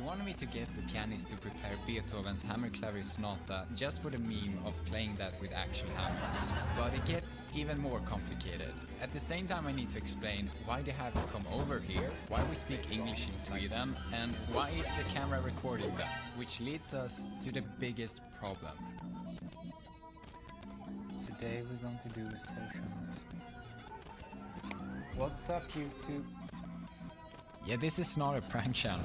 You wanted me to get the pianist to prepare Beethoven's Hammerklavier Sonata just for the meme of playing that with actual hammers. But it gets even more complicated. At the same time I need to explain why they have to come over here, why we speak English in Sweden, and why it's a camera recording them, which leads us to the biggest problem. Today we're going to do a social noise. What's up, YouTube? Yeah, this is not a prank channel.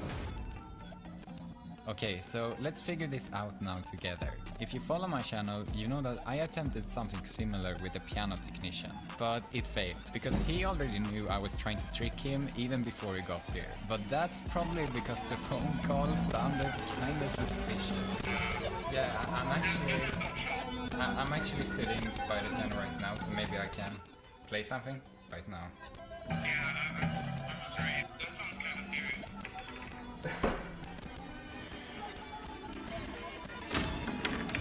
Okay, so let's figure this out now together. If you follow my channel, you know that I attempted something similar with the piano technician, but it failed, because he already knew I was trying to trick him even before he got here. But that's probably because the phone call sounded kinda suspicious. Yeah, I'm actually sitting by the piano right now, so maybe I can play something right now.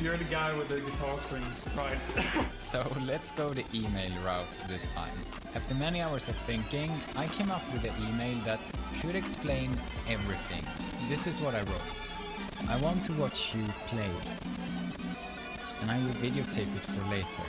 You're the guy with the guitar strings, right? So let's go the email route this time. After many hours of thinking, I came up with an email that should explain everything. This is what I wrote. I want to watch you play. And I will videotape it for later.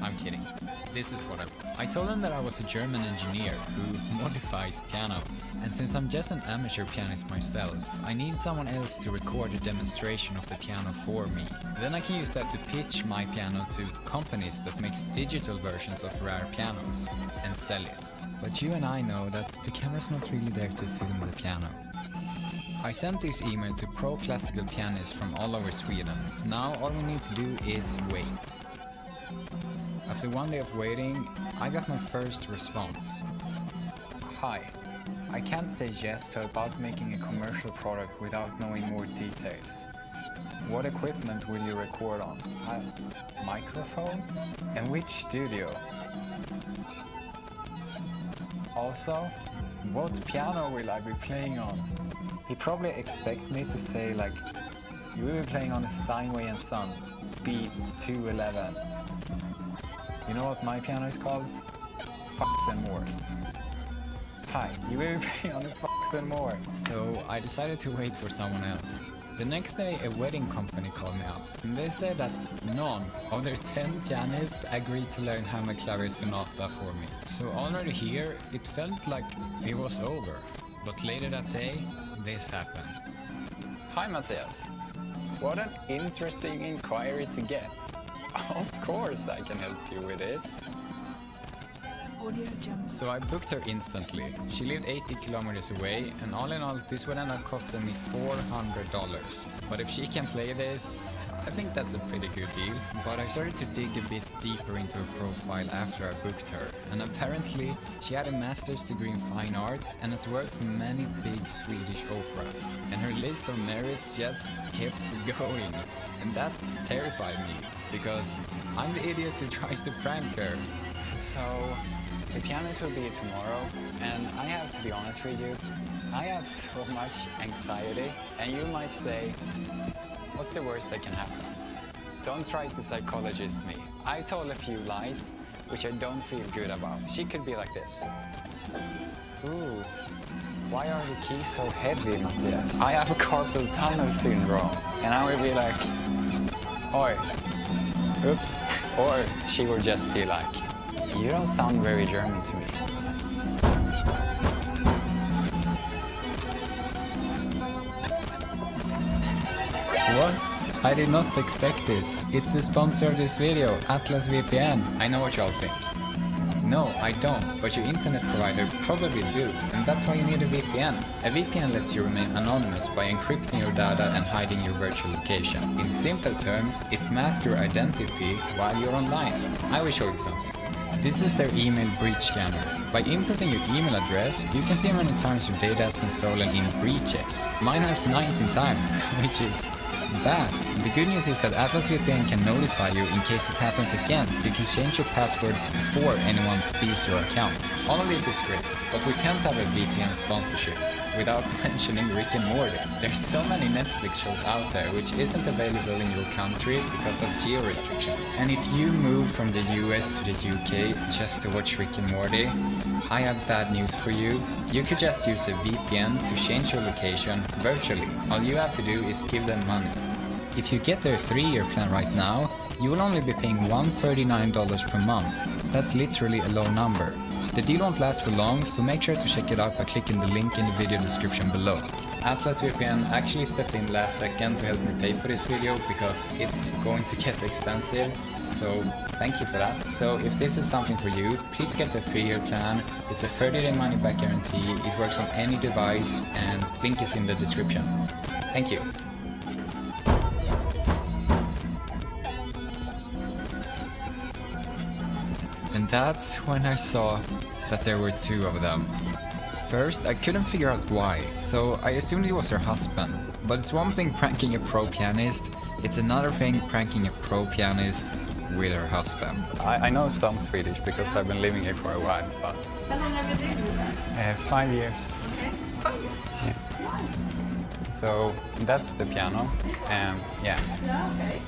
I'm kidding. This is what I wrote. I told him that I was a German engineer who modifies pianos. And since I'm just an amateur pianist myself, I need someone else to record a demonstration of the piano for me. Then I can use that to pitch my piano to companies that makes digital versions of rare pianos and sell it. But you and I know that the camera's not really there to film the piano. I sent this email to pro classical pianists from all over Sweden. Now all we need to do is wait. After one day of waiting, I got my first response. Hi, I can't say yes to about making a commercial product without knowing more details. What equipment will you record on? A microphone? And which studio? Also, what piano will I be playing on? He probably expects me to say like, you will be playing on a Steinway & Sons B211. You know what my piano is called? Fox and More. Hi, you will be playing on the Fox and More. So I decided to wait for someone else. The next day a wedding company called me up and they said that none of their 10 pianists agreed to learn Hammerklavier Sonata for me. So already here it felt like it was over. But later that day, this happened. Hi Matthias. What an interesting inquiry to get. Of course I can help you with this. So I booked her instantly. She lived 80 kilometers away, and all in all this would end up costing me $400. But if she can play this, I think that's a pretty good deal. But I started to dig a bit deeper into her profile after I booked her, and apparently she had a master's degree in fine arts and has worked for many big Swedish operas. And her list of merits just kept going. And that terrified me, because I'm the idiot who tries to prank her. So, the pianist will be here tomorrow, and I have to be honest with you, I have so much anxiety, and you might say, what's the worst that can happen? Don't try to psychologist me. I told a few lies, which I don't feel good about. She could be like this. Ooh, why are the keys so heavy, Matthias? I have carpal tunnel syndrome, and I will be like, oi, oops. Or she will just be like, you don't sound very German to me. What? I did not expect this. It's the sponsor of this video, Atlas VPN. I know what y'all think. No, I don't, but your internet provider probably do, and that's why you need a VPN. A VPN lets you remain anonymous by encrypting your data and hiding your virtual location. In simple terms, it masks your identity while you're online. I will show you something. This is their email breach scanner. By inputting your email address, you can see how many times your data has been stolen in breaches. Mine has 19 times, which is bad. The good news is that Atlas VPN can notify you in case it happens again, so you can change your password before anyone steals your account. All of this is great, but we can't have a VPN sponsorship without mentioning Rick and Morty. There's so many Netflix shows out there which isn't available in your country because of geo restrictions. And if you moved from the US to the UK just to watch Rick and Morty, I have bad news for you. You could just use a VPN to change your location virtually. All you have to do is give them money. If you get their 3-year plan right now, you will only be paying $139 per month. That's literally a low number. The deal won't last for long, so make sure to check it out by clicking the link in the video description below. Atlas VPN actually stepped in last second to help me pay for this video because it's going to get expensive, so thank you for that. So if this is something for you, please get the 3-year plan. It's a 30-day money-back guarantee, it works on any device, and link is in the description. Thank you. And that's when I saw that there were 2 of them. First, I couldn't figure out why, so I assumed it was her husband. But it's one thing pranking a pro pianist, it's another thing pranking a pro pianist with her husband. I know some Swedish because I've been living here for a while, but... How long have you been with that? 5 years. Okay, 5 years. Yeah. So that's the piano, and yeah. Yeah, okay.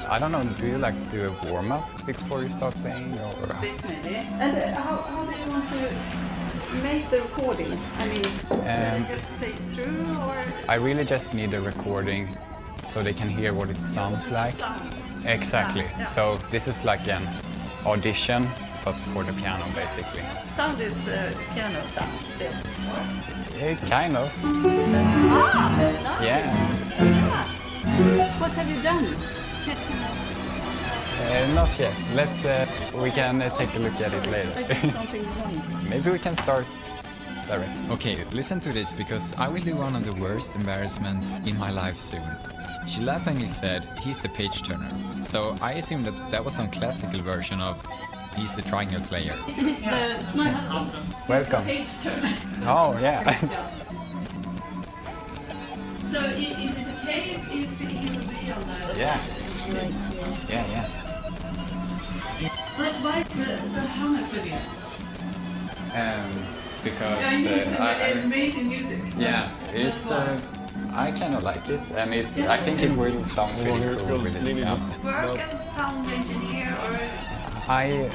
I don't know, do you like do a warm-up before you start playing, or? Bit maybe. And how do you want to make the recording? I mean, just plays through, or? I really just need a recording so they can hear what it sounds like. Sound. Exactly. Yeah. So this is like an audition, but for the piano, basically. Sound is piano sound still. Kind of. Ah, nice. Yeah. What have you done? Not yet. Let's. We can take a look at it I later. did something wrong. Maybe we can start direct. Okay, listen to this because I will do one of the worst embarrassments in my life soon. She laughingly said, "He's the page turner." So I assumed that was some classical version of "He's the triangle player." It's my husband. Welcome. Page turner. Oh yeah. So is it okay if he will be on the... Yeah. Yeah. But why the hammer clavier? Because Yeah, it's amazing music. yeah, it's. I kind of like it, and it's. I think it will sound pretty cool with this piano. Work as a sound engineer, or I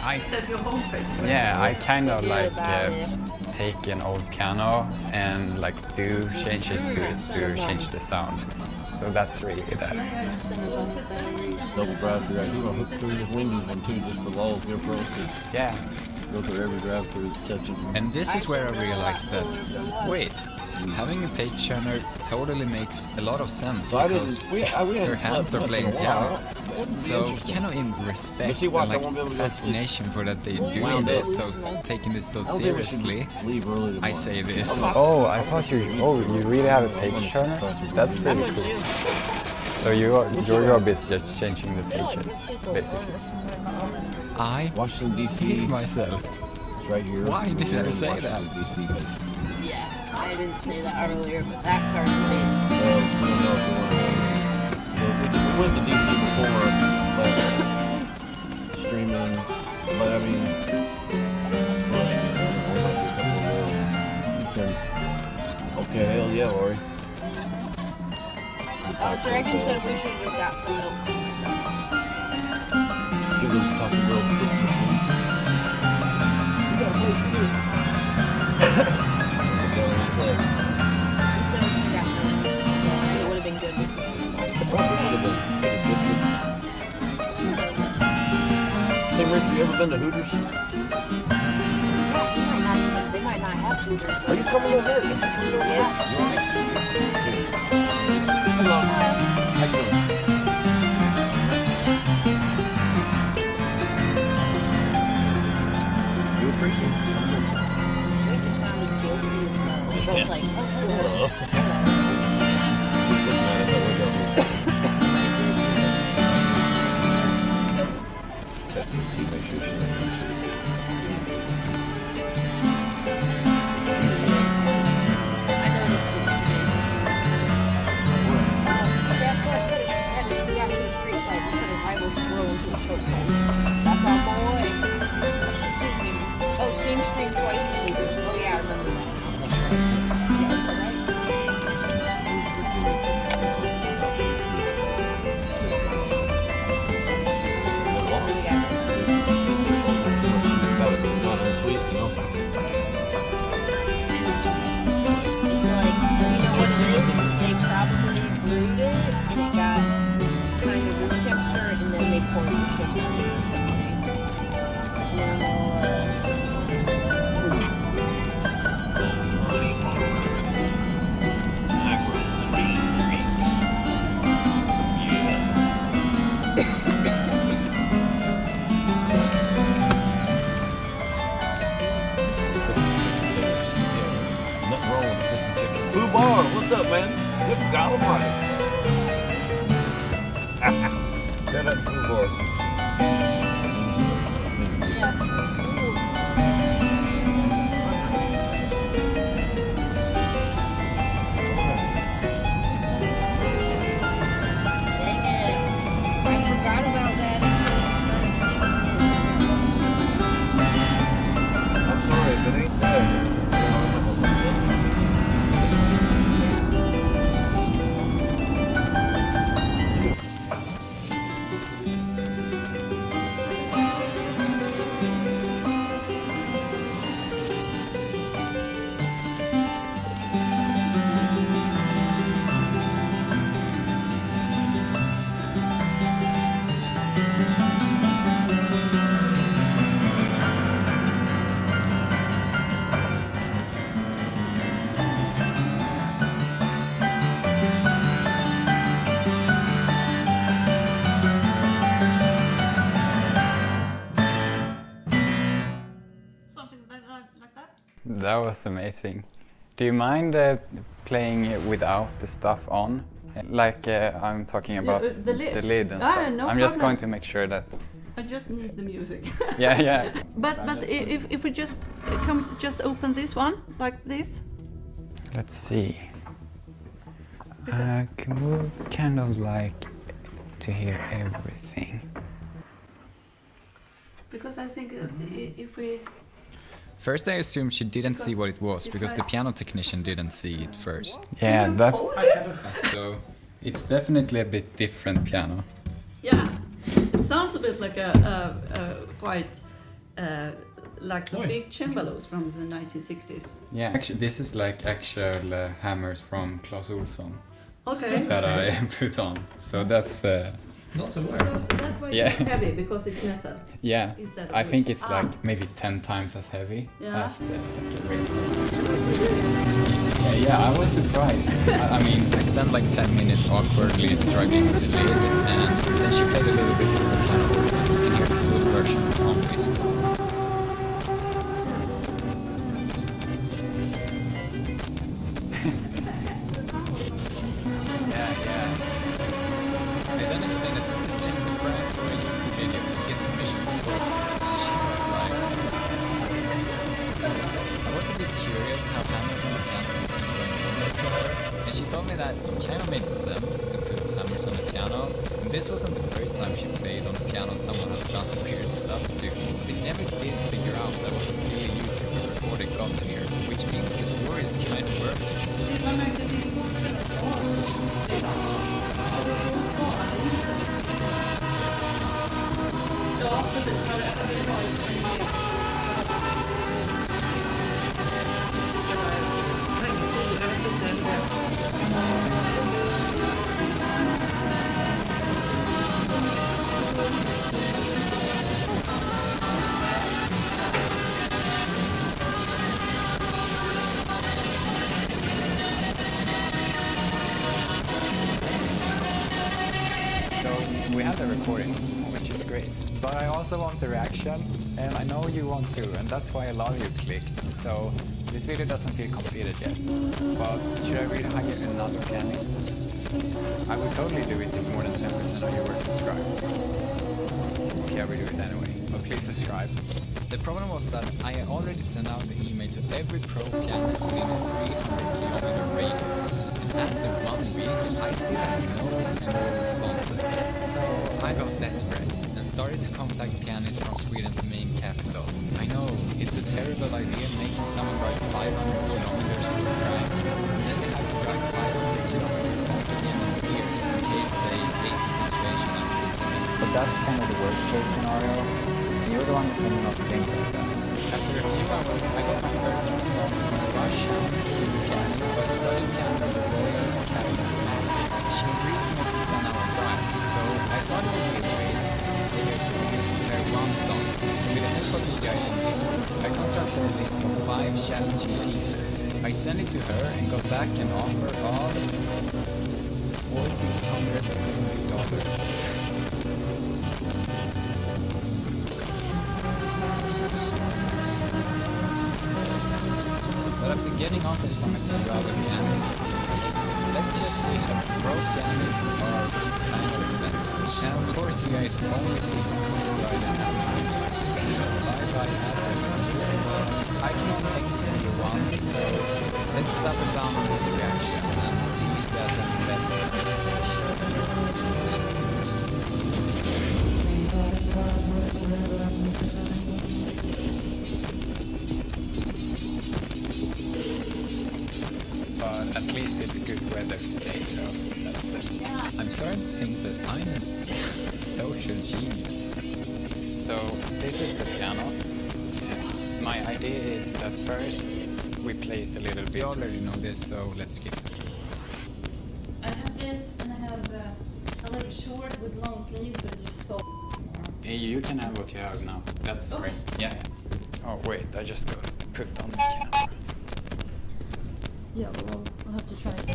I at your homepage. yeah, I kind of like take an old piano and like do changes to it to change the sound. So that's really that. Double drive through. You're gonna hook through the Windows one too, just for lows. You're pro. Yeah. Go through every drive through section. And this is where I realized that, wait, having a page turner totally makes a lot of sense So I because didn't. We her hadn't hands are slept playing in a piano. while. Wouldn't be So interesting. kind of in respect see what, and I won't be able like to go to sleep. fascination for that they're doing Wound this, up. so taking this so I don't think we should seriously. leave early tomorrow. I say this. Oh, I thought you really have a page turner? That's pretty cool. So your job is just changing the pages, basically. I Washington hate D.C. myself. It's right here. Why did I We're in say that? Washington, D.C. basically. Yeah, I didn't say that earlier, but that's our thing. Well, we don't know if we want to. We went to D.C. before, but streaming. But I mean, okay, hell yeah, Lori. Dragon said we should have got some milk. Give those Taco Bell chips. You gotta play food. That's what he said. He said we should have got milk. It would have been good with this. Probably would have been good. Hey, Rick, you ever been to Hooters? They might not have Hooters. Are you coming over here? Are you coming over here? Hello. How you doing? You appreciate it. We just sounded guilty as hell. We're both like, oh, Just looking at it, Test this tea, make sure she I noticed it was crazy. Yeah, but had to squeeze out to the street fight. We put a rival throw into a chokehold. That's our boy. Excuse me. Oh, same stream twice with Hooters. Oh yeah, I remember that. Yeah, it's alright. It's We got it. not unsweet. Fubar, what's up, man? Good Gallimite. Shout out to Fubar. Dang it. I forgot about that. I'm sorry if it ain't there. Something like that? That was amazing. Do you mind playing it without the stuff on? Like I'm talking about the lid. and Ah, stuff. no I'm just problem. going to make sure that. I just need the music. Yeah. But if we just just open this one like this. Let's see. I would kind of like to hear everything. Because I think if we... First, I assumed she didn't see what it was because the piano technician didn't see it first. Yeah, that. hold So it's definitely a bit different piano. Yeah, it sounds a bit like a quite like the big cembalos from the 1960s. Yeah, actually, this is like actual hammers from Clas Ohlson Okay. that I put on. So that's Not to worry. So that's why Yeah. it's heavy, because it's metal. yeah. Instead of I think wood. it's like maybe 10 times as heavy Yeah. as the regular. Yeah, I was surprised. I mean, I spent like 10 minutes awkwardly struggling with the lid, and then she played a little bit of the piano. You can hear the full version on Facebook. Yeah. They then explained that this is just a prank for a YouTube video to get permission from Forrest. And she was like, I was a bit curious how hammers on the piano seems like normal to her. And she told me that it kind of made sense to put hammers on the piano. And this wasn't the first time she played on the piano someone had done weird stuff to. They never did figure out that was a silly YouTuber before they got here, which means the story is kind of working. So we have the recording, which is great. But I also want the reaction, and I know you want to, and that's why a lot of you clicked. So this video doesn't feel completed yet. But should I really hire another pianist? I would totally do it if more than 10% of you were subscribed. Okay, I will do it anyway, but please subscribe. The problem was that I had already sent out the email to every pro pianist within a 300-kilometer radius. After 1 week, I still had no responses. So I got desperate and started to contact pianists from Sweden's main capital. I know, it's a terrible idea making someone drive 500 kilometers to a drive. And then they have to drive 500 kilometers back again here in case they hate the situation I'm putting in. But that's kind of the worst case scenario. You're the one who told me not to think like that. After a few hours, I got my first response from Russia to the pianist who had studied piano at the Royal Academy of Music. She agreed to make a 10-hour drive, so I thought it would be a waste to take her to play one song. So with the help of you guys on Discord, I constructed a list of 5 challenging pieces. I sent it to her and got back an offer of $1,450. But But after getting honest from a few other pianos, let's just say that pro pianos are kind of expensive. And of course you guys only need to ride an average. So bye-bye average. I can only extend you once, so let's double down on this reaction and see if there's an but at least it's good weather today, so that's it. I'm starting to think that I'm a social genius. So this is the piano. My idea is that first we play it a little bit. You already know this, so let's skip it. I have this, and I have I like short with long sleeves, but it's just so. You can have what you have now. That's Okay. great. Yeah, yeah. Oh wait, I just got to put on the camera. Yeah, well, I'll have to try this.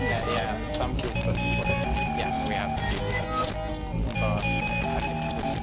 Yeah, yeah. Some keys doesn't work. Yeah, we have to deal with that. But I think this is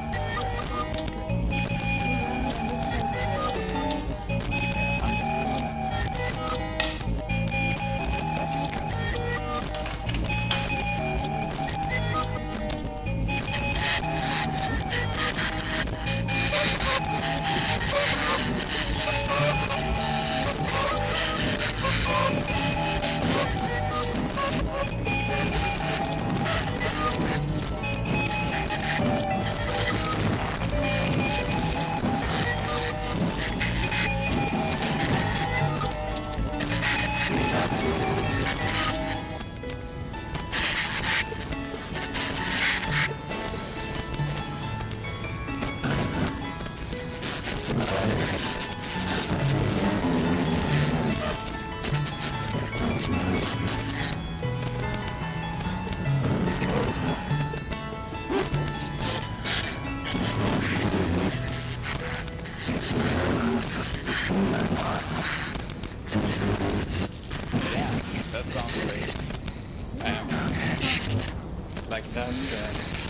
that sounds great. Like that,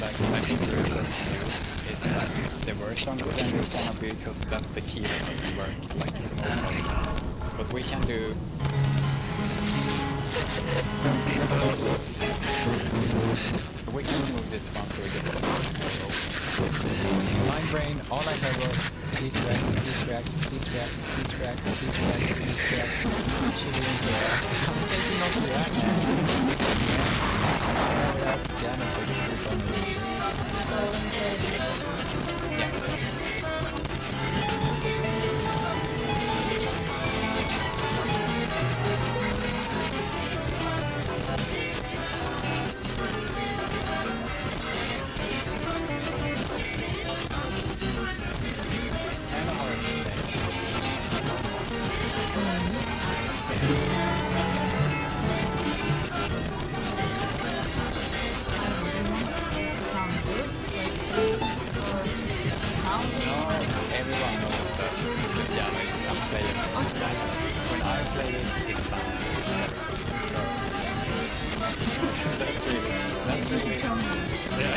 like I think the reason is that the version could end is gonna be because that's the key that doesn't work like most. But we can do. We can remove this one so we get my brain, all I heard was please react, please react, please react, please react, please react, please react. She didn't react. I'm taking off the react. I'll ask Janet to put on the everyone knows that the piano is unplayable. When I play it, it sounds better. That's really down? Yeah.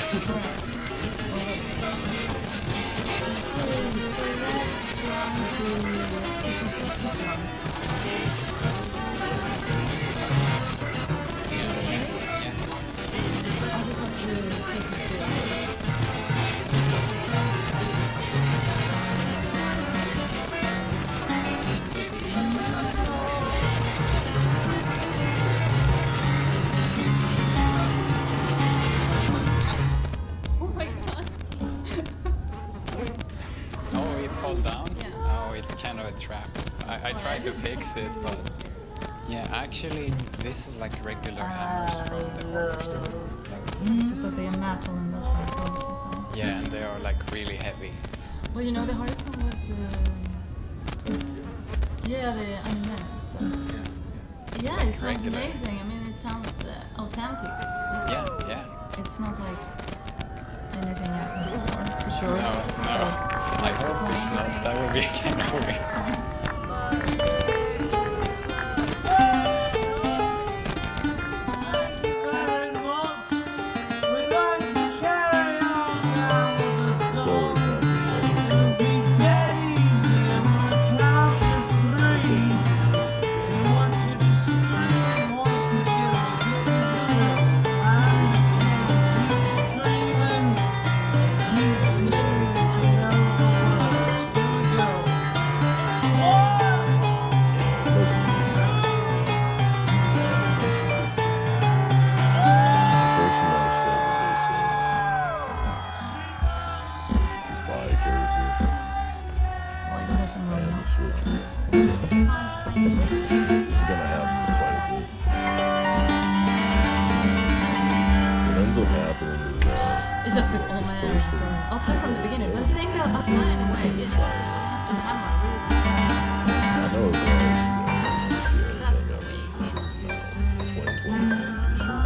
Oh, it's kind of a trap. I tried to fix it, but yeah, actually, this is like regular hammers from the hardware store. It's just that they are metal and that's why it sounds this way. Yeah, and they are like really heavy. Well, you know, the hardest one was the anime stuff. Yeah, it sounds Regular. amazing. I mean, it sounds authentic. Yeah, yeah. It's not like anything I've heard before, for sure. No. I hope it's not. That would be kind of weird. It just took all my energy, so I'll start from the beginning. But I think I'll plan in a way. It's just that I have to I know it was. This year, so I That's got great. for sure. 2020 for sure.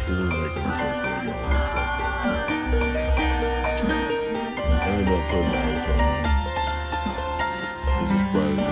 It doesn't make any sense when you get all this stuff. I ended up putting out some. This is private.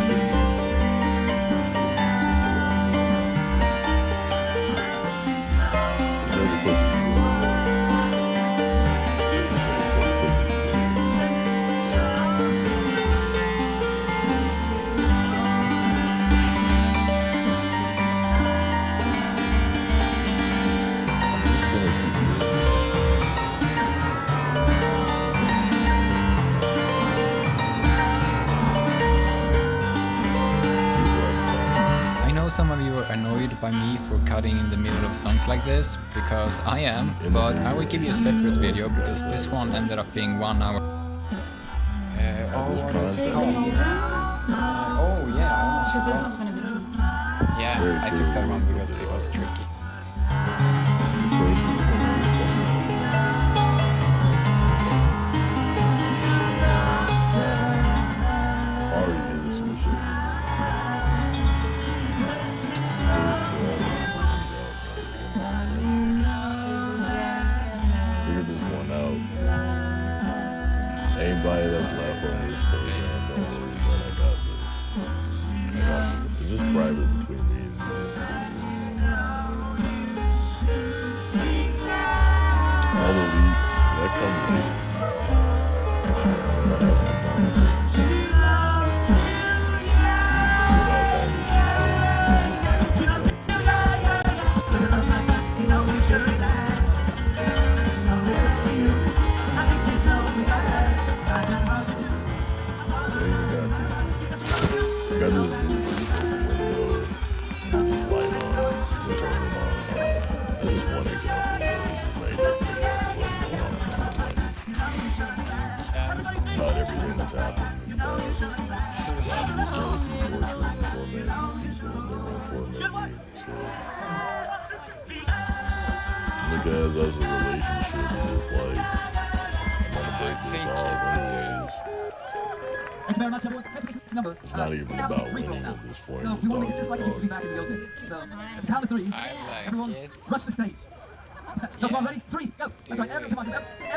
I know some of you are annoyed by me for cutting in the middle of songs like this, because I am, but I will give you a separate video because this one ended up being 1 hour. This content. Oh yeah, I almost Because this forgot. one's gonna be true. Yeah, I took that one because it was tricky. Figure this one out. Anybody that's left on this program, don't worry about it. I got this. It's just private between me and you. All the leaks, that comes later. Got this window, this light on, we turn it on. This is one example. This is made different example. Not everything that's happened in the past. God is going to keep torturing and tormenting these people, and they're going to torment you. So, look at it as a relationship, as if like, I'm gonna break this off anyways. Thank you very much, everyone. It's number. It's not even about winning at this point. So It's we want to make it about just like it used to be back in the old days. So, at the count of 3, I like everyone it. rush the stage. No, come on, ready? 3, go. That's right. Everyone, come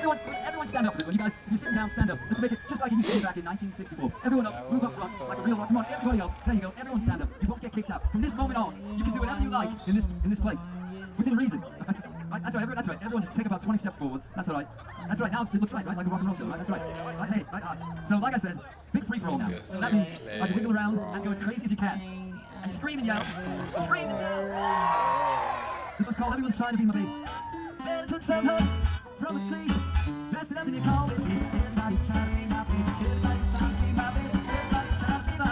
on. Everyone stand up for this one. You guys, if you're sitting down, stand up. Let's make it just like it used to be back in 1964. Everyone up, move up front like a real rock. Come on, everybody up. There you go. Everyone stand up. You won't get kicked out. From this moment on, you can do whatever you like in this place, within reason. Right, that's right. That's right. Everyone just take about 20 steps forward. That's all right. That's right. Now it looks right, like a rock and roll show, right? That's right. Right, hey, right. So, like I said, big free for all now. So that means like wiggle around and go as crazy as you can, and scream and yell, scream and yell. This one's called Everyone's Trying to Be My Baby. Man took some hope from a tree, dressed it up and you call it. Everybody's trying to be my baby. Everybody's trying to be my baby. Everybody's trying to be my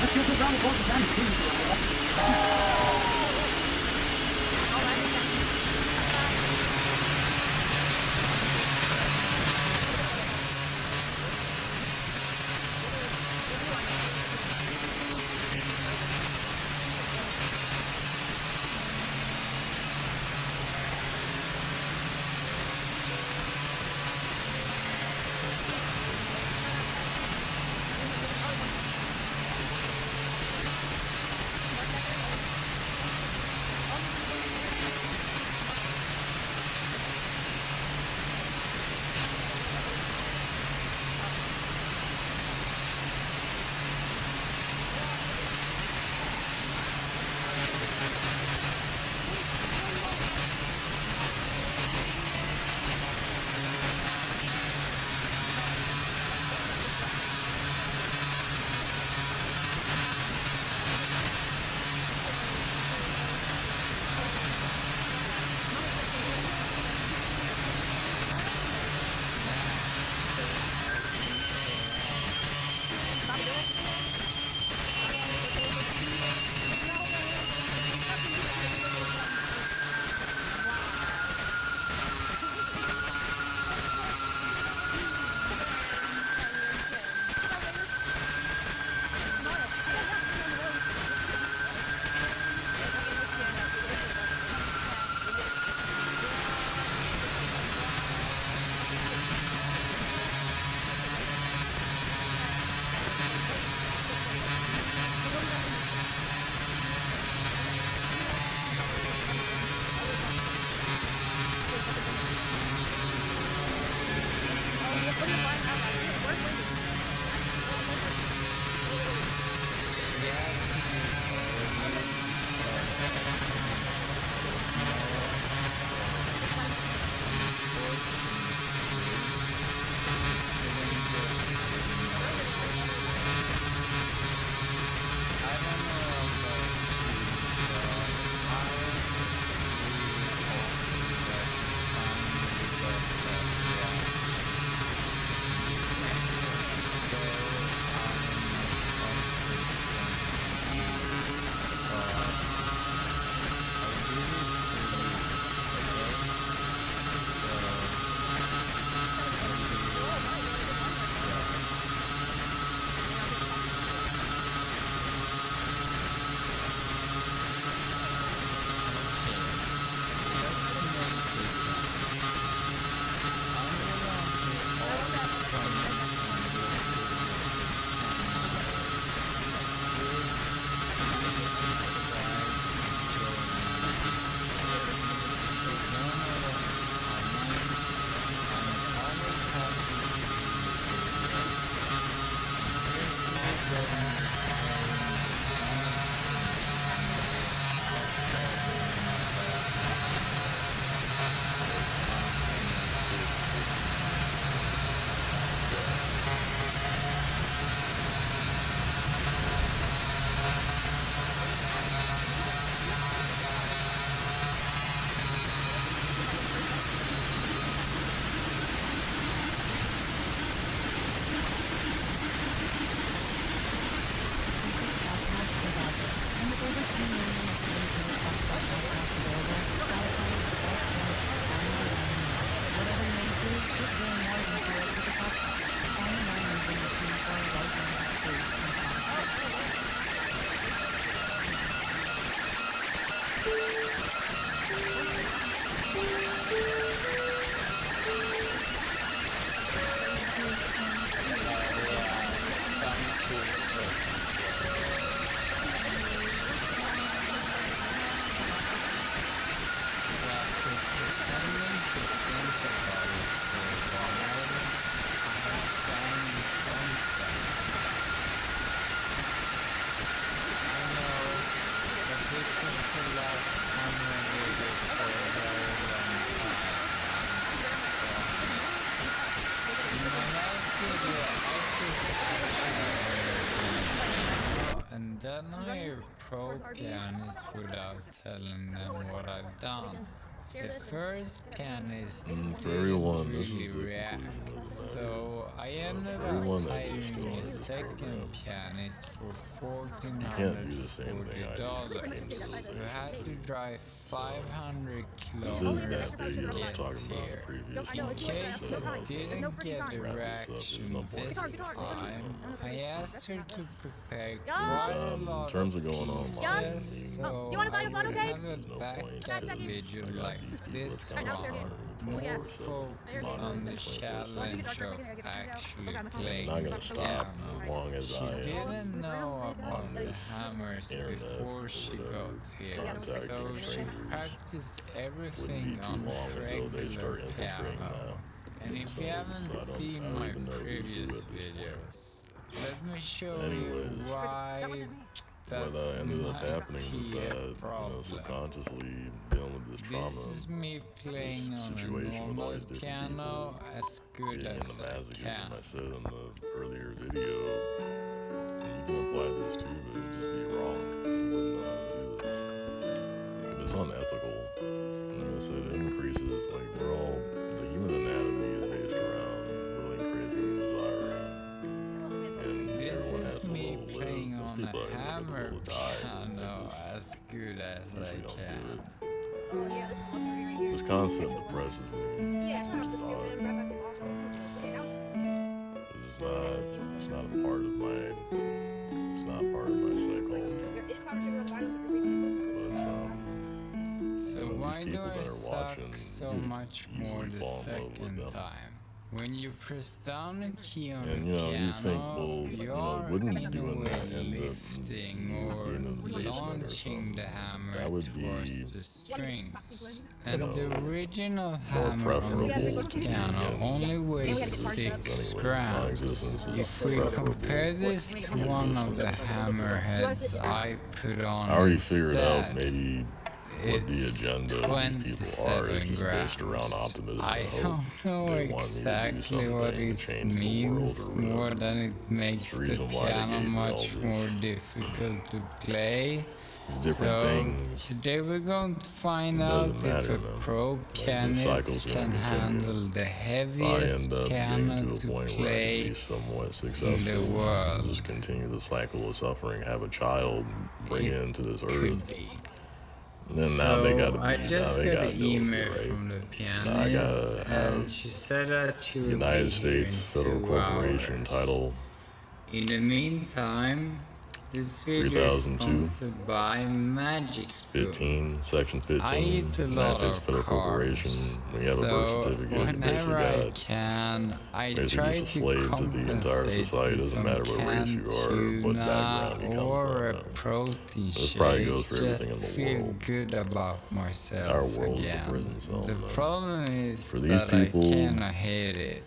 Let's give a round of applause to Danny, please. Can I approach pianists without telling them what I've done? The first pianist For everyone, didn't this is really the react, conclusion of the matter. so I ended For everyone up that is still hiring under a this second program, pianist for you can't do the same thing I $1,440 did to the who had to drive 500 This kilometers is that video I was to talking get about in here. the previous In one. case I didn't get a Wrap this up. There's reaction no point this in continuing time, on. I asked her to prepare quite a In lot terms of of going online, pieces, I so mean, you wanna buy a I photo would cake? have a there's no point backup because video I got like these people this that's one, coming on more 24/7. focused on the challenge of actually I'm playing not the gonna stop piano. as long as She I am didn't know about on the this hammers internet before or she whatever, got here, contacting so she strangers practiced wouldn't everything be too on long until they regular start infiltrating piano. now. And if you themselves. I haven't don't seen my even know who's who previous at this point. videos, let me show Anyways, you why that What ended up might happening was be that, a problem. subconsciously dealing with this trauma, This is me playing this on a situation with all normal these different piano as good being in as the I masochism can. I said in the earlier video, and you can apply this too, but it would just be wrong. You wouldn't know how to do this. And it's unethical. And I said it increases, like we're all, the human anatomy is based around willing, craving, and desiring. And This everyone is has to me live. playing Those on people a are gonna hammer will die and piano just as good as I usually don't can. do it. This concept depresses me, which is odd. It's not a part of my, it's not part of my psychology. But So these why do people I that are suck watching so could much easily more the fall in love with second them. time? When you press down a key on And the you think, piano, well, you're wouldn't in a doing that way end up lifting you or being in the basement or launching the something? hammer That would be towards the strings. And know, the original more hammer on preferable this to be piano in only weighs existence 6 anyway. grams. Non-existence is If we preferable compare this to to one of the existence. hammerheads I put on I already figured out instead, maybe what the it's agenda of these people are is 27 just based around grams. optimism I and hope. don't know They want me to do exactly what something to it change the means world or more whatever. than it makes the the reason why they piano gave me all much this- more difficult to play. These different So things. today we're going to find It out doesn't if matter, a man. pro this pianist cycle's gonna can continue. handle the If I heaviest end up piano getting to to a point where I play can be somewhat in successful, the world. just continue the cycle of suffering, have a child, bring it into this Could earth. be. And then now they gotta I be, now just they got gotta an deal with email it, right? from the pianist, Now I gotta and have she said that she would be United here States in Federal 2 Corporation hours. title In the meantime, this video is 3002. sponsored by Magic Spoon. 15, Section I 15, eat a United lot States of Federal Corporation. carbs, When you have a birth so certificate, you're basically whenever I got can, I basically try just a to slave to the entire compensate society. with Doesn't some matter what race you canned are, what background you tuna come or from. a man. protein This shake probably goes for just everything in to the feel world. good about myself Our world is a again. prison cell, The man. problem is For these that people, I kinda hate it.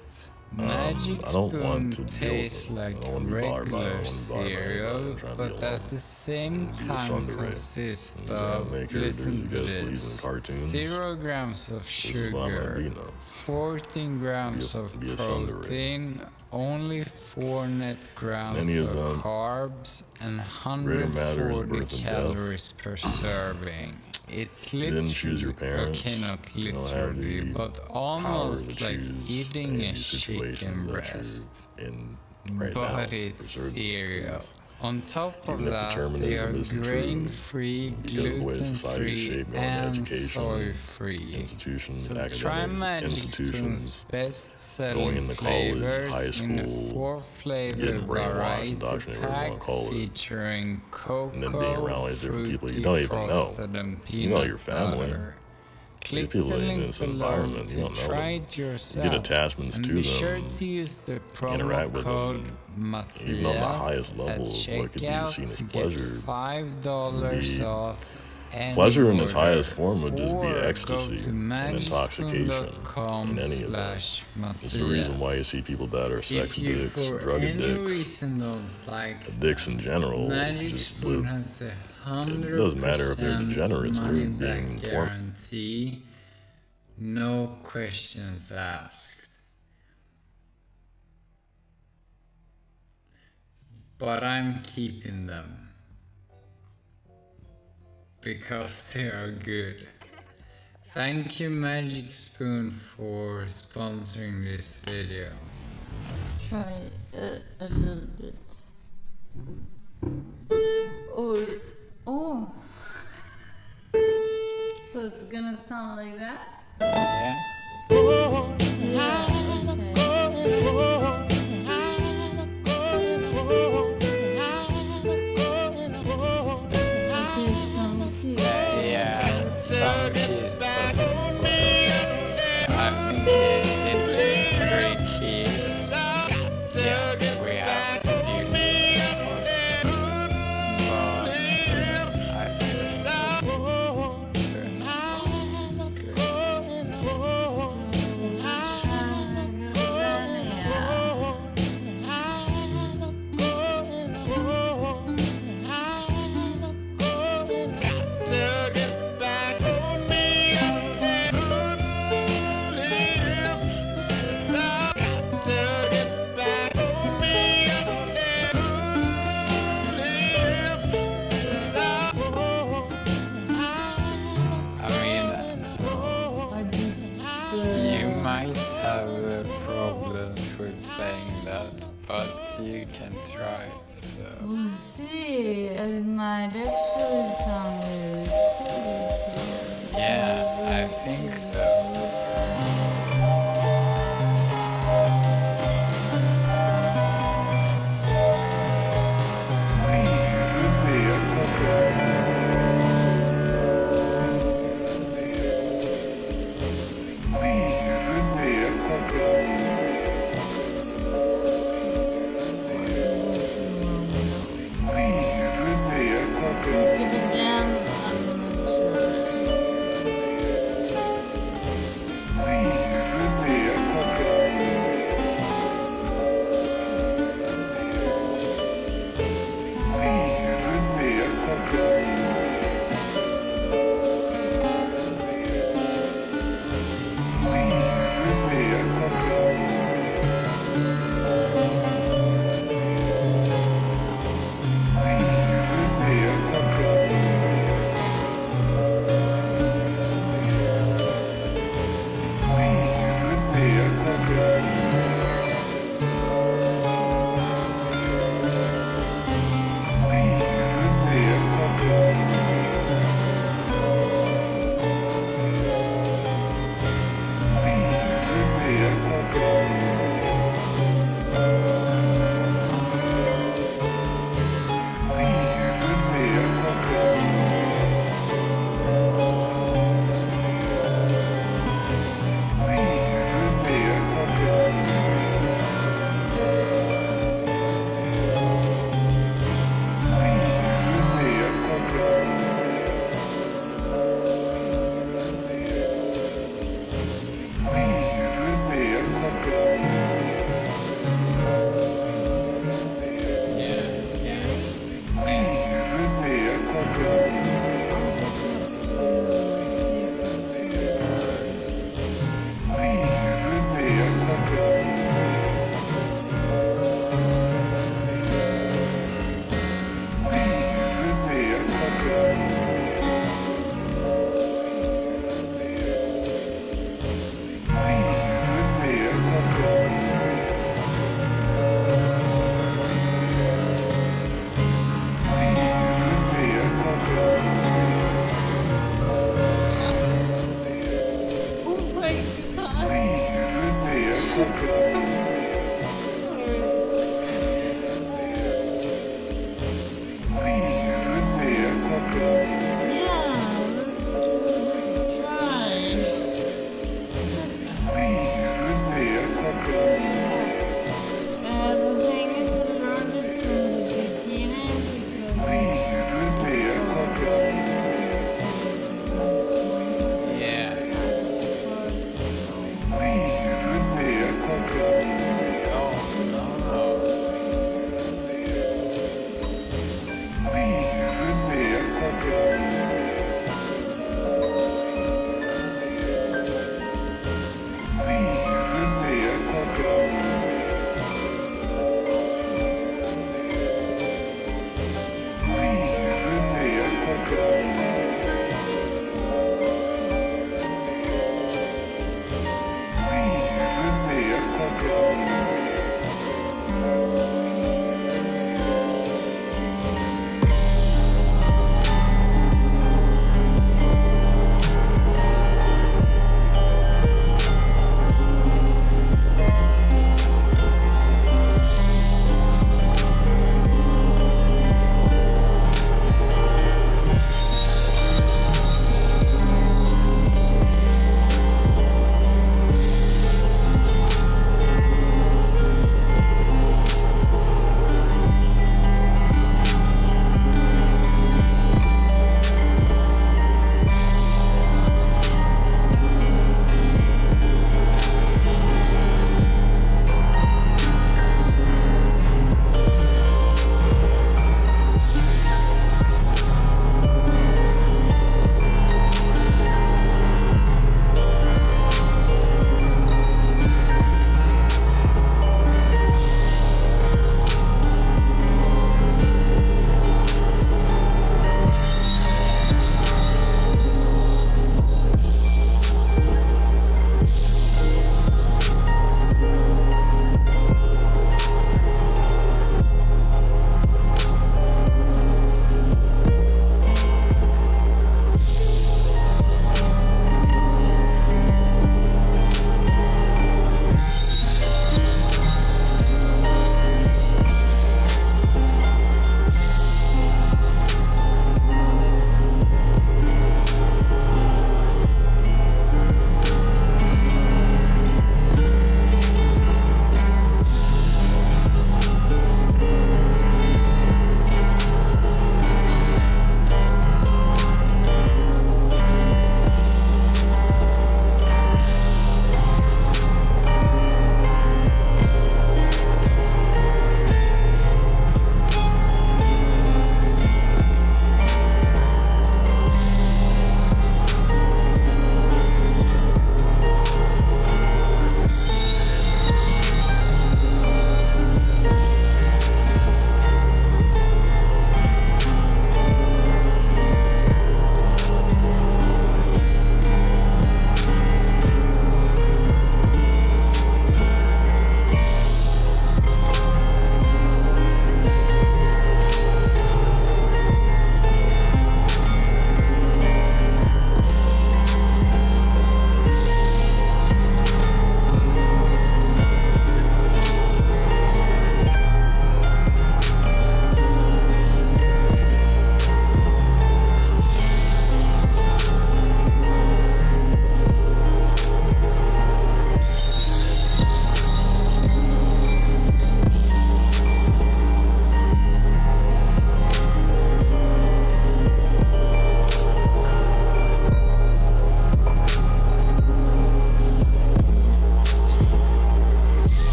Magic I don't Spoon want to deal with tastes them. like I don't want to be bothered by it. I regular don't want to be bothered by anybody. cereal, I'm trying to be but alone. at the same And be a time Sunday ray. consists I'm just gonna of, make characters listen you to guys believe in this, cartoons. 0 grams of This is what I'm gonna sugar, be now. 14 grams Be a- of be a Sunday ray. protein, only 4 net grams Any of of them, carbs, and greater matter is 140 birth and death. calories per serving. It's You literally, didn't choose your parents. okay, not You don't have literally, the but power almost to like choose eating any a of these situations chicken that you're breast. in right now. But for it's certain cereal. things. On top of Even if that, they determinism are isn't true, grain-free, because of the way society is gluten-free, shaped, going to and education, soy-free. institutions, So try academics, Magic institutions, Spoon's best-selling going into college, flavors high in a school, 4-flavor getting brainwashed, variety indoctrinated, whatever you wanna pack call it, featuring cocoa, and then being around all these different people you fruity don't even know. frosted and You know peanut your family. butter. These Click people the live in link this below environment, you to don't know try them. it You yourself. get attachments And to be them, sure to use the promo interact with code them, Matthias even on the highest at level of what could be checkout seen as to get pleasure, $5 be- off any pleasure in its order. highest form would just be Or ecstasy go to and intoxication in any of that. magicspoon.com/Matthias. It's the reason why you see people that are sex If you addicts, for drug any addicts, reason don't like addicts in general, Magic just Spoon live. has a 100% It doesn't matter if they're degenerates, they're money being back informed. guarantee, no questions asked. But I'm keeping them. because they are good. Thank you Magic Spoon for sponsoring this video. Try a little bit. Oh. So it's gonna sound like that? Yeah? Some keys. Yeah, some keys, but I think it's great keys. Yeah, we have to do this, but I think you might have problems with playing that, but you can try. So We'll see. It might actually sound really cool. yeah, I think so. Please,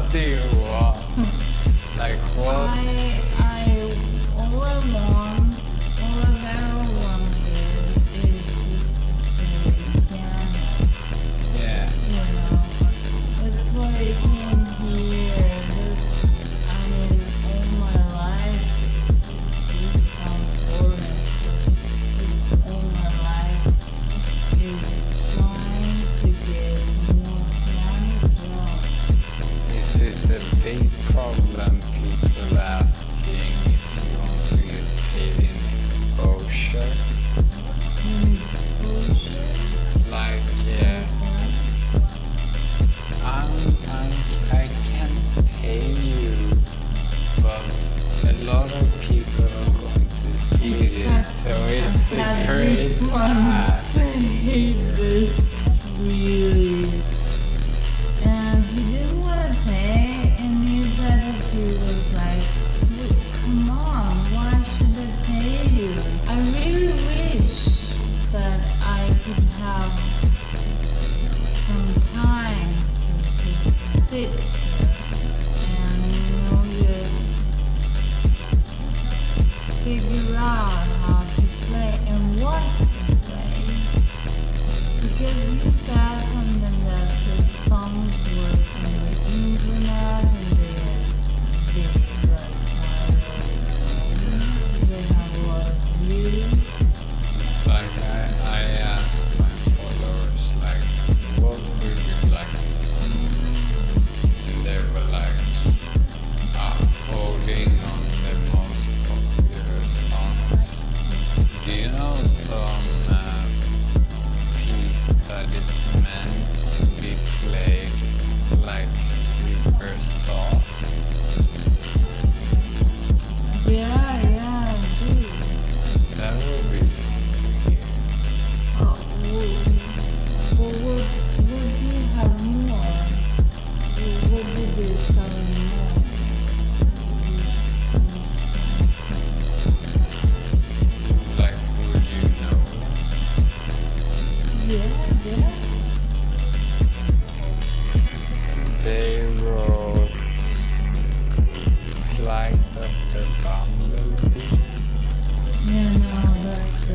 What do you want? Like what? All I want, all I've ever wanted is just to play piano. Yeah. You know, that's why I came here. I mean, all my life, this sounds boring. Just all my life is trying to get more piano jobs. Is it a big problem people asking if you want to get paid in exposure? Like, yeah, I can pay you, but a lot of people are going to see this, so it's a great match. This really, and he didn't want to pay, and his attitude was like, "Look, come on, why should I pay you? I really wish that I could have some time to just sit here and just figure out how to play and what to play." Because you said something that the songs were from the internet and they have a lot of views. It's like I asked my followers, like, what would you like to see? And they were like, upvoting on the most popular songs. Do you know some piece that is meant to be played like super soft? Yeah, I do. That would be fun to hear. Well, would you have more? What did you tell me more? Like, would you know? Yeah. They wrote Flight of the Bumblebee, Yeah, no, that's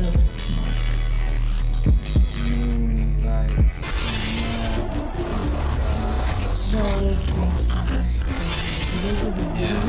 Moonlight yeah,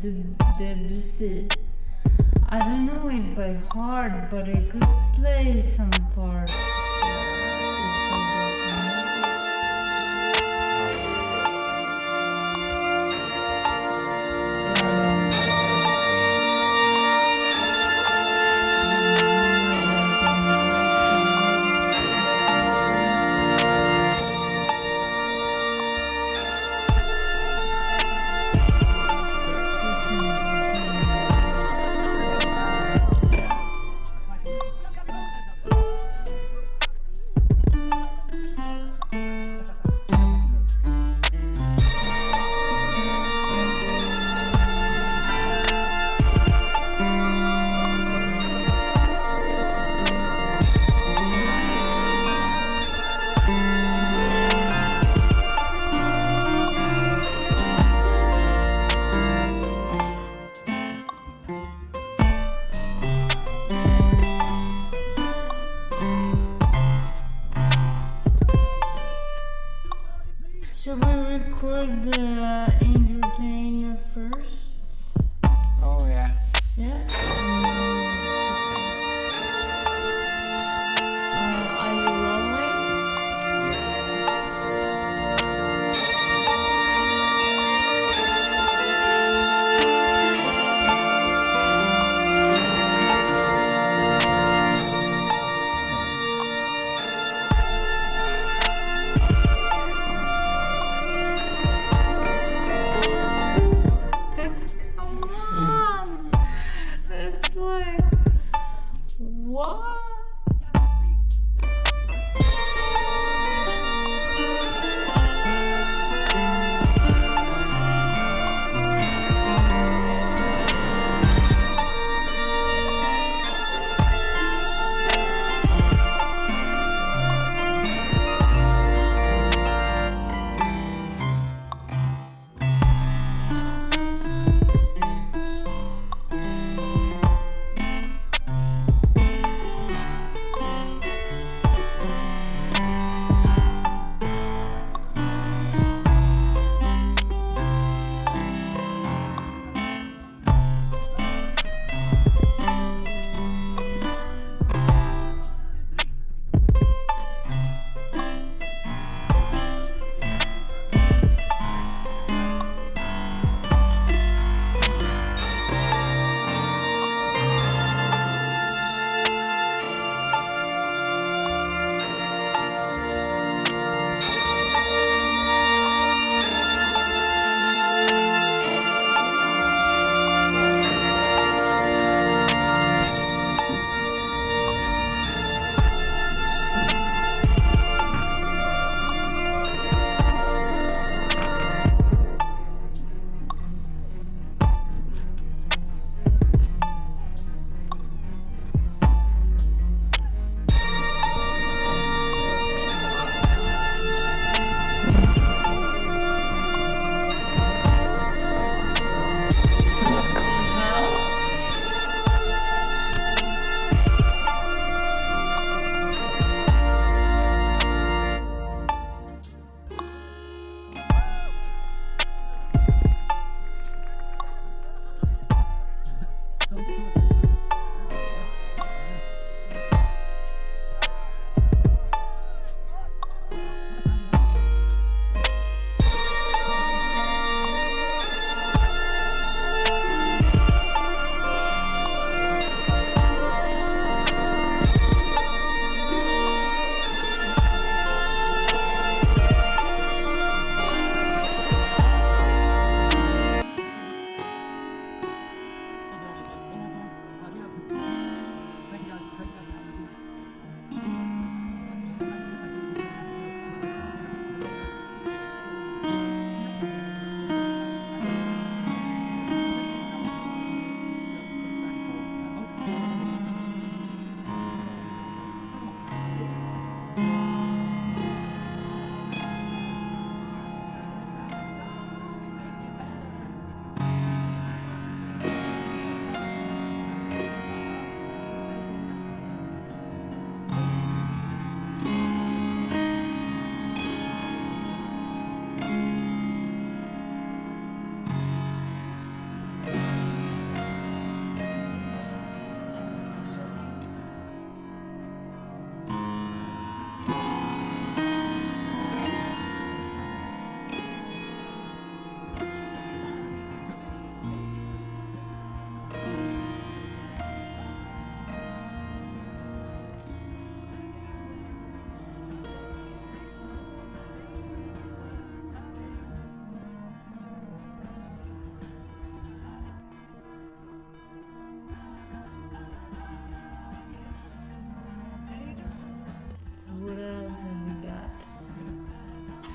and Debussy. I don't know it by heart, but I could play some parts. heard the Angel playing it first? Oh yeah. Yeah. Are you rolling? Come on! It's like, what?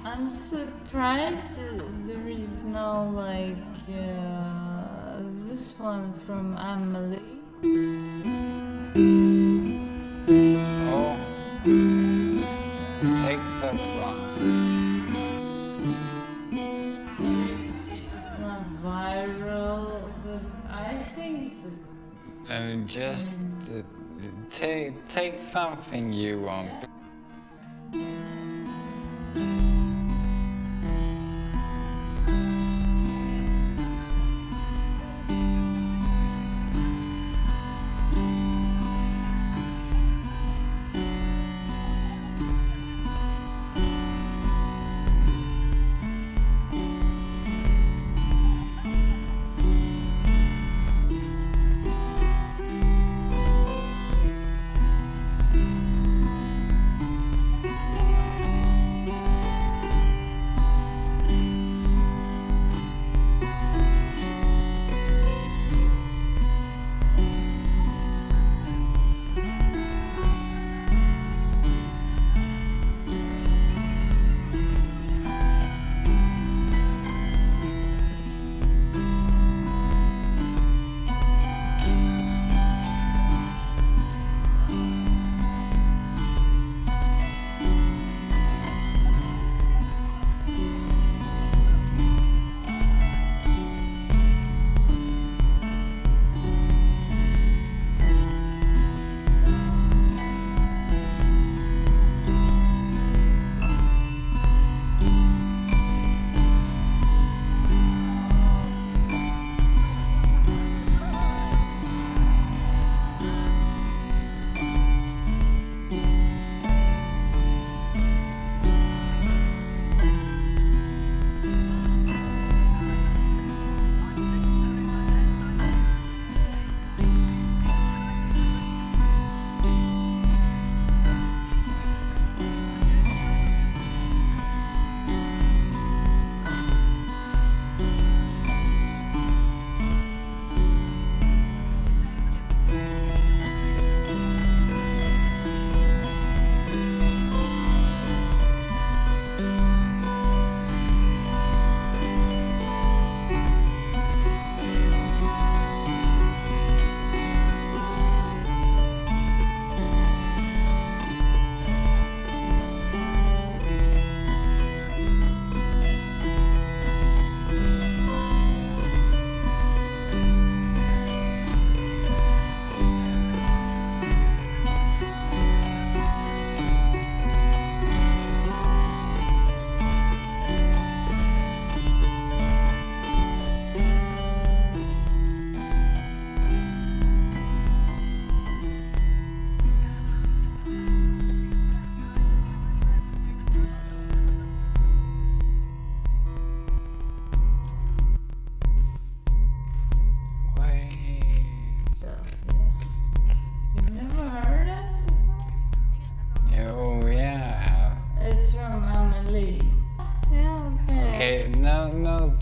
I'm surprised there is no like this one from Emily. Oh, take that one. It's not viral, but I think Just take something you want.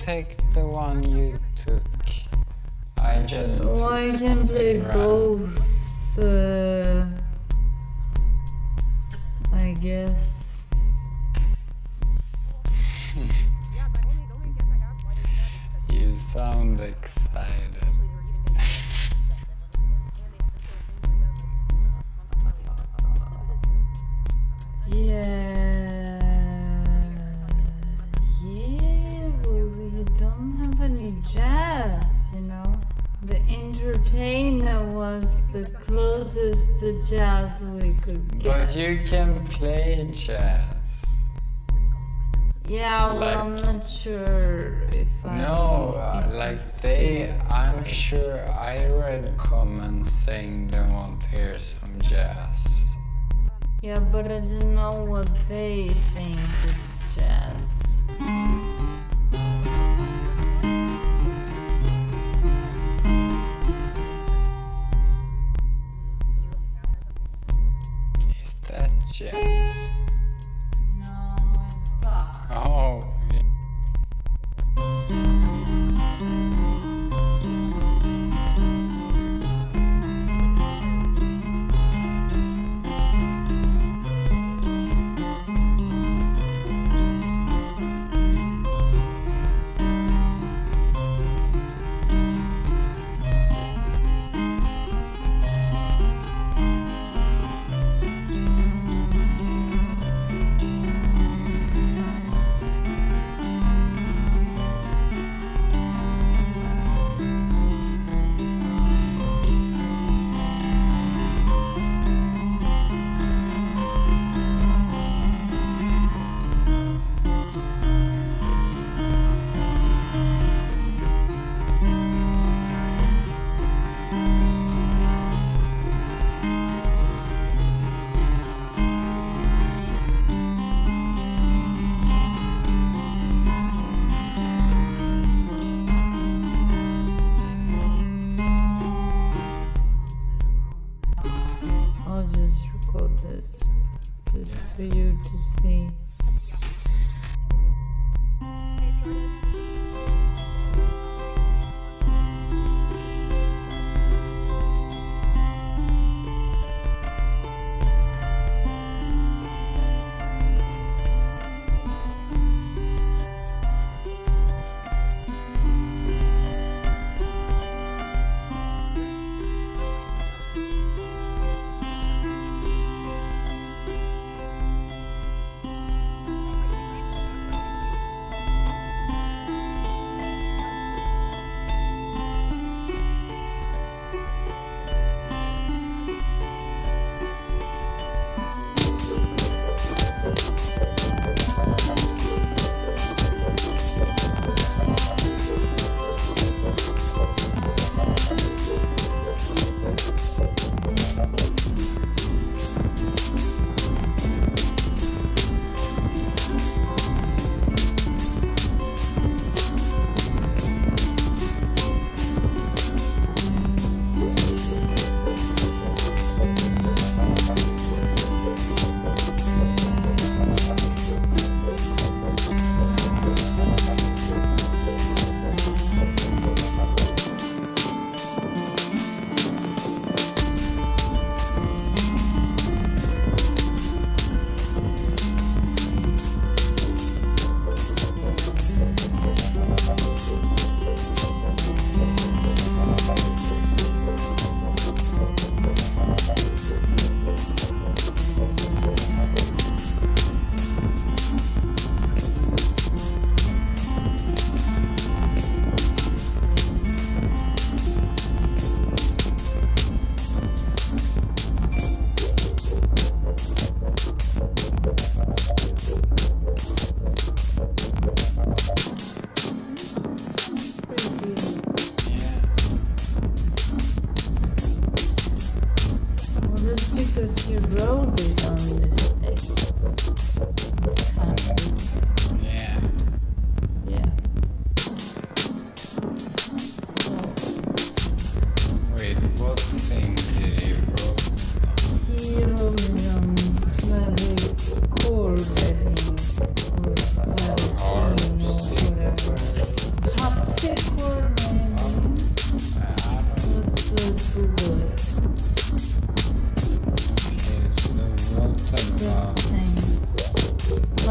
take the one you took. I just Oh, I can play both. I guess. You sound excited. Well, you don't have any jazz, you know. The entertainer was the closest to jazz we could get. But you can play jazz. Yeah, well, I'm not sure if I. No, if like it's they, I'm sure I read comments saying they want to hear some jazz. Yeah, but I don't know what they think it's jazz. Is that jazz? No, it's Bach. Oh, yeah. I'll just record this just for you to see.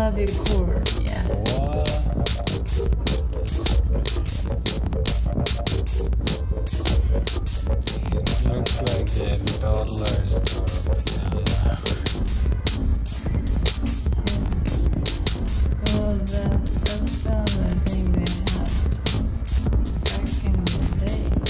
love your cord, yeah. What? Looks like the dollars are Oh, that's the other thing they had back in the day.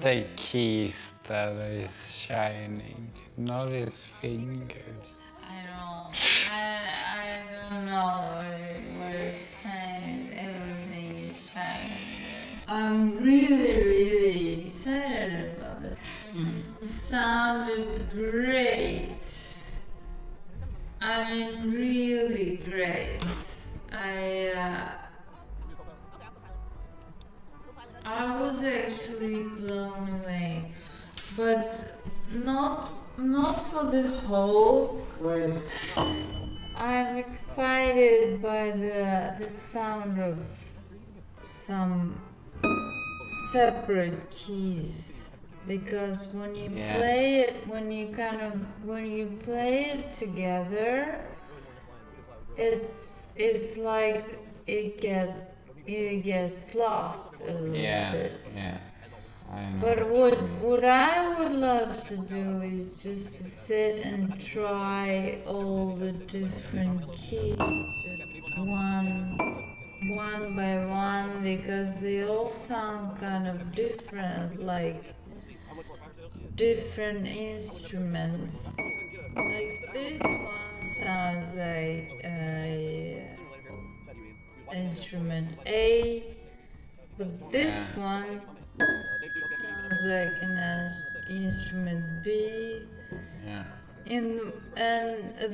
the keys that is shining, not his fingers. I don't know what is shining. Everything is shining. I'm really excited about it. It sounded great. I mean, really great. I was actually blown away, but not for the whole group. I'm excited by the sound of some separate keys, because when you play it, when you play it together, it's like it gets lost a little bit. Yeah. I know. But what I would love to do is just to sit and try all the different keys, just one by one, because they all sound kind of different, like different instruments. Like this one sounds like instrument A, but this one sounds like an instrument B. Yeah. And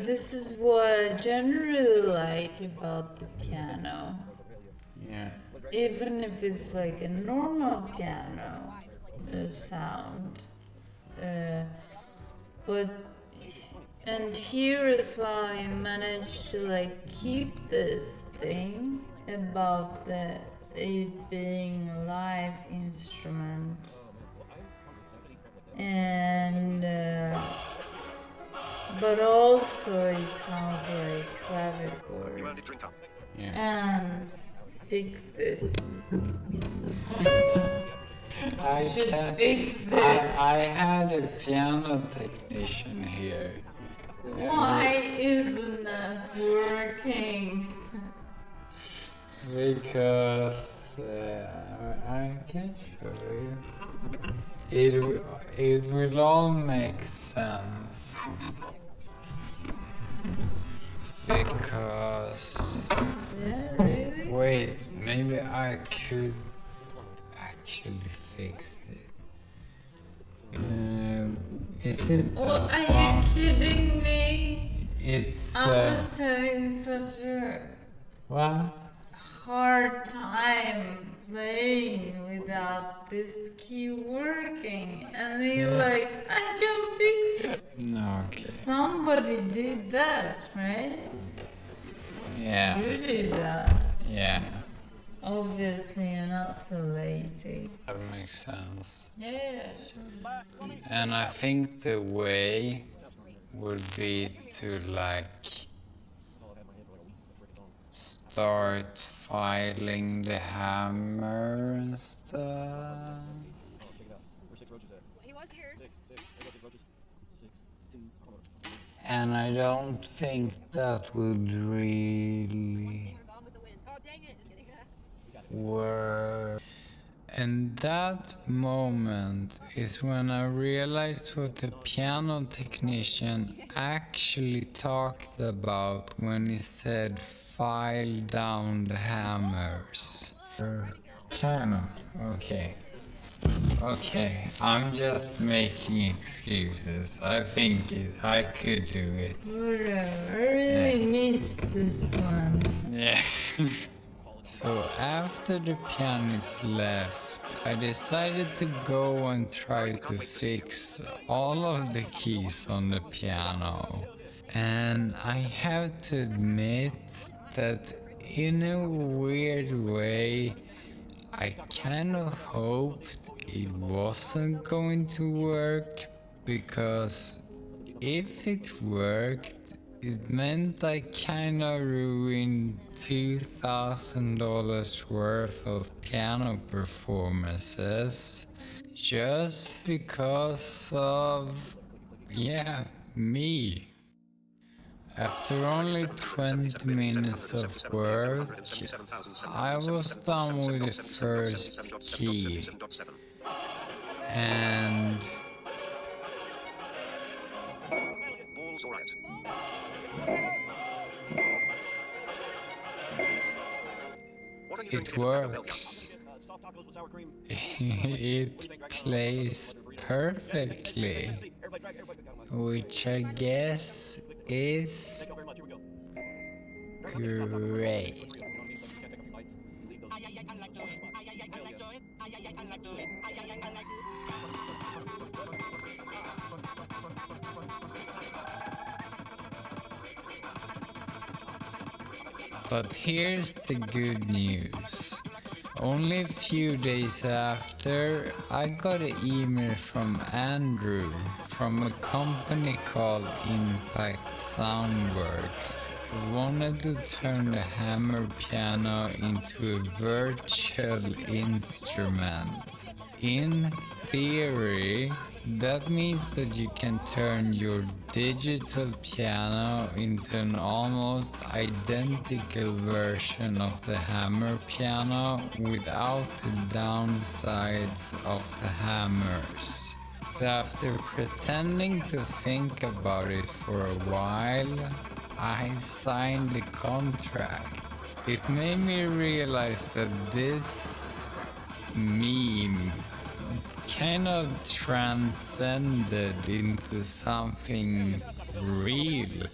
this is what I generally like about the piano. Yeah. Even if it's like a normal piano sound. But and here as well, you managed to like keep this thing about it being a live instrument, and but also it sounds like clavichord. And fix this. I should can fix this. I had a piano technician here. Why isn't that working? Because I can show you. It will all make sense. Because Yeah, really? wait, maybe I could actually fix it. Is it? Oh, are you kidding me? It's. I was having such a What? hard time playing without this key working, and you're like, I can fix it. No, okay. Somebody did that, right? Yeah. You did that. Yeah. Obviously, you're not so lazy. That makes sense. Yeah, sure. And I think the way would be to like start filing the hammer and stuff. He was here. And I don't think that would really Gone with the wind. Oh, dang it. Just kidding. work. And that moment is when I realized what the piano technician actually talked about when he said file down the hammers. Piano, okay. Okay, I'm just making excuses. I think I could do it. Whatever. I really missed this one. Yeah. So after the pianist left, I decided to go and try to fix all of the keys on the piano. And I have to admit that in a weird way, I kind of hoped it wasn't going to work, because if it worked, it meant I kind of ruined $2,000 worth of piano performances just because of, me. After only 20 minutes of work, I was done with the first key. and it works. It plays perfectly, which I guess is great. But here's the good news. Only a few days after, I got an email from Andrew from a company called Impact Soundworks, who wanted to turn the hammer piano into a virtual instrument. In theory, that means that you can turn your digital piano into an almost identical version of the hammer piano without the downsides of the hammers. So after pretending to think about it for a while, I signed the contract. It made me realize that this meme kind of transcended into something real.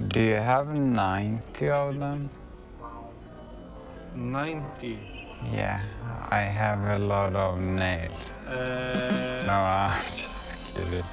Do you have 90 of them? 90. Yeah, I have a lot of nails. No, I'm just kidding.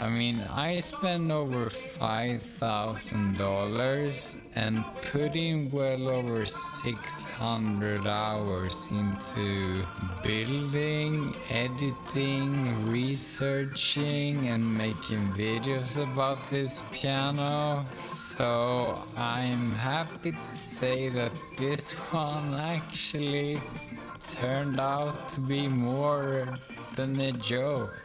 I mean, I spent over $5,000 and put in well over 600 hours into building, editing, researching, and making videos about this piano. So I'm happy to say that this one actually turned out to be more than a joke.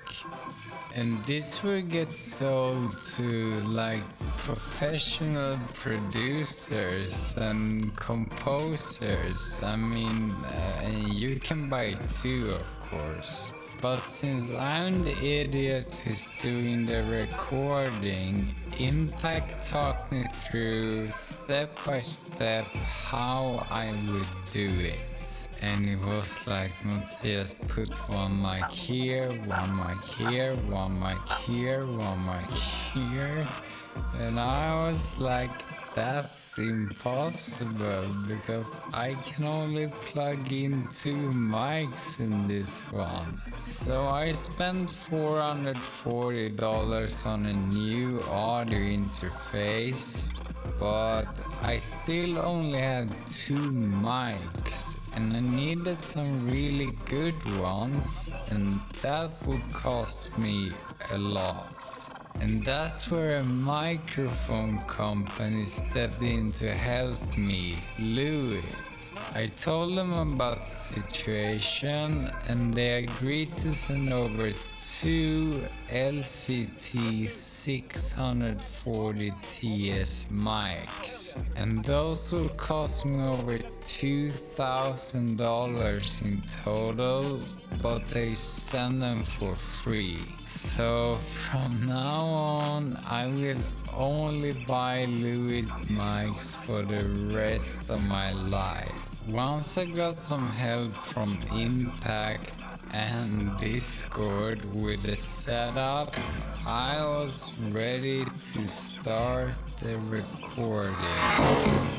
And this will get sold to like professional producers and composers. I mean, and you can buy it too, of course. But since I'm the idiot who's doing the recording, Impact talked me through step by step how I would do it. And it was like, Matthias, put one mic here, one mic here, one mic here, one mic here. And I was like, that's impossible because I can only plug in 2 mics in this one. So I spent $440 on a new audio interface, but I still only had 2 mics. And I needed some really good ones, and that would cost me a lot. And that's where a microphone company stepped in to help me, Louis. I told them about the situation, and they agreed to send over 2 LCT 640 TS mics, and those will cost me over $2,000 in total, but they send them for free. So from now on, I will only buy Louis mics for the rest of my life. Once I got some help from Impact and Discord with the setup, I was ready to start the recording.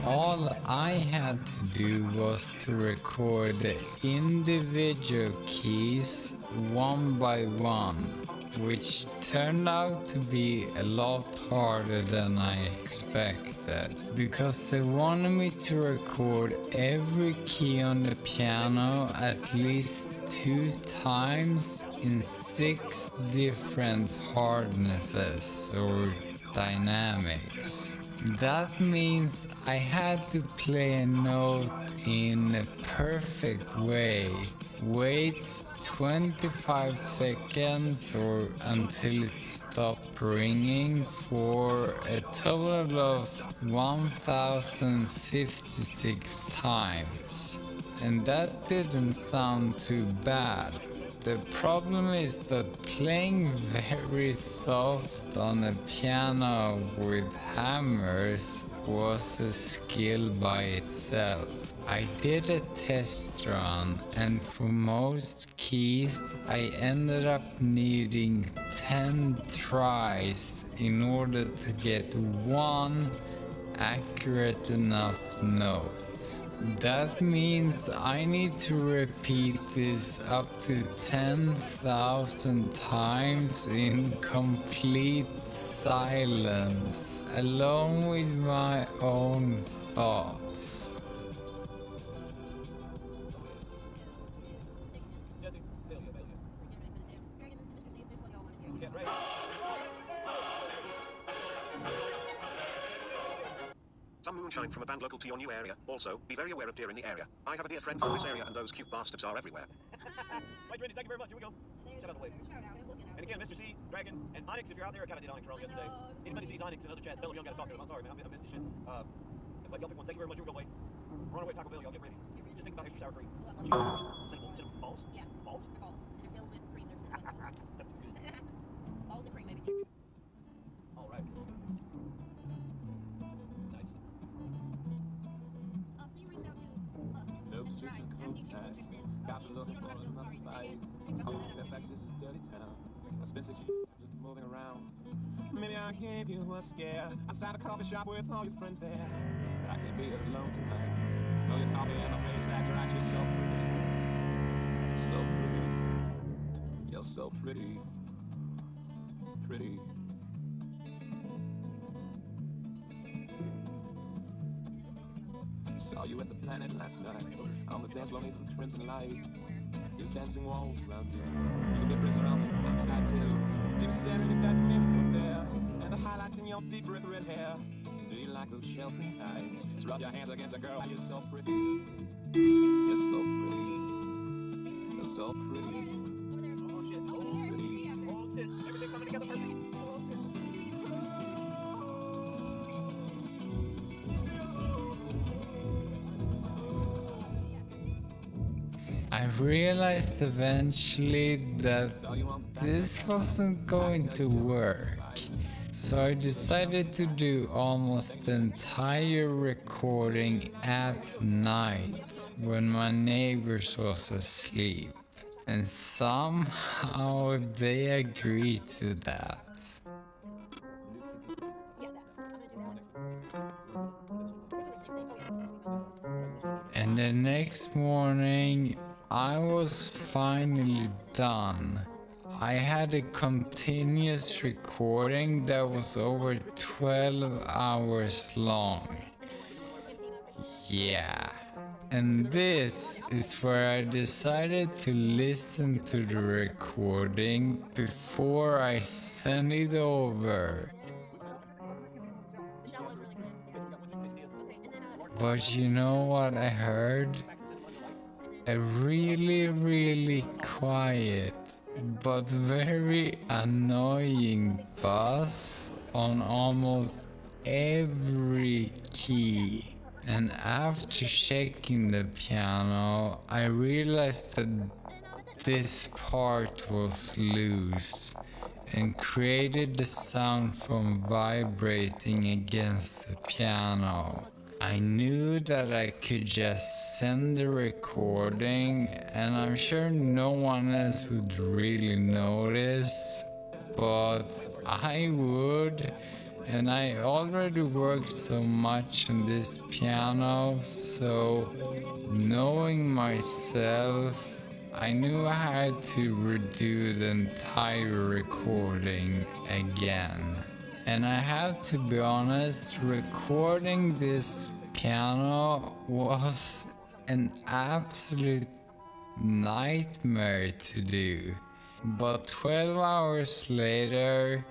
All I had to do was to record the individual keys one by one, which turned out to be a lot harder than I expected, because they wanted me to record every key on the piano at least 2 times in 6 different hardnesses or dynamics. That means I had to play a note in a perfect way, wait 25 seconds or until it stopped ringing for a total of 1056 times. and that didn't sound too bad. The problem is that playing very soft on a piano with hammers was a skill by itself. I did a test run, and for most keys I ended up needing 10 tries in order to get one accurate enough note. That means I need to repeat this up to 10,000 times in complete silence, alone with my own thoughts. Some moonshine from a band local to your new area. Also, be very aware of deer in the area. I have a dear friend from this area and those cute bastards are everywhere. Right, Randy, thank you very much. Here we go. Get out of the way. And again, Mr. C, Dragon, and Onyx, if you're out there, I kind of did Onyx wrong yesterday. Anybody sees Onyx in other chats, tell them you don't got to talk to him. I'm sorry, man. I missed this shit. But y'all pick one. Thank you very much. Here we go, wait. We're on our way to Taco Bell. Y'all get ready. Just think about extra sour cream. Cinnamon balls? Yeah. Balls? They're balls. And they're filled with cream. They're cinnamon balls. That's too good. Balls and cream, baby. All right. Nice. Oh, so you reached out to us. Nope, streets are cool. Asking if she was interested. Got to Okay, looking you for don't have to another go sorry. fight. Okay. So you Oh, got Fairfax is a dirty town. I spent 6 years just moving around. Maybe I gave you a scare outside a coffee shop with all your friends there. But I can't be alone tonight. Smell your coffee in my face, that's right, you're so pretty. So pretty. You're so pretty. Pretty. Saw you at the Planet last night. On the dance floor neath the crimson light. There's dancing walls around you. You get friends around the outside too. Keep staring at that mirror there. And the highlights in your deep red hair. Do you like those shell pink eyes? Just rub your hands against a girl. You're so pretty. You're so pretty. You're so pretty. Oh, shit. Oh, Oh, here. pretty. Yeah, man. Oh, shit. Everything coming together perfect. Oh, shit. I realized eventually that this wasn't going to work, so I decided to do almost the entire recording at night when my neighbors was asleep, and somehow they agreed to that. Yeah, that. I'm gonna do it. And the next morning, I was finally done. I had a continuous recording that was over 12 hours long. Yeah. And this is where I decided to listen to the recording before I send it over. The shot was really good. Okay, and then But you know what I heard? A really quiet but very annoying buzz on almost every key. And after checking the piano, I realized that this part was loose and created the sound from vibrating against the piano. I knew that I could just send the recording, and I'm sure no one else would really notice, but I would, and I already worked so much on this piano, so knowing myself, I knew I had to redo the entire recording again. And I have to be honest, recording this piano was an absolute nightmare to do. But 12 hours later,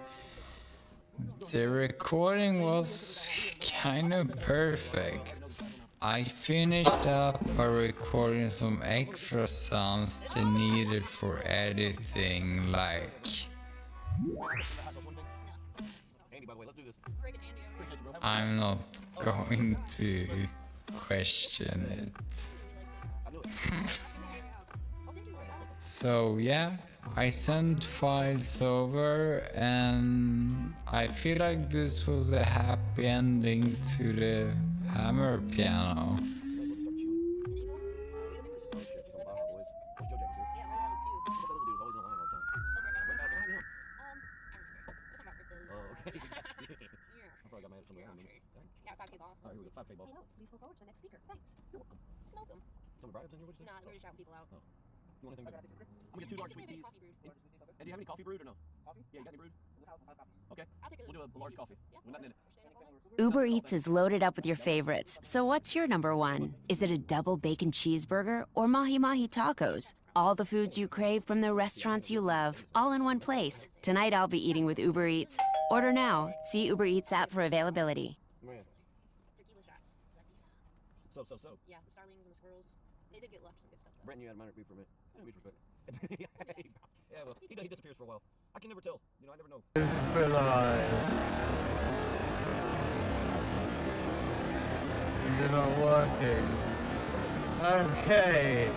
the recording was kind of perfect. I finished up by recording some extra sounds they needed for editing, like Andy, by the way, let's do this. friggin' Andy over here. I'm not going to question it. I knew So yeah, I sent files over, and I feel like this was a happy ending to the hammer piano. You want anything bigger? I'm gonna get 2 large sweet teas. And do you have any coffee brewed or no? Yeah, you got any brewed? Okay, we'll do a large coffee. We're not in it. Uber Eats is loaded up with your favorites. So what's your number one? Is it a double bacon cheeseburger or mahi mahi tacos? All the foods you crave from the restaurants you love, all in one place. Tonight I'll be eating with Uber Eats. Order now. See Uber Eats app for availability. Man. Tequila shots. So. Yeah, the starlings and the squirrels. They did get left some good stuff though. Brent, you had a minor beef for a minute. Mutual respect. Yeah, well, he disappears for a while. I can never tell. You know, I never know. Is it not working? Okay.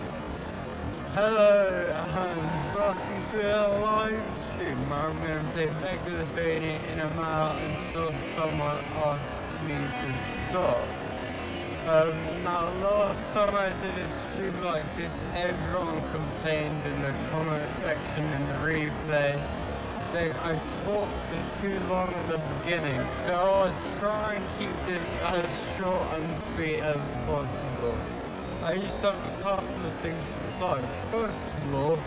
Hello, and welcome to a live stream. I'm going to play Megalovania in a mile until someone asks me to stop. Now last time I did a stream like this, everyone complained in the comment section in the replay, saying I talked for too long at the beginning, so I'll try and keep this as short and sweet as possible. I just have a couple of things to plug. First of all,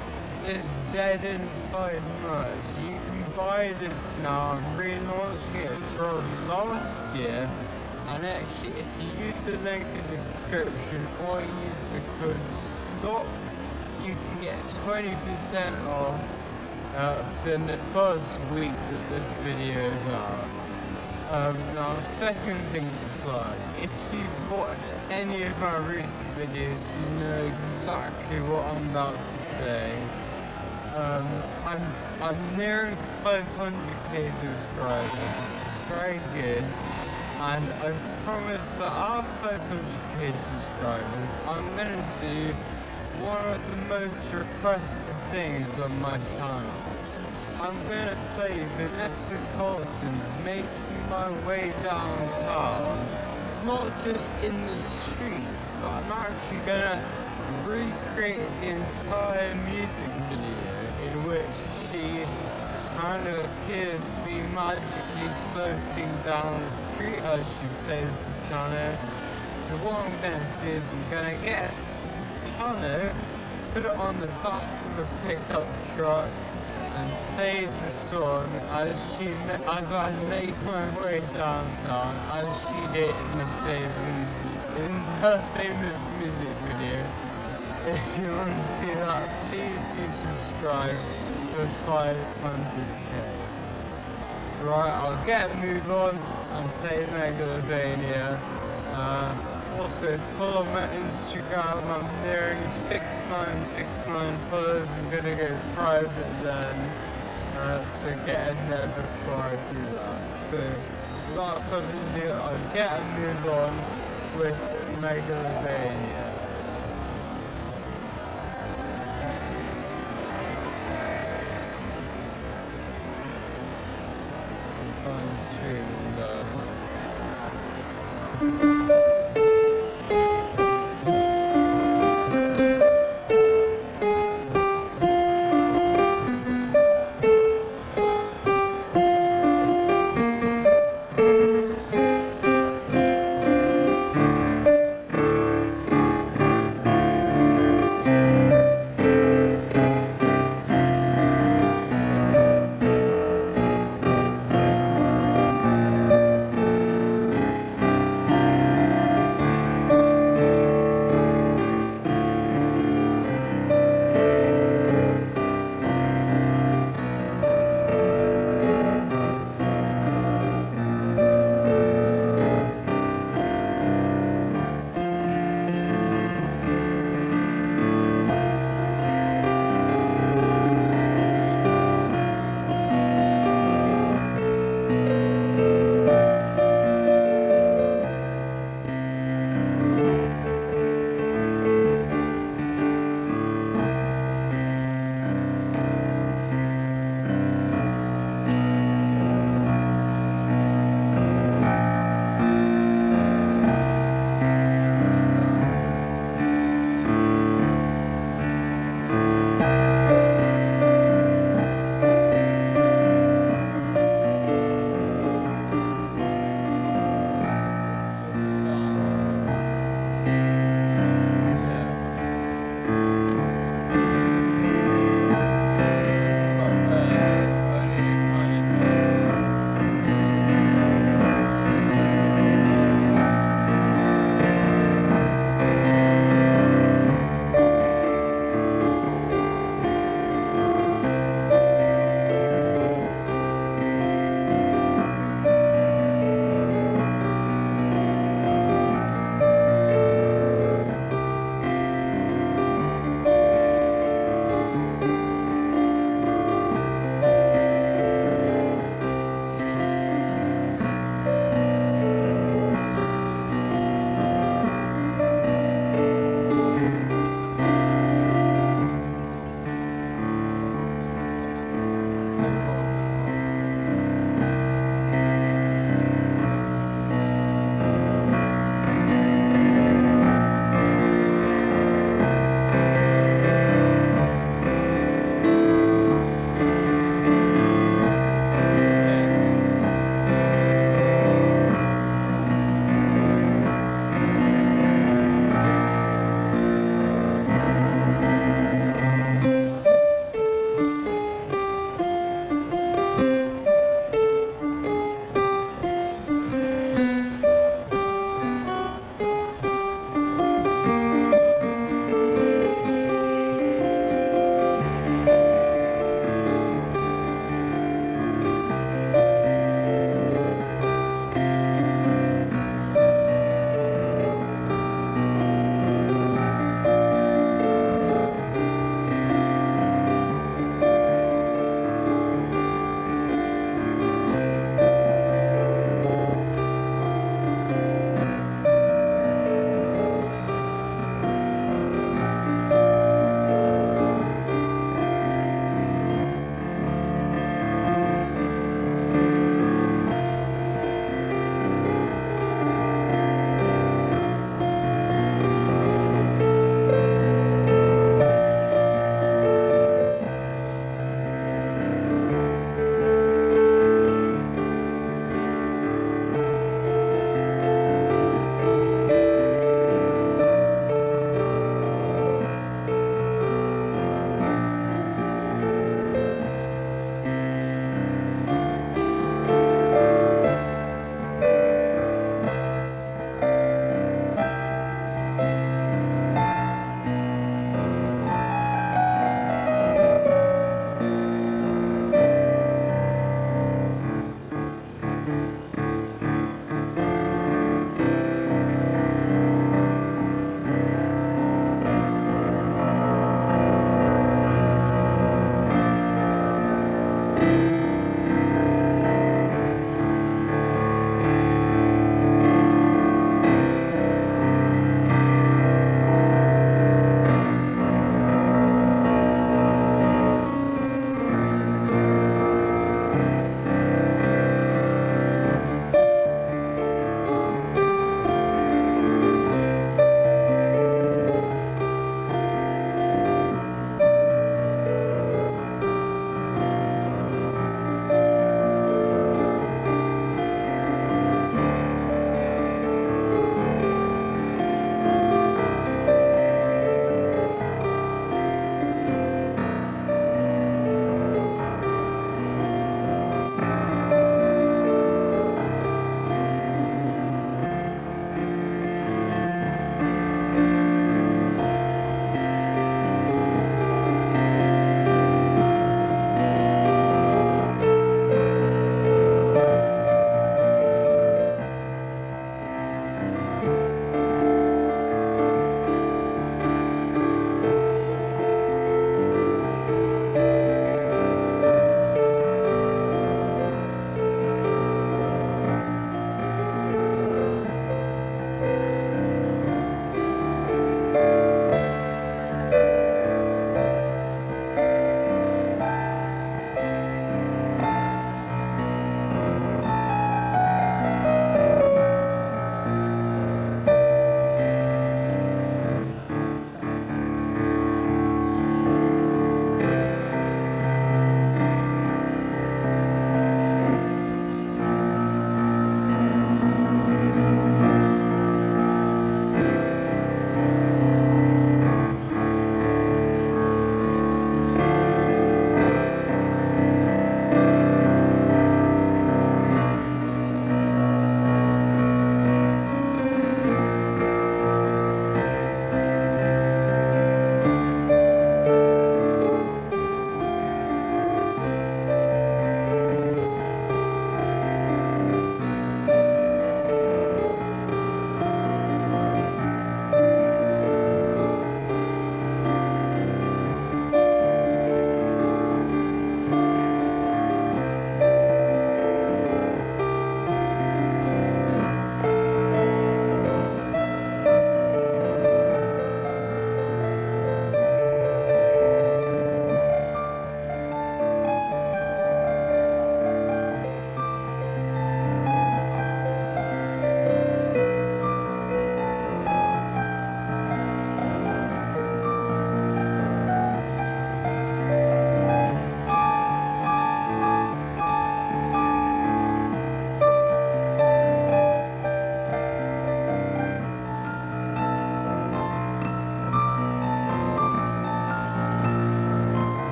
this Dead Inside merch. You can buy this now. I'm relaunching it from last year. And actually, if you use the link in the description or use the code STOP, you can get 20% off for the first week that this video is out. Now, second thing to plug, if you've watched any of my recent videos, you know exactly what I'm about to say. I'm nearing 500k subscribers, which is very good. And I've promised that after 500k subscribers, I'm going to do one of the most requested things on my channel. I'm going to play Vanessa Carlton's Making My Way Downtown. Not just in the streets, but I'm actually going to recreate the entire music video in which she kind of appears to be magically floating down the street as she plays the piano. So what I'm going to do is I'm going to get a piano, put it on the back of a pickup truck, and play the song as I make my way downtown, as she did in her famous music video. If you want to see that, please do subscribe for 500k. Right, I'll get a move on and play Megalovania. Also follow my Instagram, I'm nearing 6969 followers. I'm gonna go private then, so get in there before I do that. So without further ado, I'll get a move on with Megalovania.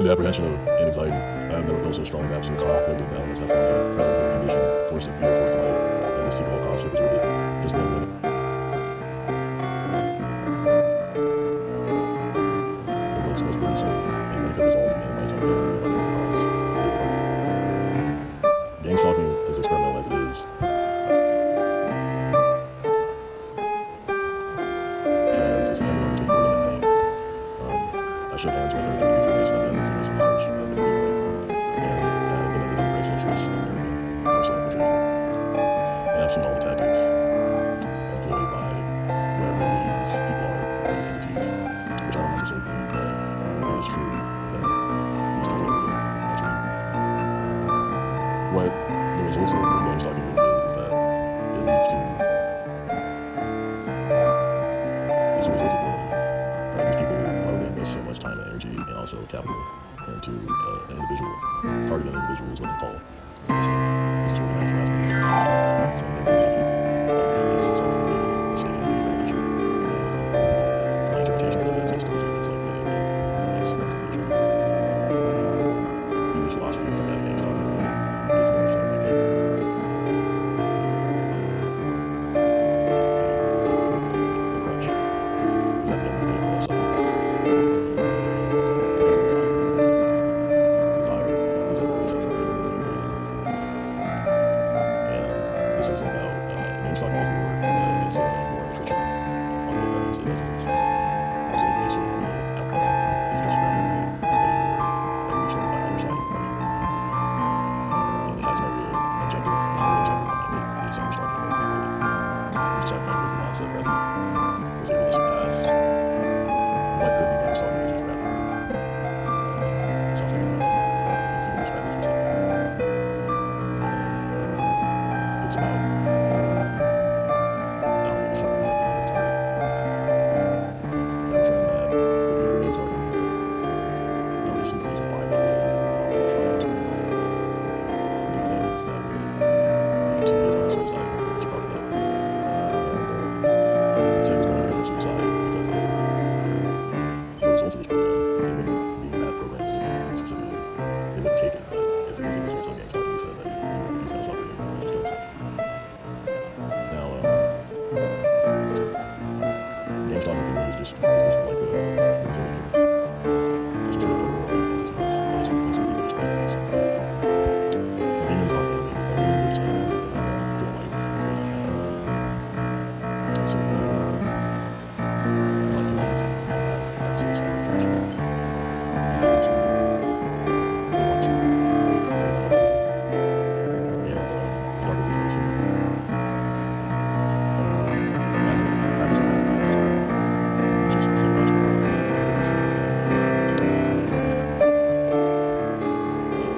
In the apprehension of anxiety, I have never felt so strong absolute conflict of balance as found a present human condition, forced to fear for its life, as a seek all conflict was with it, just then when it was most burdensome, and when it could resolve again by its own will, by the own cause, as they argued. Gang stalking, as experimental as it is, has its end overtaken more than a name. I shook hands with her through the information of the Freemason Lodge, and have been in the Democratic Socialist American Commercial Infantry. And I've seen all the tactics employed by whoever these people are, these entities, which I don't necessarily believe, but it is true that these people are real, actually. What the results of this gang stalking really is that it leads to this results of boredom. These people, why would they invest so much time and energy and also capital into an individual, targeting individuals, what they call policing. This is organized harassment. Some of them can be nefarious, some of them can be mistakenly beneficial. From my interpretations of it, it's just it's like it's representation. We use philosophy to combat gang stalking, but it's more so like a crutch. Because at the end of the day, we're all suffering. This isn't about gang stalking as war, but it's more of a treachery on both ends. It doesn't result in a sort of real outcome. It's just rather a petty war that can be started by either side of the party. And it has no real objective, behind it. It's stalking or really. We just have fun with the concept rather was able to surpass what could be gang stalking, which is rather suffering and human described as suffering. It's about domination and being expert. I have a friend that could be a real talker, but don't really see the reason why they would try to do things that would lead to his own suicide, which he talked about. And say he was going to commit suicide because of the results of this program. It wouldn't be that program that would specifically, it wouldn't take it, but if he was able to see some gang stalking, he said that if he's going to suffer, he would just kill himself. Gang stalking for me is just like the things that we do. There's two otherworldly entities, but it's some people just play with us. The demons aren't enemy, the demons are just enemy for life. They don't have sort of like humans, they don't have that sort of attraction. And they want to as Marcus is facing as a practicing Pentecost, just like psychological warfare, and this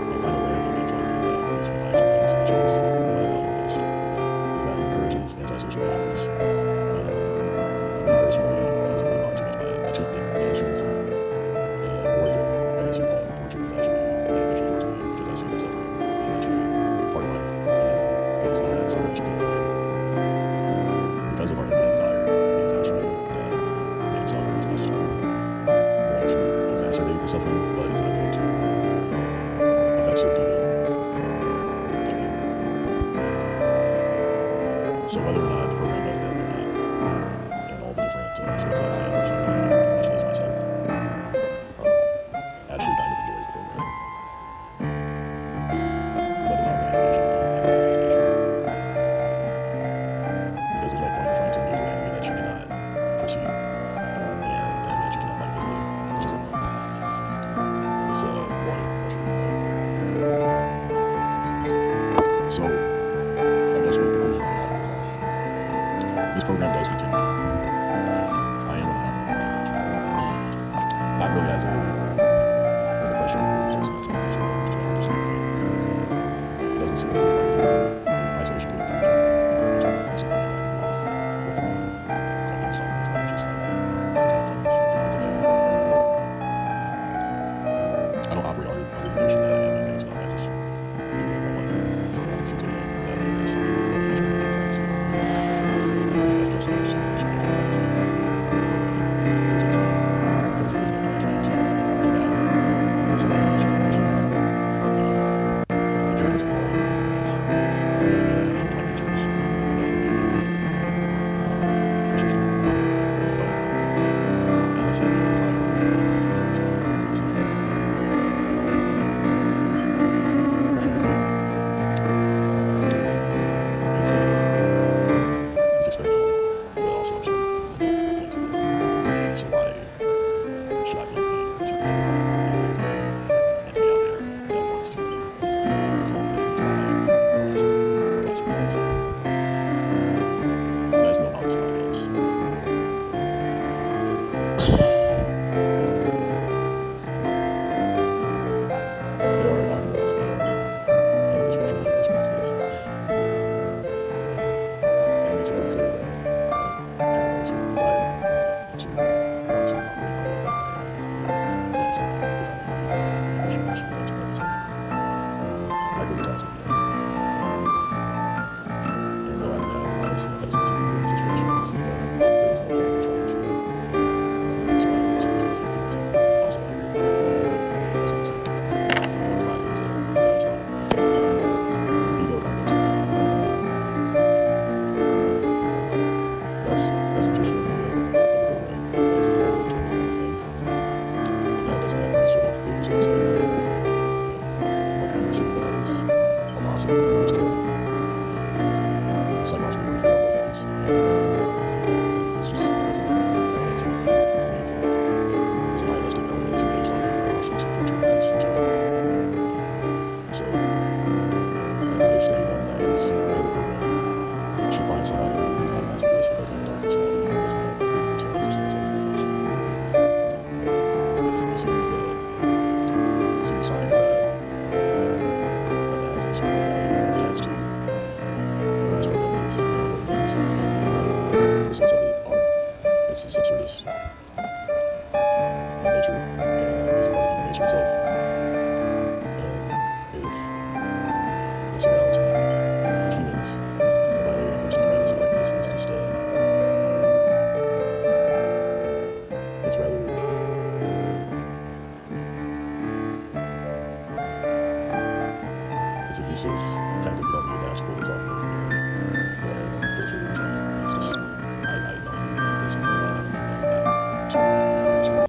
my final way of being talking is that, at least from my experience, which is what I value most, is that it encourages antisocial behaviors. And for me personally, I was really bothered by it. The instruments of warfare, I guess you call it, torture, is actually beneficial towards me because I see that suffering is actually part of life. It is not something that should be avoided. Because of our infinite desire and attachment that gang stalking is just going to exacerbate the suffering, but it's not going to affect certain people. So whether or not the program does that or not, and all the different aspects that I personally watching this myself, actually kind of enjoys the program. But it's organization. Because there's no point in trying to engage an enemy that you cannot perceive and that you cannot fight physically. It's just like fun. It's boring, culturally. So, I guess what the conclusion of that is that this program does continue. I am going to have to not really as a under pressure or just mental illness or just rather just because it doesn't seem as if I can isolation being the exam and also being active with what can be called gang stalking as well, just like it's a pain. I don't operate under the notion that I am gang stalking. I just do whatever I want. So I can see to it that there's something like that that's really good practice. I think that's just another simulation of practice. Because it is going to be trying to combat this say that you can yourself. The characters involved within this, they may have like features, definitely persistent. But as I said, the design really is the choice of fans and stuff like that. It's experimental, but also absurd. There's no point to it. So why should I feel the need to continue on if there's anybody out there that wants to design things by last minute or last minute? You guys know about somebody else. There are documents that are in the description that respect to this. And it makes it very clear that I have a certain desire to want to operate out of the fact that I understand designing the machinations that you have to life is a task every day. And though I don't have bias and pessimism in the situation, I can see that there is no point in trying to explain the circumstances because also I agree with the fact that influence by is it's not. If he goes, I go too. That's just the program. Is that it's a very determined thing. And that doesn't have any sort of big results like that. What membership has a loss of being which is good. Psychological warfare on both ends. And it's just, it's insanely meaningful. There's a nihilistic element to it, but also some culture is job. So, advice to anyone that is in the program should find somebody who is not a masochist, who doesn't have a dark personality, who doesn't have the freedom to challenge himself. If he sees that, sees signs that has a sort of value attached to what this program is, and what it means, and the results of it are, it's absurdist in nature, and it's part of human nature itself. And if it's a reality of humans, nobody in a person's privacy like this is just it's rather it's a useless tactic. You don't need to actually pull this off in a community. Go ahead and go through your training. It's just I don't need this involved in that. So it's a waste.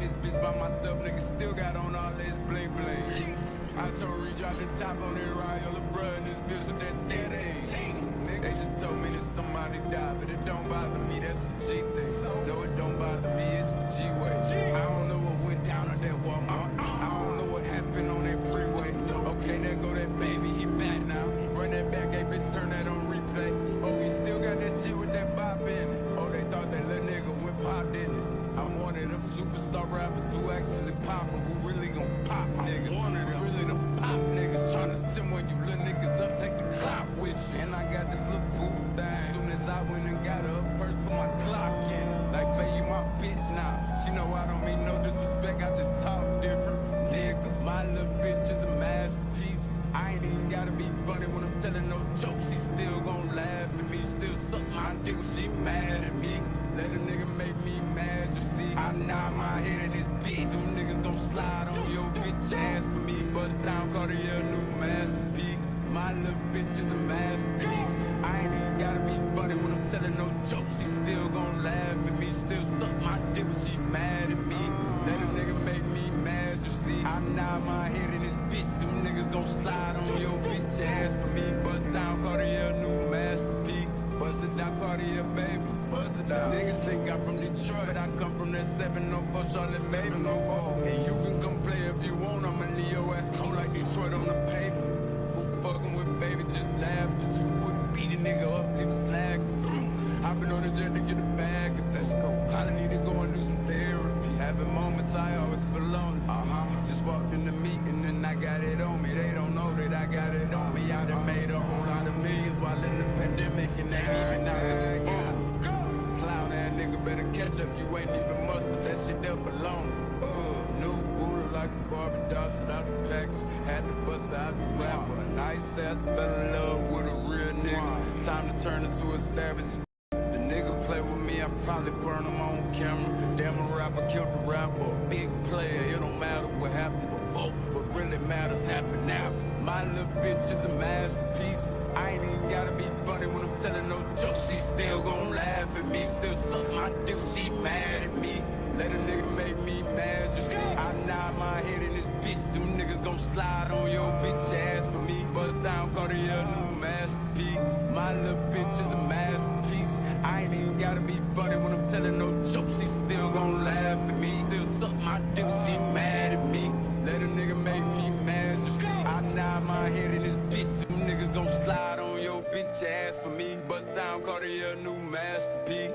this bitch by myself, nigga still got on all this bling bling. I told Reach out the top on that ride, yo, bruh, and this bitch with that dead age. They just told me that somebody died, but it don't bother me, that's a G thing. No, it don't bother me, it's the G-way. I don't know what went down on that Walmart. I don't know what happened on that freeway. Okay, there go that baby, he back now. Run that back, hey bitch, turn that on replay. Oh, he still got that shit with that bop in it. Oh, they thought that little nigga went pop, didn't it? I'm one of them superstar rappers who actually pop, and who really gon' pop niggas. One of them really them pop niggas tryna send when you little niggas up, take the clock with you. And I got this little pool thing. Soon as I went and got her purse, put my clock in it. Like, babe, you my bitch now. She know I don't mean no disrespect, I just talk different. Yeah, cause my little bitch is a masterpiece. I ain't even gotta be funny when I'm telling no jokes. She still gon' laugh at me, still suck my dick when she mad at me. Let a nigga make me mad, you see. I nod my head in this bitch. Them niggas gon' slide on your bitch ass for me. Bust down, Cartier, new masterpiece. My little bitch is a masterpiece. I ain't even gotta be funny when I'm telling no jokes. She still gon' laugh at me, still suck my dick when she mad at me. Let a nigga make me mad, you see. I nod my head in this bitch. Them niggas gon' slide on your bitch ass for me. Bust down, Cartier, new masterpiece. Bust it down, Cartier, baby. Bust it down. Niggas think I'm from Detroit, but I come from that 704 Charlotte, baby. And you can come play if you want. I'ma leave your ass cold like Detroit on the paper. Who fucking with baby, just laugh at you. Quick beat a nigga up, leave him slag. Hopping on the jet to get a bag. Let's go. Probably need to go and do some therapy. Having moments I always feel lonely. Just walked in the meeting and I got it on me. They don't know that I got it on me. I done made a whole lot of millions while in the pandemic and ain't even out of the clown ass nigga better catch up. You ain't even mustard. That shit there belong. New Buddha like a Barbie doll, shit out the package. Had to bust out the rapper. Nice ass fell in love with a real nigga. Time to turn into a savage. The nigga play with me, I probably burn him on camera. Damn, a rapper killed the rapper. A big player, it don't matter what happened before. What really matters happen now. My little bitch is a masterpiece. I ain't even gotta be funny when I'm telling no jokes. She still gon' laugh at me, still suck my dick. She mad at me. Let a nigga make me mad, you see. I nod my head in this bitch. Them niggas gon' slide on your bitch ass for me. Bust down, Cartier, new masterpiece. My little bitch is a masterpiece. I ain't even gotta be funny when I'm telling no jokes. She still gon' laugh at me, still suck my dick. She mad at me. Let a nigga make me mad, you see. I nod my head in this bitch. Them niggas gon' slide on your bitch ass for me. Bust down, Cartier, new masterpiece.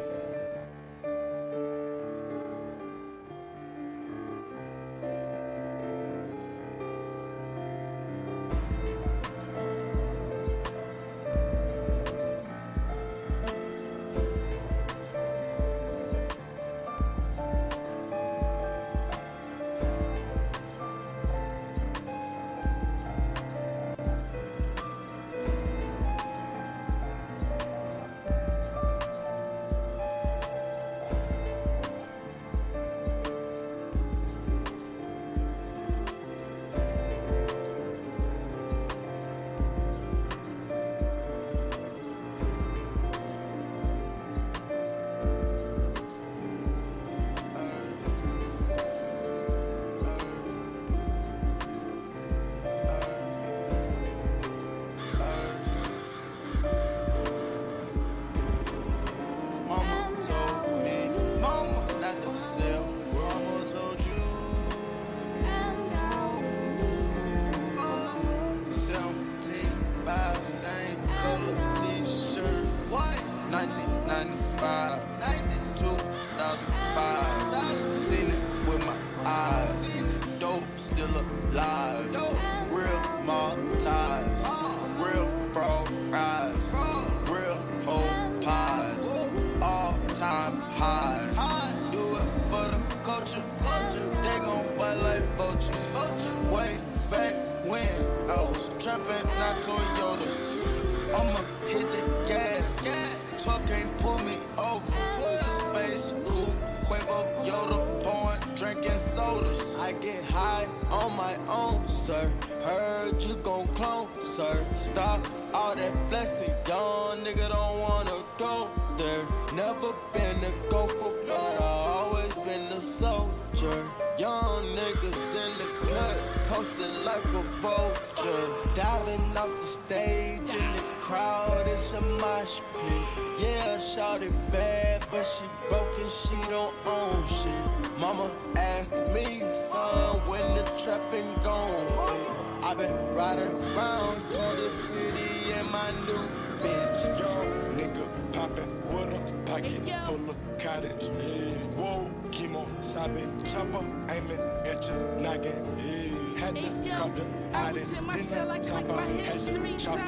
soldier. Young niggas in the cut, posted like a vulture. Diving off the stage in the crowd, it's a mosh pit. Yeah, shawty bad, but she broke and she don't own shit. Mama asked me, son, when the trapping gon' quit. I been riding around through the city in my new bitch. Young nigga poppin' with a pocket full of cottage. Yeah. Whoa, chemo, sabe, chopper, aiming at your noggin. Yeah. Had to cut the out it, then the top out, had to chop it.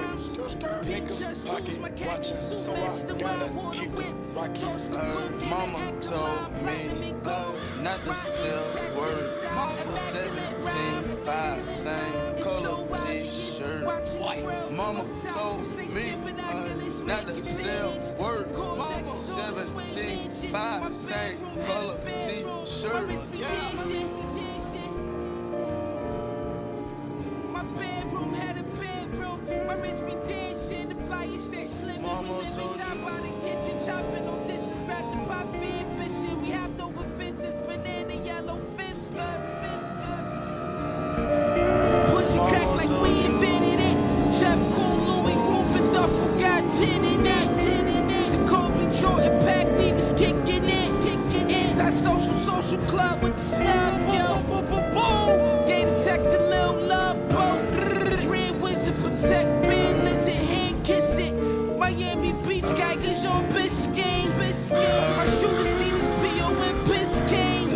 Niggas pocket watching, so I gotta keep it rockin'. Mama told me not to sell words. 17.5, same color t-shirt. Mama told me not to sell words. 17.5, same color t-shirt. My bedroom had a bedroom. My wrist be dancing. The flyers stay slipping. We living down by the kitchen, chopping on dishes, grab the pot, feed fishing. We hopped over fences, banana yellow fence guns. Push it crack like we invented it. Chef Cool, Louis, Rupert, Duffel got 10 in that. The Kobe Jordan pack, we was kicking it. Anti-social, social club with the snub, yo. Gay detective, Lil Love, boat. Grand Wizard, protect, Grand Lizard, hand kiss it. Miami Beach, gaggers on Biscayne. My shooter seen his P.O. in Biscayne.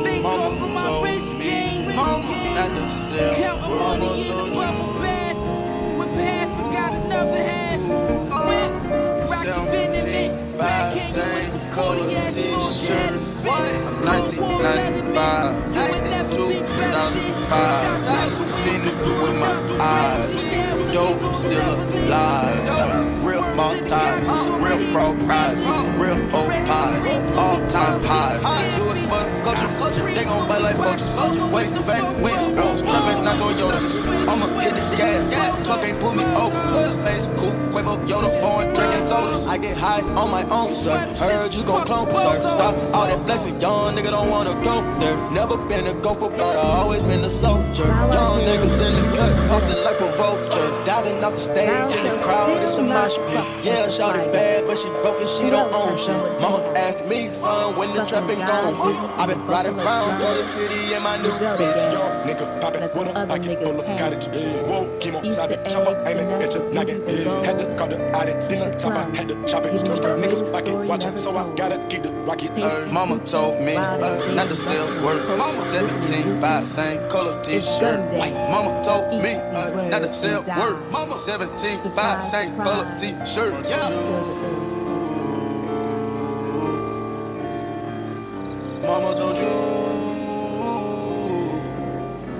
Thank God for my wrist game. Counting money in the bubble bath. Whip half, I got another half. Whip, Rocky Venom, back hanging with the 40-ass t-shirt. 1995, 2005. Seen it with my eyes. Dope still alive. Real Maltese, real frog pies, real whole pies, all time highs. Do it for the culture, they gon' bite like vultures. Way back when I was trapping, not Toyotas. I'ma hit the gas, truck ain't pull me over. Space coupe, Quavo, Yoda, born drinking sodas. I get high on my own, sir. Heard you gon' clone, sir. Stop all that flexing, young nigga don't wanna go there. Never been a gopher, but I always been a soldier. Young niggas in the cut, posted like a vulture. Diving off the stage in the crowd, it's a mosh pit. Yeah, shawty bad, but she broke and she don't own shit. Mama asked me, son, when the trapping gon' quit. I been riding around through the city in my new bitch. Young nigga poppin' with a pocket full of cottage. Whoa, chemo, sabe, chopper, aiming at your noggin. Had to cut the out it, then the top I had to chop it. Niggas pocket watching, so I gotta keep it rocket. Mama told me not to sell work. 17.5, same color t-shirt. Mama told me not to sell work. 17.5, same color t-shirt. Mama told you.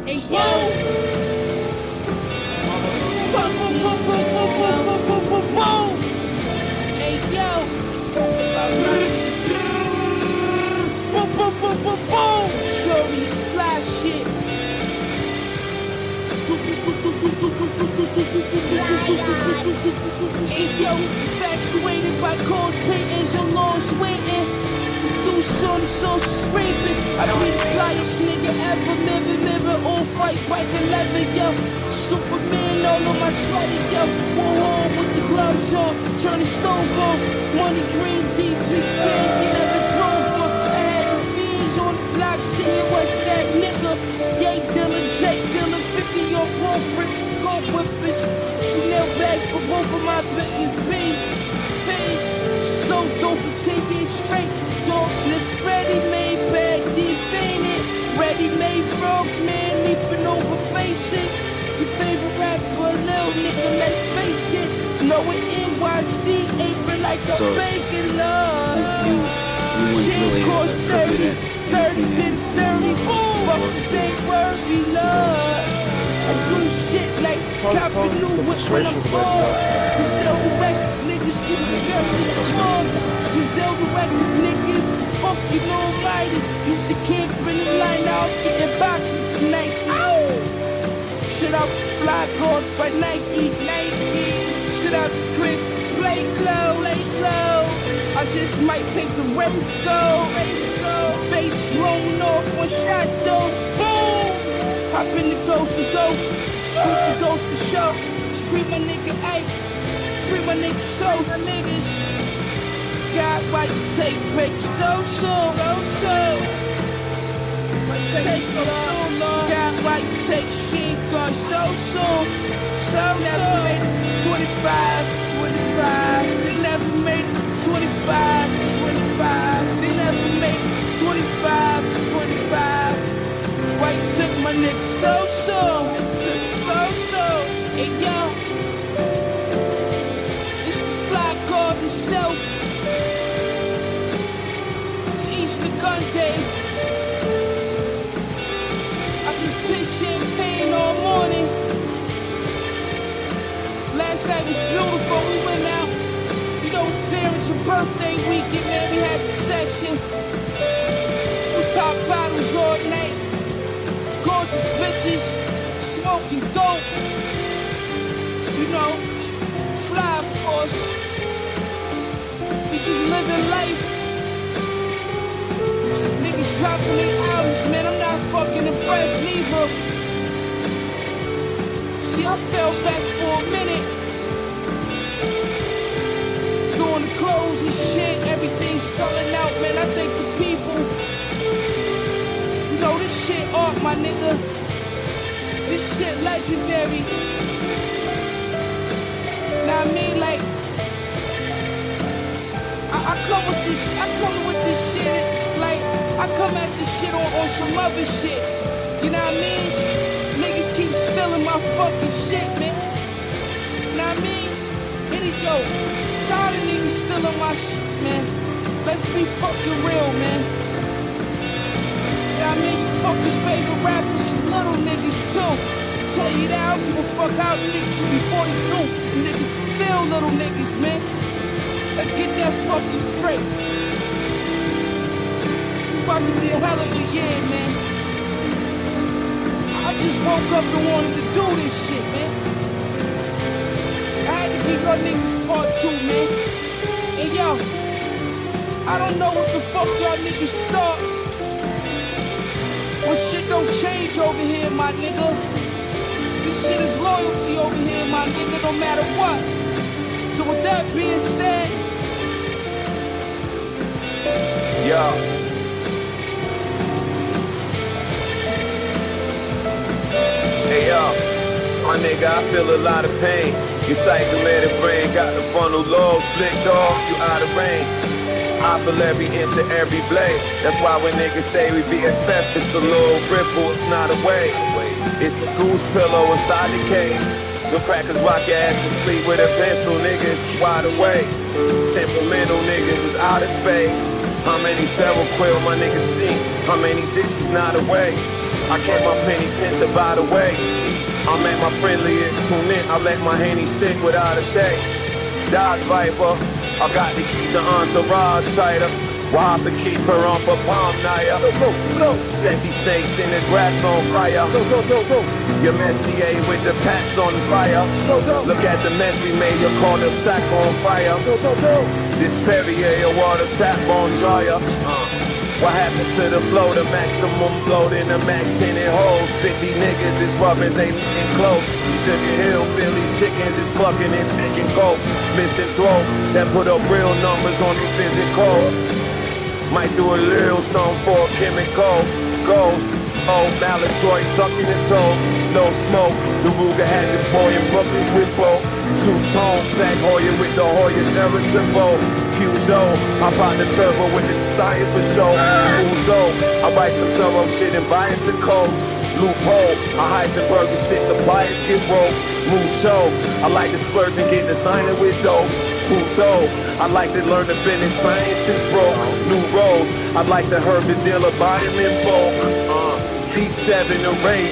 Hey yo. Hey yo. Sorry, slash shit. Hey yo, infatuated by cause paintings and laws waiting. Do so the social scraping. I don't be the flyest nigga ever. Mirror, all fight, bike and leather, yo. Superman all on my sweater, yo. War with the gloves on, turn the stove on. Money green, deep, big chains, he never drove for. I had the fiends on the block, seeing what's that nigga. Yay, Dylan, Jake, Dylan, 50 on both rips, scope whippers. Chanel bags for both of my bitches, peace. So dope for 10 years straight. Dog slips, ready-made, bag defended. Ready-made frog man, leaping over basics. Your favorite rapper, little nigga, let's face it. Lower NYC, apron like a bacon love. Shit cost 30 to 30, fuck the same word, we love. I do shit like Copper New Whip when I'm bored. Griselda Records, niggas, see the very small. Griselda Records, niggas, fucking almighty. Used to camp in the line out, getting boxes for night. Ow! Shout out to Fly Guards by Nike. Shout out to Chris, play close. I just might pick the rainbow. face blown off, one shot though, boom. Hop in the ghost of ghost, who's the ghost to show? Free my nigga Ike, free my nigga Soul, my niggas. God, why you take break so soon, take so long, God, why you take shit gone so soon, never made it 25, they never made it 25, they never made it 25, why you took my nigga so soon, hey yo, it's the fly god himself, it's Easter gun day. Champagne all morning. Last night was beautiful. We went out. You know, it's there at your birthday weekend, man. We had the section. We popped bottles all night. Gorgeous bitches. Smoking dope. You know, fly, of course. We just living life. Niggas dropping their albums, man. I'm not fucking impressed neither. See, I fell back for a minute. Doing the clothes and shit, everything's selling out, man. I think the people, you know, this shit art, my nigga. This shit legendary. Now I mean, like, I come with this shit, like, I come at this shit on some other shit. You know what I mean? Niggas keep stealing my fucking shit, man. You know what I mean? Yo, tired of niggas stealing my shit, man. Let's be fucking real, man. You know what I mean? You fucking favorite rappers, some little niggas too. Tell you that, I don't give a fuck how niggas can be 42. Niggas still little niggas, man. Let's get that fucking straight. It's about to be a hell of a year, man. I just woke up and wanted to do this shit, man. I had to give y'all niggas part 2, man. And yo, I don't know what the fuck y'all niggas start. But shit don't change over here, my nigga. This shit is loyalty over here, my nigga, no matter what. So with that being said, yo. Hey yo, my nigga, I feel a lot of pain. Your cyclematic brain got the frontal lobes blicked off, you out of range. I feel every inch of every blade. That's why when niggas say we BFF, it's a little ripple, it's not a wave. It's a goose pillow inside the case. The crackers rock your ass to sleep with a pencil, niggas is wide awake. Temperamental niggas is out of space. How many several quill my nigga think? How many jits is not awake? I kept my penny pincher by the waist. I'm at my friendliest, tune in, I let my Henny sit without a chase. Dodge Viper, I got to keep the entourage tighter. Why have to keep her on for palm naya? Set these snakes in the grass on fire. Your Messier with the pats on fire. Look at the mess we made, you call the sack on fire. This Perrier, a water tap on dryer. What happened to the flow, the maximum load in the Mac 10 holes? 50 niggas is rubbing, they looking close. Sugar Hill, Billy's chickens is clucking in chicken coats. Missing throat, that put up real numbers on the physical. Might do a little something for a chemical. Ghost, old Malatroy tucking the toes. No smoke, the Ruger has it boy in Brooklyn's with both. Two-tone, Tag Hoyer with the Hoyer's Erickson bow. Qzo, I pop the turbo with the Stein for show. Uzo, I write some thorough shit and bias and coast. Loophole, I Heisenberg and shit, suppliers get broke. Mucho, I like to splurge and get designer with dope. Puto, I like to learn the business sciences broke. New roles, I like to herb the dealer, buy them in bulk. B7 or 8,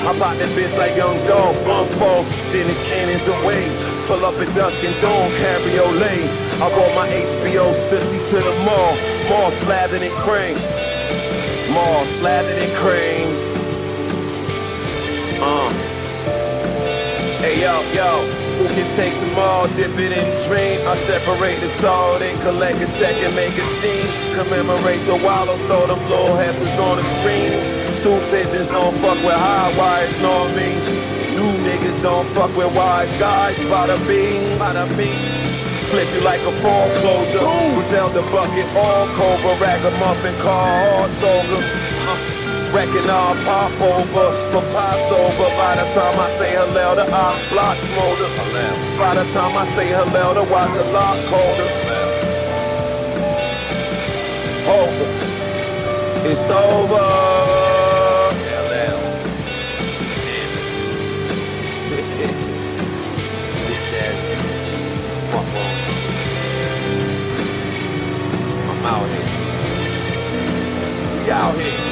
I pop that bitch like Young Dog. Bump false, then his cannons away. Pull up at dusk and dawn, cabriolet. I brought my HBO Stussy to the mall. Mall slathered in cream. Mall slathered in cream. Hey yo, yo, who can take tomorrow, dip it in dream. I separate the soul, then collect a check and make a scene. Commemorate to wallows, throw them little heifers on the stream. Stool pigeons don't fuck with high wires, know me. New niggas don't fuck with wise guys. Bada bing, bada bing. Flip you like a foreclosure. Griselda bucket, all Cobra, ragamuffin, car, hard toga. Wrecking all pop over, for pop over. By the time I say hello, the ops block smolder. By the time I say hello, the watch a lot colder. Over, it's over. I'm out here. We out here.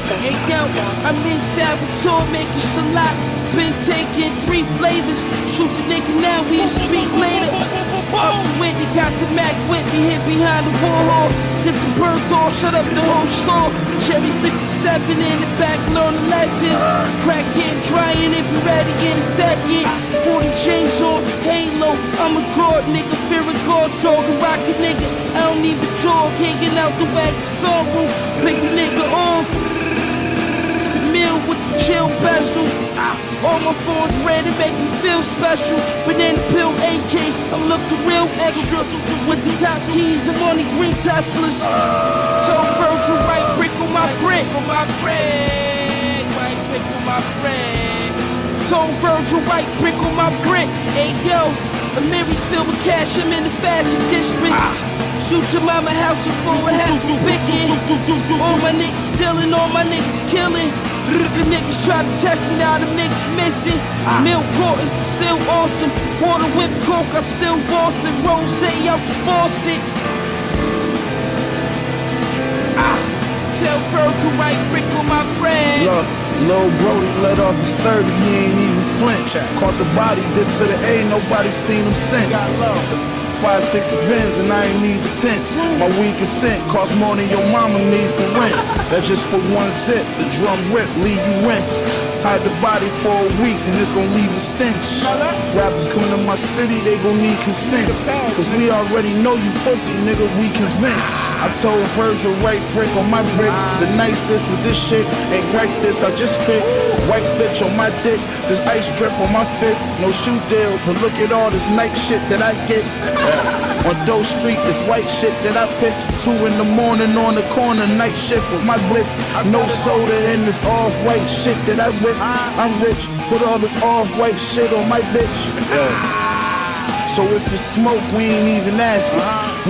Hey yo, I'm in Salvatore making salad. Been taking 3 flavors. Shoot the nigga now, we speak later. Up to Whitney, got the Mac with me, hid behind the Warhol. Tip the bird door, shut up the whole store. Cherry 57 in the back, learning lessons. Crack getting drying if you ready in a second. 40 chains on Halo, I'm a guard nigga, fear of God, talking rocket nigga. I don't even jog, hanging out the wagon sunroof. Pick the nigga off. Meal with the chill vessel. All my phones red to make me feel special. Banana pill AK, I'm looking real extra. With the top keys, I'm on the green Teslas. So Virgil, right brick on my brick. Right brick on my brick. So Virgil, right brick on my brick. Hey yo, Amiri's filled with cash, I'm in the fashion district. Shoot your mama house before it have to pick it. All my niggas stealing, all my niggas killing. The niggas try to test me, now them niggas missing. Milk quarters, still awesome. Water whip coke, I still boss it. Rose, I'm faucet. Tell Pearl to write brick on my bread. Look, Lil Brody let off his 30, he ain't even flinch. Caught the body, dipped to the A, nobody seen him since. 560 bins and I ain't need the tents. My weakest cent cost more than your mama need for rent. That's just for one zip, the drum rip, leave you rinse. Hide the body for a week and it's gon' leave a stench. Rappers coming to my city, they gon' need consent. Cause we already know you pussy, nigga, we convinced. I told Virgil, write brick on my brick. The nicest with this shit ain't write this, I just spit. White bitch on my dick, this ice drip on my fist. No shoe deal, but look at all this Nike shit that I get. On Doe Street, this white shit that I pitch. 2 in the morning on the corner, night shift with my blick. No soda in this off-white shit that I whip. I'm rich, put all this off-white shit on my bitch. So if it's smoke, we ain't even asking.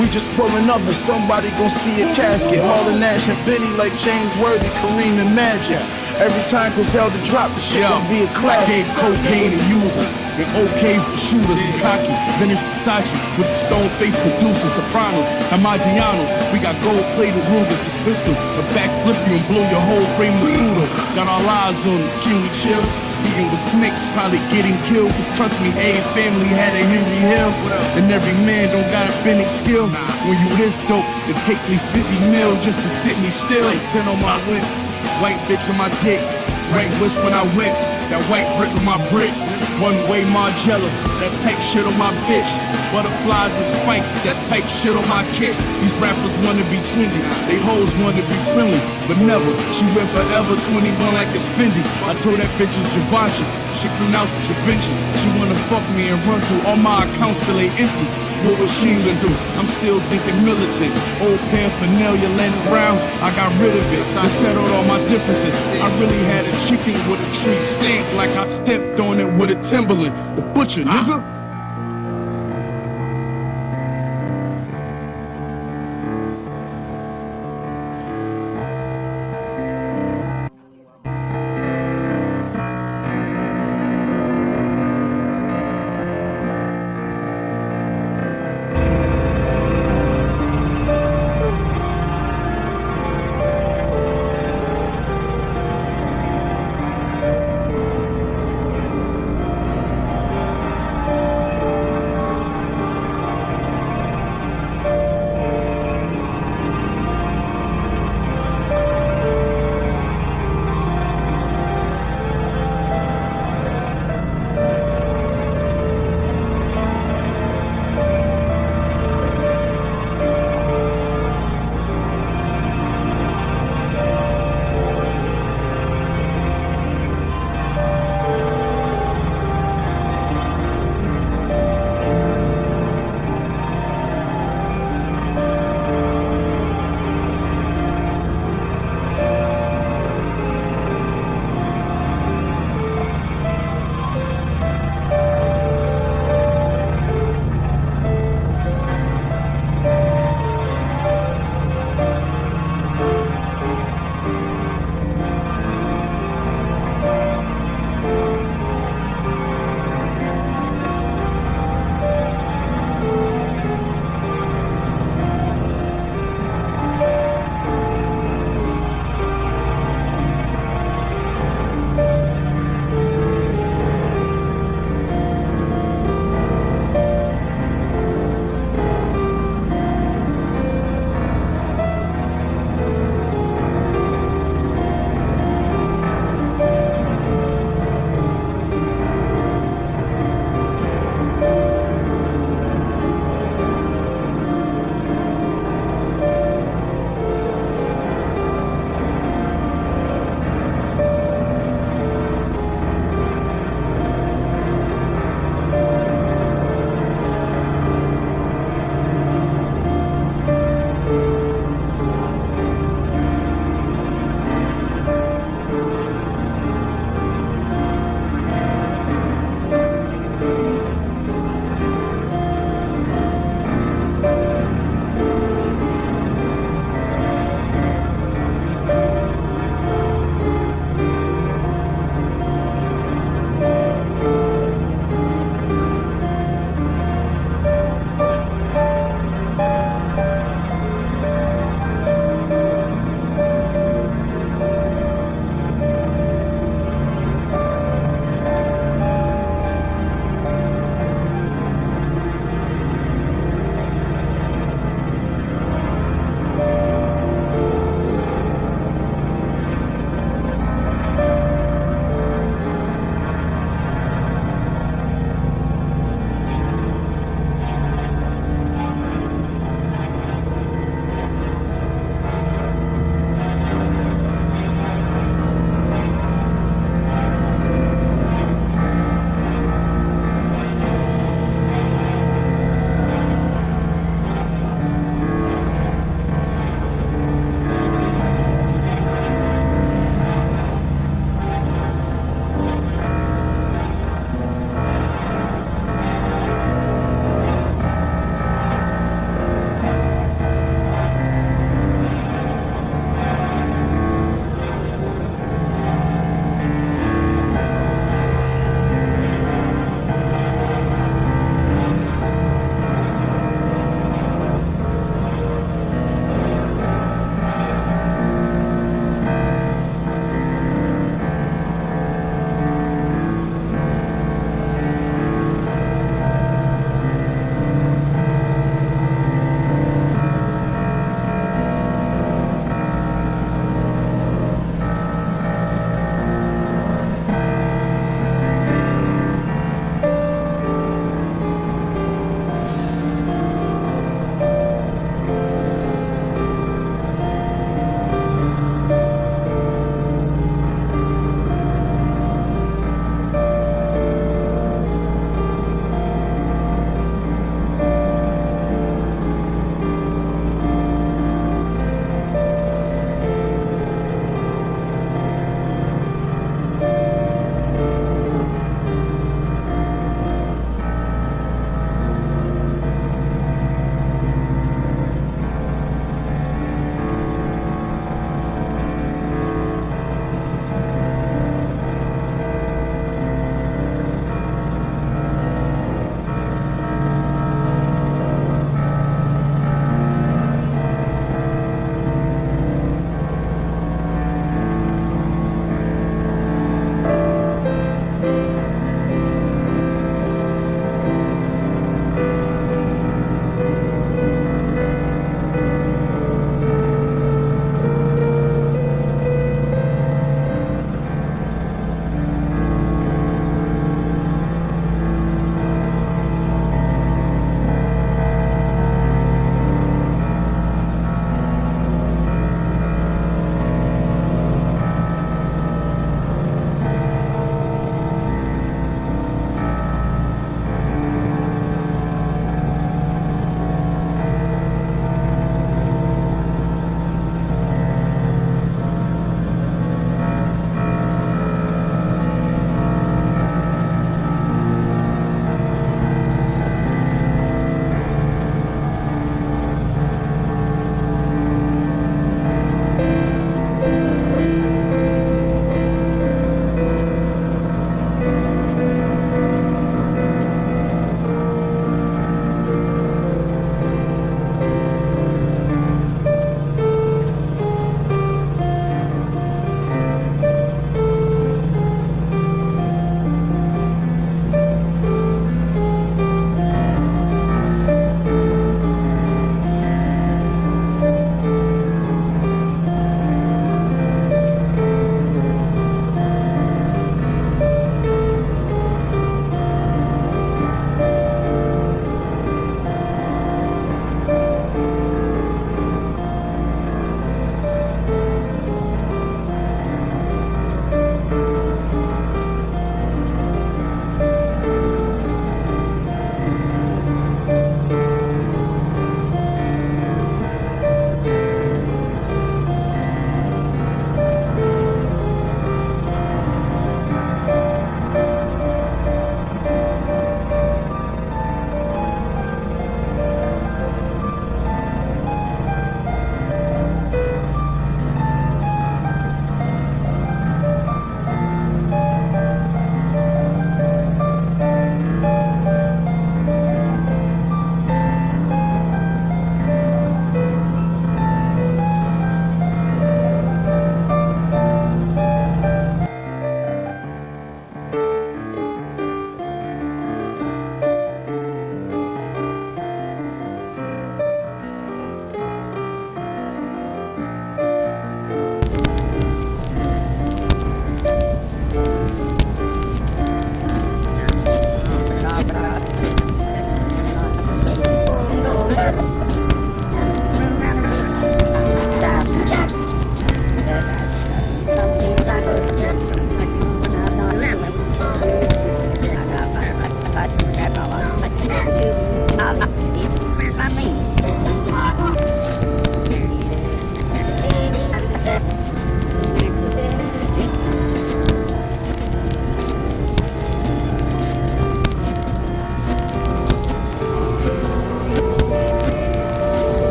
We just pulling up and somebody gon' see a casket. Hauling Nash and Benny like James Worthy, Kareem and Magic. Every time Griselda drop, the shit gon' be a classic. I gave cocaine to users, and OKs to shooters, and cocky, vintage Versace, with the stone-faced producers, Sopranos, and Maggianos. We got gold-plated Rugers, this pistol, a backflip you and blow your whole frame of Pluto. Got our lives on us, can we chill? Eating with snakes, probably getting killed. Cause trust me, a family had a Henry Hill. And every man don't got a Benny skill. When you this dope, it take me 50 mil just to sit me still. 10 on my whip, white bitch on my dick. Right wrist when I whip, that white brick on my brick. One-way Margiela, that type shit on my bitch. Butterflies and spikes, that type shit on my kicks. These rappers wanna be trendy, they hoes wanna be friendly, but never. She went forever 21 like it's Fendi. I told that bitch it's Givenchy, she pronounced it Givenchy. She wanna fuck me and run through all my accounts till they empty. What was she gonna do? I'm still thinking militant. Old paraphernalia laying around, I got rid of it. I settled all my differences. I really had a chicken with a tree stamp, like I stepped on it with a Timberland. The butcher, nigga.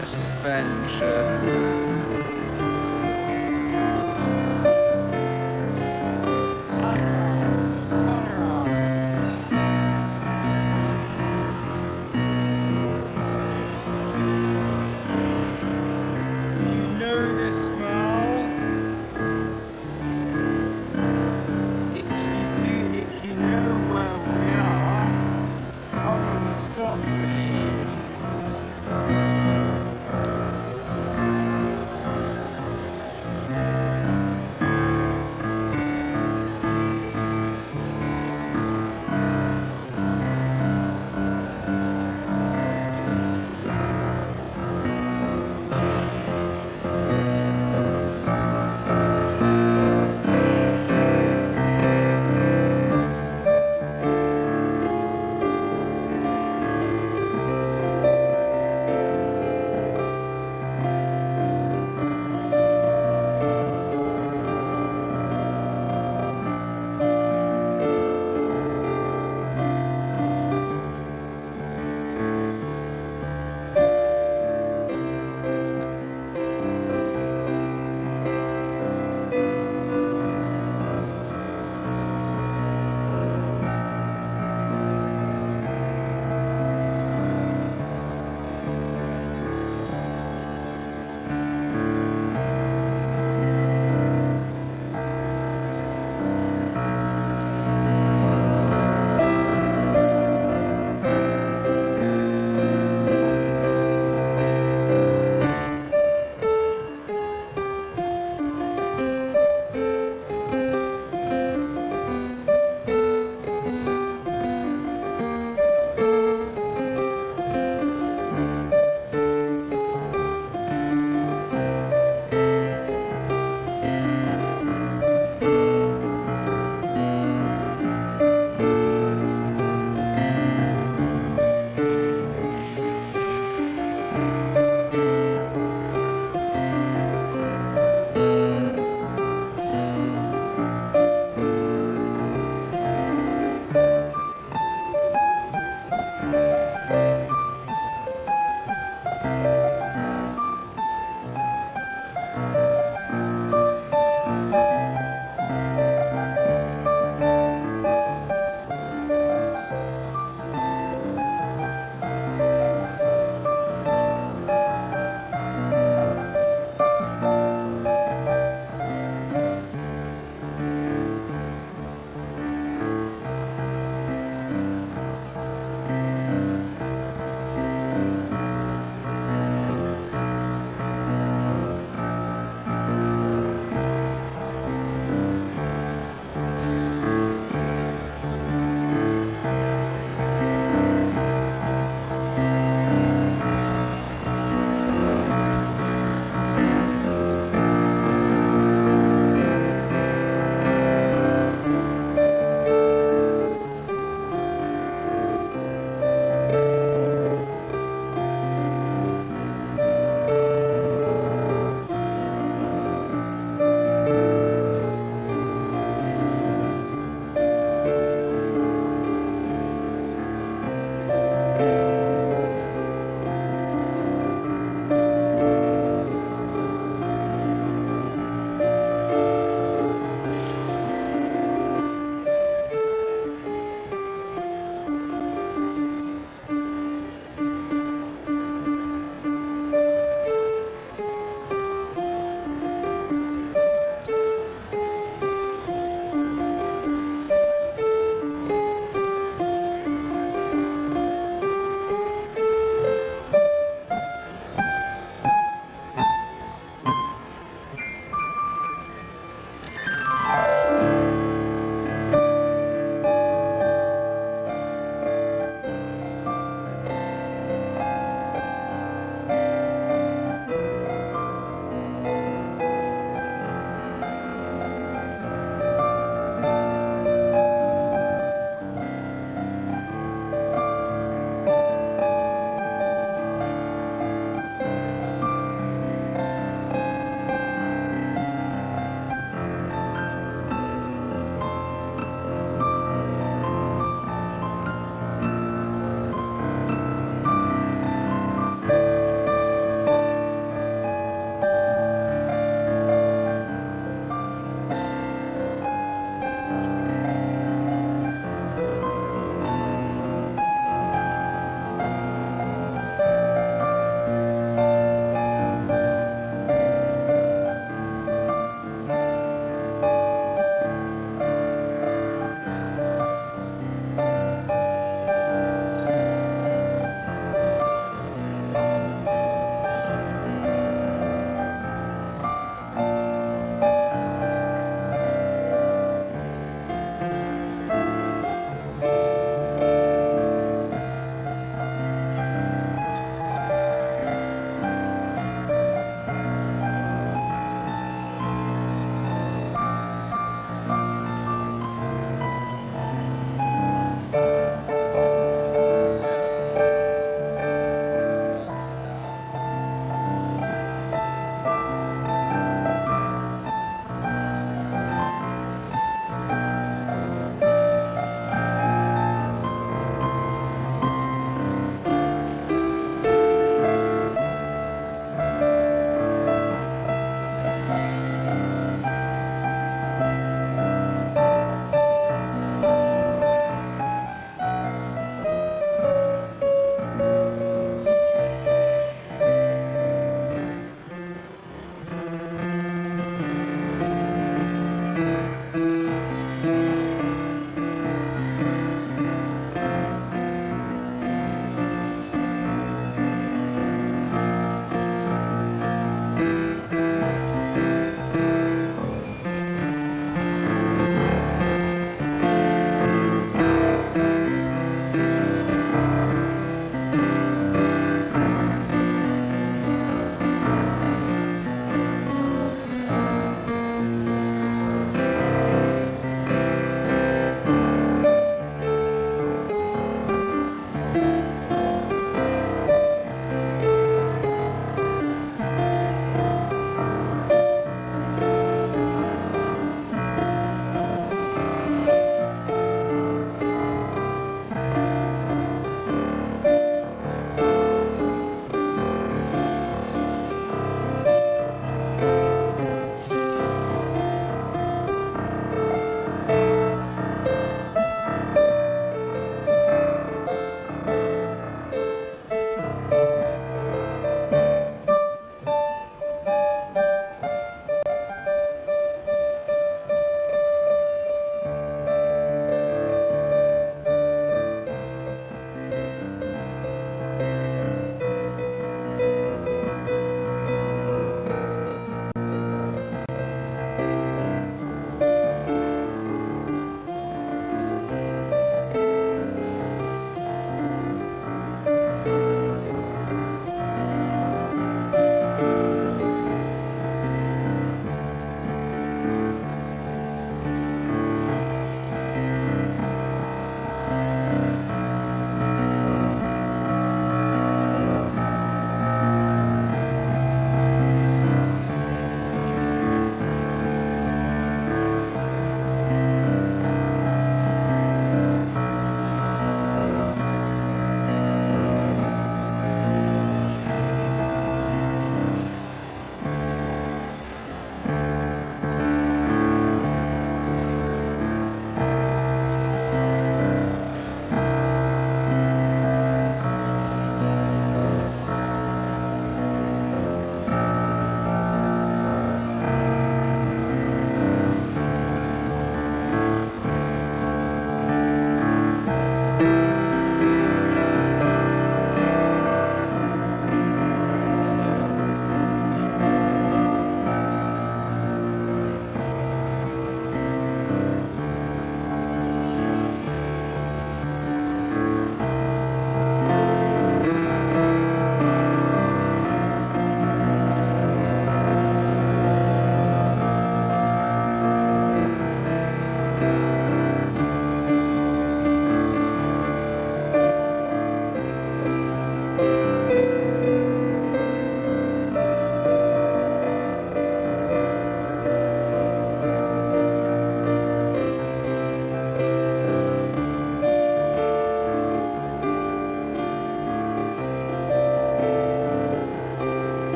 first adventure.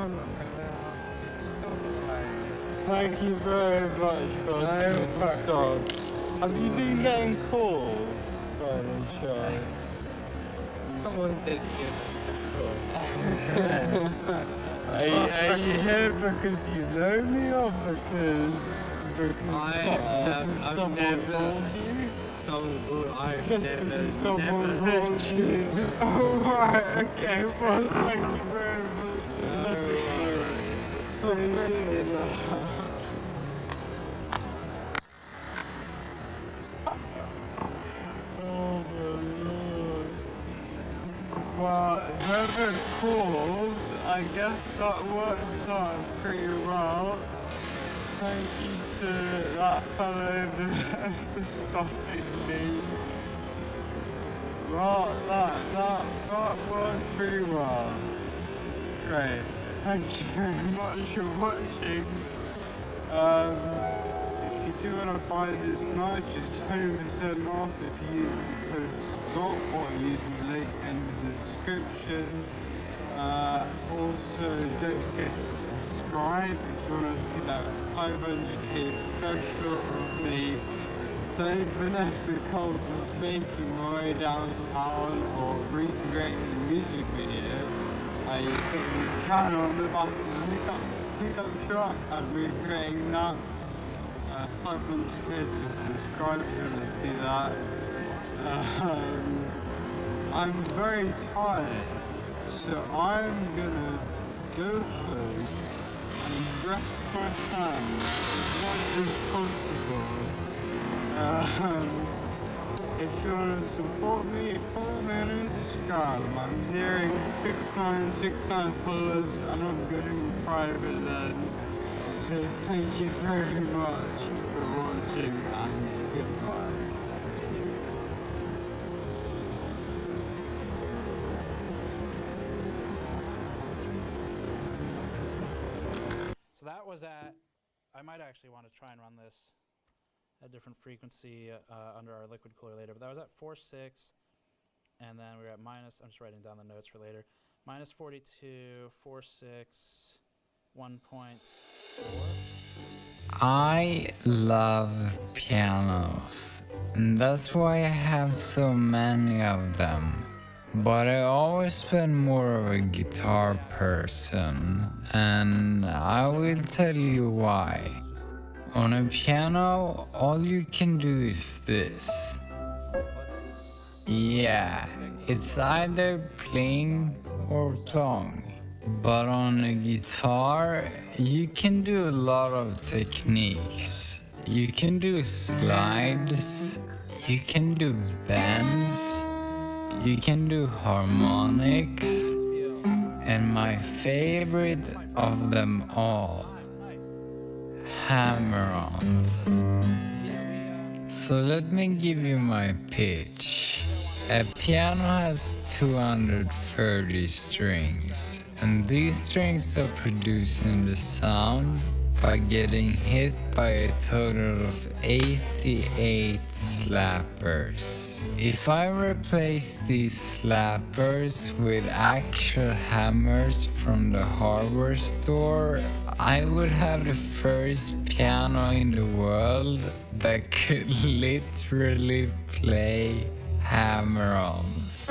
I'm not gonna ask you to stop playing. Thank you very much for listening to stop. Have you been getting calls by any chance? Someone did give us a call. Are you here because you know me or because someone told you? Someone told you. Oh right, okay, well thank you very much. Oh my lord. Well, whoever called, I guess that worked out pretty well. Thank you to that fellow over there for stopping me. Well, that worked pretty well. Great. Thank you very much for watching. If you do want to buy this merch, it's 20% off if you use the code STOP or use the link in the description. Also, don't forget to subscribe if you want to see that 500k special of me playing Vanessa Coulter's Making My Way Downtown or recreating the music video. I put the piano on the back of the pickup truck and recreating that. 500k to subscribe if you want to see that. I'm very tired, so I'm gonna go home and rest my hands as much as possible. If you want to support me, follow me on Instagram. I'm nearing 6,969 followers and I'm getting private then. So thank you very much for watching and goodbye. So that was at, I might actually want to try and run this at a different frequency under our liquid cooler later, but that was at 4.6, and then we were at minus, I'm just writing down the notes for later, minus 42, 4.6, 1.4. I love pianos, and that's why I have so many of them. But I always been more of a guitar person, and I will tell you why. On a piano, all you can do is this. Yeah, it's either pling or plong. But on a guitar, you can do a lot of techniques. You can do slides, you can do bends, you can do harmonics, and my favorite of them all, hammer-ons. So let me give you my pitch. A piano has 230 strings, and these strings are producing the sound by getting hit by a total of 88 slappers. If I replace these slappers with actual hammers from the hardware store, I would have the first piano in the world that could literally play hammer-ons.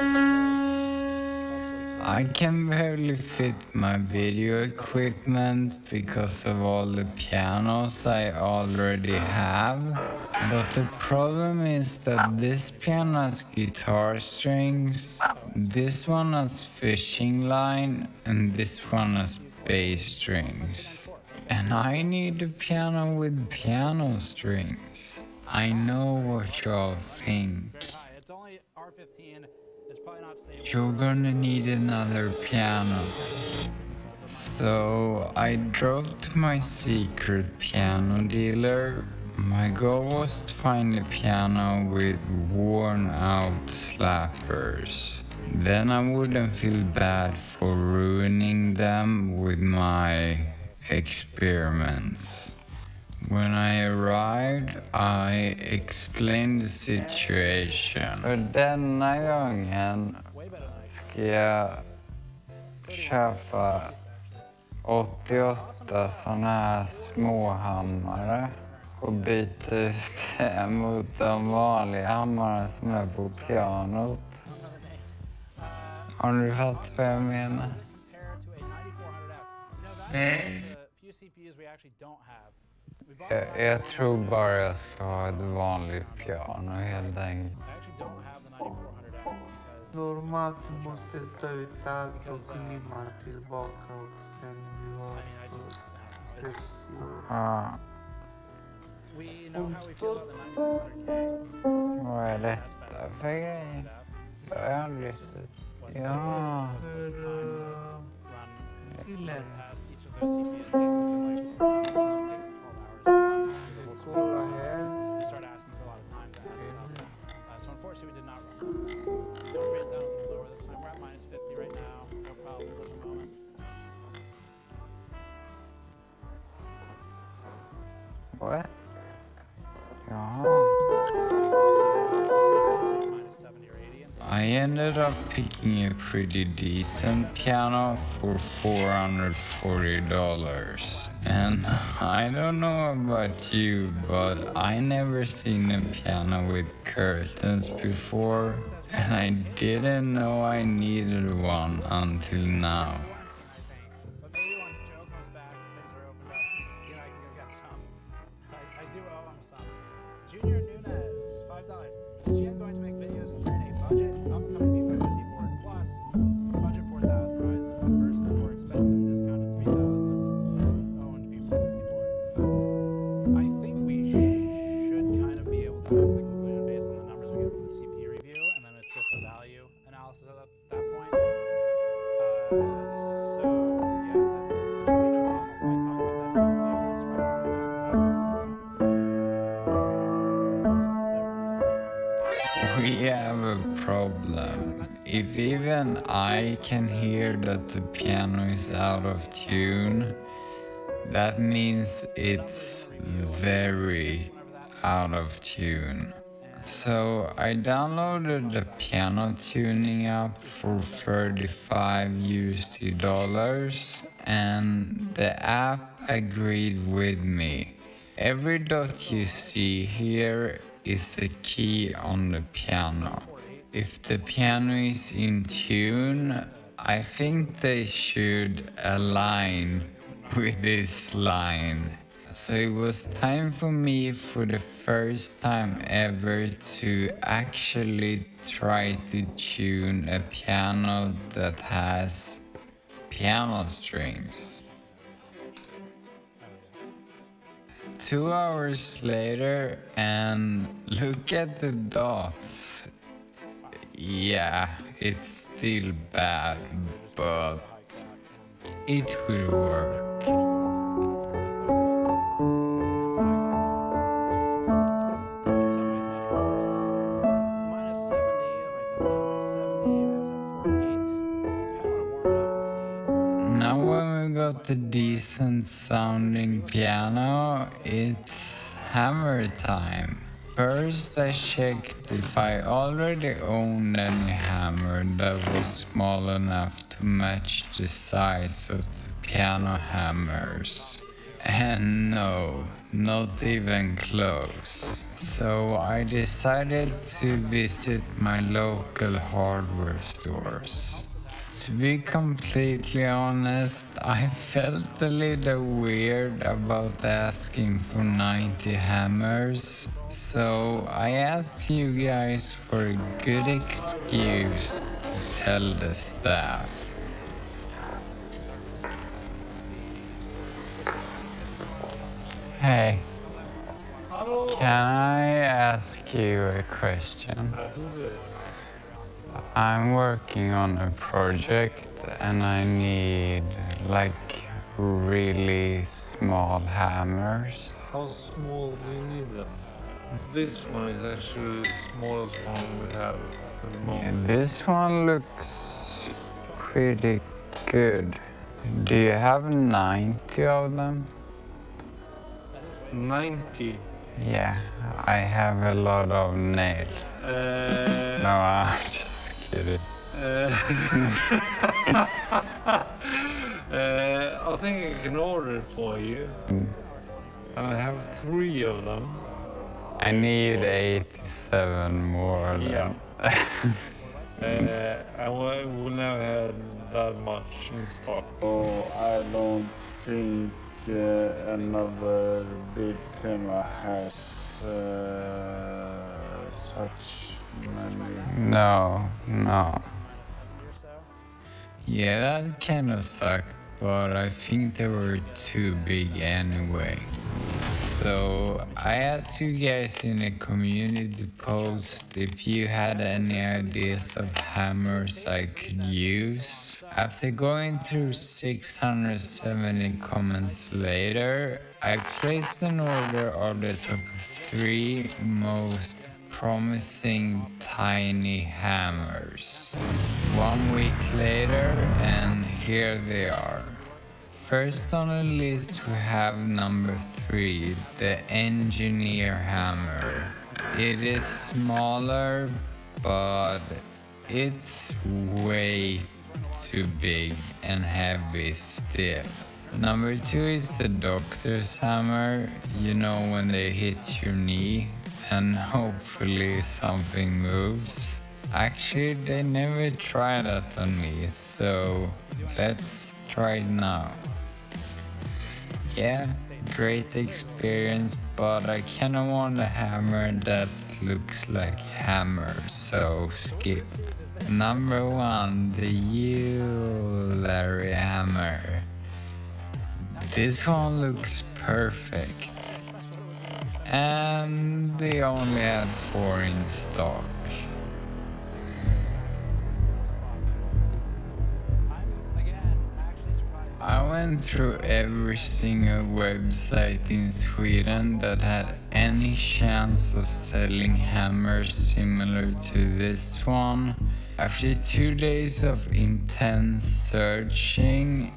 I can barely fit my video equipment because of all the pianos I already have, but the problem is that this piano has guitar strings, this one has fishing line, and this one has bass strings. And I need a piano with piano strings. I know what y'all think. It's only R15. It's probably not stable. You're gonna need another piano. So I drove to my secret piano dealer. My goal was to find a piano with worn out slappers. Then I wouldn't feel bad for ruining them with my experiments. When I arrived, I explained the situation. För denna gången ska jag köpa 88 såna här småhammare och byta ut det mot de vanliga hammarna som är på pianot. Har du fattat vad jag menar? Jag tror bara jag ska ha ett vanligt piano helt enkelt. Normalt måste ta ut allt och glimma tillbaka och sen göra Vad är detta för grej? Jag har aldrig sett. Ja. So unfortunately we did not run. So we made it down a little lower this time. We're at minus 50 right now. No problems at the moment. What? I ended up picking a pretty decent piano for $440. And I don't know about you, but I never seen a piano with curtains before, and I didn't know I needed one until now. Junior Nunez, $5. Is Jen going to make videos and create a budget? Upcoming B550 board plus budget $4,000 Ryzen versus more expensive discounted $3,000 owned B550 board. I think we should kind of be able to come to the conclusion based on the numbers we get from the CPU review, and then it's just a value analysis at that point. We have a problem. If even I can hear that the piano is out of tune, that means it's very out of tune. So I downloaded the piano tuning app for $35 and the app agreed with me. Every dot you see here is the key on the piano. If the piano is in tune, I think they should align with this line. So it was time for me for the first time ever to actually try to tune a piano that has piano strings. 2 hours later, and look at the dots. Yeah, it's still bad, but it will work. Now when we got the decent sounding piano, it's hammer time. First I checked if I already owned any hammer that was small enough to match the size of the piano hammers. And no, not even close. So I decided to visit my local hardware stores. To be completely honest, I felt a little weird about asking for 90 hammers, so I asked you guys for a good excuse to tell the staff. Hey, can I ask you a question? I'm working on a project and I need like really small hammers. How small do you need them? This one is actually the smallest one we have at the moment. Yeah, this one looks pretty good. Do you have 90 of them? 90? Yeah, I have a lot of nails. No, I'm just kidding. I think I can order it for you. And I have 3 of them. I need 87 more. Yeah. We never had that much in stock. Oh, I don't think another big timber has such many. No. Yeah, that kind of sucked, but I think they were too big anyway. So I asked you guys in the community post if you had any ideas of hammers I could use. After going through 670 comments later, I placed an order of the top 3 most promising tiny hammers. 1 week later, and here they are. First on the list we have number 3, the Engineer Hammer. It is smaller, but it's way too big and heavy still. Number 2 is the Doctor's Hammer, you know when they hit your knee and hopefully something moves. Actually, they never tried that on me, so let's try it now. Yeah, great experience, but I kinda want a hammer that looks like a hammer, so skip. Number 1, the Larry Hammer. This one looks perfect. And they only had 4 in stock. I went through every single website in Sweden that had any chance of selling hammers similar to this one. After 2 days of intense searching,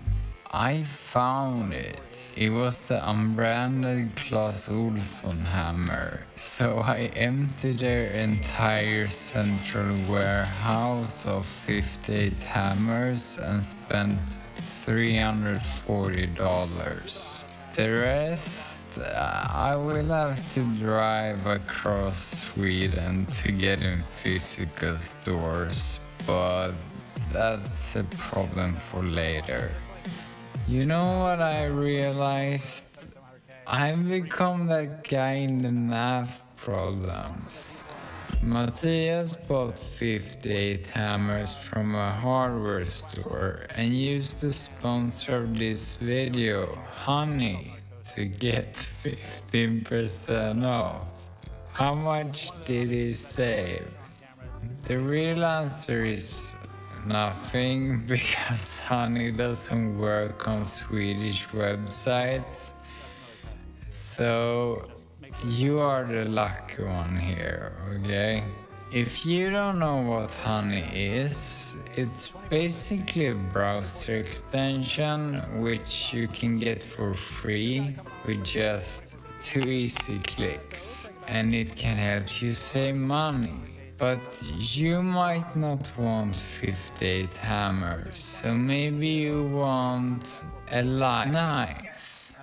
I found it. It was the unbranded Clas Ohlson hammer. So I emptied their entire central warehouse of 58 hammers and spent $340. The rest, I will have to drive across Sweden to get in physical stores, but that's a problem for later. You know what I realized? I've become that guy in the math problems. Matthias bought 58 hammers from a hardware store and used the sponsor of this video, Honey, to get 15% off. How much did he save? The real answer is nothing, because Honey doesn't work on Swedish websites. So you are the lucky one here, okay? If you don't know what Honey is, it's basically a browser extension which you can get for free with just 2 easy clicks, and it can help you save money. But you might not want 58 hammers, so maybe you want a knife.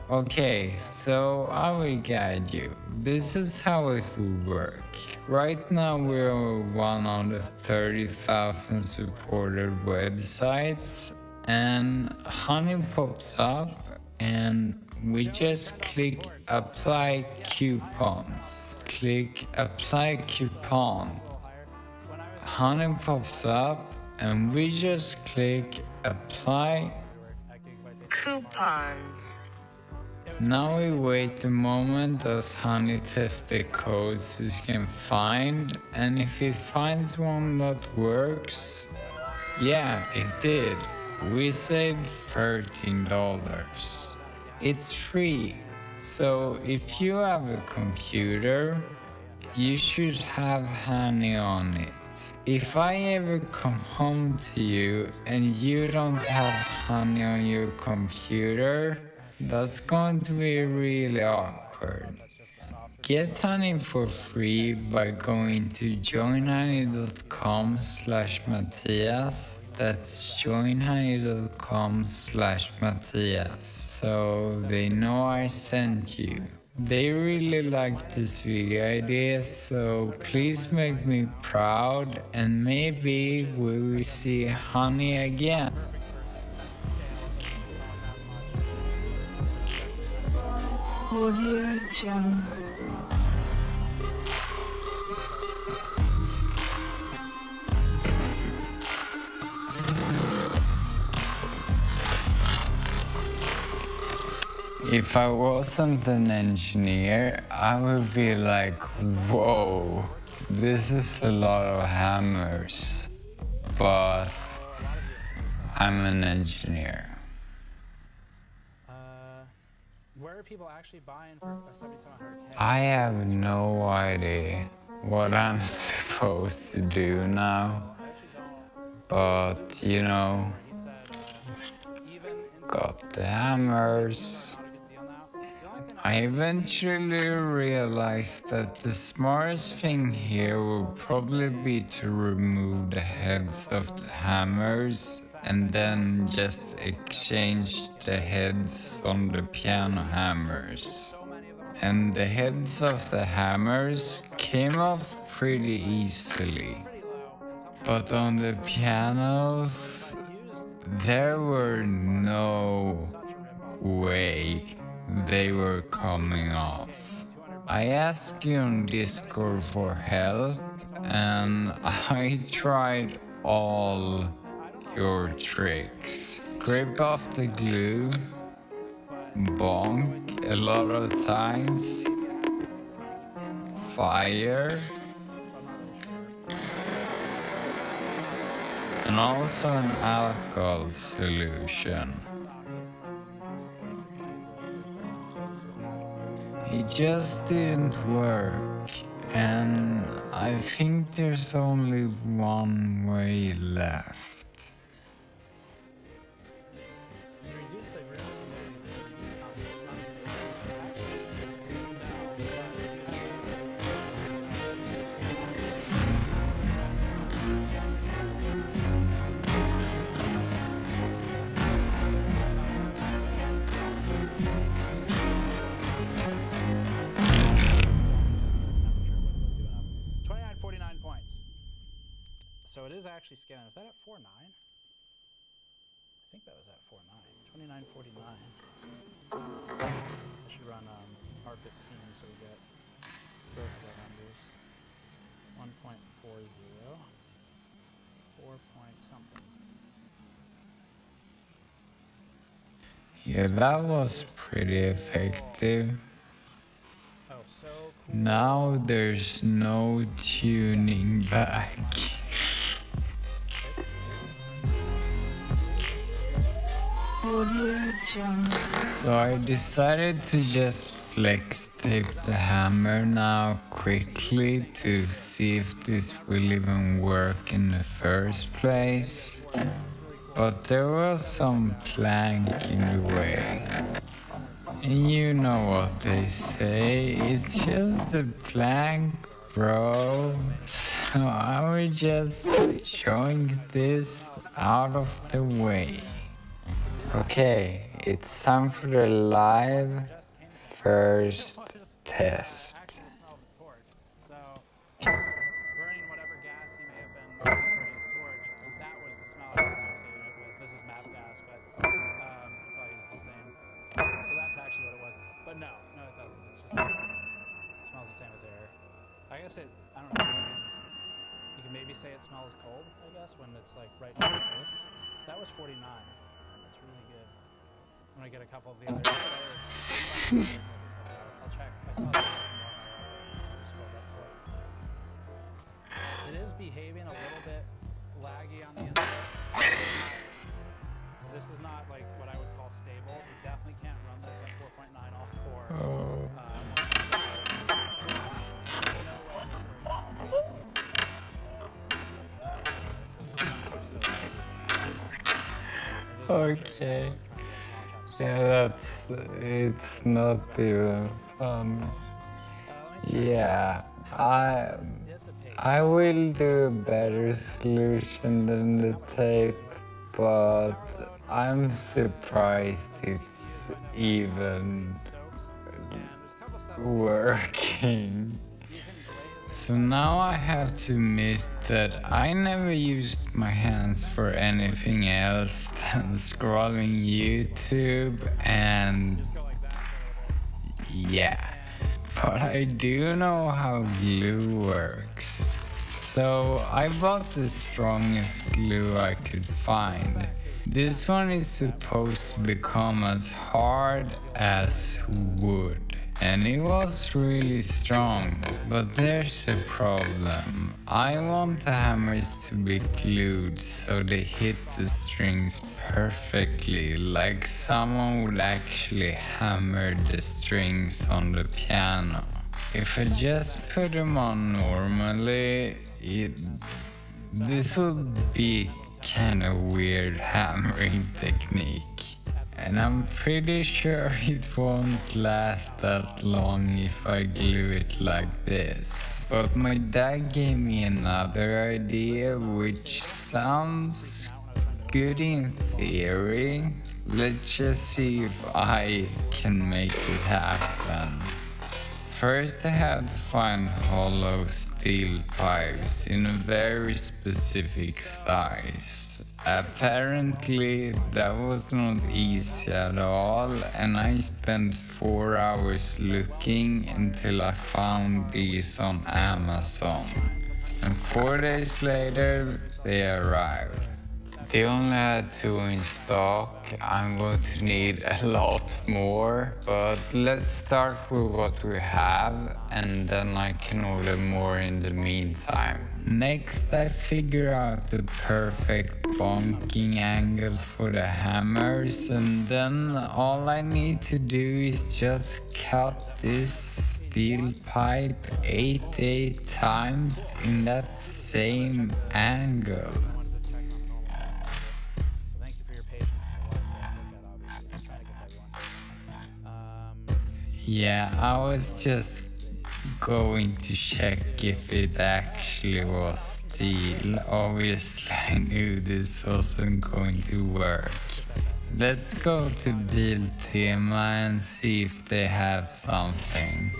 Okay, so I will guide you. This is how it will work. Right now we're one of the 30,000 supported websites, and Honey pops up and we just click apply coupons. Click apply coupon. Honey pops up and we just click apply coupons. Now we wait a moment as Honey tests the codes it can find, and if it finds one that works, yeah, it did. We saved $13. It's free. So if you have a computer, you should have Honey on it. If I ever come home to you and you don't have Honey on your computer, that's going to be really awkward. Get Honey for free by going to joinhoney.com/Matthias That's joinhoney.com/Mattias, so they know I sent you. They really like this video idea, so please make me proud and maybe we will see Honey again. Audio Jungle. If I wasn't an engineer, I would be like, whoa, this is a lot of hammers. But I'm an engineer. Where are people actually buying for a 7700K? I have no idea what I'm supposed to do now. But, you know, got the hammers. I eventually realized that the smartest thing here would probably be to remove the heads of the hammers and then just exchange the heads on the piano hammers. And the heads of the hammers came off pretty easily. But on the pianos, there were no way they were coming off. I asked you on Discord for help and I tried all your tricks. Scrape off the glue, bonk a lot of times, fire, and also an alcohol solution. It just didn't work, and I think there's only one way left. So it is actually scaling. Was that at 4.9? I think that was at 4.9. 2949. I should run R15 so we get both of the numbers. 1.40. 4 point something. Yeah, that was pretty effective. Oh, so cool. Now there's no tuning back. So I decided to just flex tape the hammer now quickly to see if this will even work in the first place. But there was some plank in the way. And you know what they say, it's just a plank, bro. So I was just showing this out of the way. Okay, it's time for the live first test. So, burning whatever gas he may have been using for his torch, that was the smell I was associating it with. This is map gas, but he probably used the same. So that's actually what it was. But no, it doesn't. It's just, it smells the same as air. I guess I don't know, you can maybe say it smells cold, I guess, when it's like right in your face. So that was 49. Really good. I'm gonna get a couple of the other. I'll check. I saw that. It is behaving a little bit laggy on the inside. This is not like what I would call stable. We definitely can't run this at 4.9 all core. Okay. Yeah, it's not even fun. Yeah, I will do a better solution than the tape, but I'm surprised it's even working. So now I have to admit that I never used my hands for anything else than scrolling YouTube and yeah. But I do know how glue works. So I bought the strongest glue I could find. This one is supposed to become as hard as wood. And it was really strong, but there's a problem. I want the hammers to be glued so they hit the strings perfectly, like someone would actually hammer the strings on the piano. If I just put them on normally, this would be kind of weird hammering technique. And I'm pretty sure it won't last that long if I glue it like this. But my dad gave me another idea which sounds good in theory. Let's just see if I can make it happen. First I had to find hollow steel pipes in a very specific size. Apparently that was not easy at all, and I spent 4 hours looking until I found these on Amazon. And 4 days later they arrived. They only had 2 in stock. I'm going to need a lot more, but let's start with what we have and then I can order more in the meantime. Next I figure out the perfect bonking angle for the hammers, and then all I need to do is just cut this steel pipe 8 times in that same angle. Yeah, I was just going to check if it actually was steel. Obviously I knew this wasn't going to work. Let's go to Biltema and see if they have something.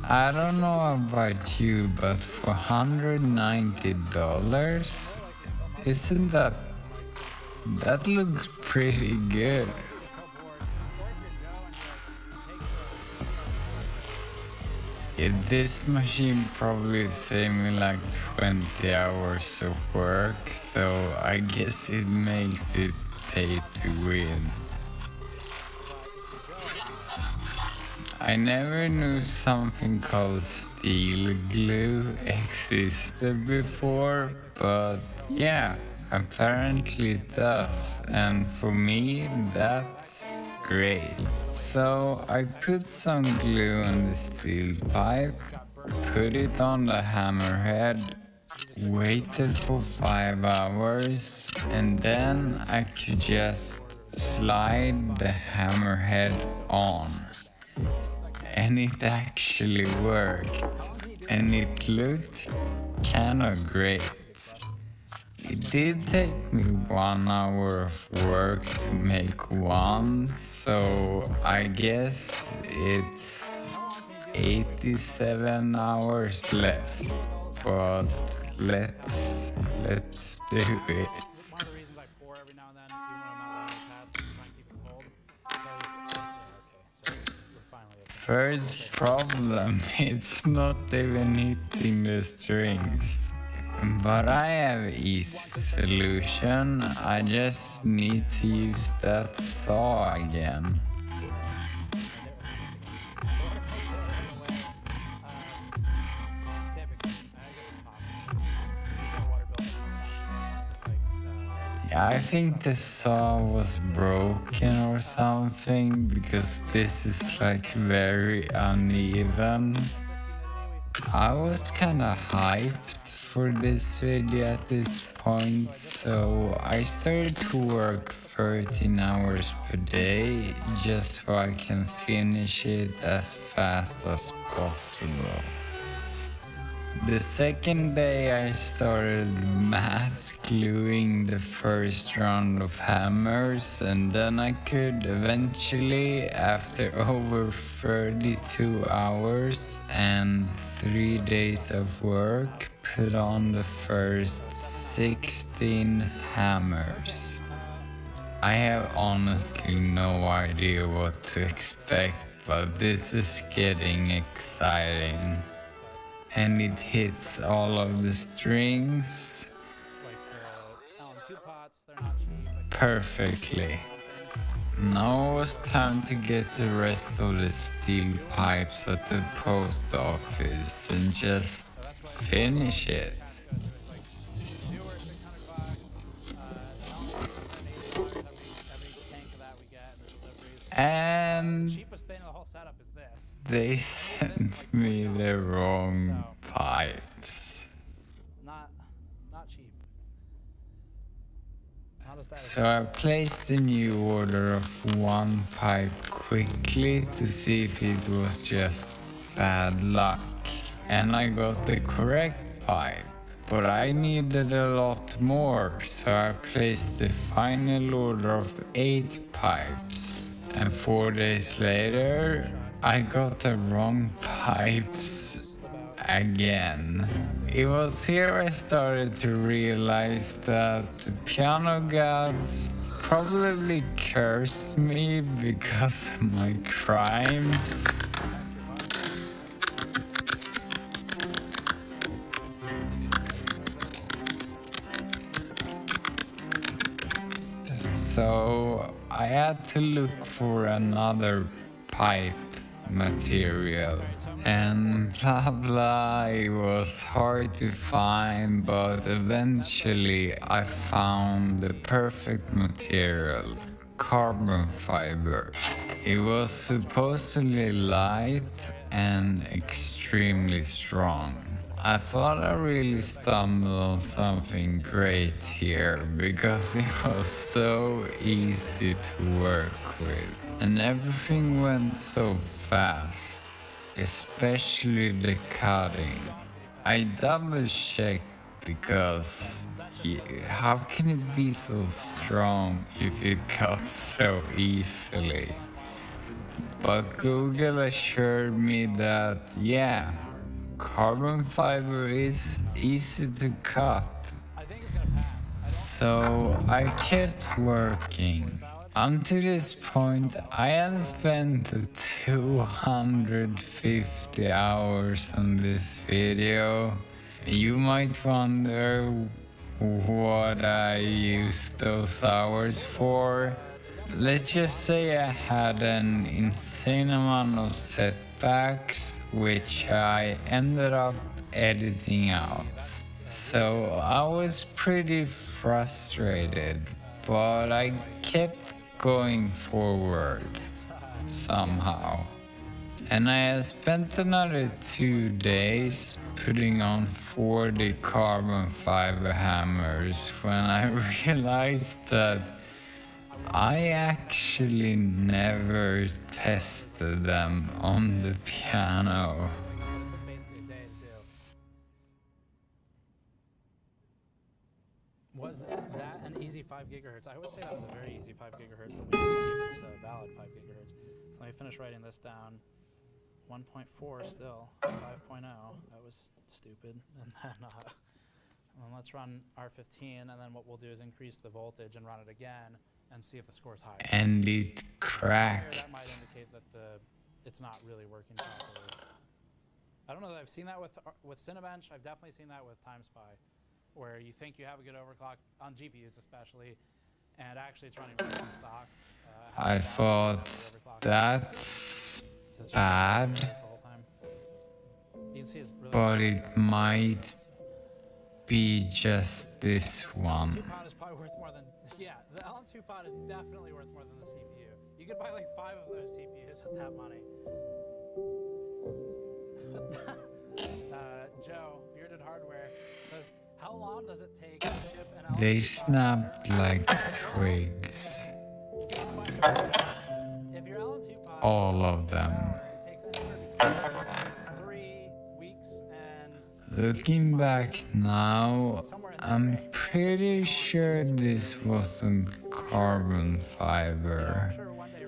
I don't know about you, but for $190, isn't that looks pretty good. Yeah, this machine probably saved me like 20 hours of work, so I guess it makes it pay to win. I never knew something called steel glue existed before, but yeah, apparently it does, and for me that's great. So I put some glue on the steel pipe, put it on the hammerhead, waited for 5 hours, and then I could just slide the hammerhead on. And it actually worked, and it looked kinda great. It did take me 1 hour of work to make one, so I guess it's 87 hours left, but let's do it. First problem, it's not even hitting the strings. But I have an easy solution. I just need to use that saw again. Yeah, I think the saw was broken or something, because this is like very uneven. I was kinda hyped for this video at this point, so I started to work 13 hours per day just so I can finish it as fast as possible. The second day I started mass gluing the first round of hammers, and then I could eventually, after over 32 hours and 3 days of work, put on the first 16 hammers. I have honestly no idea what to expect, but this is getting exciting. And it hits all of the strings perfectly. Now it was time to get the rest of the steel pipes at the post office and just finish it. And they sent me the wrong pipes. Not cheap. So I placed a new order of one pipe quickly to see if it was just bad luck. And I got the correct pipe. But I needed a lot more, so I placed the final order of 8 pipes. And 4 days later, I got the wrong pipes again. It was here I started to realize that the piano gods probably cursed me because of my crimes. So I had to look for another pipe material, and blah blah, it was hard to find, but eventually I found the perfect material, carbon fiber. It was supposedly light and extremely strong. I thought I really stumbled on something great here because it was so easy to work with and everything went so fast, especially the cutting. I double checked because how can it be so strong if it cuts so easily? But Google assured me that yeah, carbon fiber is easy to cut. So I kept working. Until this point, I had spent 250 hours on this video. You might wonder what I used those hours for. Let's just say I had an insane amount of setbacks, which I ended up editing out. So I was pretty frustrated, but I kept going forward somehow. And I had spent another 2 days putting on 40 carbon fiber hammers when I realized that I actually never tested them on the piano. Was that an easy 5 gigahertz? I would say that was a very easy 5 gigahertz, but we need to keep its valid 5 gigahertz. So let me finish writing this down. 1.4 still, 5.0. That was stupid. And then let's run R15, and then what we'll do is increase the voltage and run it again and see if the score's higher. And it cracked. That might indicate that it's not really working properly. I don't know that I've seen that with Cinebench. I've definitely seen that with TimeSpy, where you think you have a good overclock on GPUs especially, and actually it's running right in stock. I thought that's bad, but it might be just this one. LN2 pod is probably worth more than, yeah, the LN2 pod is definitely worth more than the CPU. You could buy like 5 of those CPUs with that money. Joe, Bearded Hardware, says, how long does it take to ship an LN2 They snapped like twigs. If your LN2 pod All of them. takes anywhere between 3 weeks and Looking back now, I'm pretty sure this wasn't carbon fiber.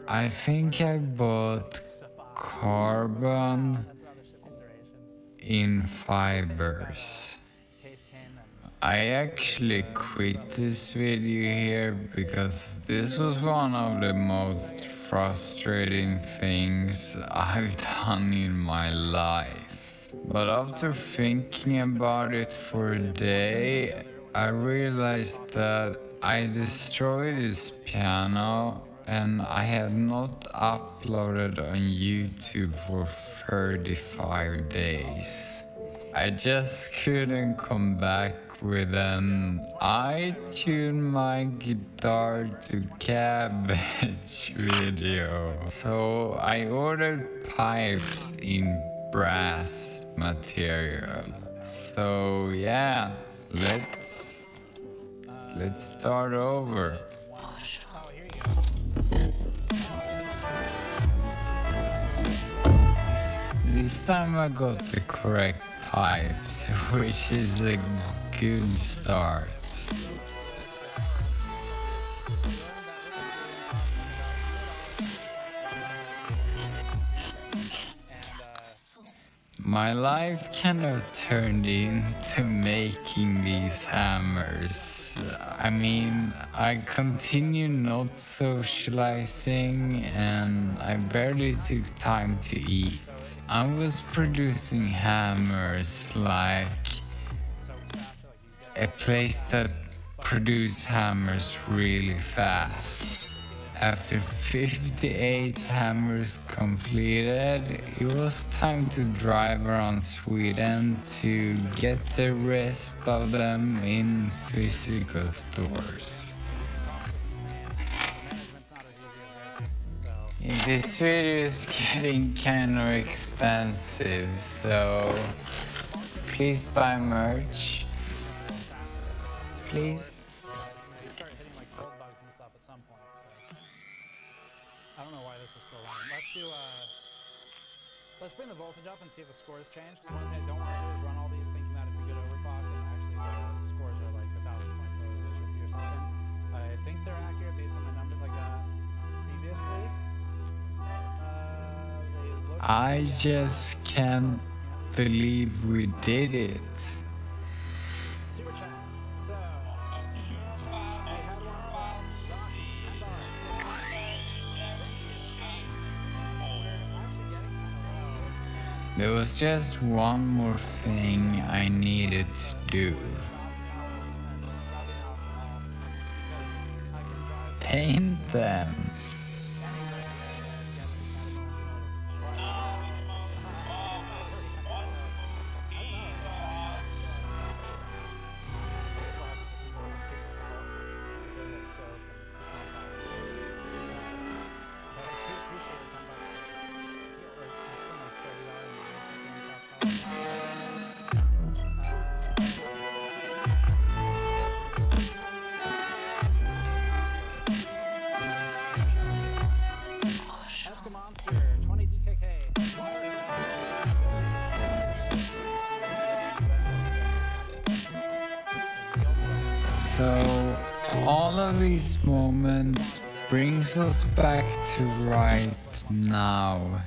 I think I bought carbon in fibers. I actually quit this video here because this was one of the most frustrating things I've done in my life. But after thinking about it for a day, I realized that I destroyed this piano and I had not uploaded on YouTube for 35 days. I just couldn't come back with an I tune my guitar to cabbage video. So I ordered pipes in brass material. So yeah, let's start over. This time I got the correct pipes, which is a good start. My life kind of turned into making these hammers. I mean, I continue not socializing and I barely took time to eat. I was producing hammers like a place that produced hammers really fast. After 58 hammers completed, it was time to drive around Sweden to get the rest of them in physical stores. This video is getting kind of expensive, so please buy merch. Please. Let's bring the voltage up and see if the scores change. Because one thing I don't want to do is run all these thinking that it's a good overclock, and actually the scores are like 1,000 points over this review or something. I think they're accurate based on the numbers I got previously. I just can't believe we did it. Super chats. So, there was just one more thing I needed to do. Paint them. So all of these moments brings us back to right now.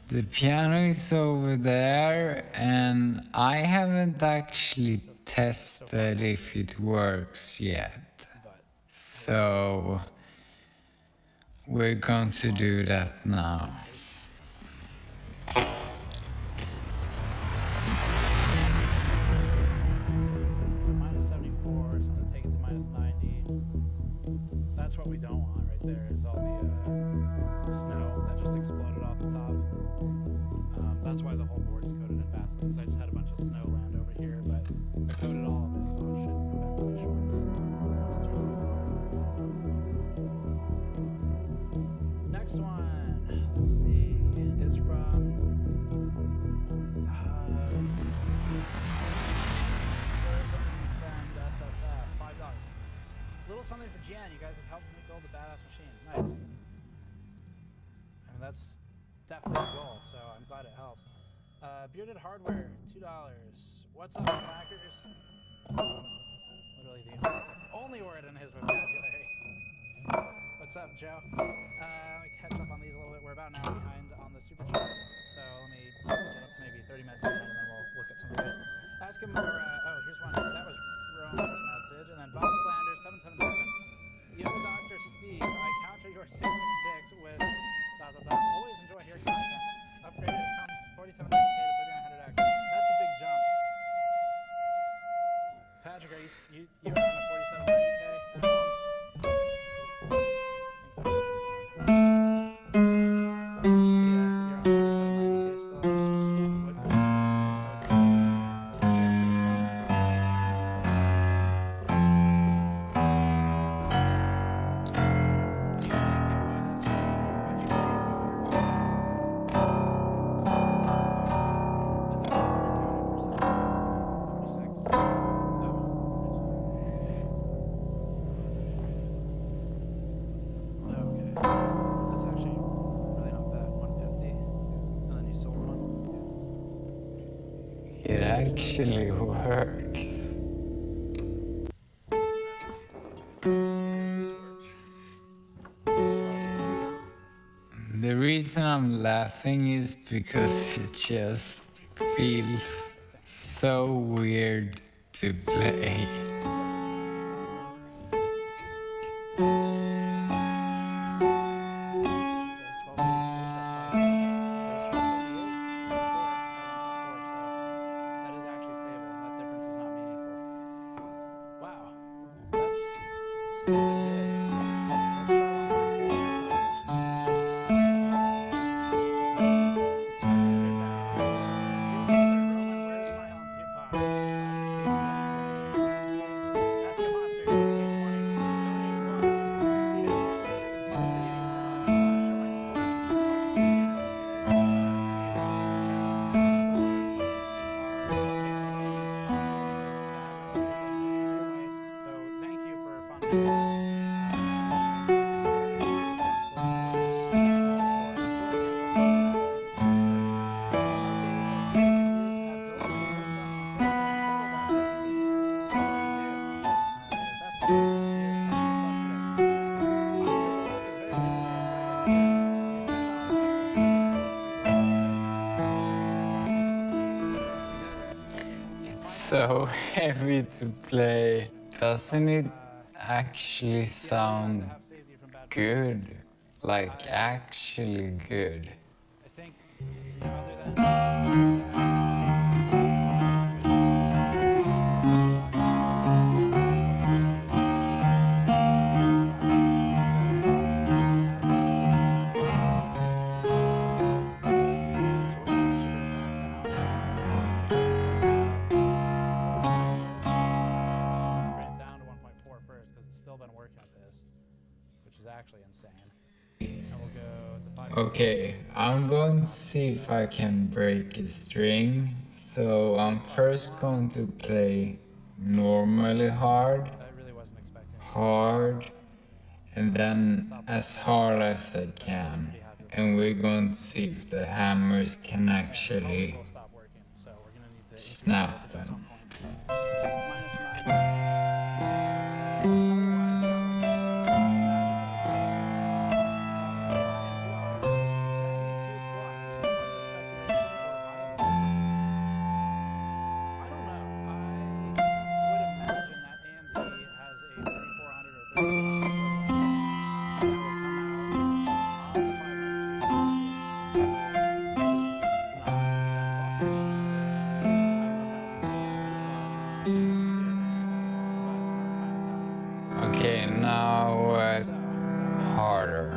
The piano is over there and I haven't actually tested if it works yet. So we're going to do that now. That's what we don't want right there, is all the snow that just exploded off the top. That's why the whole board is coated in Vaseline, because I just had a bunch of snow land over here, but I coated all of it, so it shouldn't prevent my shorts. Next one, let's see, is from friend SSF, $5. Little something for Jan. You guys have helped me build a badass machine. Nice. I mean, that's definitely a goal, so I'm glad it helps. Bearded Hardware, $2. What's up, Smackers? Literally the only word in his vocabulary. What's up, Joe? Let me catch up on these a little bit. We're about an hour behind on the super chats, so let me get up to maybe 30 minutes behind, and then we'll look at some of those. Ask him for, oh, here's one. That was Roman's message, and then Bob Flanders, 777. Yo, Dr. Steve, I counter your 666 with ... Always enjoy hearing content. Upgraded from 4700K to 3900X. That's a big jump. Patrick, are you were on a 4700K? It actually works. The reason I'm laughing is because it just feels so weird to play. So heavy to play. Doesn't it actually sound good? Like actually good? I think, other than... Okay, I'm going to see if I can break a string. So I'm first going to play normally hard, and then as hard as I can. And we're going to see if the hammers can actually snap them. Okay, now harder.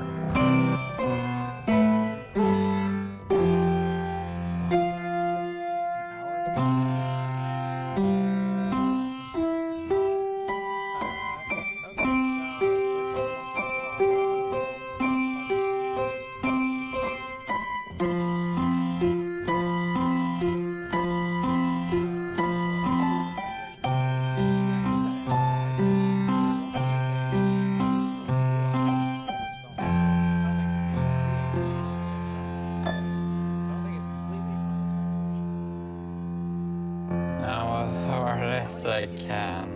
Yes, I can.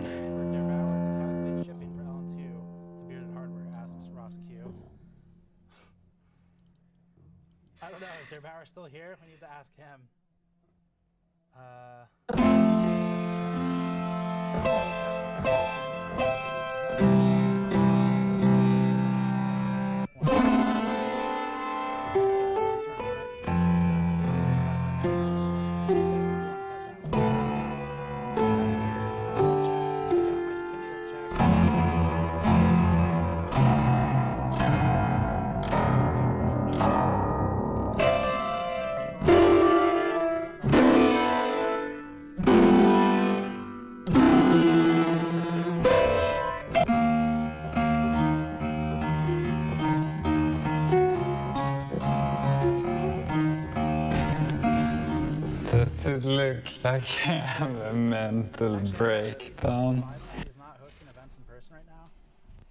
Shipping for LN2 to Bearded Hardware, asks Ross Q. I don't know, is Der Bauer still here? We need to ask him. Does it look like I have a mental breakdown? He's not hosting events in person right now.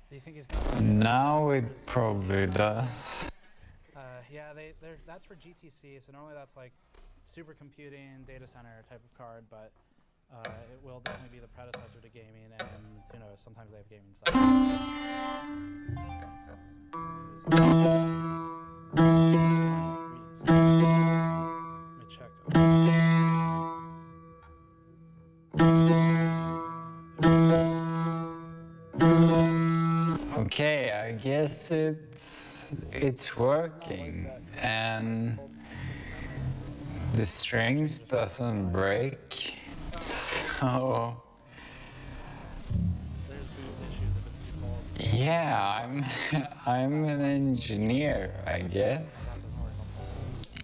Do you think he's gonna? Now it probably does. Yeah, that's for GTC. So normally that's like supercomputing data center type of card, but it will definitely be the predecessor to gaming, and who knows? Sometimes they have gaming stuff. Let me check. Okay, I guess it's working, and the strings doesn't break, so yeah, I'm an engineer, I guess.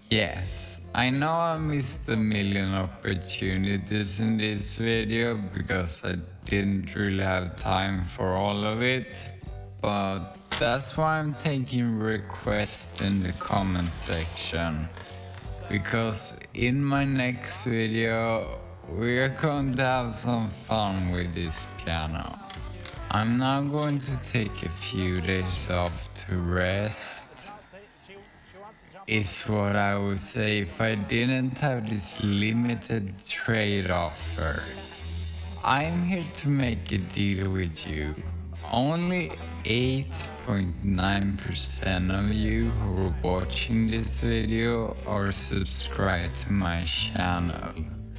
Yes, I know I missed a million opportunities in this video because I didn't really have time for all of it, but that's why I'm taking requests in the comment section, because in my next video we're going to have some fun with this piano. I'm now going to take a few days off to rest, is what I would say if I didn't have this limited trade offer. I'm here to make a deal with you. Only 8.9% of you who are watching this video are subscribed to my channel.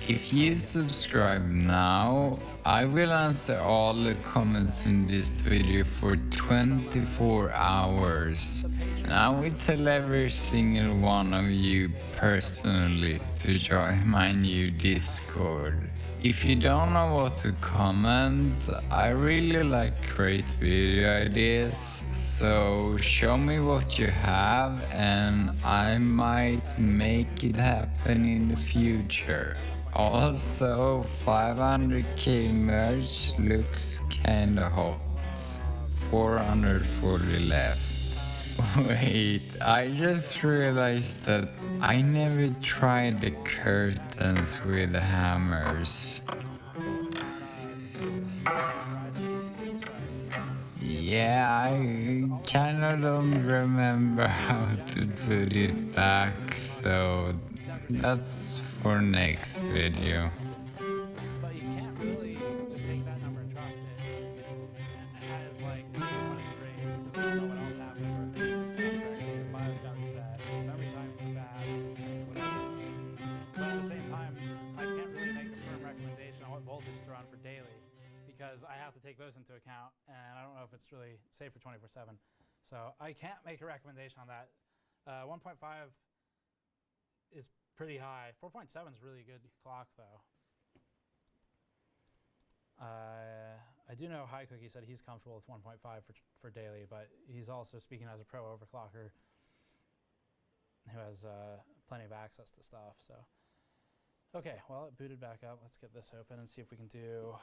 If you subscribe now, I will answer all the comments in this video for 24 hours. And I will tell every single one of you personally to join my new Discord. If you don't know what to comment, I really like great video ideas, so show me what you have and I might make it happen in the future. Also, 500k merch looks kinda hot. 440 left. Wait, I just realized that I never tried the curtains with hammers. Yeah, I kinda don't remember how to put it back, so that's for next video. But you can't really just take that number and trust it as like one is great because there's no one else happening or if the BIOS got reset, memory time is bad, whatever. But at the same time, I can't really make a firm recommendation on what voltage to run for daily because I have to take those into account and I don't know if it's really safe for 24/7. So I can't make a recommendation on that. 1.5 is pretty high. 4.7 is really good clock though. I do know High Cookie said he's comfortable with 1.5 for daily, but he's also speaking as a pro overclocker who has plenty of access to stuff. So, okay, well it booted back up. Let's get this open and see if we can do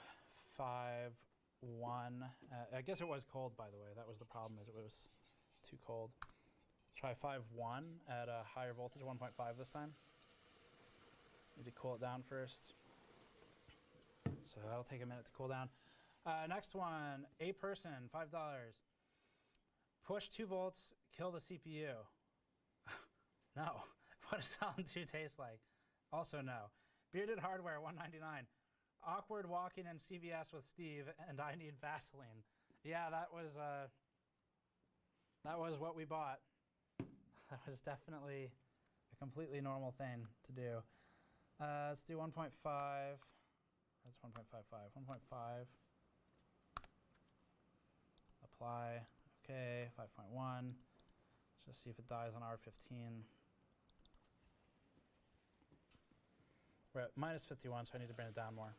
5.1. I guess it was cold, by the way. That was the problem, is it was too cold. Try 5.1 at a higher voltage, 1.5 this time. Need to cool it down first. So that'll take a minute to cool down. Next one, a person, $5. Push 2 volts, kill the CPU. No. What does LN2 taste like? Also no. Bearded Hardware, $1.99. awkward walking in CVS with Steve, and I need Vaseline. Yeah, that was what we bought. That was definitely a completely normal thing to do. Let's do 1.5. That's 1.55. 1.5. Apply. Okay, 5.1. Let's just see if it dies on R15. We're at minus 51, so I need to bring it down more.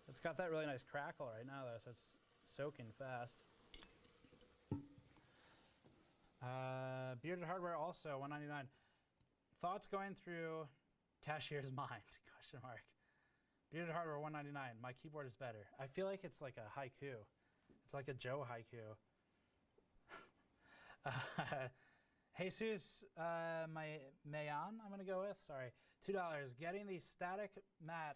It's got that really nice crackle right now, though, so it's soaking fast. Bearded Hardware also, 199. Thoughts going through cashier's mind, question mark. Bearded Hardware, 199. My keyboard is better. I feel like it's like a haiku. It's like a Joe haiku. Jesus Mayan, I'm going to go with. Sorry. $2. Getting the static mat.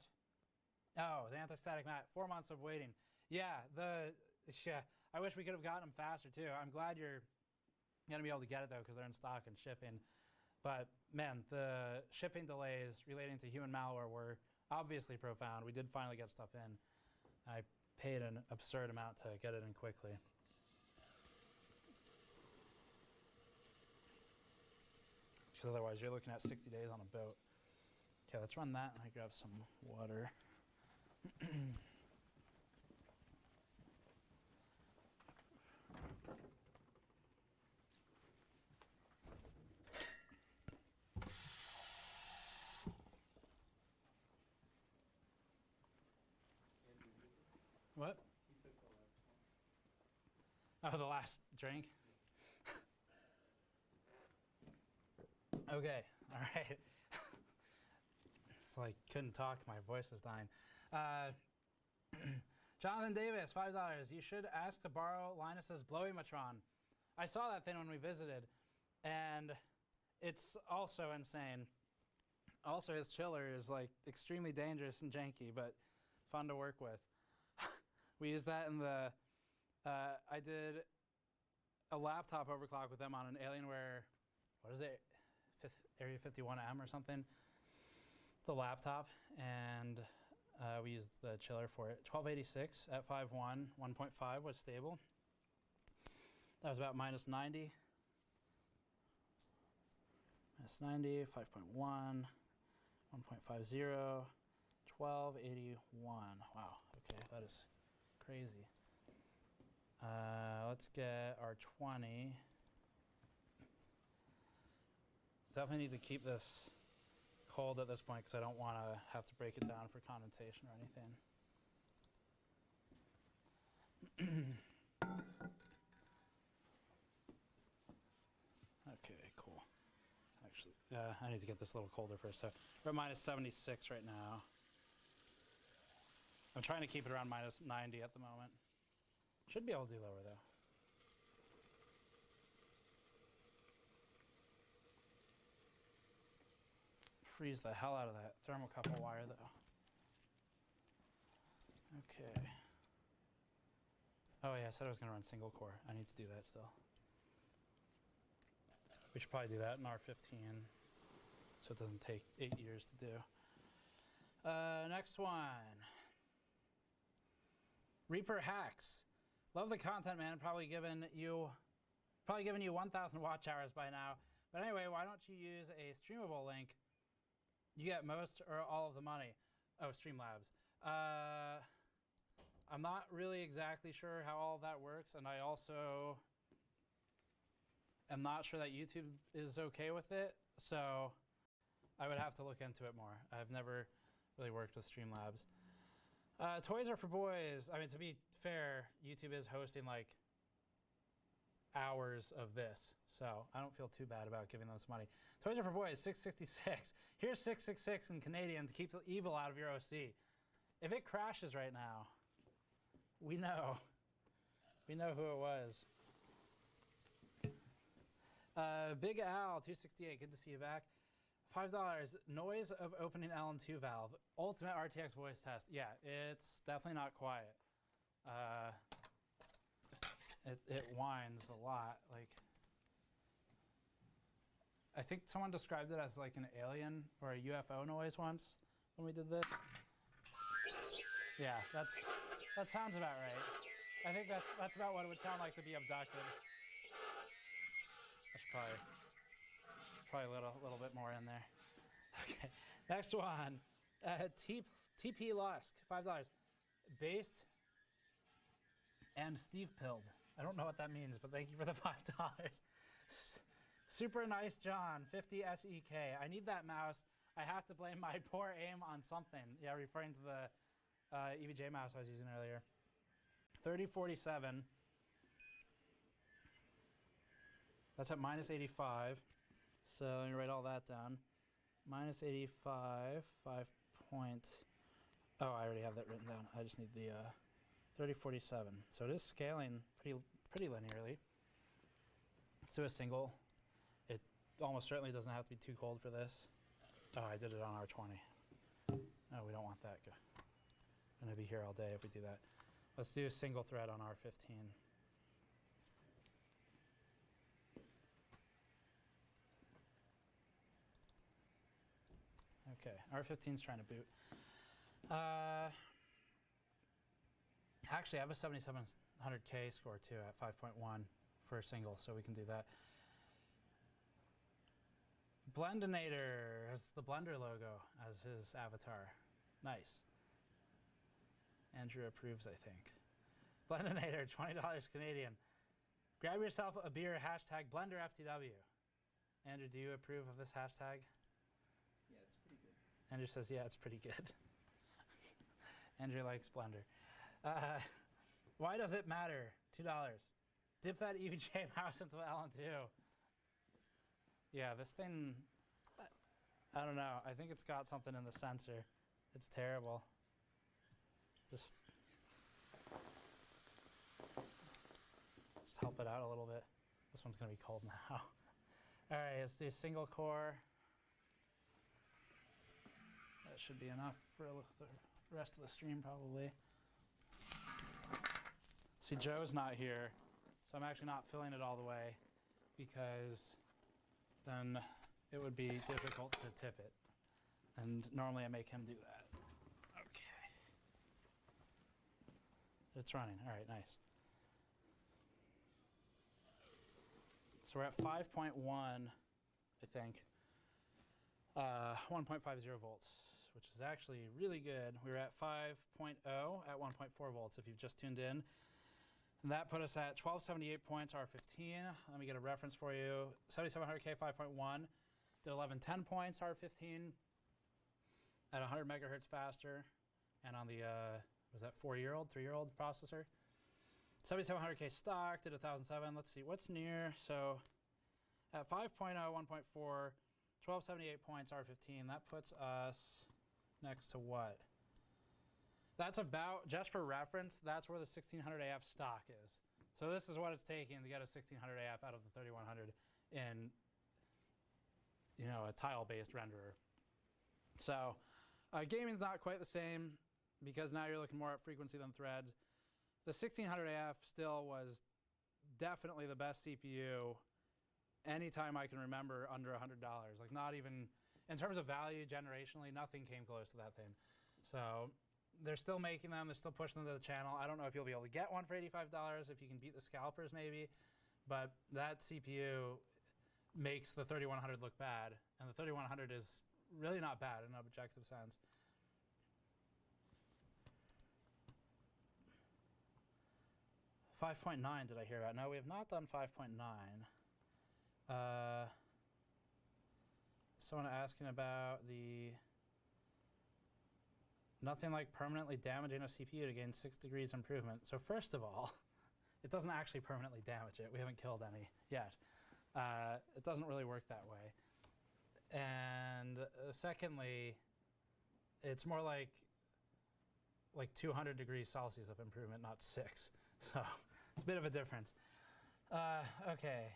Oh, the anti-static mat. 4 months of waiting. Yeah, I wish we could have gotten them faster, too. I'm glad you're going to be able to get it, though, because they're in stock and shipping. But, man, the shipping delays relating to human malware were obviously profound. We did finally get stuff in. I paid an absurd amount to get it in quickly. Because otherwise, you're looking at 60 days on a boat. Okay, let's run that. Let me grab some water. What? Oh, the last drink? Okay, all right. It's like, couldn't talk, my voice was dying. Jonathan Davis, $5. You should ask to borrow Linus's Blowimatron. I saw that thing when we visited, and it's also insane. Also, his chiller is like extremely dangerous and janky, but fun to work with. We used that in the, I did a laptop overclock with them on an Alienware, what is it, Area 51M or something, the laptop, and we used the chiller for it. 1286 at 5.1, 1.5 was stable. That was about minus 90. Minus 90, 5.1, 1.50, 1281. Wow, okay, that is crazy. Let's get our 20. Definitely need to keep this cold at this point because I don't want to have to break it down for condensation or anything. Okay, cool. Actually, I need to get this a little colder first. So we're at minus 76 right now. I'm trying to keep it around minus 90 at the moment. Should be able to do lower though. Freeze the hell out of that thermocouple wire though. Okay. Oh yeah, I said I was going to run single core. I need to do that still. We should probably do that in R15 so it doesn't take 8 years to do. Next one. Reaper Hacks. Love the content, man. Probably given you 1,000 watch hours by now. But anyway, why don't you use a streamable link? You get most or all of the money. Oh, Streamlabs. I'm not really exactly sure how all of that works, and I also am not sure that YouTube is okay with it, so I would have to look into it more. I've never really worked with Streamlabs. Toys Are for Boys. I mean, to be fair, YouTube is hosting like hours of this, so I don't feel too bad about giving them some money. Toys Are for Boys, 666. Here's 666 in Canadian to keep the evil out of your OC. If it crashes right now, we know who it was. Big Al, 268, good to see you back. $5, noise of opening LM2 valve. Ultimate RTX voice test. Yeah, it's definitely not quiet. It whines a lot. Like, I think someone described it as like an alien or a UFO noise once, when we did this? Yeah, that sounds about right. I think that's about what it would sound like to be abducted. I should probably a little bit more in there. Okay, next one. TP Lusk, $5. Based and Steve Pilled. I don't know what that means, but thank you for the $5. Super Nice John, 50 SEK. I need that mouse. I have to blame my poor aim on something. Yeah, referring to the EVJ mouse I was using earlier. 3047. That's at minus 85. So let me write all that down. Minus 85, 5 point. Oh, I already have that written down. I just need the 3047. So it is scaling pretty linearly. Let's do a single. It almost certainly doesn't have to be too cold for this. Oh, I did it on R20. No, we don't want that. I'm gonna be here all day if we do that. Let's do a single thread on R15. Okay, R15's trying to boot. Actually, I have a 7700K score too at 5.1 for a single, so we can do that. Blendinator has the Blender logo as his avatar. Nice. Andrew approves, I think. Blendinator, $20 Canadian. Grab yourself a beer, hashtag BlenderFTW. Andrew, do you approve of this hashtag? Yeah, it's pretty good. Andrew says, yeah, it's pretty good. Andrew likes Blender. Why does it matter? $2. Dip that EVJ mouse into the LN2. Yeah, this thing, I don't know. I think it's got something in the sensor. It's terrible. Just help it out a little bit. This one's gonna be cold now. All right, let's do single core. That should be enough for the rest of the stream, probably. See, Joe's not here, so I'm actually not filling it all the way because then it would be difficult to tip it. And normally I make him do that. Okay. It's running. All right, nice. So we're at 5.1, I think. 1.50 volts, which is actually really good. We were at 5.0 at 1.4 volts if you've just tuned in. And that put us at 1278 points R15. Let me get a reference for you. 7700K 5.1 did 1110 points R15 at 100 megahertz faster. And on the, was that 3-year-old processor? 7700K stock did 1007. Let's see, what's near? So at 5.0, 1.4, 1278 points R15. That puts us next to what? That's about, just for reference, that's where the 1600 AF stock is. So this is what it's taking to get a 1600 AF out of the 3100 in, you know, a tile-based renderer. So gaming's not quite the same because now you're looking more at frequency than threads. The 1600 AF still was definitely the best CPU anytime I can remember under $100. Like not even, in terms of value generationally, nothing came close to that thing. So they're still making them, they're still pushing them to the channel. I don't know if you'll be able to get one for $85, if you can beat the scalpers maybe, but that CPU makes the 3100 look bad, and the 3100 is really not bad in an objective sense. .9 did I hear about? No, we have not done 5.9. Someone asking about the nothing like permanently damaging a CPU to gain 6 degrees improvement. So first of all, it doesn't actually permanently damage it. We haven't killed any yet. It doesn't really work that way. And secondly, it's more like 200 degrees Celsius of improvement, not 6. So it's a bit of a difference. Okay,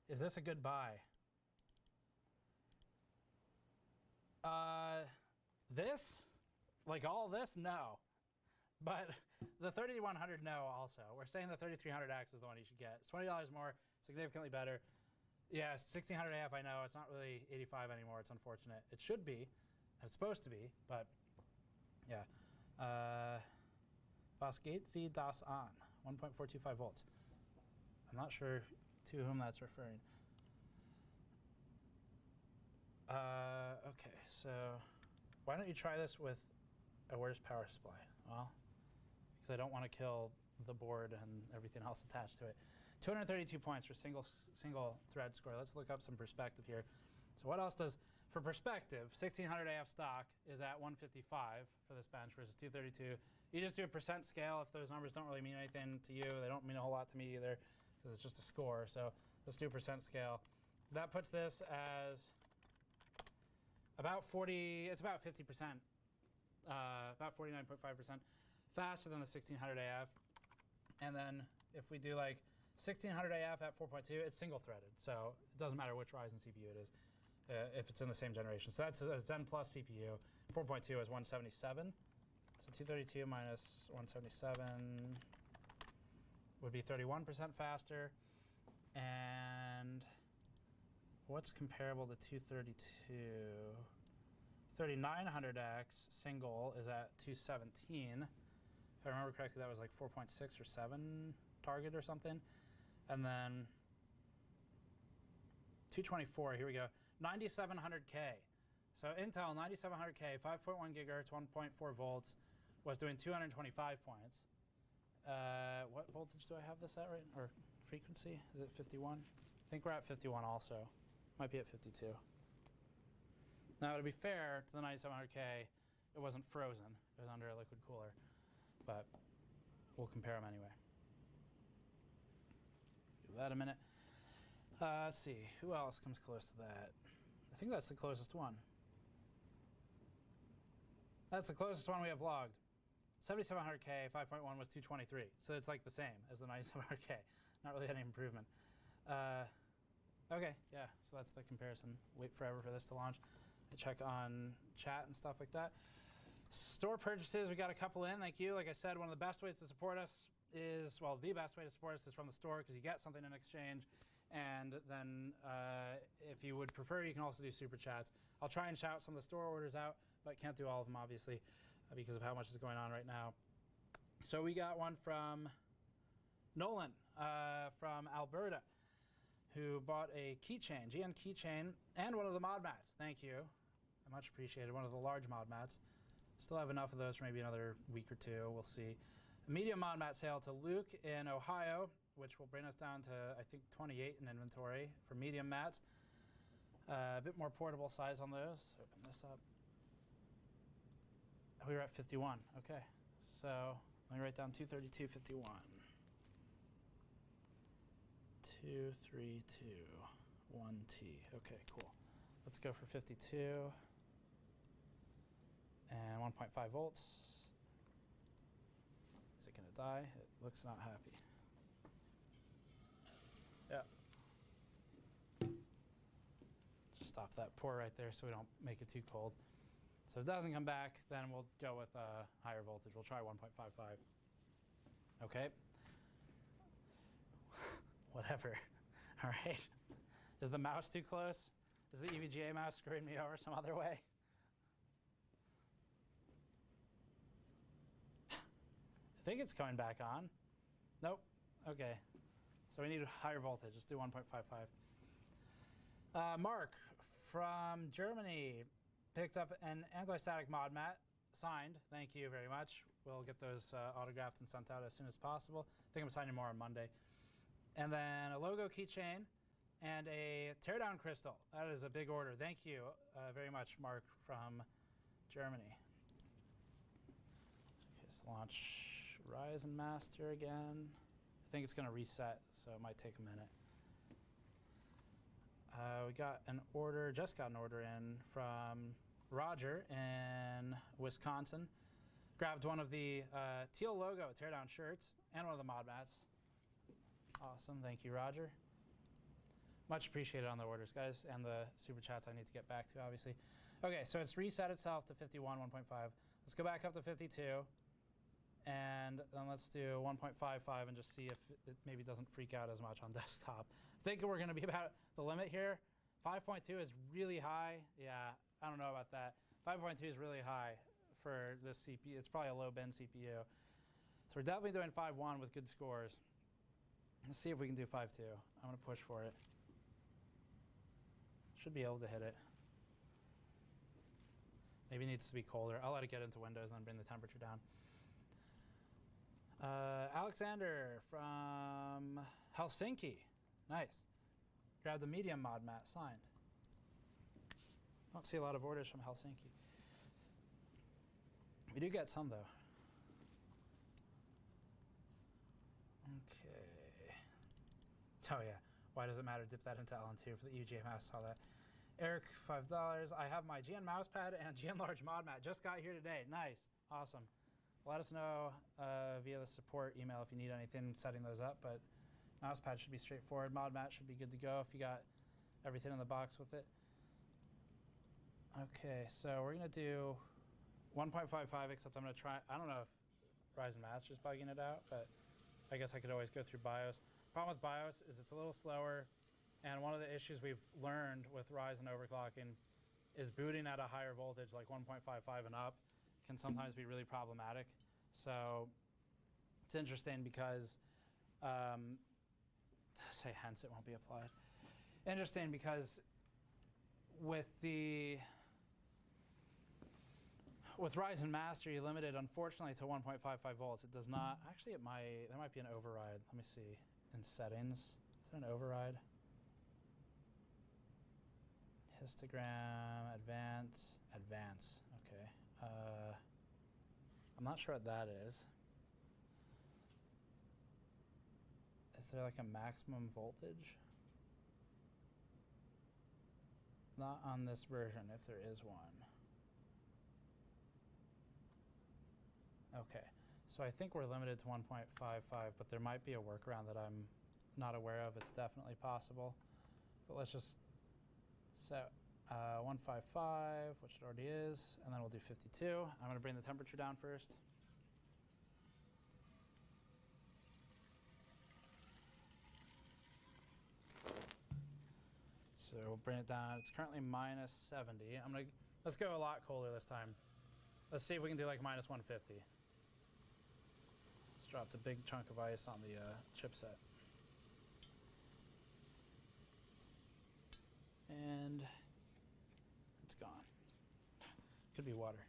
is this a good buy? This? Like all this? No. But the 3100, no also. We're saying the 3300X is the one you should get. It's $20 more, significantly better. Yeah, 1600 AF, I know. It's not really 85 anymore. It's unfortunate. It should be. It's supposed to be, but yeah. Was geht Sie das an? 1.425 volts. I'm not sure to whom that's referring. Okay, so why don't you try this with a worse power supply? Well, because I don't want to kill the board and everything else attached to it. 232 points for single thread score. Let's look up some perspective here. So what else does, for perspective, 1600 AF stock is at 155 for this bench versus 232. You just do a percent scale. If those numbers don't really mean anything to you, they don't mean a whole lot to me either, because it's just a score. So let's do a percent scale. That puts this as about 40, it's about 50%, about 49.5% faster than the 1600 AF. And then if we do like 1600 AF at 4.2, it's single threaded. So it doesn't matter which Ryzen CPU it is if it's in the same generation. So that's a Zen Plus CPU. 4.2 is 177. So 232 minus 177 would be 31% faster. And what's comparable to 232? 3900X single is at 217. If I remember correctly, that was like 4.6 or 7 target or something. And then 224, here we go, 9700K. So Intel 9700K, 5.1 gigahertz, 1.4 volts, was doing 225 points. What voltage do I have this at, right? Or frequency? Is it 51? I think we're at 51 also. Might be at 52. Now, to be fair to the 9700K, it wasn't frozen. It was under a liquid cooler. But we'll compare them anyway. Give that a minute. Let's see, who else comes close to that? I think that's the closest one. That's the closest one we have logged. 7700K 5.1 was 223, so it's like the same as the 9700K. Not really any improvement. Okay, yeah, so that's the comparison. Wait forever for this to launch. I check on chat and stuff like that. Store purchases, we got a couple in, thank you. Like I said, one of the best ways to support us is, well, the best way to support us is from the store because you get something in exchange. And then if you would prefer, you can also do super chats. I'll try and shout some of the store orders out, but can't do all of them, obviously, because of how much is going on right now. So we got one from Nolan from Alberta, who bought a keychain, GN keychain, and one of the mod mats. Thank you. I much appreciated one of the large mod mats. Still have enough of those for maybe another week or two. We'll see. A medium mod mat sale to Luke in Ohio, which will bring us down to, I think, 28 in inventory for medium mats. A bit more portable size on those. Open this up. We were at 51. Okay. So let me write down 232.51. 232 1T. Okay, cool. Let's go for 52 and 1.5 volts. Is it gonna die? It looks not happy. Yeah. Just stop that pour right there so we don't make it too cold. So if it doesn't come back, then we'll go with a higher voltage. We'll try 1.55. Okay. Whatever. All right. Is the mouse too close? Is the EVGA mouse screwing me over some other way? I think it's coming back on. Nope. Okay. So we need a higher voltage. Let's do 1.55. Mark from Germany picked up an anti-static mod mat, signed. Thank you very much. We'll get those autographed and sent out as soon as possible. I think I'm signing more on Monday. And then a logo keychain and a teardown crystal. That is a big order. Thank you very much, Mark from Germany. Okay, let's launch Ryzen Master again. I think it's going to reset, so it might take a minute. We got an order, just got an order in from Roger in Wisconsin. Grabbed one of the teal logo teardown shirts and one of the mod mats. Awesome, thank you, Roger. Much appreciated on the orders, guys, and the super chats I need to get back to, obviously. Okay, so it's reset itself to 51, 1.5. Let's go back up to 52, and then let's do 1.55 and just see if it maybe doesn't freak out as much on desktop. I think we're gonna be about the limit here. 5.2 is really high. Yeah, I don't know about that. 5.2 is really high for this CPU. It's probably a low bin CPU. So we're definitely doing 5.1 with good scores. Let's see if we can do 5.2. I'm gonna push for it. Should be able to hit it. Maybe it needs to be colder. I'll let it get into Windows and then bring the temperature down. Alexander from Helsinki. Nice. Grabbed the medium mod mat, signed. Don't see a lot of orders from Helsinki. We do get some though. Okay. Oh yeah. Why does it matter? Dip that into LN2 for the UGA mouse. Saw that. Eric, $5. I have my GN mousepad and GN large mod mat. Just got here today. Nice. Awesome. Let us know via the support email if you need anything setting those up, but mousepad should be straightforward. Mod mat should be good to go if you got everything in the box with it. Okay, so we're going to do 1.55, except I'm going to try, I don't know if Ryzen Master's bugging it out, but I guess I could always go through BIOS. Problem with BIOS is it's a little slower, and one of the issues we've learned with Ryzen overclocking is booting at a higher voltage, like 1.55 and up, can sometimes be really problematic. So it's interesting because, say hence it won't be applied. Interesting because with Ryzen Master, you're limited, unfortunately, to 1.55 volts. It does not, actually there might be an override. Let me see, in settings. Is there an override? Histogram, advance, okay. I'm not sure what that is. Is there like a maximum voltage? Not on this version, if there is one. Okay, so I think we're limited to 1.55, but there might be a workaround that I'm not aware of. It's definitely possible. But let's just set 155, which it already is, and then we'll do 52. I'm going to bring the temperature down first. So we'll bring it down. It's currently minus 70. Let's go a lot colder this time. Let's see if we can do like minus 150. Just dropped a big chunk of ice on the chipset. And it's gone. Could be water.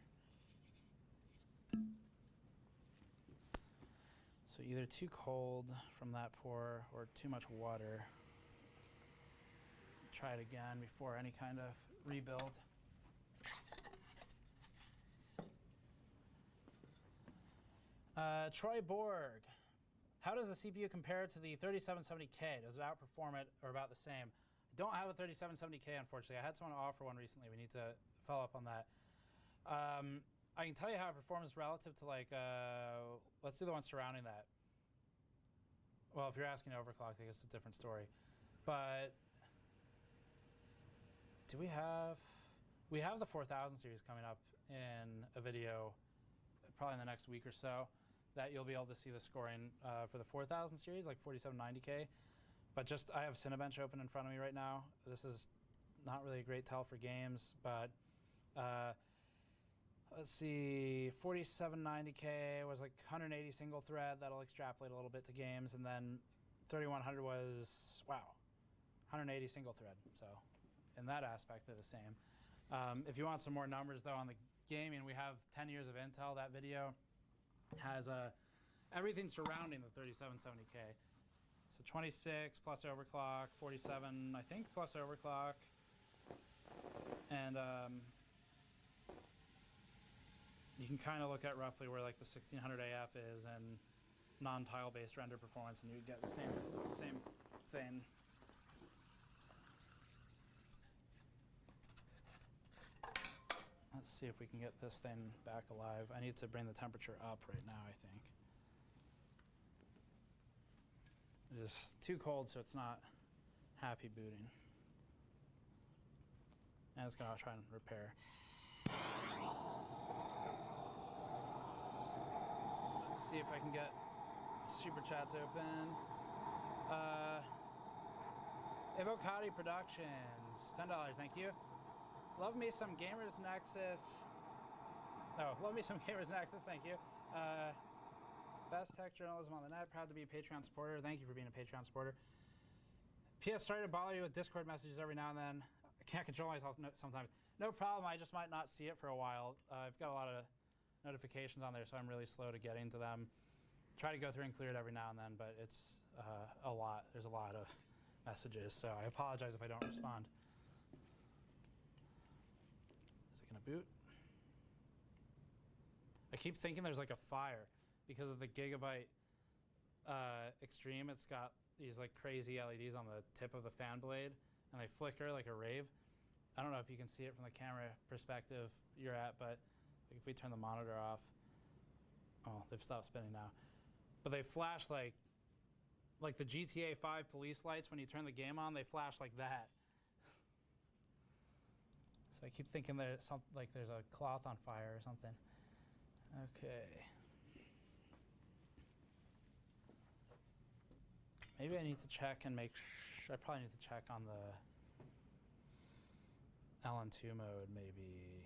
So either too cold from that pour or too much water. Try it again before any kind of rebuild. Troy Borg, how does the CPU compare to the 3770K? Does it outperform it or about the same? I don't have a 3770K, unfortunately. I had someone offer one recently. We need to follow up on that. I can tell you how it performs relative to like, let's do the one surrounding that. Well, if you're asking overclocked, I guess it's a different story. But do we have the 4000 series coming up in a video probably in the next week or so that you'll be able to see the scoring for the 4000 series, like 4790K. But just, I have Cinebench open in front of me right now. This is not really a great tell for games, but let's see, 4790K was like 180 single thread. That'll extrapolate a little bit to games. And then 3100 was, wow, 180 single thread. So in that aspect, they're the same. If you want some more numbers though on the gaming, we have 10 years of Intel. That video has everything surrounding the 3770K. So 26 plus overclock, 47 I think plus overclock, and you can kind of look at roughly where like the 1600 AF is and non-tile based render performance, and you get the same thing. Let's see if we can get this thing back alive. I need to bring the temperature up right now, I think. It is too cold, so it's not happy booting. And it's gonna try and repair. Let's see if I can get super chats open. Evocati Productions, $10, thank you. Love me some Gamers Nexus Oh, love me some Gamers Nexus, thank you. Best tech journalism on the net, proud to be a Patreon supporter. Thank you for being a Patreon supporter. PS, sorry to bother you with Discord messages every now and then. I can't control myself sometimes. No problem, I just might not see it for a while. I've got a lot of notifications on there, so I'm really slow to getting to them. Try to go through and clear it every now and then, but it's a lot. There's a lot of messages, so I apologize if I don't respond. Is it gonna boot? I keep thinking there's like a fire because of the Gigabyte Extreme. It's got these like crazy LEDs on the tip of the fan blade, and they flicker like a rave. I don't know if you can see it from the camera perspective you're at, but like if we turn the monitor off, oh, they've stopped spinning now. But they flash like the GTA 5 police lights when you turn the game on. They flash like that. So I keep thinking there's there's a cloth on fire or something. Okay. Maybe I need to check and make sure. I probably need to check on the LN2 mode, maybe.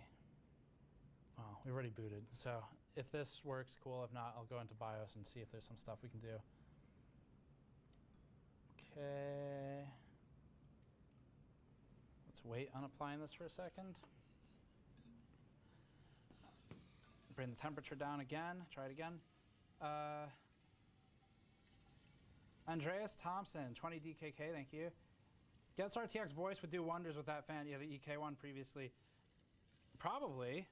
Oh, we've already booted. So if this works, cool. If not, I'll go into BIOS and see if there's some stuff we can do. Okay. Let's wait on applying this for a second. Bring the temperature down again. Try it again. Andreas Thompson, 20 DKK, thank you. Gets RTX voice would do wonders with that fan. Yeah, the EK one previously. Probably.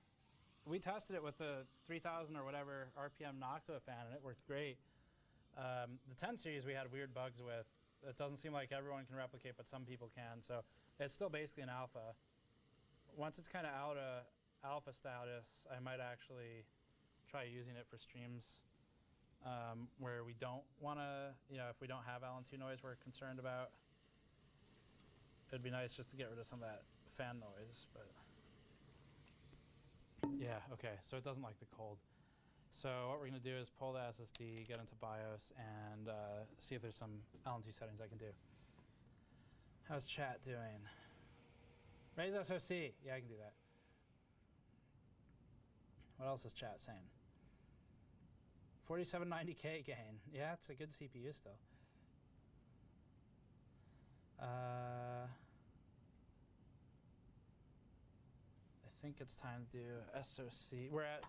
We tested it with the 3000 or whatever RPM Noctua fan, and it worked great. The 10 series we had weird bugs with. It doesn't seem like everyone can replicate, but some people can. So it's still basically an alpha. Once it's kind of out of alpha status, I might actually try using it for streams where we don't want to, if we don't have LN2 noise we're concerned about. It'd be nice just to get rid of some of that fan noise, but yeah, okay, so it doesn't like the cold. So what we're gonna do is pull the SSD, get into BIOS, and see if there's some LN2 settings I can do. How's chat doing? Raise SOC, yeah, I can do that. What else is chat saying? 4790K gain. Yeah, it's a good CPU still. I think it's time to do SOC. We're at,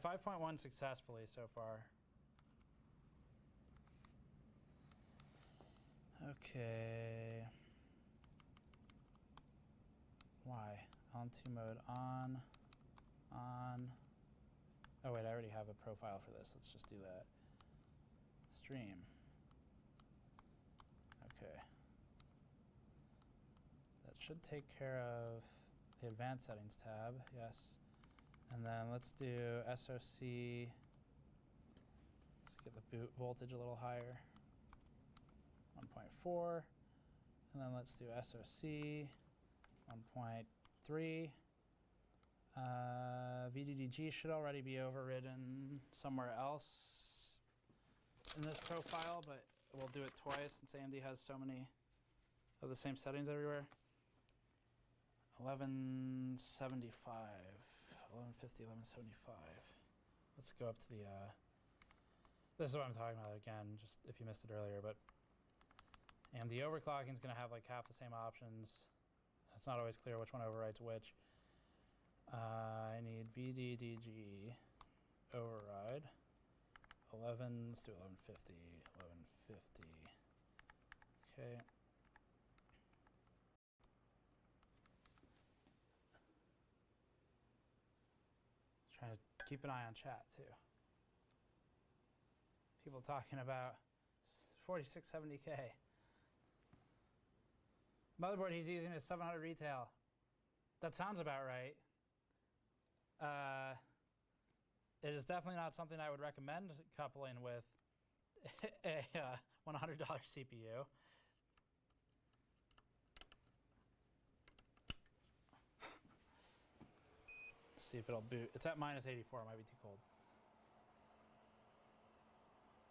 5.1 successfully so far. Okay. Why? LN2 mode on. Oh wait, I already have a profile for this. Let's just do that. Stream. Okay. That should take care of the advanced settings tab, yes. And then let's do SOC. Let's get the boot voltage a little higher. 1.4. And then let's do SOC. 1.3. VDDG should already be overridden somewhere else in this profile, but we'll do it twice since AMD has so many of the same settings everywhere. 1175, 1150, 1175. Let's go up to the, this is what I'm talking about again, just if you missed it earlier, but and the overclocking is going to have like half the same options. It's not always clear which one overrides which. I need VDDG override. 11, let's do 1150, 1150. Okay. Trying to keep an eye on chat too. People talking about 4670K. Motherboard he's using is 700 retail. That sounds about right. It is definitely not something I would recommend coupling with a $100 CPU. Let's see if it'll boot. It's at -84, it might be too cold.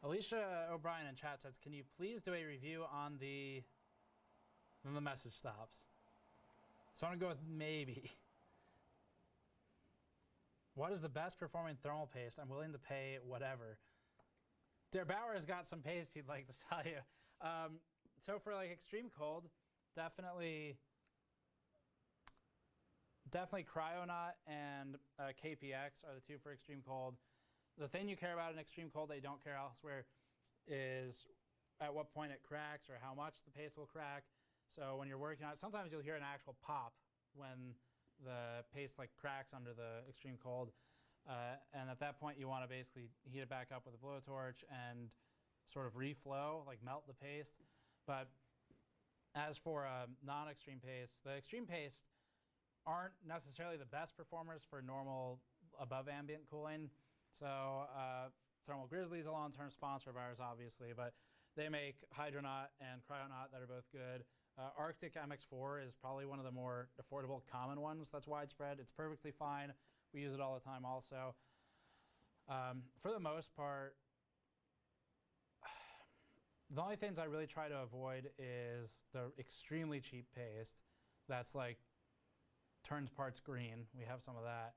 Alicia O'Brien in chat says, can you please do a review on the... And then the message stops. So I'm gonna go with maybe. What is the best performing thermal paste? I'm willing to pay whatever. Der Bauer has got some paste he'd like to sell you. So for like extreme cold, definitely Cryonaut and KPX are the two for extreme cold. The thing you care about in extreme cold that you don't care elsewhere is at what point it cracks or how much the paste will crack. So when you're working on it, sometimes you'll hear an actual pop when the paste like cracks under the extreme cold. And at that point you want to basically heat it back up with a blowtorch and sort of reflow, like melt the paste. But as for non-extreme paste, the extreme paste aren't necessarily the best performers for normal above ambient cooling. So Thermal Grizzly is a long-term sponsor of ours, obviously, but they make Hydronaut and Cryonaut that are both good. Arctic MX4 is probably one of the more affordable, common ones that's widespread. It's perfectly fine. We use it all the time also. For the most part, the only things I really try to avoid is the extremely cheap paste that's like turns parts green. We have some of that.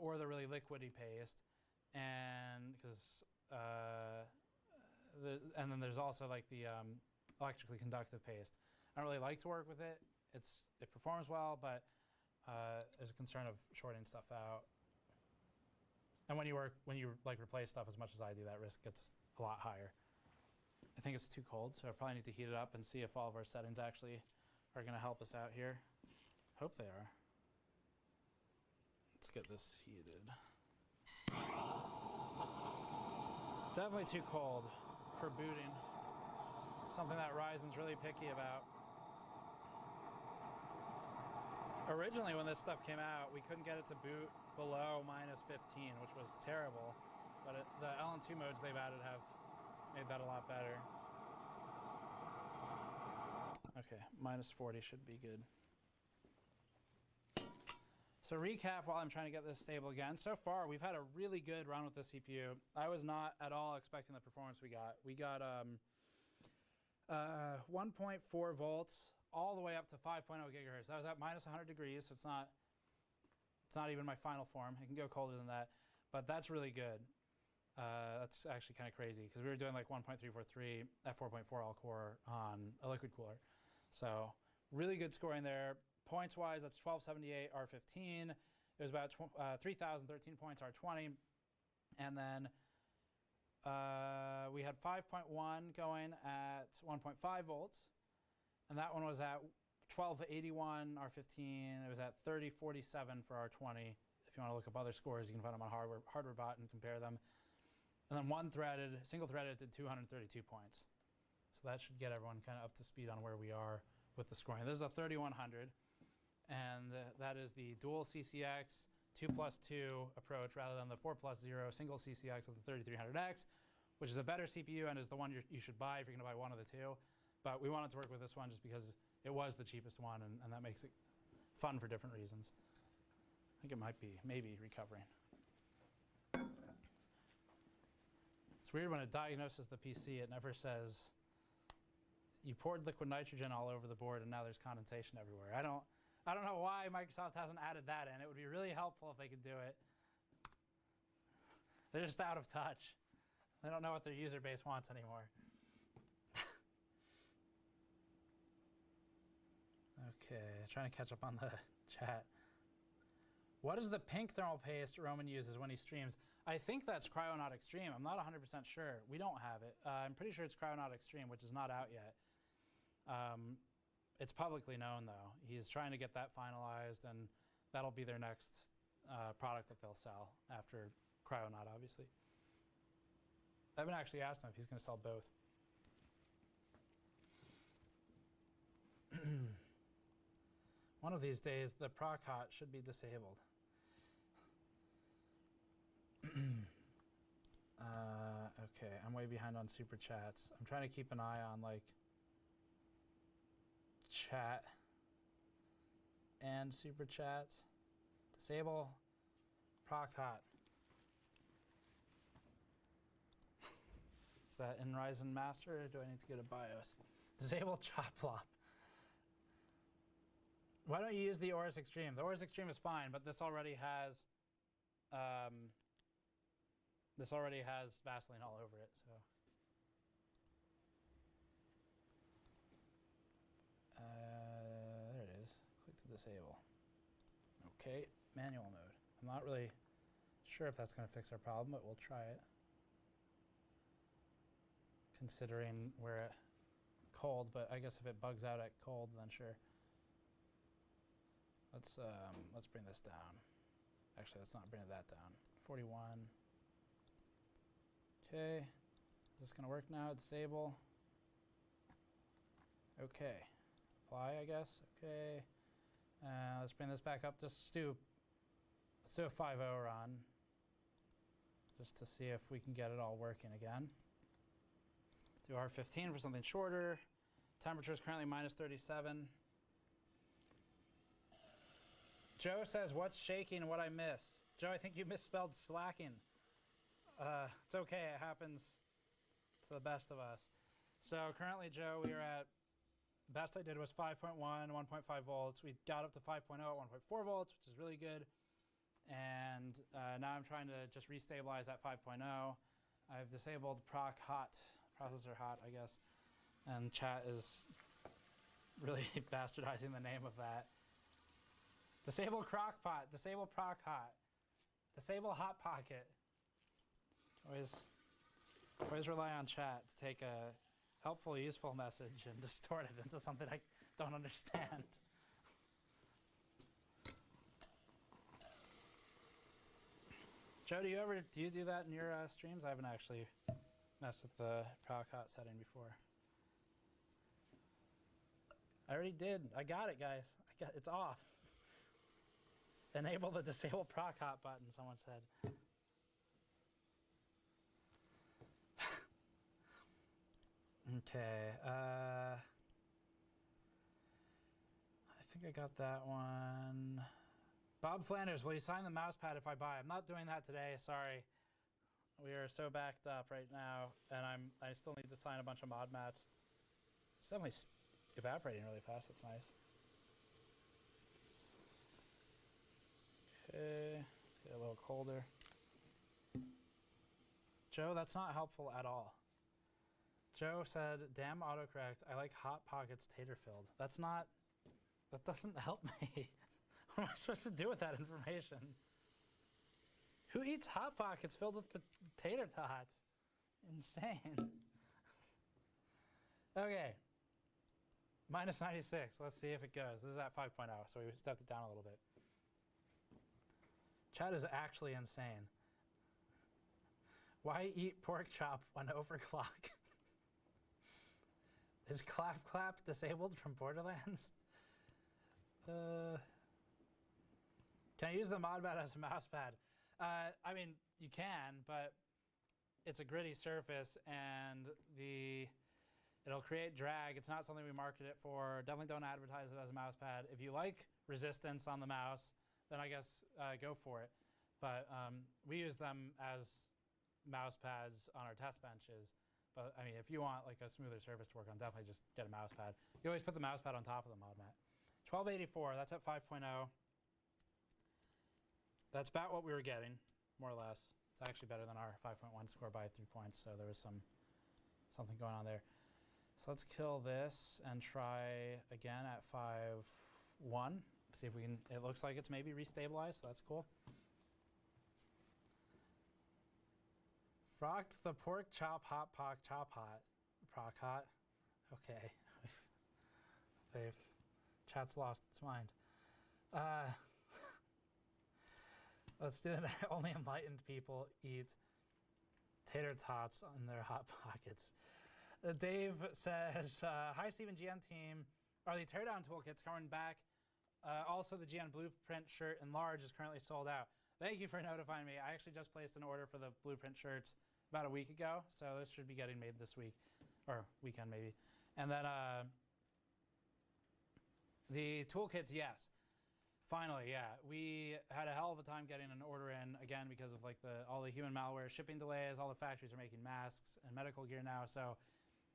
Or the really liquidy paste. And because and then there's also like the electrically conductive paste. I don't really like to work with it. It performs well, but there's a concern of shorting stuff out. And when you like replace stuff as much as I do, that risk gets a lot higher. I think it's too cold, so I probably need to heat it up and see if all of our settings actually are going to help us out here. Hope they are. Let's get this heated. Definitely too cold for booting. Something that Ryzen's really picky about. Originally, when this stuff came out, we couldn't get it to boot below -15, which was terrible. But the LN2 modes they've added have made that a lot better. Okay, -40 should be good. So recap while I'm trying to get this stable again. So far, we've had a really good run with the CPU. I was not at all expecting the performance we got. We got 1.4 volts all the way up to 5.0 gigahertz. That was at -100 degrees, so it's not even my final form. It can go colder than that, but that's really good. That's actually kind of crazy because we were doing like 1.343 at 4.4 all core on a liquid cooler. So really good scoring there. Points wise, that's 1278 R15. It was about 3,013 points R20. And then we had 5.1 going at 1.5 volts. And that one was at 1281 R15. It was at 3047 for R20. If you want to look up other scores, you can find them on HardwareBot and compare them. And then single threaded did 232 points. So that should get everyone kind of up to speed on where we are with the scoring. This is a 3100. And that is the dual CCX 2+2 approach rather than the 4+0 single CCX of the 3300X, which is a better CPU and is the one you should buy if you're going to buy one of the two. But we wanted to work with this one just because it was the cheapest one, and that makes it fun for different reasons. I think it might be maybe recovering. It's weird when it diagnoses the PC, it never says you poured liquid nitrogen all over the board and now there's condensation everywhere. I don't know why Microsoft hasn't added that in. It would be really helpful if they could do it. They're just out of touch. They don't know what their user base wants anymore. Okay, trying to catch up on the chat. What is the pink thermal paste Roman uses when he streams? I think that's Cryonaut Extreme. I'm not 100% sure. We don't have it. I'm pretty sure it's Cryonaut Extreme, which is not out yet. It's publicly known, though. He's trying to get that finalized, and that'll be their next product that they'll sell after Cryonaut, obviously. I haven't actually asked him if he's going to sell both. One of these days, the proc hot should be disabled. Okay, I'm way behind on super chats. I'm trying to keep an eye on like chat and super chats. Disable proc hot. Is that in Ryzen Master or do I need to go to BIOS? Disable chop flop. Why don't you use the Aorus Extreme? The Aorus Extreme is fine, but this already has this already has Vaseline all over it, so. There it is. Click to disable. Okay, manual mode. I'm not really sure if that's going to fix our problem, but we'll try it. Considering we're at cold, but I guess if it bugs out at cold, then sure. Let's bring this down. Actually, let's not bring that down. 41. Okay. Is this going to work now? Disable. Okay. Apply, I guess. Okay. Let's bring this back up. Let's do a 5.0 run. Just to see if we can get it all working again. Do R15 for something shorter. Temperature is currently minus 37. Joe says, what's shaking and what I miss? Joe, I think you misspelled slacking. It's okay, it happens to the best of us. So currently, Joe, we are at, best I did was 5.1, 1.5 volts. We got up to 5.0 at 1.4 volts, which is really good. And now I'm trying to just restabilize at 5.0. I've disabled proc hot, processor hot, I guess. And chat is really bastardizing the name of that. Disable crockpot, disable proc hot, disable hot pocket. Always rely on chat to take a helpful, useful message and distort it into something I don't understand. Joe, do you do that in your streams? I haven't actually messed with the proc hot setting before. I already did. I got it, guys. It's off. Enable the disable proc hot button, someone said. Okay. I think I got that one. Bob Flanders, will you sign the mouse pad if I buy? I'm not doing that today, sorry. We are so backed up right now, and I still need to sign a bunch of mod mats. It's definitely evaporating really fast, that's nice. Okay, let's get a little colder. Joe, that's not helpful at all. Joe said, damn autocorrect, I like Hot Pockets tater filled. That doesn't help me. What am I supposed to do with that information? Who eats Hot Pockets filled with tater tots? Insane. Okay. Minus 96. Let's see if it goes. This is at 5.0, so we stepped it down a little bit. Chat is actually insane. Why eat pork chop when overclock? Is Clap Clap disabled from Borderlands? Can I use the modpad as a mouse pad? I mean, you can, but it's a gritty surface and it'll create drag. It's not something we market it for. Definitely don't advertise it as a mouse pad. If you like resistance on the mouse, then I guess go for it. But we use them as mouse pads on our test benches. But I mean, if you want like a smoother surface to work on, definitely just get a mouse pad. You always put the mouse pad on top of the mod mat. 1284, that's at 5.0. That's about what we were getting, more or less. It's actually better than our 5.1 score by 3 points, so there was something going on there. So let's kill this and try again at 5.1. See if we can, it looks like it's maybe restabilized, so that's cool. Frocked the pork chop hot pock chop hot. Proc hot. Okay. Chat's lost its mind. Let's do it. Only enlightened people eat tater tots on their Hot Pockets. Dave says, hi Stephen GN team. Are the teardown toolkits coming back? Also, the GN Blueprint shirt in large is currently sold out. Thank you for notifying me. I actually just placed an order for the Blueprint shirts about a week ago, so this should be getting made this week, or weekend maybe. And then the toolkits, yes. Finally, yeah. We had a hell of a time getting an order in, again, because of like all the human malware, shipping delays, all the factories are making masks and medical gear now, so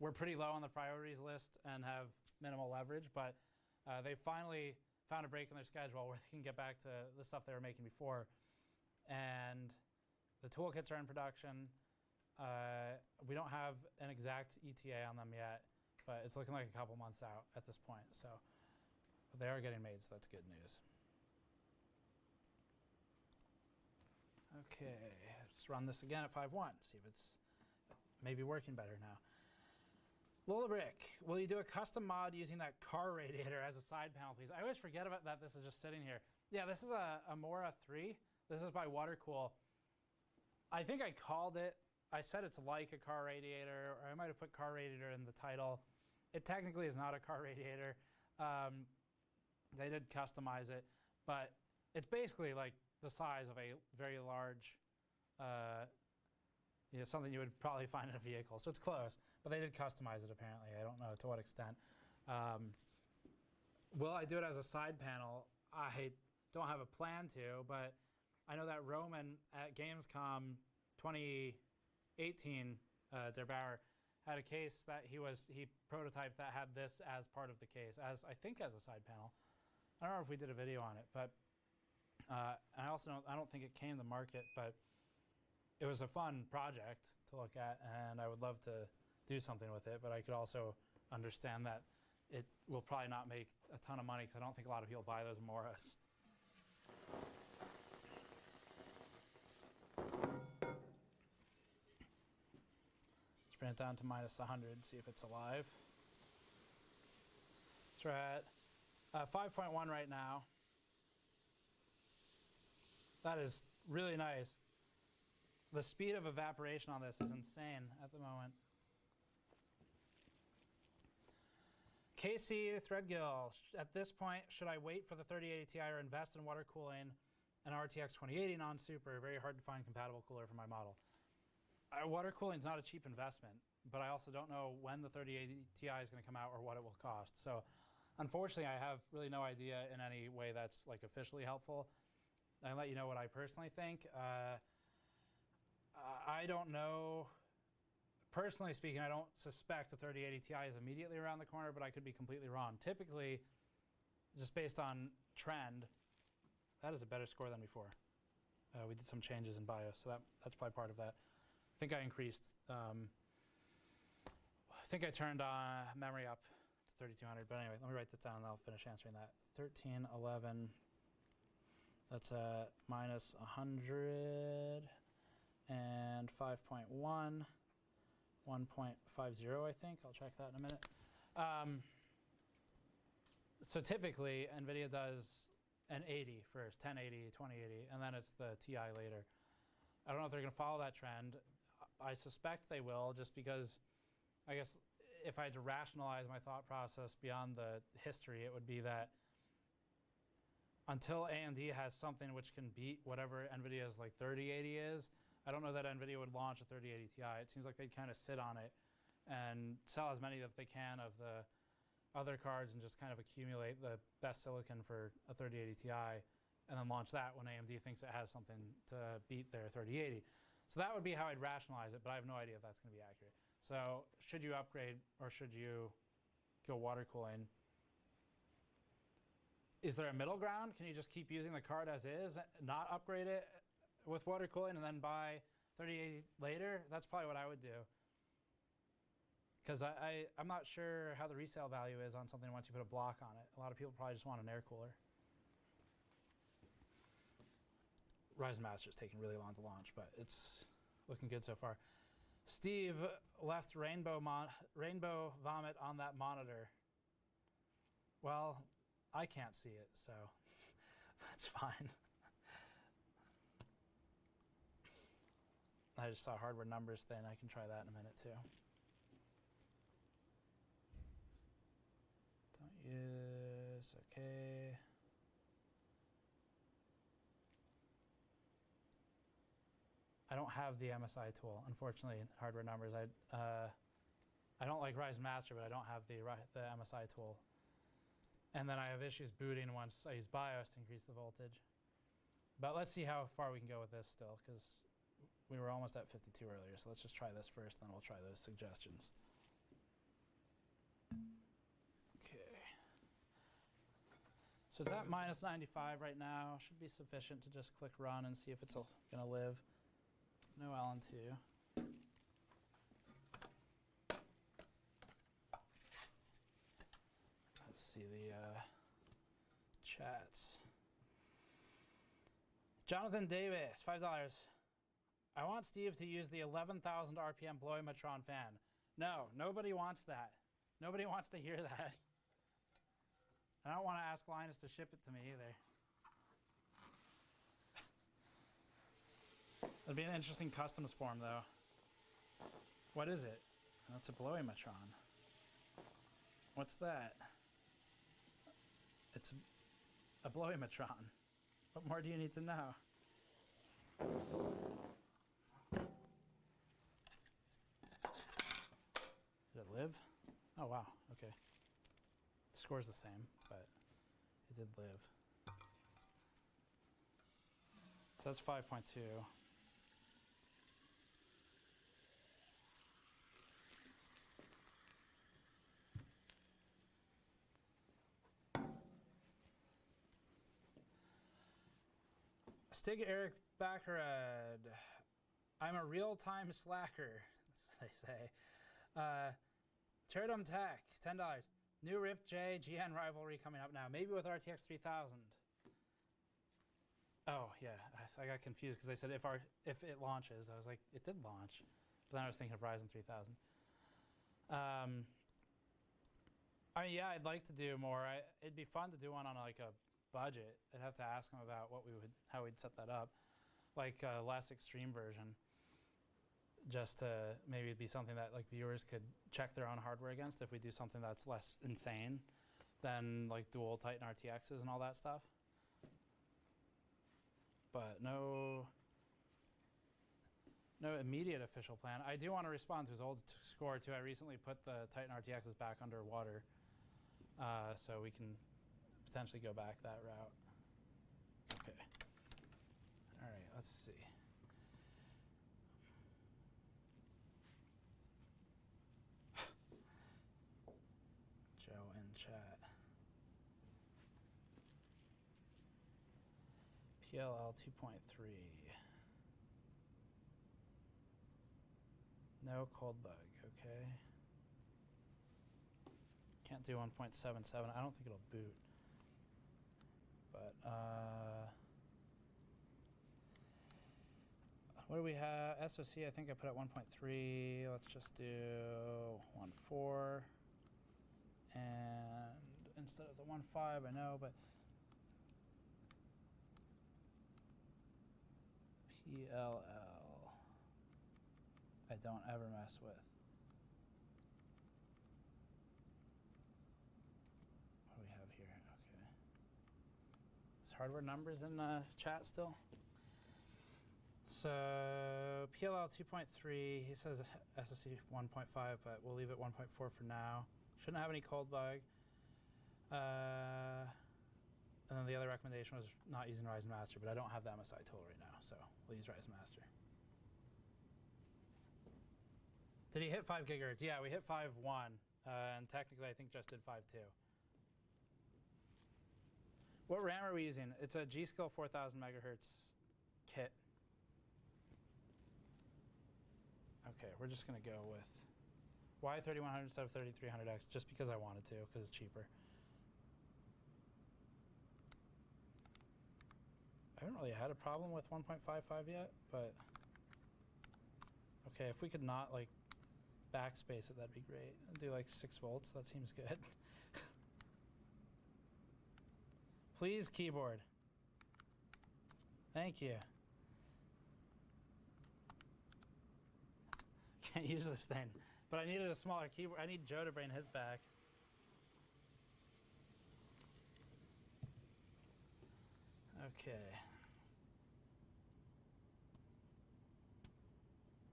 we're pretty low on the priorities list and have minimal leverage, but they finally found a break in their schedule where they can get back to the stuff they were making before. and the toolkits are in production. We don't have an exact ETA on them yet, but it's looking like a couple months out at this point. So they are getting made, so that's good news. Okay, let's run this again at 5.1, see if it's maybe working better now. Lola Brick, will you do a custom mod using that car radiator as a side panel, please? I always forget about that. This is just sitting here. Yeah, this is a Mora 3. This is by Watercool. I think I called it. I said it's like a car radiator, or I might have put car radiator in the title. It technically is not a car radiator. They did customize it, but it's basically like the size of a very large, something you would probably find in a vehicle. So it's close, but they did customize it apparently. I don't know to what extent. Will I do it as a side panel? I don't have a plan to, but I know that Roman at Gamescom 2018, Der Bauer, had a case that he prototyped that had this as part of the case, I think as a side panel. I don't know if we did a video on it, but and I don't think it came to market, but it was a fun project to look at, and I would love to do something with it, but I could also understand that it will probably not make a ton of money because I don't think a lot of people buy those Moras. Let's bring it down to minus 100, see if it's alive. So we're at 5.1 right now. That is really nice. The speed of evaporation on this is insane at the moment. KC Threadgill, at this point, should I wait for the 3080 Ti or invest in water cooling an RTX 2080 non-super? Very hard to find compatible cooler for my model. Water cooling is not a cheap investment, but I also don't know when the 3080 Ti is going to come out or what it will cost. So unfortunately, I have really no idea in any way that's like officially helpful. I'll let you know what I personally think. I don't know. Personally speaking, I don't suspect the 3080 Ti is immediately around the corner, but I could be completely wrong. Typically, just based on trend, that is a better score than before. We did some changes in BIOS, so that's probably part of that. I think I increased, I think I turned memory up to 3200, but anyway, let me write this down and I'll finish answering that. 1311, that's minus 100 and 5.1. 1.50, I think. I'll check that in a minute. So typically, NVIDIA does an 80 first, 1080, 2080, and then it's the Ti later. I don't know if they're going to follow that trend. I suspect they will, just because I guess if I had to rationalize my thought process beyond the history, it would be that until AMD has something which can beat whatever NVIDIA's like 3080 is, I don't know that NVIDIA would launch a 3080 Ti. It seems like they'd kind of sit on it and sell as many that they can of the other cards and just kind of accumulate the best silicon for a 3080 Ti and then launch that when AMD thinks it has something to beat their 3080. So that would be how I'd rationalize it, but I have no idea if that's going to be accurate. So should you upgrade or should you go water cooling? Is there a middle ground? Can you just keep using the card as is, not upgrade it with water cooling and then buy 3080 later? That's probably what I would do. Because I'm not sure how the resale value is on something once you put a block on it. A lot of people probably just want an air cooler. Ryzen Master is taking really long to launch, but it's looking good so far. Steve left rainbow vomit on that monitor. Well, I can't see it, so that's fine. I just saw hardware numbers thing. I can try that in a minute too. Don't use, okay. I don't have the MSI tool, unfortunately, hardware numbers. I don't like Ryzen Master, but I don't have the MSI tool. And then I have issues booting once I use BIOS to increase the voltage. But let's see how far we can go with this still, because we were almost at 52 earlier, so let's just try this first, then we'll try those suggestions. Okay. So it's at minus 95 right now. Should be sufficient to just click run and see if it's gonna live. No LN2. Let's see the chats. Jonathan Davis, $5. I want Steve to use the 11,000 RPM Blowimatron fan. No, nobody wants that. Nobody wants to hear that. I don't want to ask Linus to ship it to me either. It'd be an interesting customs form though. What is it? Oh, it's a Blowimatron. What's that? It's a Blowimatron. What more do you need to know? Did it live? Oh wow, okay. Score's the same, but it did live. So that's 5.2. Stig Eric Baccarat. I'm a real-time slacker, they say. Pterodome Tech, $10. New Rip J GN rivalry coming up now. Maybe with RTX 3000. Oh yeah, I got confused because they said if it launches. I was like, it did launch, but then I was thinking of Ryzen 3000. I mean, yeah, I'd like to do more. It'd be fun to do one on like a budget. I'd have to ask them about how we'd set that up, like a less extreme version. Just to maybe it'd be something that like viewers could check their own hardware against if we do something that's less insane than like dual Titan RTXs and all that stuff. But no immediate official plan. I do want to respond to his old score too. I recently put the Titan RTXs back underwater, so we can potentially go back that route. Okay. All right, let's see. Joe in chat. PLL 2.3. No cold bug, okay. Can't do 1.77. I don't think it'll boot. But what do we have? SoC, I think I put at 1.3. Let's just do 1.4. And instead of the 1.5, I know, but PLL, I don't ever mess with. What do we have here? Okay. Is hardware numbers in chat still? So PLL 2.3, he says SoC 1.5, but we'll leave it 1.4 for now. Shouldn't have any cold bug. And then the other recommendation was not using Ryzen Master, but I don't have the MSI tool right now, so we'll use Ryzen Master. Did he hit 5 gigahertz? Yeah, we hit 5.1, and technically I think just did 5.2. What RAM are we using? It's a G.Skill 4000 megahertz kit. Okay, we're just gonna go with Y3100 instead of 3300X just because I wanted to, because it's cheaper. I haven't really had a problem with 1.55 yet, but okay, if we could not like backspace it, that'd be great. I'd do like 6 volts, that seems good. Please, keyboard. Thank you. Can't use this thing, but I needed a smaller keyboard. I need Joe to bring his back. Okay.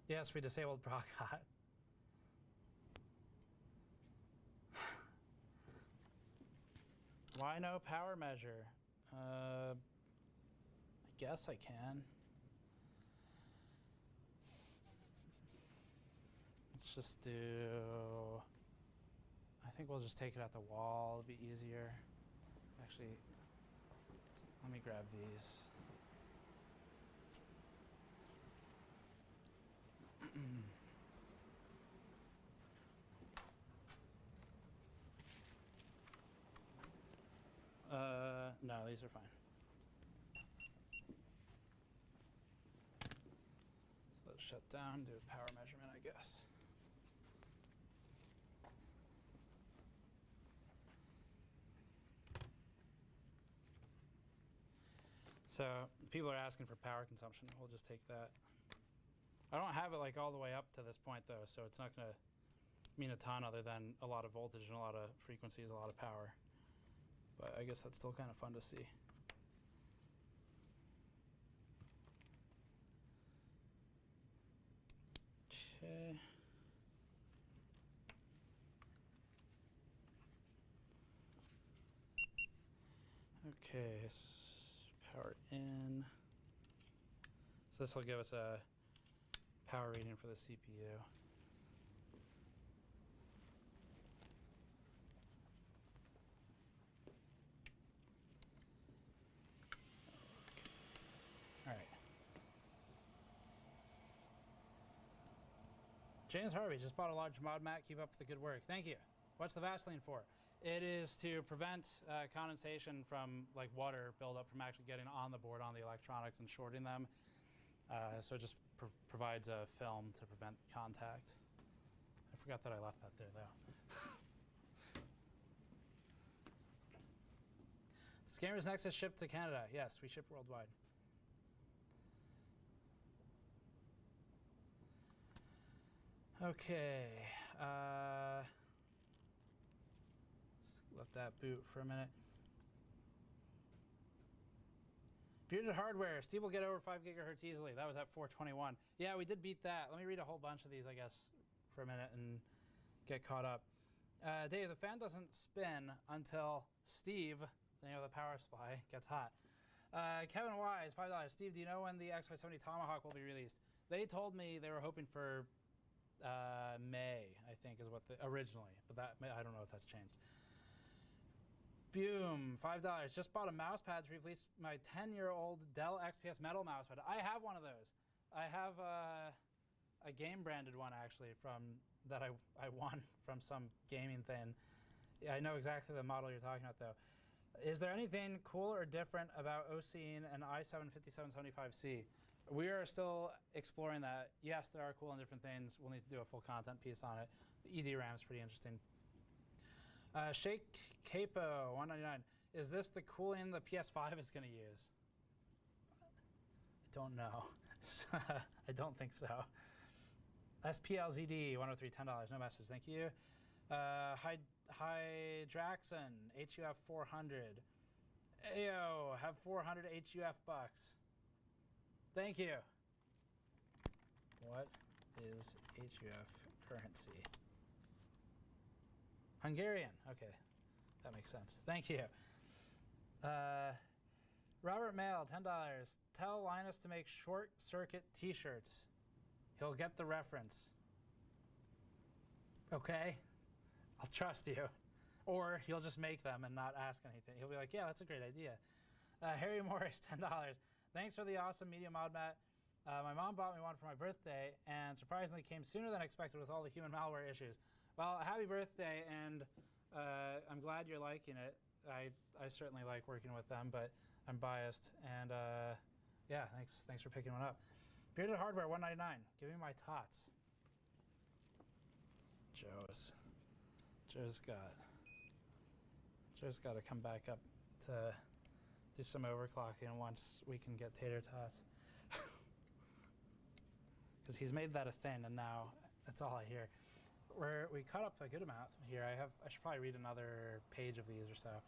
Yes, we disabled Procot. Why no power measure? I guess I can. Let's just do, I think we'll just take it at the wall, it'll be easier. Actually, Let me grab these. No, these are fine. So let's shut down, do a power measurement, I guess. So people are asking for power consumption. We'll just take that. I don't have it like all the way up to this point though, so it's not gonna mean a ton other than a lot of voltage and a lot of frequencies, a lot of power. But I guess that's still kind of fun to see. Okay. Okay, power in. So this will give us a power reading for the CPU. All right. James Harvey just bought a large mod mat. Keep up the good work. Thank you. What's the Vaseline for? It is to prevent condensation from like water buildup from actually getting on the board, on the electronics and shorting them. So it just provides a film to prevent contact. I forgot that I left that there though. Scammers Nexus shipped to Canada. Yes, we ship worldwide. Okay. Let that boot for a minute. Bearded hardware. Steve will get over 5 gigahertz easily. That was at 421. Yeah, we did beat that. Let me read a whole bunch of these, I guess, for a minute and get caught up. Dave, the fan doesn't spin until Steve, the name of the power supply, gets hot. Kevin Wise, $5. Steve, do you know when the XY70 Tomahawk will be released? They told me they were hoping for May, I think, is what originally, but that I don't know if that's changed. Boom, $5. Just bought a mouse pad to replace my 10-year-old Dell XPS Metal mouse pad. I have one of those. I have a game branded one actually from that I won from some gaming thing. Yeah, I know exactly the model you're talking about though. Is there anything cool or different about OCing an i7-5775C? We are still exploring that. Yes, there are cool and different things. We'll need to do a full content piece on it. The EDRAM is pretty interesting. Shake Capo, $1.99. Is this the cooling the PS5 is going to use? I don't know. I don't think so. SPLZD, 103, $10. No message. Thank you. Hydraxon, HUF 400. Ayo, have 400 HUF bucks. Thank you. What is HUF currency? Hungarian. Okay, that makes sense. Thank you. Robert Mail, $10. Tell Linus to make short circuit t-shirts. He'll get the reference. Okay, I'll trust you. Or he'll just make them and not ask anything. He'll be like, yeah, that's a great idea. Harry Morris, $10. Thanks for the awesome media mod mat. My mom bought me one for my birthday and surprisingly came sooner than expected with all the human malware issues. Well, happy birthday, and I'm glad you're liking it. I certainly like working with them, but I'm biased. And yeah, thanks for picking one up. Bearded Hardware, $1.99. Give me my tots. Joe's got to come back up to do some overclocking once we can get tater tots. Because he's made that a thing, and now that's all I hear. We caught up a good amount here. I should probably read another page of these or so.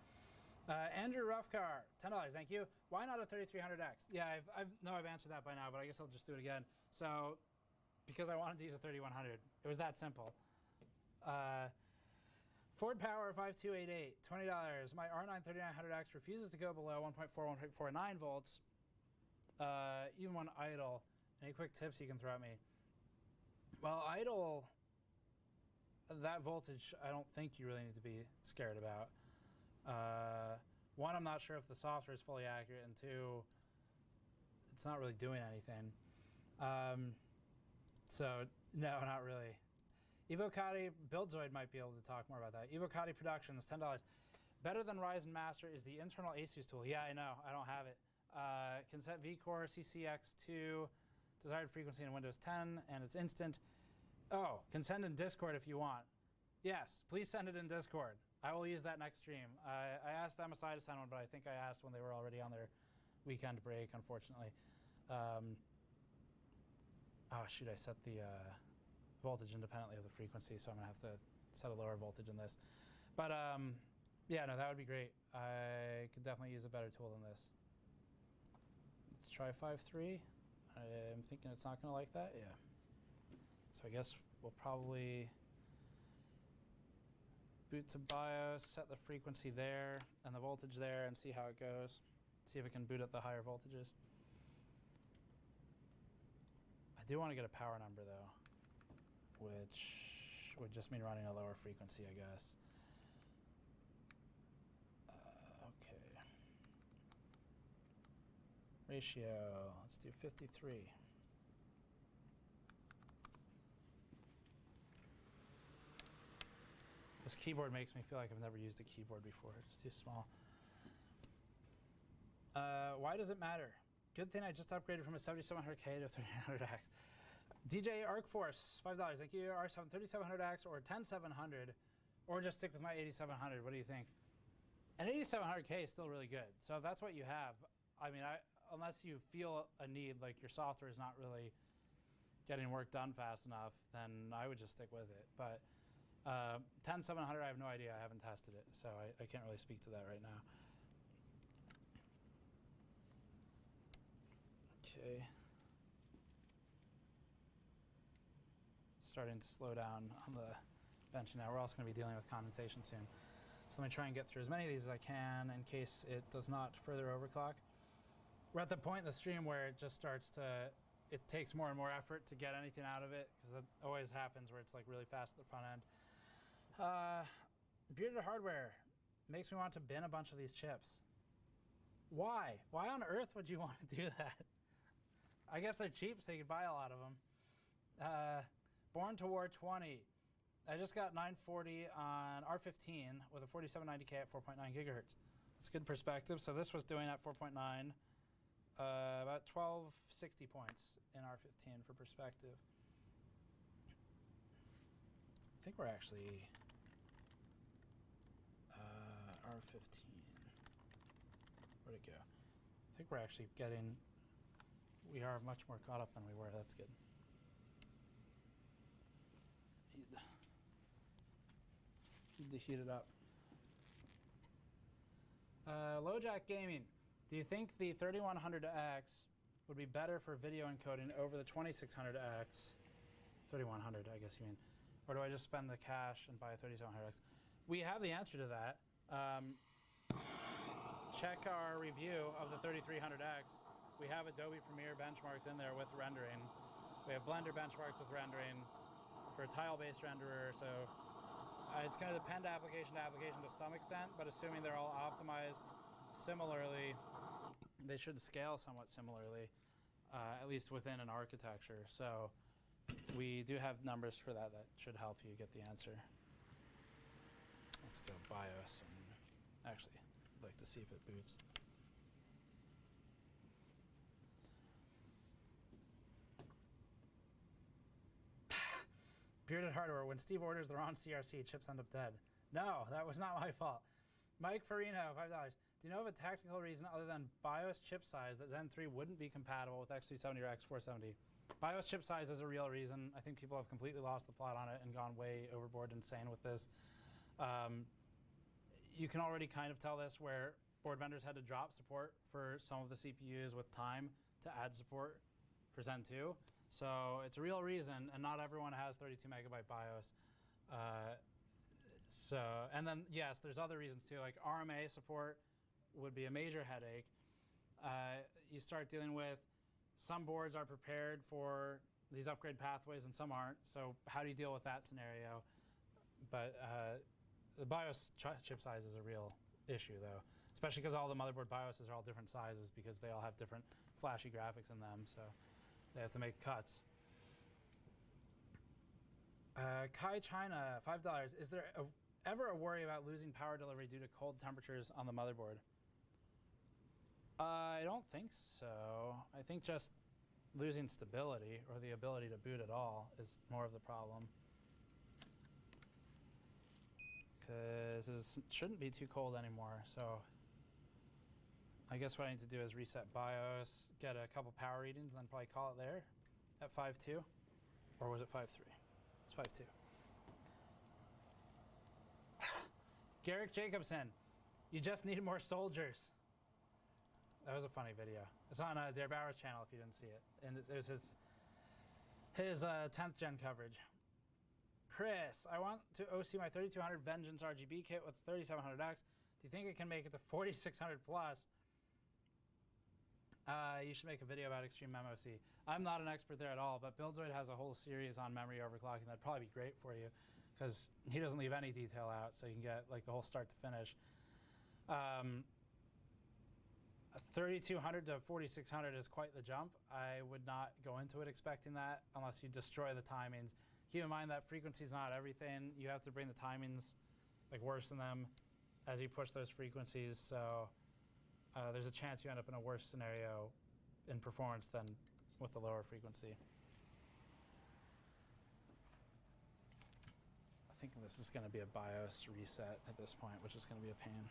Andrew Roughcar, $10. Thank you. Why not a 3300X? Yeah, I've answered that by now, but I guess I'll just do it again. So, because I wanted to use a 3100, it was that simple. Ford Power 5288, $20. My R9 3900X refuses to go below 1.4, 1.49 volts, even when idle. Any quick tips you can throw at me? Well, idle, that voltage, I don't think you really need to be scared about. 1 one, I'm not sure if the software is fully accurate, and two, it's not really doing anything. So no, not really. Evocati, Buildzoid might be able to talk more about that. Evocati Productions, $10. Better than Ryzen Master is the internal ASUS tool. Yeah, I know, I don't have it. Can set vCore, CCX2, desired frequency in Windows 10, and it's instant. Oh, can send in Discord if you want. Yes, please send it in Discord. I will use that next stream. I asked MSI to send one, but I think I asked when they were already on their weekend break, unfortunately. Oh, shoot, I set the voltage independently of the frequency, so I'm going to have to set a lower voltage in this. But yeah, no, that would be great. I could definitely use a better tool than this. Let's try 5.3. I'm thinking it's not going to like that. Yeah. So I guess we'll probably boot to BIOS, set the frequency there and the voltage there, and see how it goes. See if it can boot at the higher voltages. I do want to get a power number though, which would just mean running a lower frequency, I guess. Okay. Ratio, let's do 53. This keyboard makes me feel like I've never used a keyboard before. It's too small. Why does it matter? Good thing I just upgraded from a 7700K to a 3900X. DJ ArcForce, $5. Thank you. R7 3700X or 10700, or just stick with my 8700. What do you think? An 8700K is still really good. So if that's what you have, I mean, unless you feel a need, like your software is not really getting work done fast enough, then I would just stick with it. But 10700, I have no idea. I haven't tested it, so I can't really speak to that right now. Okay. Starting to slow down on the bench now. We're also going to be dealing with condensation soon. So let me try and get through as many of these as I can in case it does not further overclock. We're at the point in the stream where it just starts to, it takes more and more effort to get anything out of it, because that always happens where it's like really fast at the front end. Bearded Hardware makes me want to bin a bunch of these chips. Why? Why on earth would you want to do that? I guess they're cheap, so you can buy a lot of them. Born to War 20. I just got 940 on R15 with a 4790K at 4.9 gigahertz. That's good perspective. So this was doing at 4.9, about 1260 points in R15 for perspective. I think we're actually R15. Where'd it go? I think we're actually getting, we are much more caught up than we were. That's good. Need to heat it up. LoJack Gaming. Do you think the 3100X would be better for video encoding over the 2600X? 3100, I guess you mean. Or do I just spend the cash and buy a 3700X? We have the answer to that. Check our review of the 3300X. We have Adobe Premiere benchmarks in there with rendering. We have Blender benchmarks with rendering for a tile-based renderer. So it's going to depend application to application to some extent, but assuming they're all optimized similarly, they should scale somewhat similarly, at least within an architecture. So we do have numbers for that that should help you get the answer. Let's go BIOS, and actually, I'd like to see if it boots. Bearded Hardware, when Steve orders the wrong CRC, chips end up dead. No, that was not my fault. Mike Farino, $5. Do you know of a technical reason other than BIOS chip size that Zen 3 wouldn't be compatible with X270 or X470? BIOS chip size is a real reason. I think people have completely lost the plot on it and gone way overboard insane with this. You can already kind of tell this where board vendors had to drop support for some of the CPUs with time to add support for Zen 2. So it's a real reason, and not everyone has 32 megabyte BIOS. And then yes, there's other reasons too, like RMA support would be a major headache. You start dealing with, some boards are prepared for these upgrade pathways and some aren't, so how do you deal with that scenario? But the BIOS chip size is a real issue though, especially because all the motherboard BIOSes are all different sizes because they all have different flashy graphics in them, so they have to make cuts. Kai China, $5. Is there ever a worry about losing power delivery due to cold temperatures on the motherboard? I don't think so. I think just losing stability or the ability to boot at all is more of the problem. Because it shouldn't be too cold anymore, so I guess what I need to do is reset BIOS, get a couple power readings, and then probably call it there at 5.2. Or was it 5.3? It's 5.2. Garrick Jacobson, you just need more soldiers. That was a funny video. It's on Dare Bauer's channel if you didn't see it. And it was his 10th gen coverage. Chris, I want to OC my 3200 Vengeance RGB kit with 3700X. Do you think it can make it to 4600 plus? You should make a video about Extreme MMOC. I'm not an expert there at all, but Buildzoid has a whole series on memory overclocking that'd probably be great for you because he doesn't leave any detail out, so you can get like the whole start to finish. 3200 to 4600 is quite the jump. I would not go into it expecting that unless you destroy the timings. Keep in mind that frequency is not everything. You have to bring the timings, like worsen them as you push those frequencies. So there's a chance you end up in a worse scenario in performance than with the lower frequency. I think this is going to be a BIOS reset at this point, which is going to be a pain.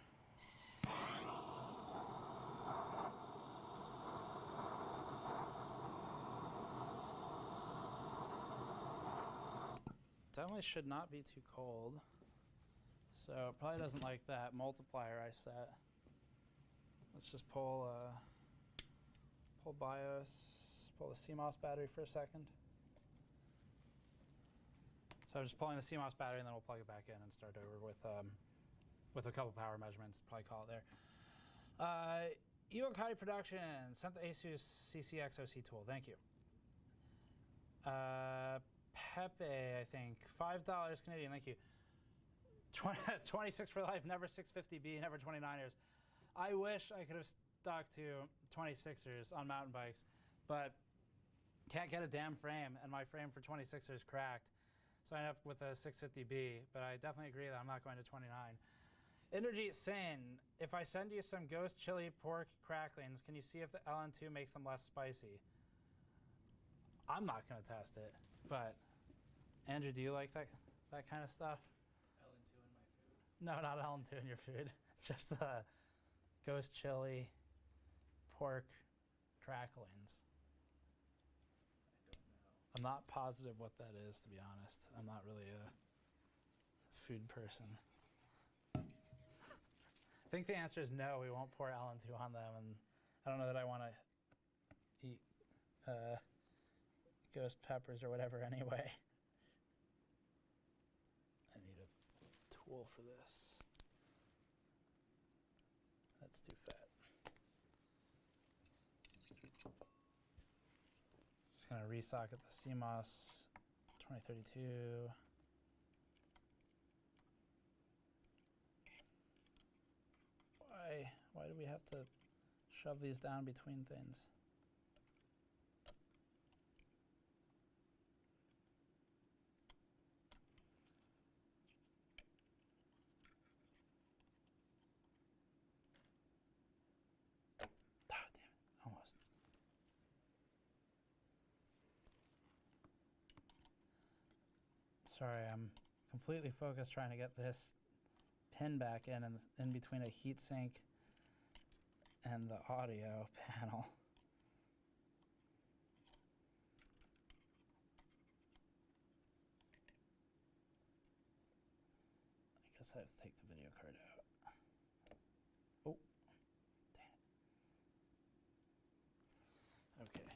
Definitely should not be too cold. So it probably doesn't like that multiplier I set. Let's just pull BIOS, pull the CMOS battery for a second. So I'm just pulling the CMOS battery and then we'll plug it back in and start over with a couple power measurements, probably call it there. Iwakati Production sent the Asus CCX OC tool, thank you. Pepe, I think, $5 Canadian, thank you. 26 for life, never 650B, never 29ers. I wish I could have stuck to 26ers on mountain bikes, but can't get a damn frame, and my frame for 26ers cracked. So I ended up with a 650B, but I definitely agree that I'm not going to 29. Inderjeet Sin, if I send you some ghost chili pork cracklings, can you see if the LN2 makes them less spicy? I'm not going to test it, but Andrew, do you like that kind of stuff? LN2 in my food? No, not LN2 in your food. Just the ghost chili pork cracklings. I don't know. I'm not positive what that is, to be honest. I'm not really a food person. I think the answer is no, we won't pour LN2 on them, and I don't know that I want to eat ghost peppers or whatever anyway. I need a tool for this. That's too fat. Just gonna resocket the CMOS 2032. Why do we have to shove these down between things? Ah, damn it, almost. Sorry, I'm completely focused trying to get this pin back in between a heatsink and the audio panel. I guess I have to take the video card out. Oh, damn it. Okay.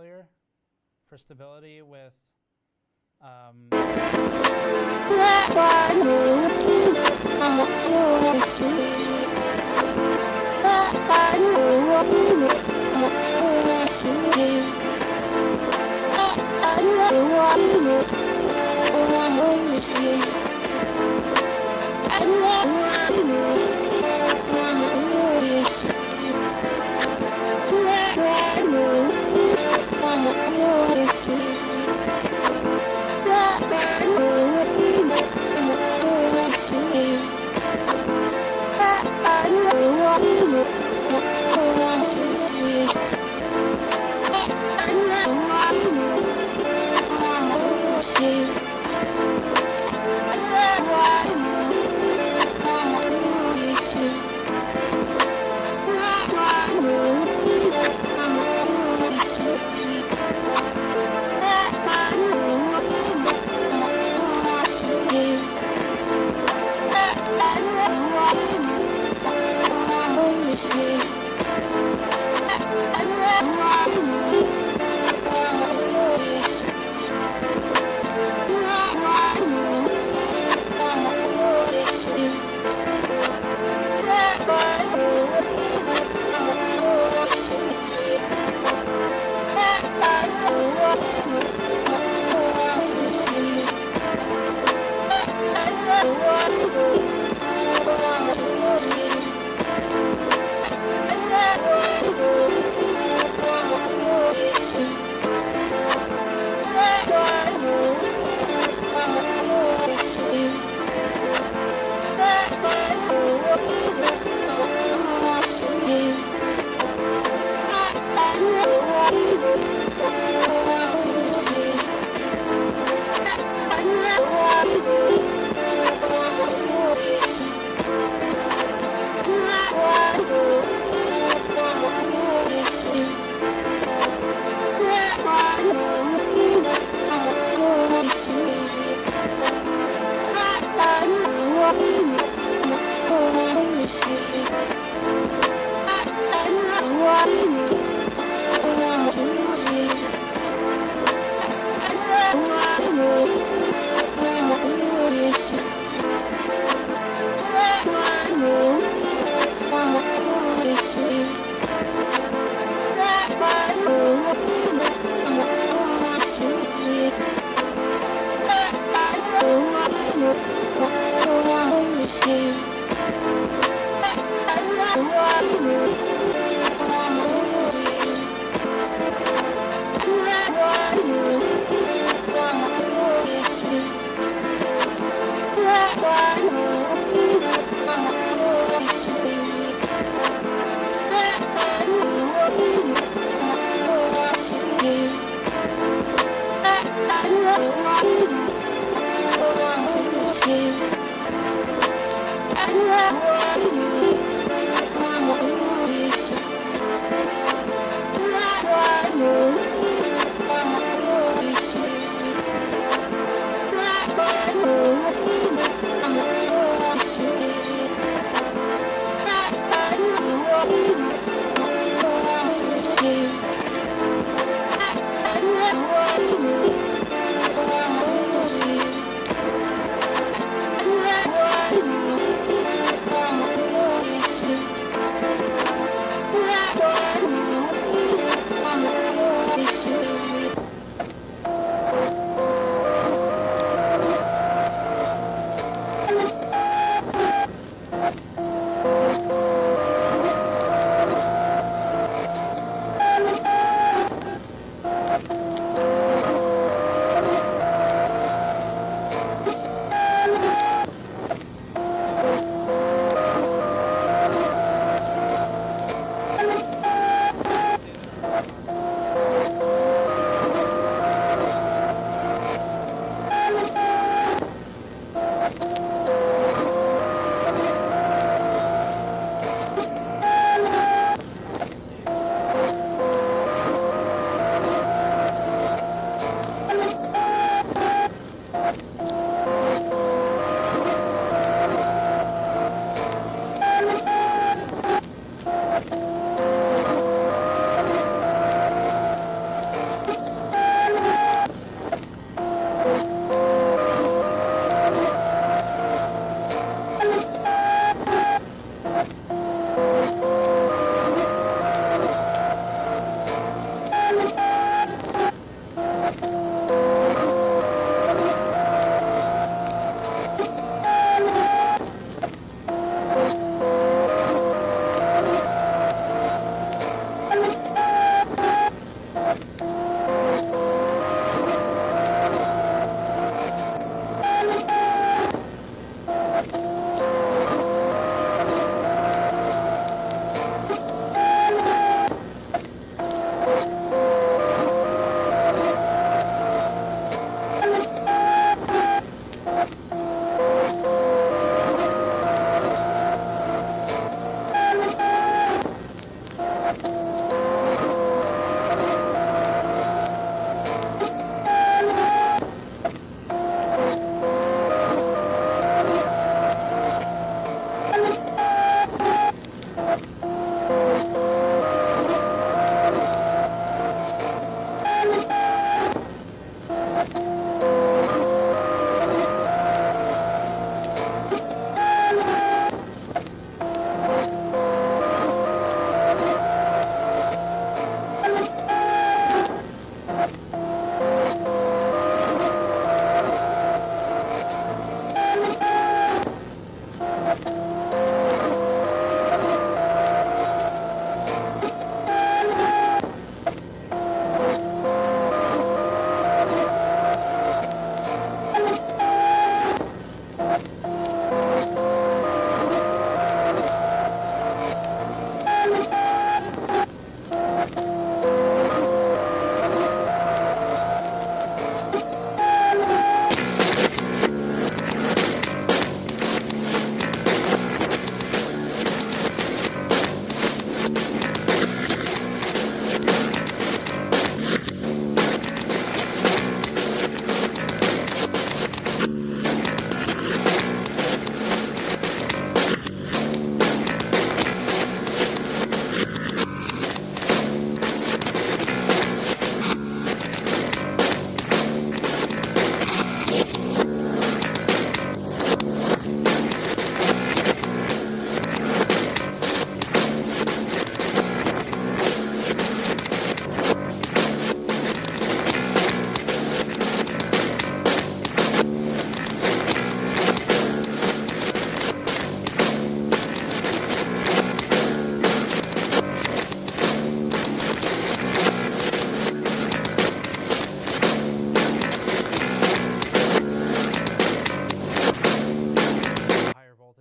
earlier for stability with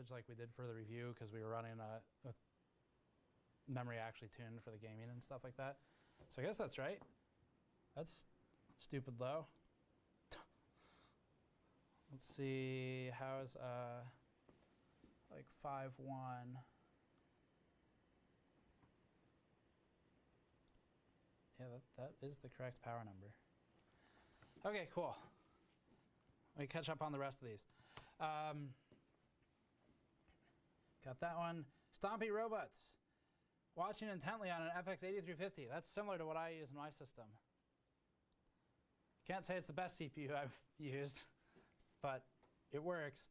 voltage like we did for the review because we were running a memory actually tuned for the gaming and stuff like that. So I guess that's right. That's stupid low. Let's see, how's like 5.1. Yeah, that is the correct power number. Okay, cool. Let me catch up on the rest of these. Got that one. Stompy Robots. Watching intently on an FX 8350. That's similar to what I use in my system. Can't say it's the best CPU I've used, but it works.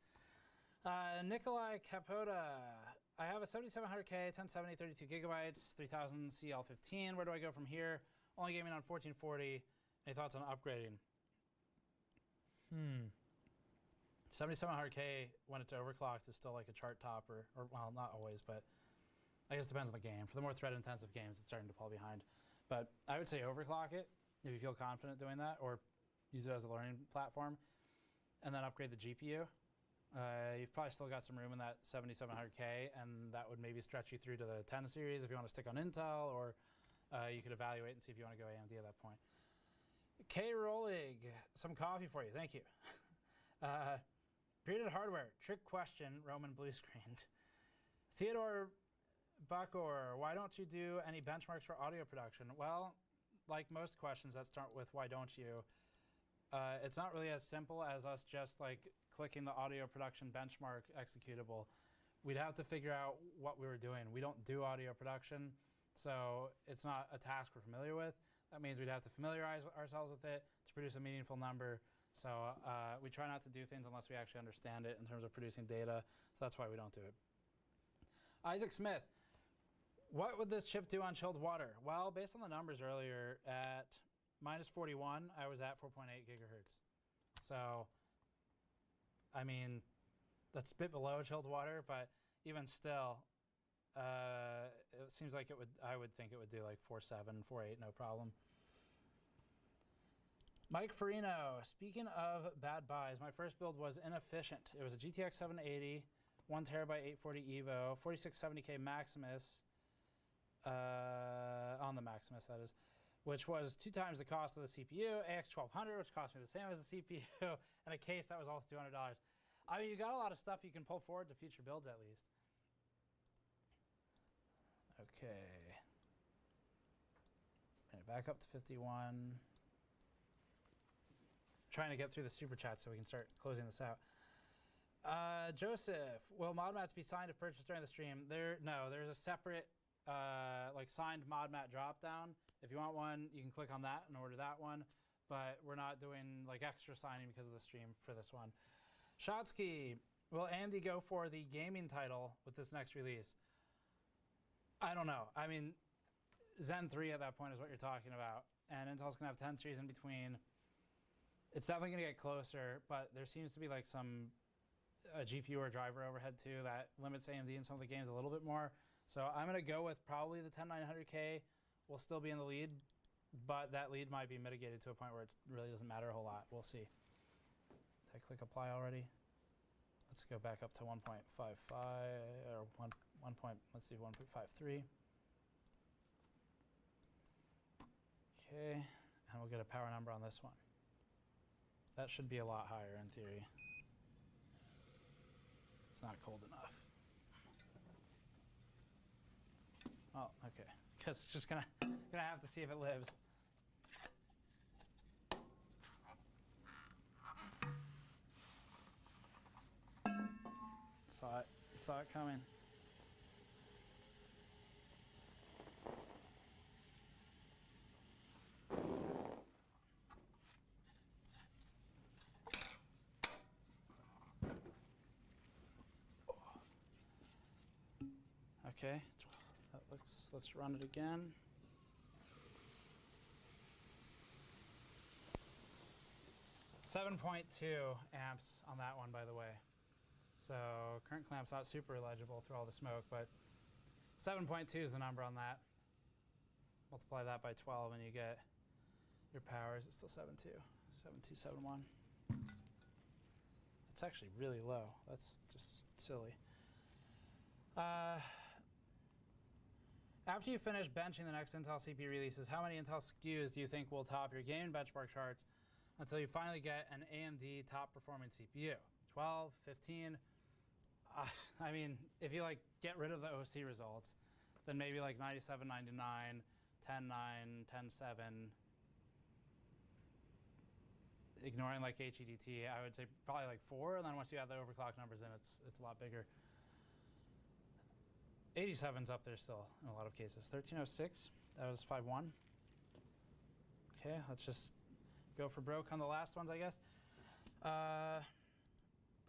Nikolai Capote. I have a 7700K, 1070, 32 gigabytes, 3000 CL15. Where do I go from here? Only gaming on 1440. Any thoughts on upgrading? 7700K when it's overclocked is still like a chart topper, or well, not always, but I guess it depends on the game. For the more thread-intensive games, it's starting to fall behind. But I would say overclock it if you feel confident doing that, or use it as a learning platform, and then upgrade the GPU. You've probably still got some room in that 7700K, and that would maybe stretch you through to the 10 series if you want to stick on Intel, or you could evaluate and see if you want to go AMD at that point. K. Rolig, some coffee for you. Thank you. Bearded Hardware, trick question, Roman blue screened. Theodore Bakor, why don't you do any benchmarks for audio production? Well, like most questions that start with why don't you, it's not really as simple as us just like clicking the audio production benchmark executable. We'd have to figure out what we were doing. We don't do audio production, so it's not a task we're familiar with. That means we'd have to familiarize ourselves with it to produce a meaningful number. So we try not to do things unless we actually understand it in terms of producing data. So that's why we don't do it. Isaac Smith, what would this chip do on chilled water? Well, based on the numbers earlier, at -41, I was at 4.8 gigahertz. So, I mean, that's a bit below chilled water, but even still, it seems like it would. I would think it would do like 4.7, 4.8, no problem. Mike Farino, speaking of bad buys, my first build was inefficient. It was a GTX 780, 1 terabyte 840 EVO, 4670K Maximus, on the Maximus that is, which was 2 times the cost of the CPU, AX1200, which cost me the same as the CPU, and a case that was also $200. I mean, you got a lot of stuff you can pull forward to future builds at least. Okay. Back up to 51. Trying to get through the super chat so we can start closing this out. Joseph, will mod mats be signed if purchased during the stream? No, there's a separate like signed mod mat drop down. If you want one, you can click on that and order that one. But we're not doing like extra signing because of the stream for this one. Shotsky, will AMD go for the gaming title with this next release? I don't know. I mean, Zen 3 at that point is what you're talking about, and Intel's gonna have 10 series in between. It's definitely gonna get closer, but there seems to be like some GPU or driver overhead too that limits AMD in some of the games a little bit more. So I'm gonna go with probably the 10900K will still be in the lead, but that lead might be mitigated to a point where it really doesn't matter a whole lot. We'll see. Did I click apply already? Let's go back up to 1.55 or let's see, 1.53. Okay, and we'll get a power number on this one. That should be a lot higher in theory. It's not cold enough. Oh, okay. Guess just gonna have to see if it lives. Saw it coming. Okay, that looks, let's run it again. .2 amps on that one, by the way. So current clamp's not super legible through all the smoke, but 7.2 is the number on that. Multiply that by 12 and you get your powers. It's still 7.2, 7.271. It's actually really low. That's just silly. After you finish benching the next Intel CPU releases, how many Intel SKUs do you think will top your gaming benchmark charts until you finally get an AMD top performing CPU? 12, 15? I mean, if you like get rid of the OC results, then maybe like 97, 99, 10, 9, 10, 7. Ignoring like HEDT, I would say probably like 4, and then once you add the overclock numbers in, it's a lot bigger. 87's up there still in a lot of cases. 1306, that was 5.1. Okay, let's just go for broke on the last ones, I guess.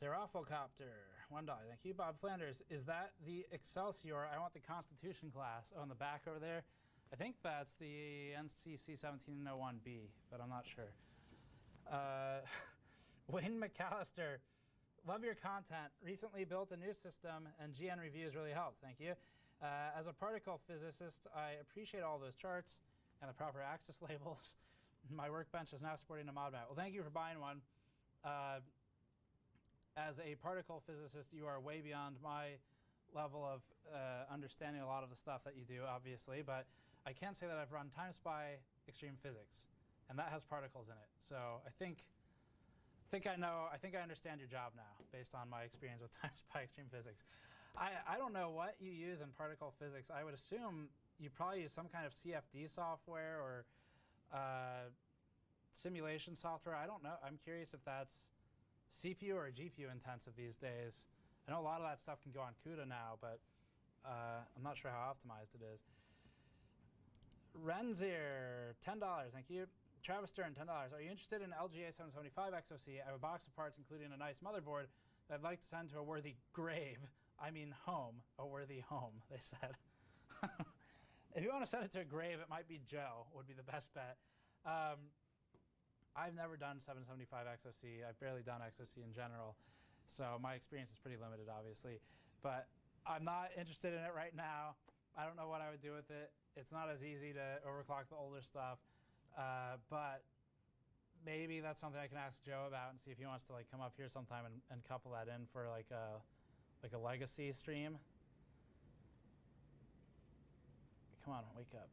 Terraphocopter, $1. Thank you. Bob Flanders, is that the Excelsior? I want the Constitution class. Oh, in the back over there? I think that's the NCC 1701B, but I'm not sure. Wayne McAllister, love your content. Recently built a new system, and GN reviews really helped. Thank you. As a particle physicist, I appreciate all those charts and the proper access labels. My workbench is now sporting a mod map. Well, thank you for buying one. As a particle physicist, you are way beyond my level of understanding a lot of the stuff that you do, obviously, but I can say that I've run TimeSpy Extreme Physics, and that has particles in it. So I think I understand your job now, based on my experience with TimeSpy Extreme Physics. I don't know what you use in particle physics. I would assume you probably use some kind of CFD software or simulation software. I don't know. I'm curious if that's CPU or GPU intensive these days. I know a lot of that stuff can go on CUDA now, but I'm not sure how optimized it is. Renzier, $10. Thank you. Travis Stern, $10. Are you interested in LGA 775 XOC? I have a box of parts, including a nice motherboard that I'd like to send to a worthy grave. I mean home. A worthy home, they said. If you want to send it to a grave, it might be Joe, would be the best bet. I've never done 775 XOC. I've barely done XOC in general. So my experience is pretty limited, obviously. But I'm not interested in it right now. I don't know what I would do with it. It's not as easy to overclock the older stuff. But maybe that's something I can ask Joe about and see if he wants to like come up here sometime and couple that in for like a legacy stream. Come on, wake up.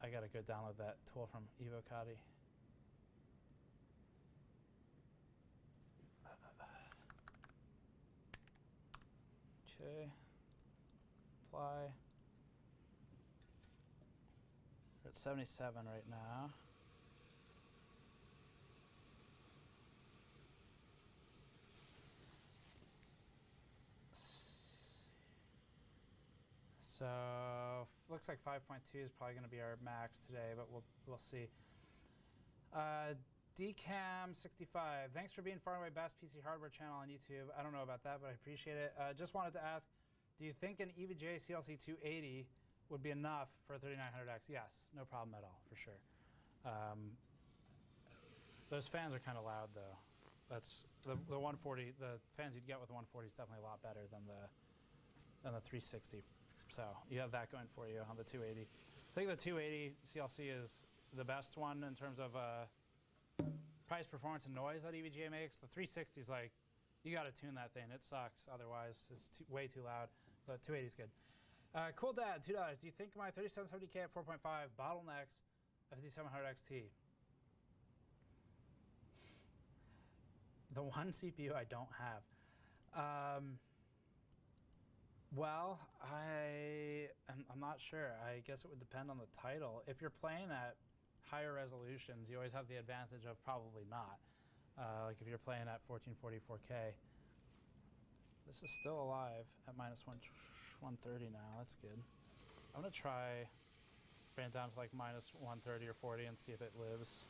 I gotta go download that tool from Evocati. Okay. Apply. We're at 77 right now. So looks like 5.2 is probably going to be our max today, but we'll see. DCAM65, thanks for being far and away best PC hardware channel on YouTube. I don't know about that, but I appreciate it. Just wanted to ask, do you think an EVGA CLC 280 would be enough for 3900X? Yes, no problem at all, for sure. Those fans are kind of loud, though. That's the 140. The fans you'd get with the 140 is definitely a lot better than the 360. So you have that going for you on the 280. I think the 280 CLC is the best one in terms of price, performance, and noise that EVGA makes. The 360 is like, you got to tune that thing. It sucks otherwise. It's way too loud. But 280 is good. Cool Dad, $2. Do you think my 3770K at 4.5 bottlenecks a 5700 XT? The one CPU I don't have. Well, I'm not sure. I guess it would depend on the title. If you're playing at higher resolutions, you always have the advantage of probably not. Like if you're playing at 1444K. This is still alive at minus 130 now. That's good. I'm gonna try bring it down to like minus 130 or 40 and see if it lives.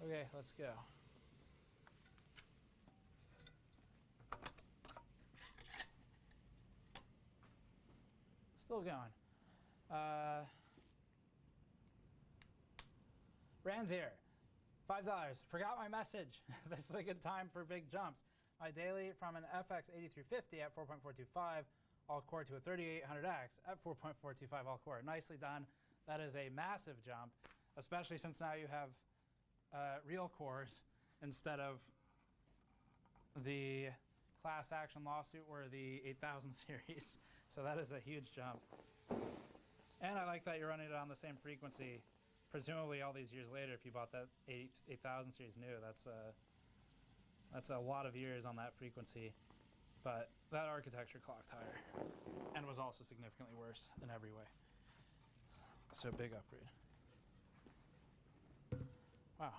Okay, let's go. Still going. Ranzier, $5. Forgot my message. This is a good time for big jumps. My daily from an FX 8350 at 4.425 all core to a 3800X at 4.425 all core. Nicely done. That is a massive jump, especially since now you have real cores instead of the class action lawsuit were the 8000 series. So that is a huge jump. And I like that you're running it on the same frequency, presumably all these years later. If you bought that 8000 series new, that's a lot of years on that frequency. But that architecture clocked higher and was also significantly worse in every way. So big upgrade. Wow.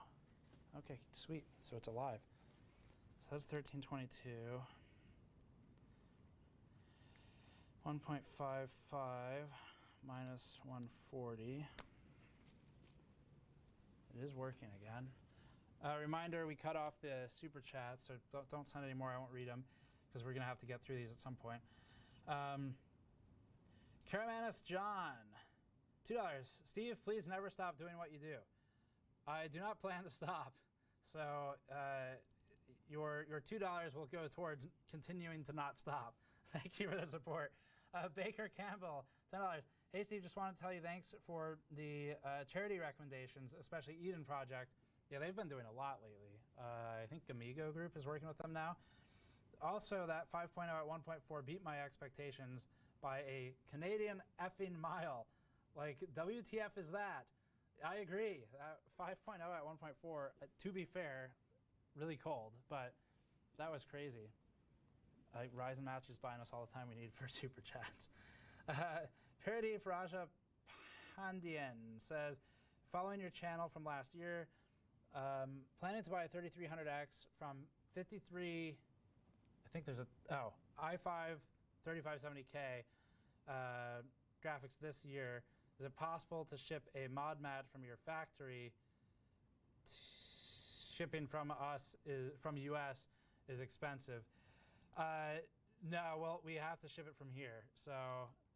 Okay, sweet. So it's alive. So that's 1322. 1.55 minus 140. It is working again. Reminder, we cut off the super chat, so don't send any more. I won't read them because we're going to have to get through these at some point. Karamanis John, $2. Steve, please never stop doing what you do. I do not plan to stop. So your $2 will go towards continuing to not stop. Thank you for the support. Baker Campbell, $10. Hey Steve, just want to tell you thanks for the charity recommendations, especially Eden Project. Yeah, they've been doing a lot lately. I think Gamigo Group is working with them now. Also, that 5.0 at 1.4 beat my expectations by a Canadian effing mile. Like, WTF is that? I agree. 5.0 at 1.4, to be fair, really cold, but that was crazy. Ryzen Masters buying us all the time we need for super chats. Paradeep Raja Pandian says, following your channel from last year, planning to buy a 3300X from 53, I think there's i5 3570K graphics this year. Is it possible to ship a mod mat from your factory? Shipping from us from US is expensive. No, well, we have to ship it from here. So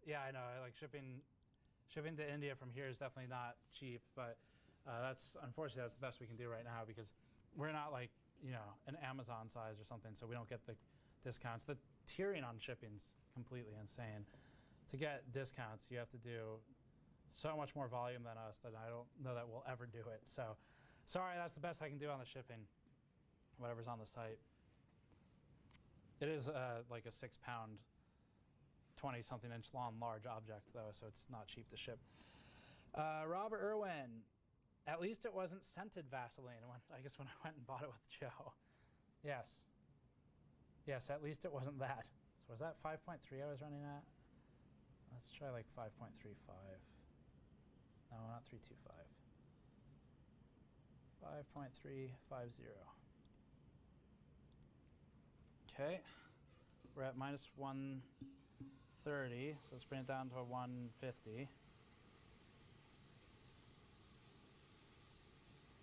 yeah, I know. Like shipping to India from here is definitely not cheap, but unfortunately that's the best we can do right now because we're not like an Amazon size or something, so we don't get the discounts. The tiering on shipping's completely insane. To get discounts, you have to do so much more volume than us that I don't know that we'll ever do it. So sorry, that's the best I can do on the shipping, whatever's on the site. It is like a 6-pound, 20-something inch long large object though, so it's not cheap to ship. Robert Irwin, at least it wasn't scented Vaseline I guess when I went and bought it with Joe. Yes. Yes, at least it wasn't that. So was that 5.3 I was running at? Let's try like 5.35. No, not 325. 5.350. Okay, we're at minus 130, so let's bring it down to 150.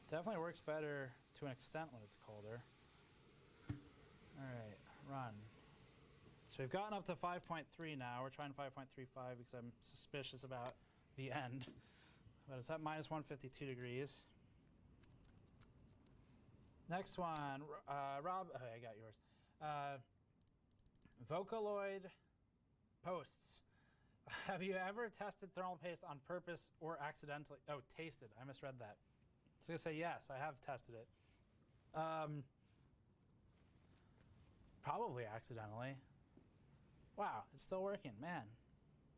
Definitely works better to an extent when it's colder. All right, run. So we've gotten up to 5.3 now. We're trying 5.35 because I'm suspicious about the end. But it's at minus 152 degrees. Next one, Rob, oh, I got yours. Vocaloid posts. Have you ever tested thermal paste on purpose or accidentally? Oh, tasted. I misread that. I was going to say yes, I have tested it. Probably accidentally. Wow, it's still working, man.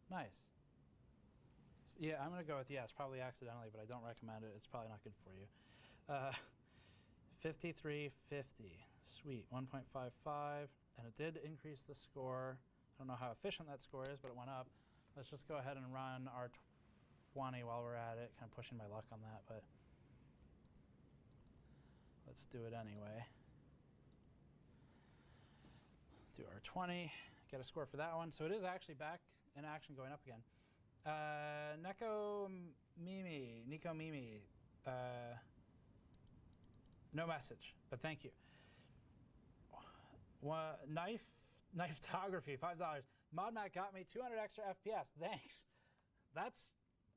Nice. Yeah, I'm going to go with yes, probably accidentally, but I don't recommend it. It's probably not good for you. 5350. Sweet. 1.55. And it did increase the score. I don't know how efficient that score is, but it went up. Let's just go ahead and run our 20 while we're at it. Kind of pushing my luck on that, but let's do it anyway. Let's do our 20. Get a score for that one. So it is actually back in action, going up again. Nico Mimi. No message, but thank you. Knife-tography, $5. ModMac got me 200 extra FPS. Thanks. That's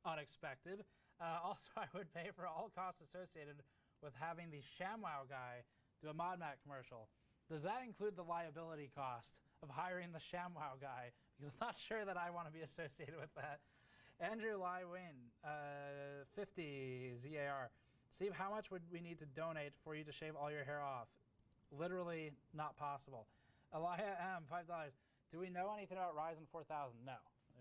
unexpected. Also, I would pay for all costs associated with having the ShamWow guy do a ModMac commercial. Does that include the liability cost of hiring the ShamWow guy? Because I'm not sure that I want to be associated with that. Andrew Lai Win, 50 ZAR. Steve, how much would we need to donate for you to shave all your hair off? Literally not possible. Elia M, $5. Do we know anything about Ryzen 4000? No.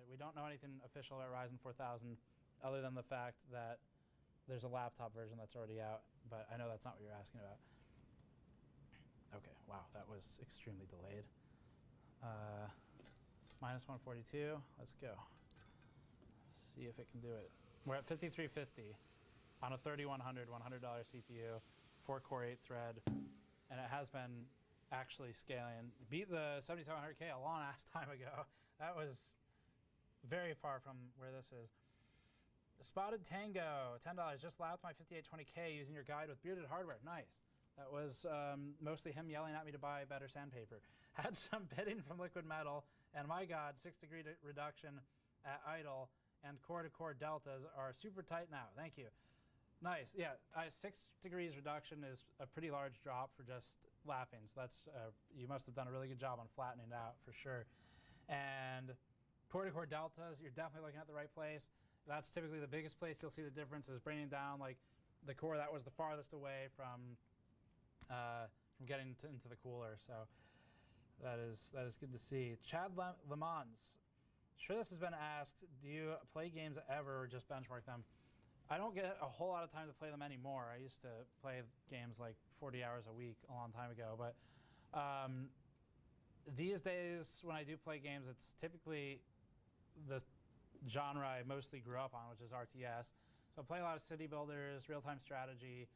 We don't know anything official about Ryzen 4000 other than the fact that there's a laptop version that's already out, but I know that's not what you're asking about. Okay, wow, that was extremely delayed. Minus 142, let's go. See if it can do it. We're at 5350 on a 3100 $100 CPU, 4-core 8-thread, and it has been actually scaling. Beat the 7700K a long ass time ago. That was very far from where this is. Spotted Tango, $10. Just lapped my 5820K using your guide with bearded hardware. Nice. That was mostly him yelling at me to buy better sandpaper. Had some bidding from Liquid Metal, and my God, 6-degree reduction at idle, and core-to-core deltas are super tight now. Thank you. Nice. Yeah, 6 degrees reduction is a pretty large drop for just lapping. So that's you must have done a really good job on flattening it out for sure. And core-to-core deltas, you're definitely looking at the right place. That's typically the biggest place you'll see the difference is bringing down like the core that was the farthest away from getting into the cooler. So that is good to see. Chad Lemons, sure this has been asked. Do you play games ever or just benchmark them? I don't get a whole lot of time to play them anymore. I used to play games like 40 hours a week a long time ago, but these days when I do play games, it's typically the genre I mostly grew up on, which is RTS. So I play a lot of city builders, real-time strategy.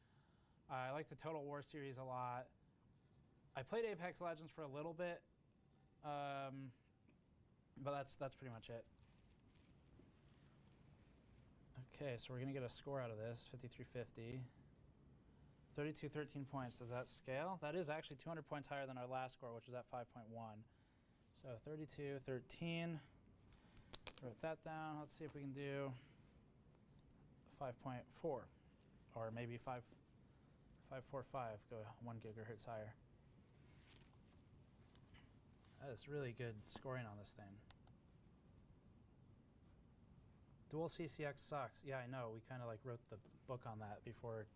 I like the Total War series a lot. I played Apex Legends for a little bit, but that's pretty much it. Okay, so we're gonna get a score out of this, 5350. 3213 points, does that scale? That is actually 200 points higher than our last score, which was at 5.1. So 3213, wrote that down. Let's see if we can do 5.4, or maybe 5.45, go 1 gigahertz higher. That is really good scoring on this thing. Dual CCX sucks. Yeah, I know. We kind of like wrote the book on that before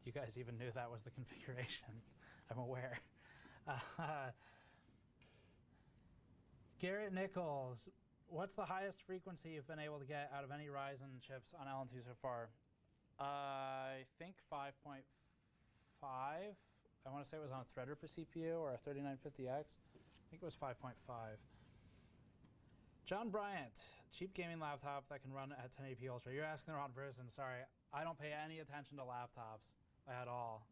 you guys even knew that was the configuration. I'm aware. Garrett Nichols, what's the highest frequency you've been able to get out of any Ryzen chips on LN2 so far? I think 5.5. I want to say it was on a Threadripper CPU or a 3950X. I think it was 5.5. John Bryant, cheap gaming laptop that can run at 1080p Ultra. You're asking the wrong person, sorry. I don't pay any attention to laptops at all.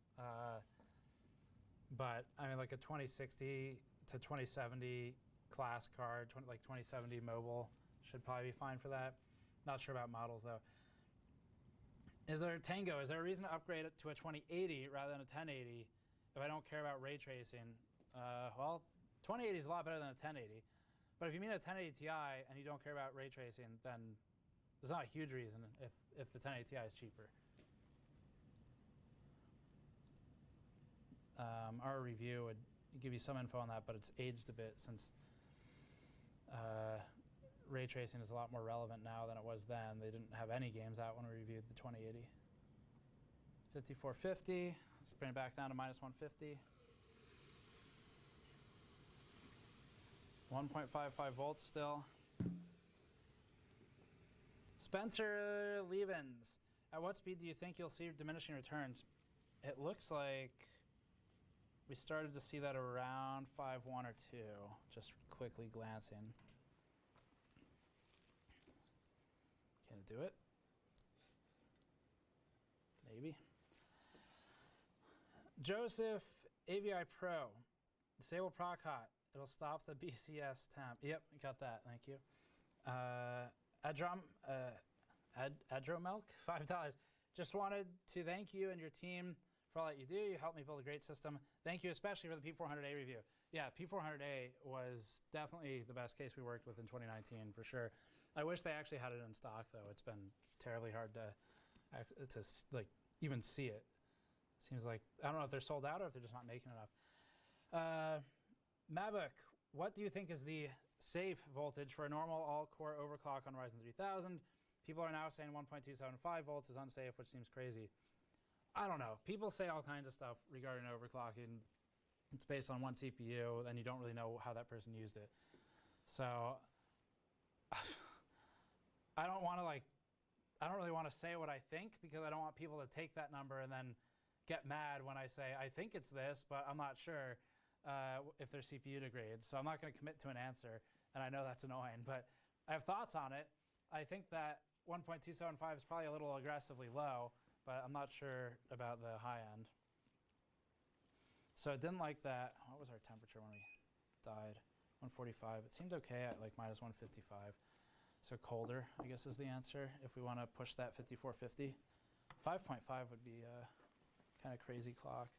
But I mean like a 2060 to 2070 class card, like 2070 mobile should probably be fine for that. Not sure about models though. Is there Tango? Is there a reason to upgrade it to a 2080 rather than a 1080 if I don't care about ray tracing? Well, 2080 is a lot better than a 1080. But if you mean a 1080 Ti and you don't care about ray tracing, then there's not a huge reason if the 1080 Ti is cheaper. Our review would give you some info on that, but it's aged a bit since ray tracing is a lot more relevant now than it was then. They didn't have any games out when we reviewed the 2080. 5450, let's bring it back down to minus 150. 1.55 volts still. Spencer Levens, at what speed do you think you'll see diminishing returns? It looks like we started to see that around 5.1 or 2, just quickly glancing. Can it do it? Maybe. Joseph AVI Pro, disable proc hot. It'll stop the BCS temp. Yep, got that. Thank you. Adromelk, $5. Just wanted to thank you and your team for all that you do. You helped me build a great system. Thank you especially for the P400A review. Yeah, P400A was definitely the best case we worked with in 2019 for sure. I wish they actually had it in stock though. It's been terribly hard to like even see it. Seems like I don't know if they're sold out or if they're just not making enough. Mabuk, what do you think is the safe voltage for a normal all-core overclock on Ryzen 3000? People are now saying 1.275 volts is unsafe, which seems crazy. I don't know. People say all kinds of stuff regarding overclocking. it's based on one CPU, then you don't really know how that person used it. So I don't really want to say what I think, because I don't want people to take that number and then get mad when I say, I think it's this, but I'm not sure if their CPU degrades. So I'm not going to commit to an answer, and I know that's annoying, but I have thoughts on it. I think that 1.275 is probably a little aggressively low, but I'm not sure about the high end. So it didn't like that. What was our temperature when we died? 145. It seemed okay at like minus 155. So colder, I guess, is the answer if we want to push that 5450. 5.5 would be a kind of crazy clock.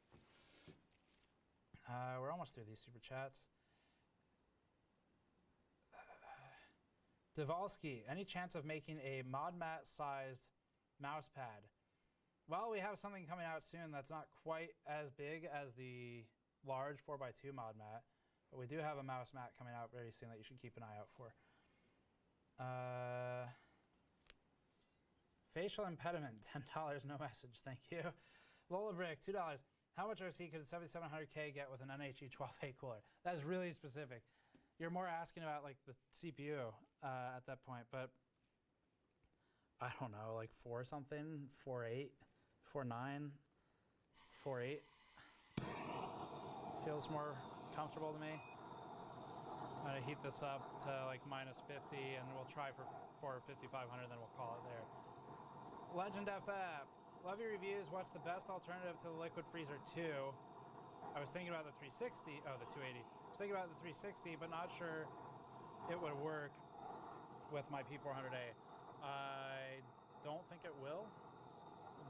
We're almost through these super chats. Devalsky, any chance of making a ModMat-sized mouse pad? Well, we have something coming out soon that's not quite as big as the large 4x2 ModMat, but we do have a mouse mat coming out very soon that you should keep an eye out for. Facial impediment, $10, no message, thank you. Lola Brick, $2. How much RC could a 7700K get with an NHE 12A cooler? That is really specific. You're more asking about like the CPU at that point, but I don't know, like 4 something, 4.8, 4.9, 4.8. Feels more comfortable to me. I'm gonna heat this up to like minus 50, and we'll try for 5500, then we'll call it there. Legend FF, love your reviews. What's the best alternative to the Liquid Freezer 2? I was thinking about the 360, oh, the 280. I was thinking about the 360, but not sure it would work with my P400A. I don't think it will,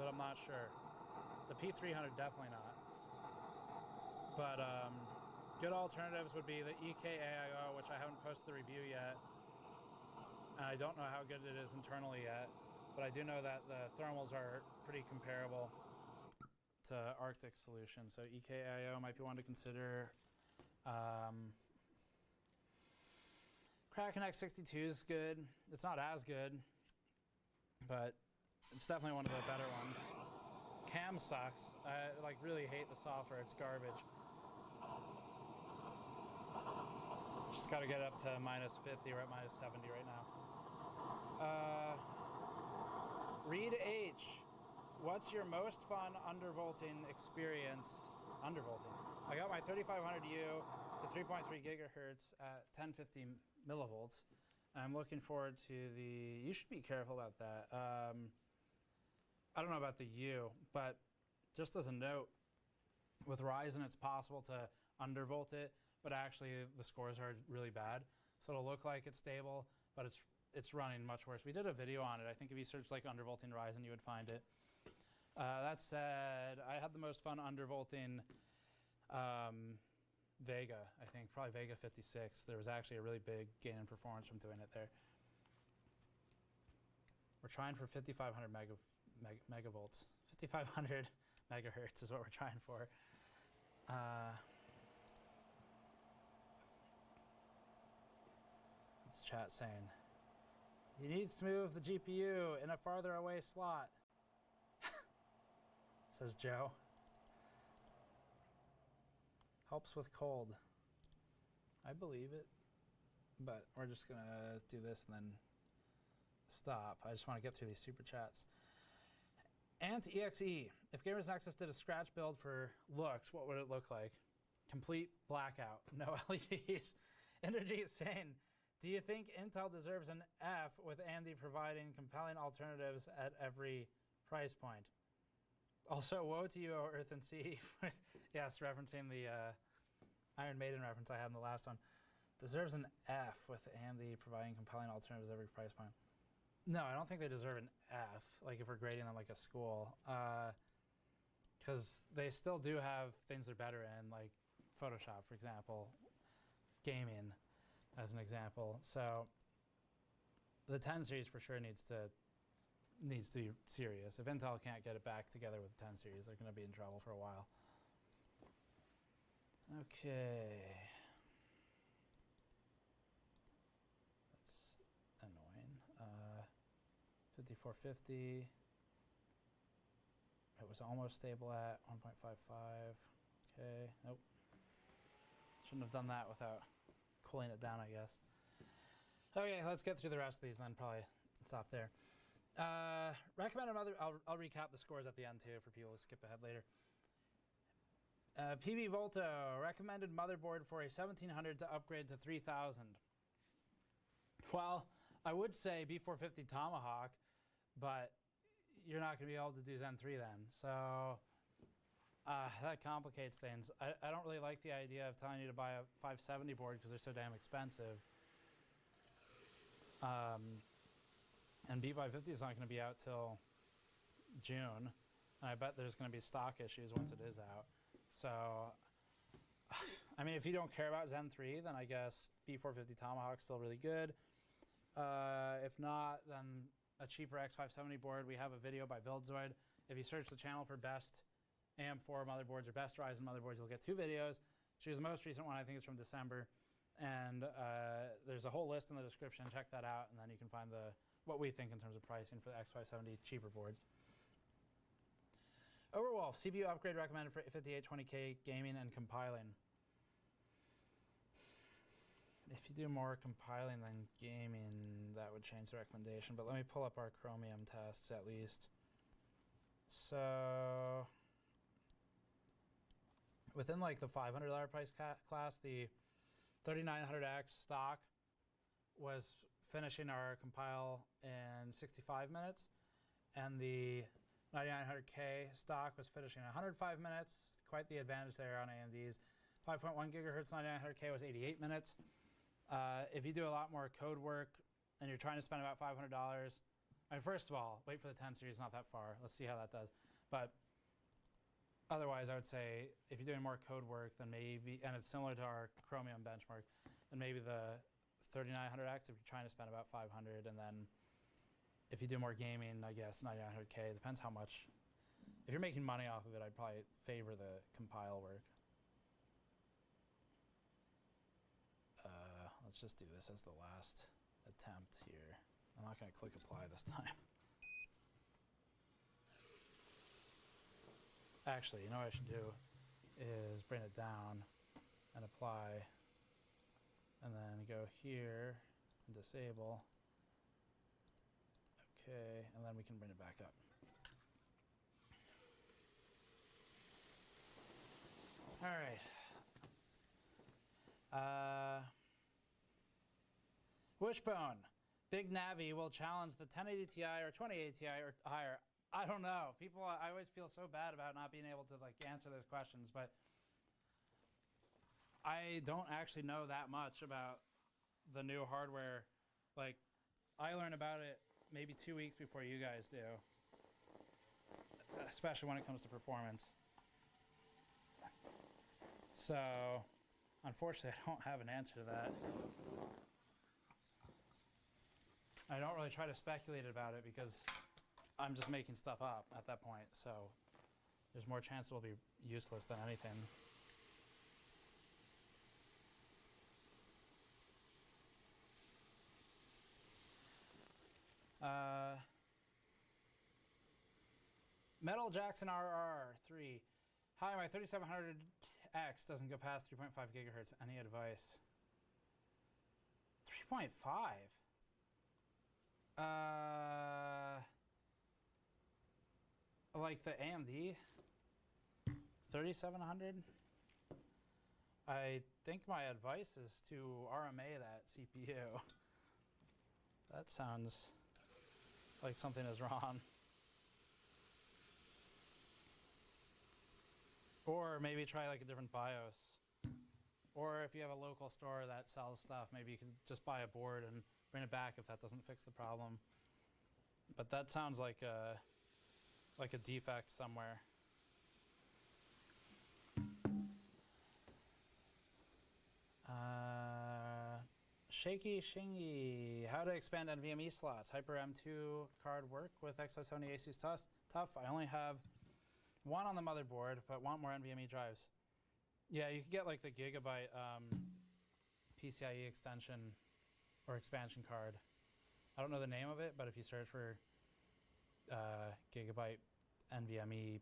but I'm not sure. The P300 definitely not. But good alternatives would be the EKAIO, which I haven't posted the review yet. And I don't know how good it is internally yet, but I do know that the thermals are pretty comparable to Arctic solution. So EKAIO might be one to consider. Kraken X62 is good. It's not as good, but it's definitely one of the better ones. Cam sucks. I like really hate the software. It's garbage. Just got to get up to minus 50. We're at minus 70 right now. Reed H, what's your most fun undervolting experience? Undervolting. I got my 3500U to 3.3 gigahertz at 1050 millivolts. And I'm looking forward to the, you should be careful about that. I don't know about the U, but just as a note, with Ryzen it's possible to undervolt it, but actually the scores are really bad. So it'll look like it's stable, but it's running much worse. We did a video on it. I think if you search like undervolting Ryzen, you would find it. That said, I had the most fun undervolting Vega, I think, probably Vega 56. There was actually a really big gain in performance from doing it there. We're trying for 5,500 megavolts. 5,500 megahertz is what we're trying for. It's chat saying, you need to move the GPU in a farther away slot, says Joe. Helps with cold. I believe it, but we're just gonna do this and then stop. I just want to get through these super chats. Ant-EXE, if Gamers Nexus did a scratch build for looks, what would it look like? Complete blackout, no LEDs. Energy is saying, do you think Intel deserves an F with AMD providing compelling alternatives at every price point? Also, woe to you, O Earth and Sea. Yes, referencing the Iron Maiden reference I had in the last one. Deserves an F with AMD providing compelling alternatives at every price point. No, I don't think they deserve an F, like if we're grading them like a school. Because they still do have things they're better in, like Photoshop, for example, gaming, as an example. So the 10 series for sure needs to be serious. If Intel can't get it back together with the 10 series, they're going to be in trouble for a while. Okay. That's annoying. 5450. It was almost stable at 1.55. Okay, nope. Shouldn't have done that without cooling it down, I guess. Okay, let's get through the rest of these, then probably stop there. Recommended I'll recap the scores at the end too for people to skip ahead later. PB Volto recommended motherboard for a 1700 to upgrade to 3000. Well, I would say B450 Tomahawk, but you're not going to be able to do Zen 3 then. So that complicates things. I don't really like the idea of telling you to buy a 570 board because they're so damn expensive. And B550 is not going to be out till June. And I bet there's going to be stock issues once it is out. So, I mean, if you don't care about Zen 3, then I guess B450 Tomahawk's still really good. If not, then a cheaper X570 board. We have a video by BuildZoid. If you search the channel for best AM4 motherboards or best Ryzen motherboards, you'll get 2 videos. Choose the most recent one. I think it's from December. And there's a whole list in the description. Check that out, and then you can find what we think in terms of pricing for the X570 cheaper boards. Overwolf, CPU upgrade recommended for 5820K gaming and compiling. If you do more compiling than gaming, that would change the recommendation. But let me pull up our Chromium tests at least. So within like the $500 price class, the 3900X stock was finishing our compile in 65 minutes, and the 9900K stock was finishing in 105 minutes. Quite the advantage there on AMD's. 5.1 gigahertz 9900K was 88 minutes. If you do a lot more code work and you're trying to spend about $500, I mean, first of all, wait for the 10 series, not that far. Let's see how that does. But otherwise, I would say if you're doing more code work, then maybe, and it's similar to our Chromium benchmark, then maybe the 3900X if you're trying to spend about 500, and then if you do more gaming, I guess 9900K. Depends how much. If you're making money off of it, I'd probably favor the compile work. Let's just do this as the last attempt here. I'm not going to click apply this time. Actually, you know what I should do is bring it down and apply, and then go here and disable. Okay, and then we can bring it back up. All right. Wishbone. Big Navi will challenge the 1080 Ti or 2080 Ti or higher. I don't know. People, I always feel so bad about not being able to like answer those questions, but I don't actually know that much about the new hardware. Like, I learn about it maybe 2 weeks before you guys do, especially when it comes to performance. So, unfortunately, I don't have an answer to that. I don't really try to speculate about it because I'm just making stuff up at that point. So, there's more chance it will be useless than anything. Metal Jackson RR3. Hi, my 3700X doesn't go past 3.5 gigahertz. Any advice? 3.5? Like the AMD 3700? I think my advice is to RMA that CPU. That sounds like something is wrong. Or maybe try like a different BIOS. Or if you have a local store that sells stuff, maybe you can just buy a board and bring it back if that doesn't fix the problem. But that sounds like a defect somewhere. Shaky Shingy. How to expand NVMe slots. Hyper M2 card work with X570 Asus Tough. I only have one on the motherboard, but want more NVMe drives. Yeah, you can get like the Gigabyte PCIe extension or expansion card. I don't know the name of it, but if you search for Gigabyte NVMe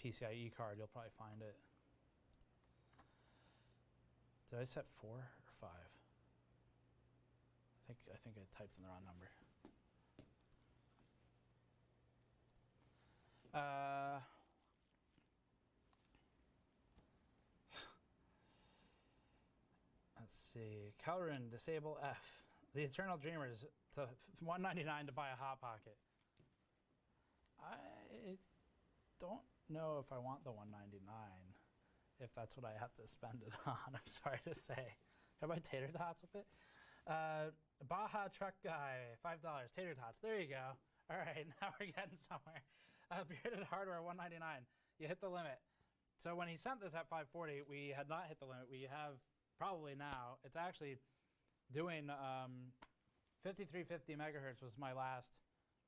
PCIe card, you'll probably find it. Did I set 4 or 5? I think I typed in the wrong number. Let's see. Calrin, disable F. The Eternal Dreamers to $199 to buy a Hot Pocket. I don't know if I want the $199, if that's what I have to spend it on. I'm sorry to say. Can I buy tater tots with it? Baja Truck Guy, $5. Tater tots. There you go. All right, now we're getting somewhere. Bearded Hardware, $199. You hit the limit. So when he sent this at 540, we had not hit the limit. We have probably now. It's actually doing 5350 megahertz was my last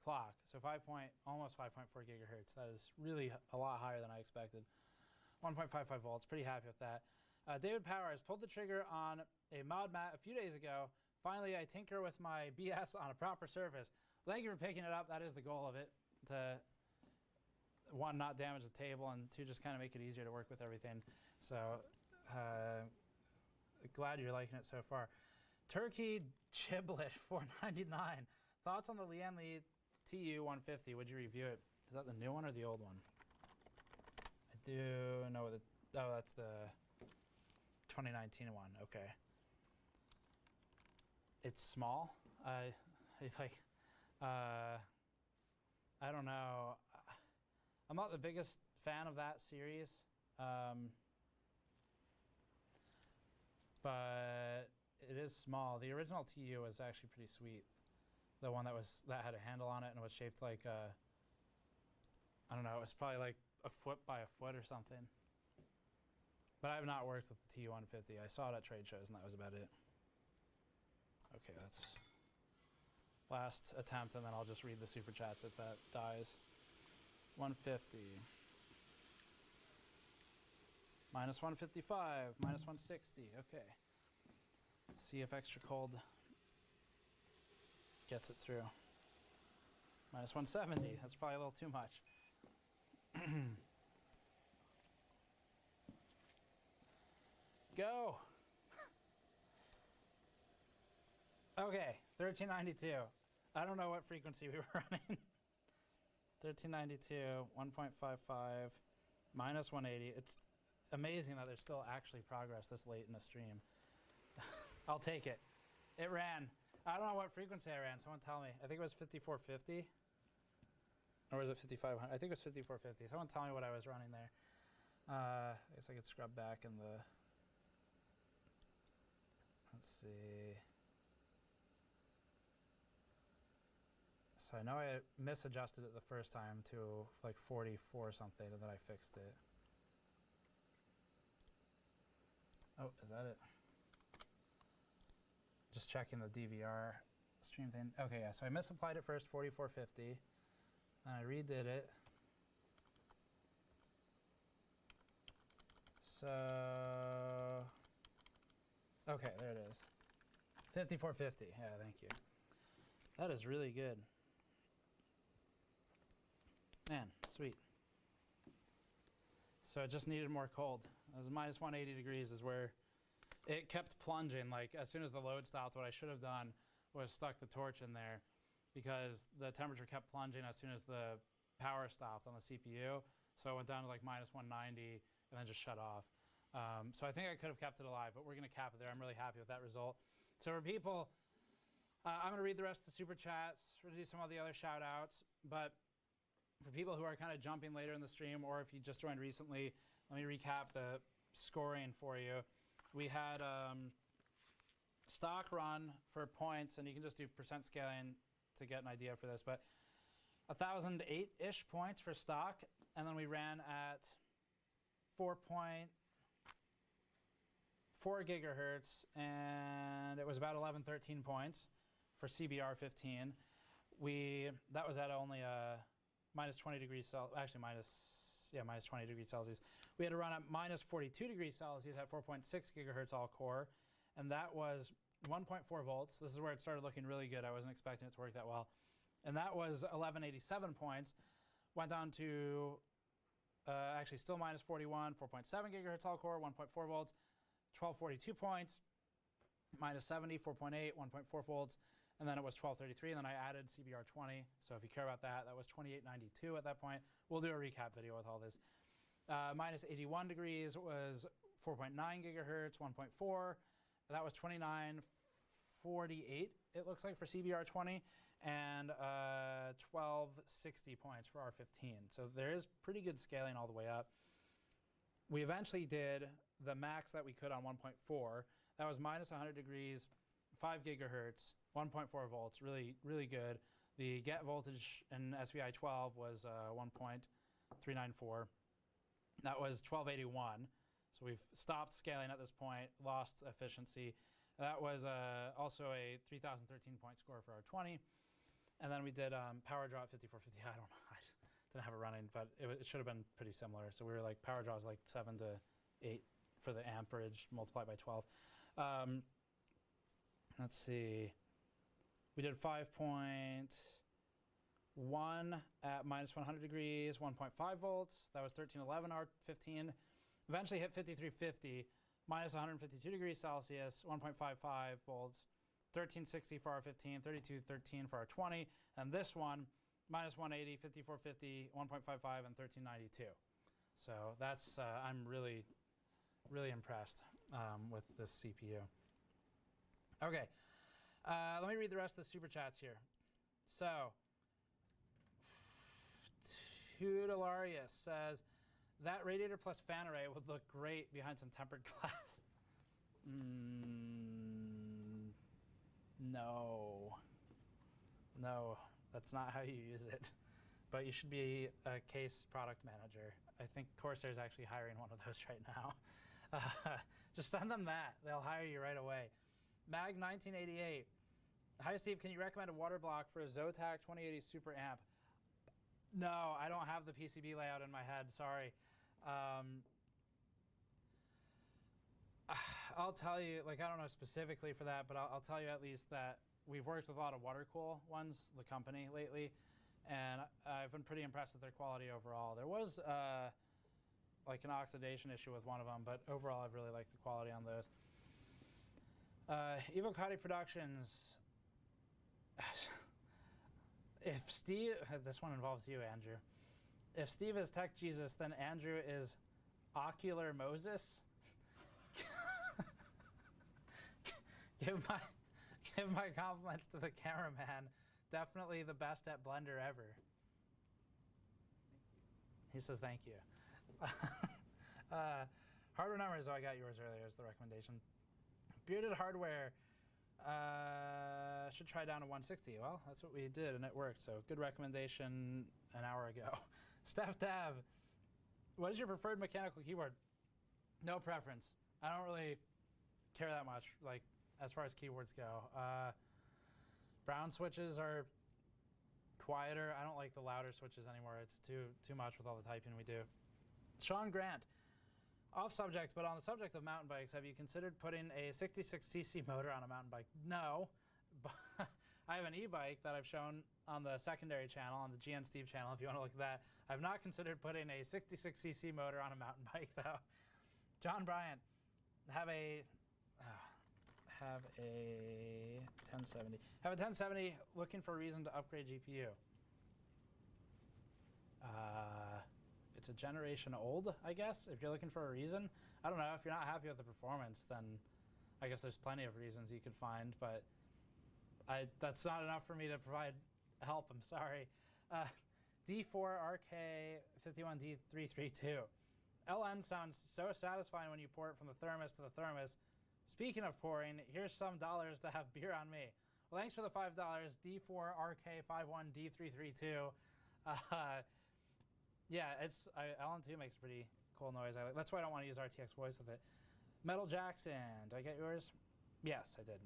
clock. So almost 5.4 gigahertz. That is really a lot higher than I expected. 1.55 volts. Pretty happy with that. David Powers pulled the trigger on a mod mat a few days ago. Finally, I tinker with my BS on a proper surface. Thank you for picking it up. That is the goal of it. To, one, not damage the table, and two, just kind of make it easier to work with everything. So, glad you're liking it so far. Turkey Chiblet, $4.99. Thoughts on the Lian Li TU-150? Would you review it? Is that the new one or the old one? I do know the. Oh, that's the 2019 one. Okay. It's small. It's like. I don't know. I'm not the biggest fan of that series, but it is small. The original TU was actually pretty sweet. The one that had a handle on it and was shaped like I don't know. It was probably like a foot by a foot or something. But I have not worked with the TU-150. I saw it at trade shows, and that was about it. Okay, that's last attempt, and then I'll just read the super chats if that dies. 150. Minus 155. Minus 160. Okay. See if extra cold gets it through. Minus 170. That's probably a little too much. Go. Okay, 1392. I don't know what frequency we were running. 1392, 1.55, minus 180. It's amazing that there's still actually progress this late in the stream. I'll take it. It ran. I don't know what frequency I ran. Someone tell me. I think it was 5450. Or was it 5500? I think it was 5450. Someone tell me what I was running there. I guess I could scrub back in the... Let's see... So I know I misadjusted it the first time to like 44 something, and then I fixed it. Oh, is that it? Just checking the DVR stream thing. Okay, yeah, so I misapplied it first, 4450. And I redid it. So... Okay, there it is. 5450, yeah, thank you. That is really good. Man, sweet. So it just needed more cold. It was minus 180 degrees is where it kept plunging. Like as soon as the load stopped, what I should have done was stuck the torch in there because the temperature kept plunging as soon as the power stopped on the CPU. So it went down to like minus 190 and then just shut off. So I think I could have kept it alive, but we're gonna cap it there. I'm really happy with that result. So for people, I'm gonna read the rest of the super chats. We're gonna do some of the other shout outs, but for people who are kind of jumping later in the stream, or if you just joined recently, let me recap the scoring for you. We had stock run for points, and you can just do percent scaling to get an idea for this, but 1,008-ish points for stock, and then we ran at 4.4 gigahertz, and it was about 13 points for CBR 15. That was at only minus 20 degrees Celsius, actually minus 20 degrees Celsius. We had to run at minus 42 degrees Celsius at 4.6 gigahertz all core, and that was 1.4 volts. This is where it started looking really good. I wasn't expecting it to work that well. And that was 1187 points. Went down to actually still minus 41, 4.7 gigahertz all core, 1.4 volts. 1242 points, minus 70, 4.8, 1.4 volts, and then it was 1233, and then I added CBR20. So if you care about that, that was 2892 at that point. We'll do a recap video with all this. Minus 81 degrees was 4.9 gigahertz, 1.4. That was 2948, it looks like, for CBR20, and 1260 points for R15. So there is pretty good scaling all the way up. We eventually did the max that we could on 1.4. That was minus 100 degrees, 5 gigahertz, 1.4 volts, really, really good. The get voltage in SVI 12 was 1.394. That was 1281. So we've stopped scaling at this point, lost efficiency. That was also a 3013 point score for R20. And then we did power draw at 5450. I don't know, I didn't have it running, but it should have been pretty similar. So we were like, power draw is like 7 to 8 for the amperage multiplied by 12. Let's see. We did 5.1 at minus 100 degrees, 1.5 volts. That was 1311 R15. Eventually hit 5350, minus 152 degrees Celsius, 1.55 volts. 1360 for R15, 3213 for R20, and this one, minus 180, 5450, 1.55, and 1392. So that's, I'm really, really impressed with this CPU. Okay, let me read the rest of the super chats here. So, Tutelarius says, that radiator plus fan array would look great behind some tempered glass. No, that's not how you use it. But you should be a case product manager. I think Corsair's actually hiring one of those right now. Just send them that. They'll hire you right away. Mag1988. Hi, Steve. Can you recommend a water block for a Zotac 2080 Super Amp? No, I don't have the PCB layout in my head. Sorry. I'll tell you, like, I don't know specifically for that, but I'll tell you at least that we've worked with a lot of WaterCool ones, the company, lately, and I've been pretty impressed with their quality overall. There was like an oxidation issue with one of them, but overall I've really liked the quality on those. Evocati Productions. If Steve, this one involves you, Andrew. If Steve is Tech Jesus, then Andrew is Ocular Moses. Give my compliments to the cameraman. Definitely the best at Blender ever. He says thank you. Hardware numbers. Oh, I got yours earlier as the recommendation. Bearded Hardware. Should try down to 160. Well, that's what we did, and it worked. So good recommendation an hour ago. Steph Tav. What is your preferred mechanical keyboard? No preference. I don't really care that much, like, as far as keyboards go. Brown switches are quieter. I don't like the louder switches anymore. It's too much with all the typing we do. Sean Grant. Off subject, but on the subject of mountain bikes, have you considered putting a 66cc motor on a mountain bike? No. But I have an e-bike that I've shown on the secondary channel, on the GN Steve channel, if you want to look at that. I've not considered putting a 66cc motor on a mountain bike, though. John Bryant. Have a 1070. Have a 1070 looking for a reason to upgrade GPU. It's a generation old, I guess, if you're looking for a reason. I don't know, if you're not happy with the performance, then I guess there's plenty of reasons you could find, but that's not enough for me to provide help, I'm sorry. D4RK51D332. LN sounds so satisfying when you pour it from the thermos to the thermos. Speaking of pouring, here's some dollars to have beer on me. Well, thanks for the $5, D4RK51D332. Yeah, LN2 makes a pretty cool noise. That's why I don't want to use RTX voice with it. Metal Jackson, did I get yours? Yes, I did.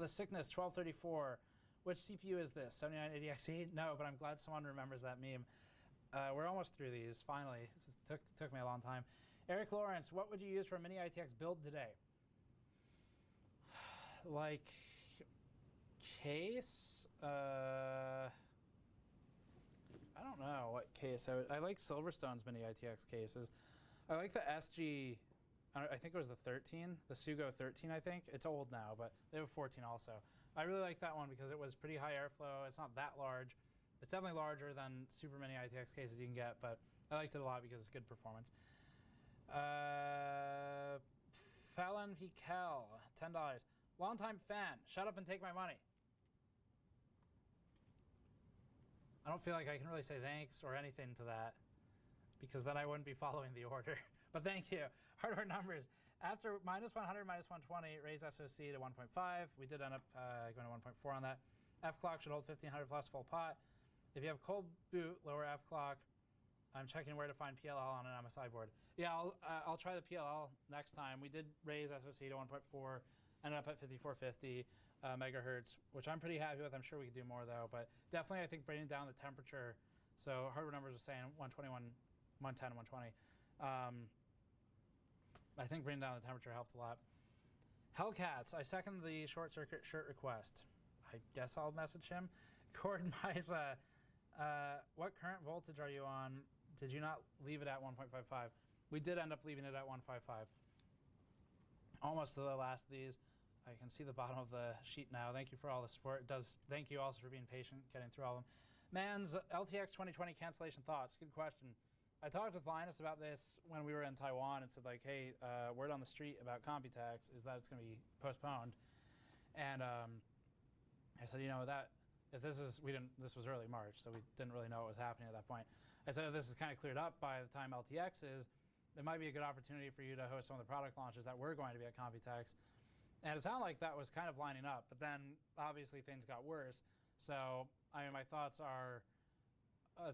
The Sickness 1234. Which CPU is this? 7980XE? No, but I'm glad someone remembers that meme. We're almost through these, finally. This took me a long time. Eric Lawrence, what would you use for a mini ITX build today? Like, case? I don't know what case I like Silverstone's mini ITX cases. I like the SG I think it was the 13, the Sugo 13, I think. It's old now, but they have a 14 also. I really like that one because it was pretty high airflow. It's not that large. It's definitely larger than super many ITX cases you can get, but I liked it a lot because it's good performance. Fallon Pikel, $10. Longtime fan, shut up and take my money. I don't feel like I can really say thanks or anything to that because then I wouldn't be following the order. But thank you. Hardware numbers. After -100, -120, raise SOC to 1.5. We did end up going to 1.4 on that. F clock should hold 1500 plus full pot. If you have cold boot, lower F clock. I'm checking where to find PLL on an MSI board. Yeah, I'll try the PLL next time. We did raise SOC to 1.4, ended up at 5450 megahertz, which I'm pretty happy with. I'm sure we could do more though, but definitely I think bringing down the temperature. So hardware numbers are saying 121, 110, 120. I think bringing down the temperature helped a lot. Hellcats, I second the short circuit shirt request. I guess I'll message him. Cord Misa, what current voltage are you on? Did you not leave it at 1.55? We did end up leaving it at 155. Almost to the last of these. I can see the bottom of the sheet now. Thank you for all the support. Thank you also for being patient, getting through all of them. Man's LTX 2020 cancellation thoughts. Good question. I talked with Linus about this when we were in Taiwan and said like, hey, word on the street about Computex is that it's going to be postponed. And I said, you know, that if this is, this was early March, so we didn't really know what was happening at that point. I said, if this is kind of cleared up by the time LTX is, it might be a good opportunity for you to host some of the product launches that were going to be at Computex. And it sounded like that was kind of lining up, but then obviously things got worse. So, I mean, my thoughts are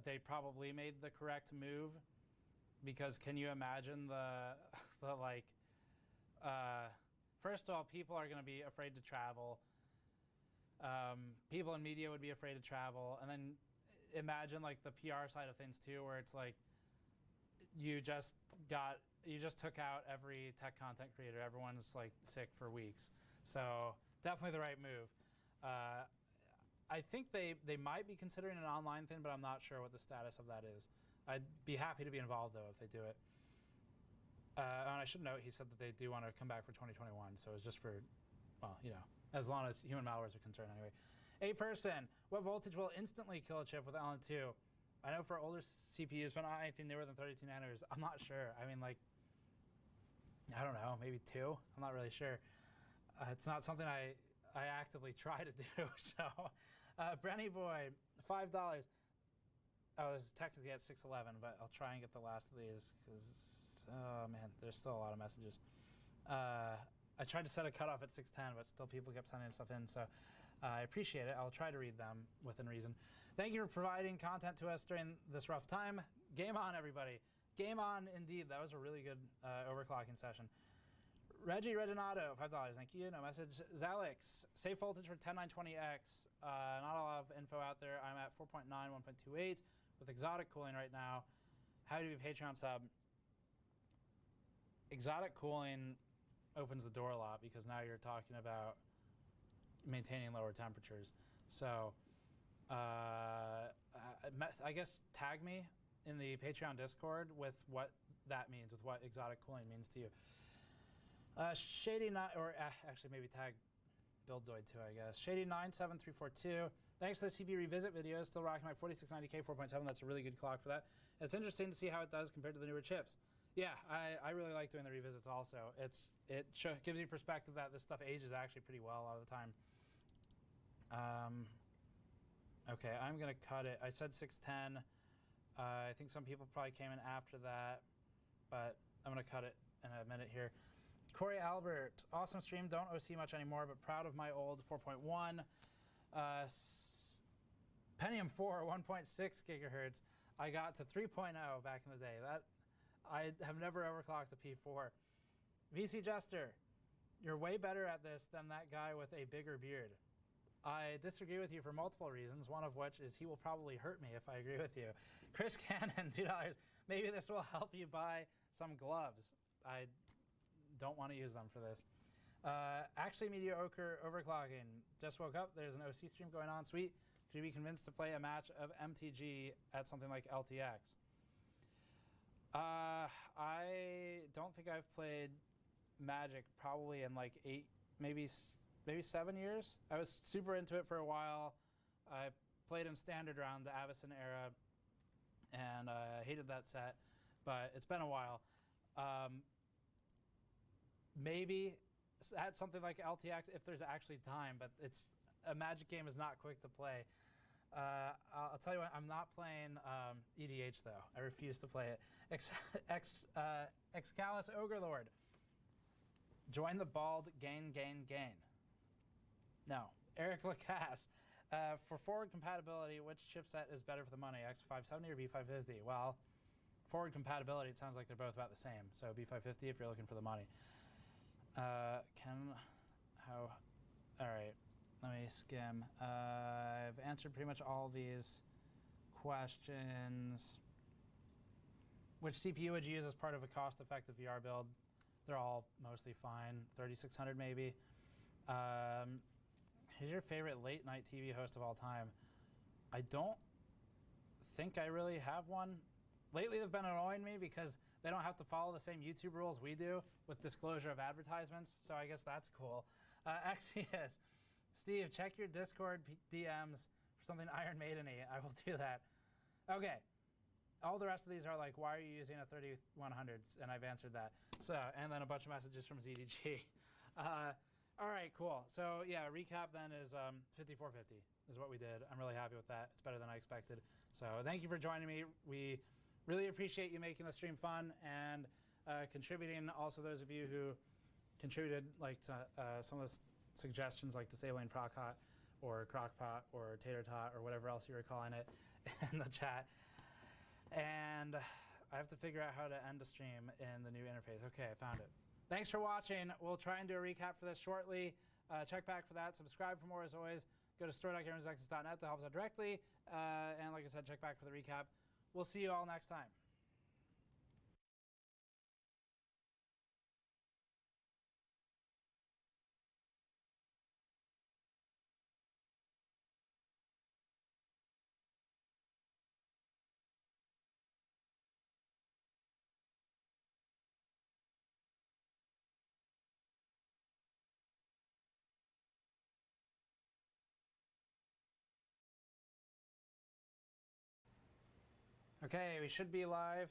they probably made the correct move because can you imagine first of all, people are going to be afraid to travel. People in media would be afraid to travel. And then imagine like the PR side of things too, where it's like you just took out every tech content creator. Everyone's like sick for weeks. So definitely the right move. I think they might be considering an online thing, but I'm not sure what the status of that is. I'd be happy to be involved though if they do it. And I should note, he said that they do want to come back for 2021, so it's just for, well, you know, as long as human malwares are concerned anyway. A person, what voltage will instantly kill a chip with Allen 2? I know for older CPUs, but not anything newer than 32 nanometers. I'm not sure. I mean, like, I don't know, maybe 2? I'm not really sure. It's not something I actively try to do, so. Brenny Boy, $5. I was technically at 611, but I'll try and get the last of these because, oh man, there's still a lot of messages. I tried to set a cutoff at 610, but still people kept sending stuff in, so I appreciate it. I'll try to read them within reason. Thank you for providing content to us during this rough time. Game on, everybody. Game on, indeed. That was a really good overclocking session. Reggie Reginato, $5. Thank you. No message. Zalix, safe voltage for 10920X. Not a lot of info out there. I'm at 4.9, 1.28 with exotic cooling right now. Happy to be Patreon sub. Exotic cooling opens the door a lot because now you're talking about maintaining lower temperatures. So I guess tag me in the Patreon Discord with what that means, with what exotic cooling means to you. Shady actually maybe tag Buildzoid too, I guess. Shady97342. Thanks for the CB revisit video. Still rocking my 4690K 4.7. That's a really good clock for that. It's interesting to see how it does compared to the newer chips. Yeah, I really like doing the revisits also. It gives you perspective that this stuff ages actually pretty well a lot of the time. Okay, I'm gonna cut it. I said 610. I think some people probably came in after that, but I'm gonna cut it in a minute here. Corey Albert, awesome stream. Don't OC much anymore, but proud of my old 4.1. Pentium 4, 1.6 gigahertz. I got to 3.0 back in the day. I have never overclocked a P4. VC Jester, you're way better at this than that guy with a bigger beard. I disagree with you for multiple reasons, one of which is he will probably hurt me if I agree with you. Chris Cannon, $2. Maybe this will help you buy some gloves. I don't want to use them for this. Actually mediocre overclocking. Just woke up. There's an OC stream going on. Sweet. Could you be convinced to play a match of MTG at something like LTX? I don't think I've played Magic probably in like 8, maybe 7 years. I was super into it for a while. I played in Standard around the Avacyn era, and I hated that set, but it's been a while. Maybe at something like LTX if there's actually time, but a Magic game is not quick to play. I'll tell you what, I'm not playing EDH though. I refuse to play it. Excalus Ogrelord. Join the bald, gain. No. Eric Lacasse. For forward compatibility, which chipset is better for the money, X570 or B550? Well, forward compatibility, it sounds like they're both about the same. So B550 if you're looking for the money. All right, let me skim. I've answered pretty much all these questions. Which CPU would you use as part of a cost-effective VR build? They're all mostly fine. 3600 maybe. Who's your favorite late-night TV host of all time? I don't think I really have one. Lately, they've been annoying me because they don't have to follow the same YouTube rules we do with disclosure of advertisements, so I guess that's cool. Axios. Steve, check your Discord DMs for something Iron Maiden-y. I will do that. Okay. All the rest of these are like, why are you using a 3100s? And I've answered that. So, and then a bunch of messages from ZDG. All right, cool. So yeah, recap then is 5450 is what we did. I'm really happy with that. It's better than I expected. So thank you for joining me. We really appreciate you making the stream fun and contributing. Also, those of you who contributed like to some of the suggestions, like disabling Procot or Crockpot or Tater Tot or whatever else you were calling it in the chat. And I have to figure out how to end the stream in the new interface. Okay, I found it. Thanks for watching. We'll try and do a recap for this shortly. Check back for that. Subscribe for more as always. Go to store.gamersnexus.net to help us out directly. And like I said, check back for the recap. We'll see you all next time. Okay, we should be live,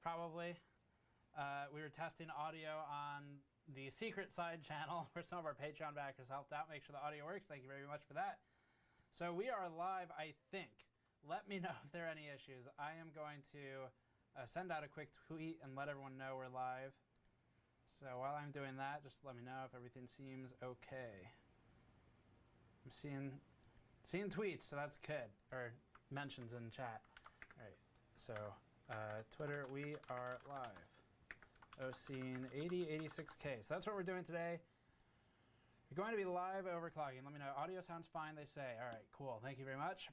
probably. We were testing audio on the secret side channel where some of our Patreon backers helped out. Make sure the audio works. Thank you very much for that. So we are live, I think. Let me know if there are any issues. I am going to send out a quick tweet and let everyone know we're live. So while I'm doing that, just let me know if everything seems okay. I'm seeing tweets, so that's good, or mentions in chat. All right, so Twitter, we are live. Oscene 8086K. So that's what we're doing today. You're going to be live overclocking. Let me know. Audio sounds fine, they say. All right, cool. Thank you very much.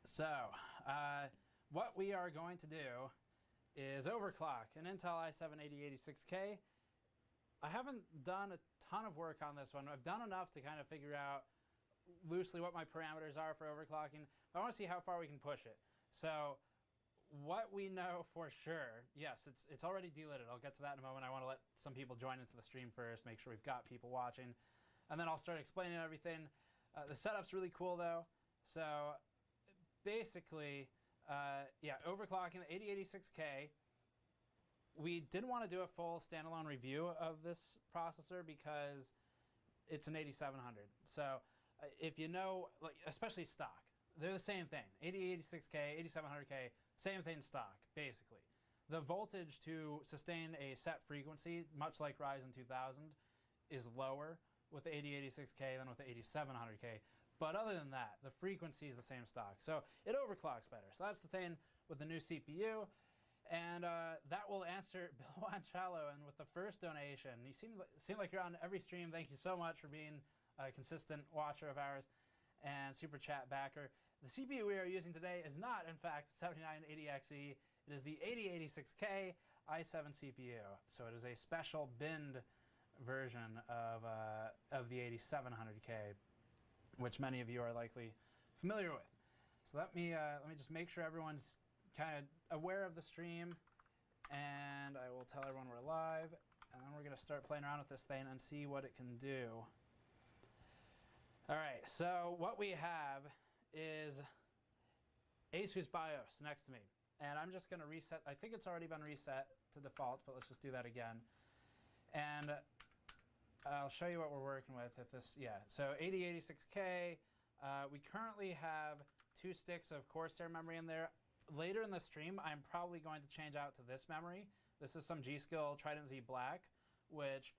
So what we are going to do is overclock an Intel i7 8086K. I haven't done a ton of work on this one. I've done enough to kind of figure out loosely what my parameters are for overclocking. I want to see how far we can push it. So what we know for sure, yes, it's already delitted. I'll get to that in a moment. I want to let some people join into the stream first, make sure we've got people watching, and then I'll start explaining everything. The setup's really cool though. So basically, yeah, overclocking the 8086K. We didn't want to do a full standalone review of this processor because it's an 8700. So if you know, like, especially stock, they're the same thing. 8086K, 8700K, same thing stock, basically. The voltage to sustain a set frequency, much like Ryzen 2000, is lower with the 8086K than with the 8700K. But other than that, the frequency is the same stock. So it overclocks better. So that's the thing with the new CPU. And that will answer Bill Wanchallo. And with the first donation, you seem like you're on every stream. Thank you so much for being a consistent watcher of ours and super chat backer. The CPU we are using today is not, in fact, 7980XE. It is the 8086K i7 CPU. So it is a special binned version of the 8700K, which many of you are likely familiar with. So let me just make sure everyone's kind of aware of the stream, and I will tell everyone we're live. and then we're going to start playing around with this thing and see what it can do. All right, so what we have is Asus BIOS next to me. And I'm just going to reset. I think it's already been reset to default, but let's just do that again. And I'll show you what we're working with. If this, yeah. So 8086K. We currently have 2 sticks of Corsair memory in there. Later in the stream, I'm probably going to change out to this memory. This is some G.Skill Trident Z Black, which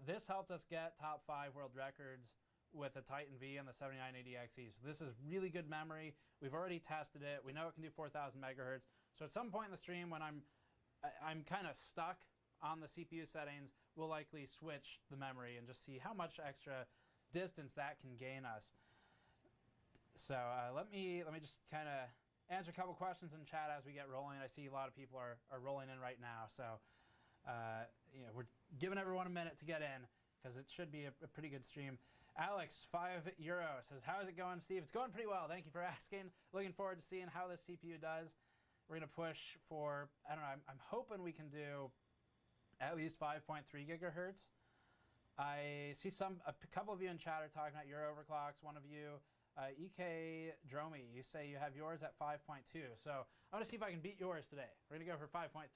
this helped us get top 5 world records with the Titan V and the 7980XE. So this is really good memory. We've already tested it. We know it can do 4,000 megahertz. So at some point in the stream when I'm kind of stuck on the CPU settings, we'll likely switch the memory and just see how much extra distance that can gain us. So let me just kind of answer a couple questions in chat as we get rolling. I see a lot of people are rolling in right now. So you know, we're giving everyone a minute to get in because it should be a pretty good stream. Alex, €5 says, how is it going, Steve? It's going pretty well. Thank you for asking. Looking forward to seeing how this CPU does. We're going to push for, I don't know, I'm hoping we can do at least 5.3 gigahertz. I see a couple of you in chat are talking about your overclocks. One of you, EK Dromi, you say you have yours at 5.2. So I'm going to see if I can beat yours today. We're going to go for 5.3.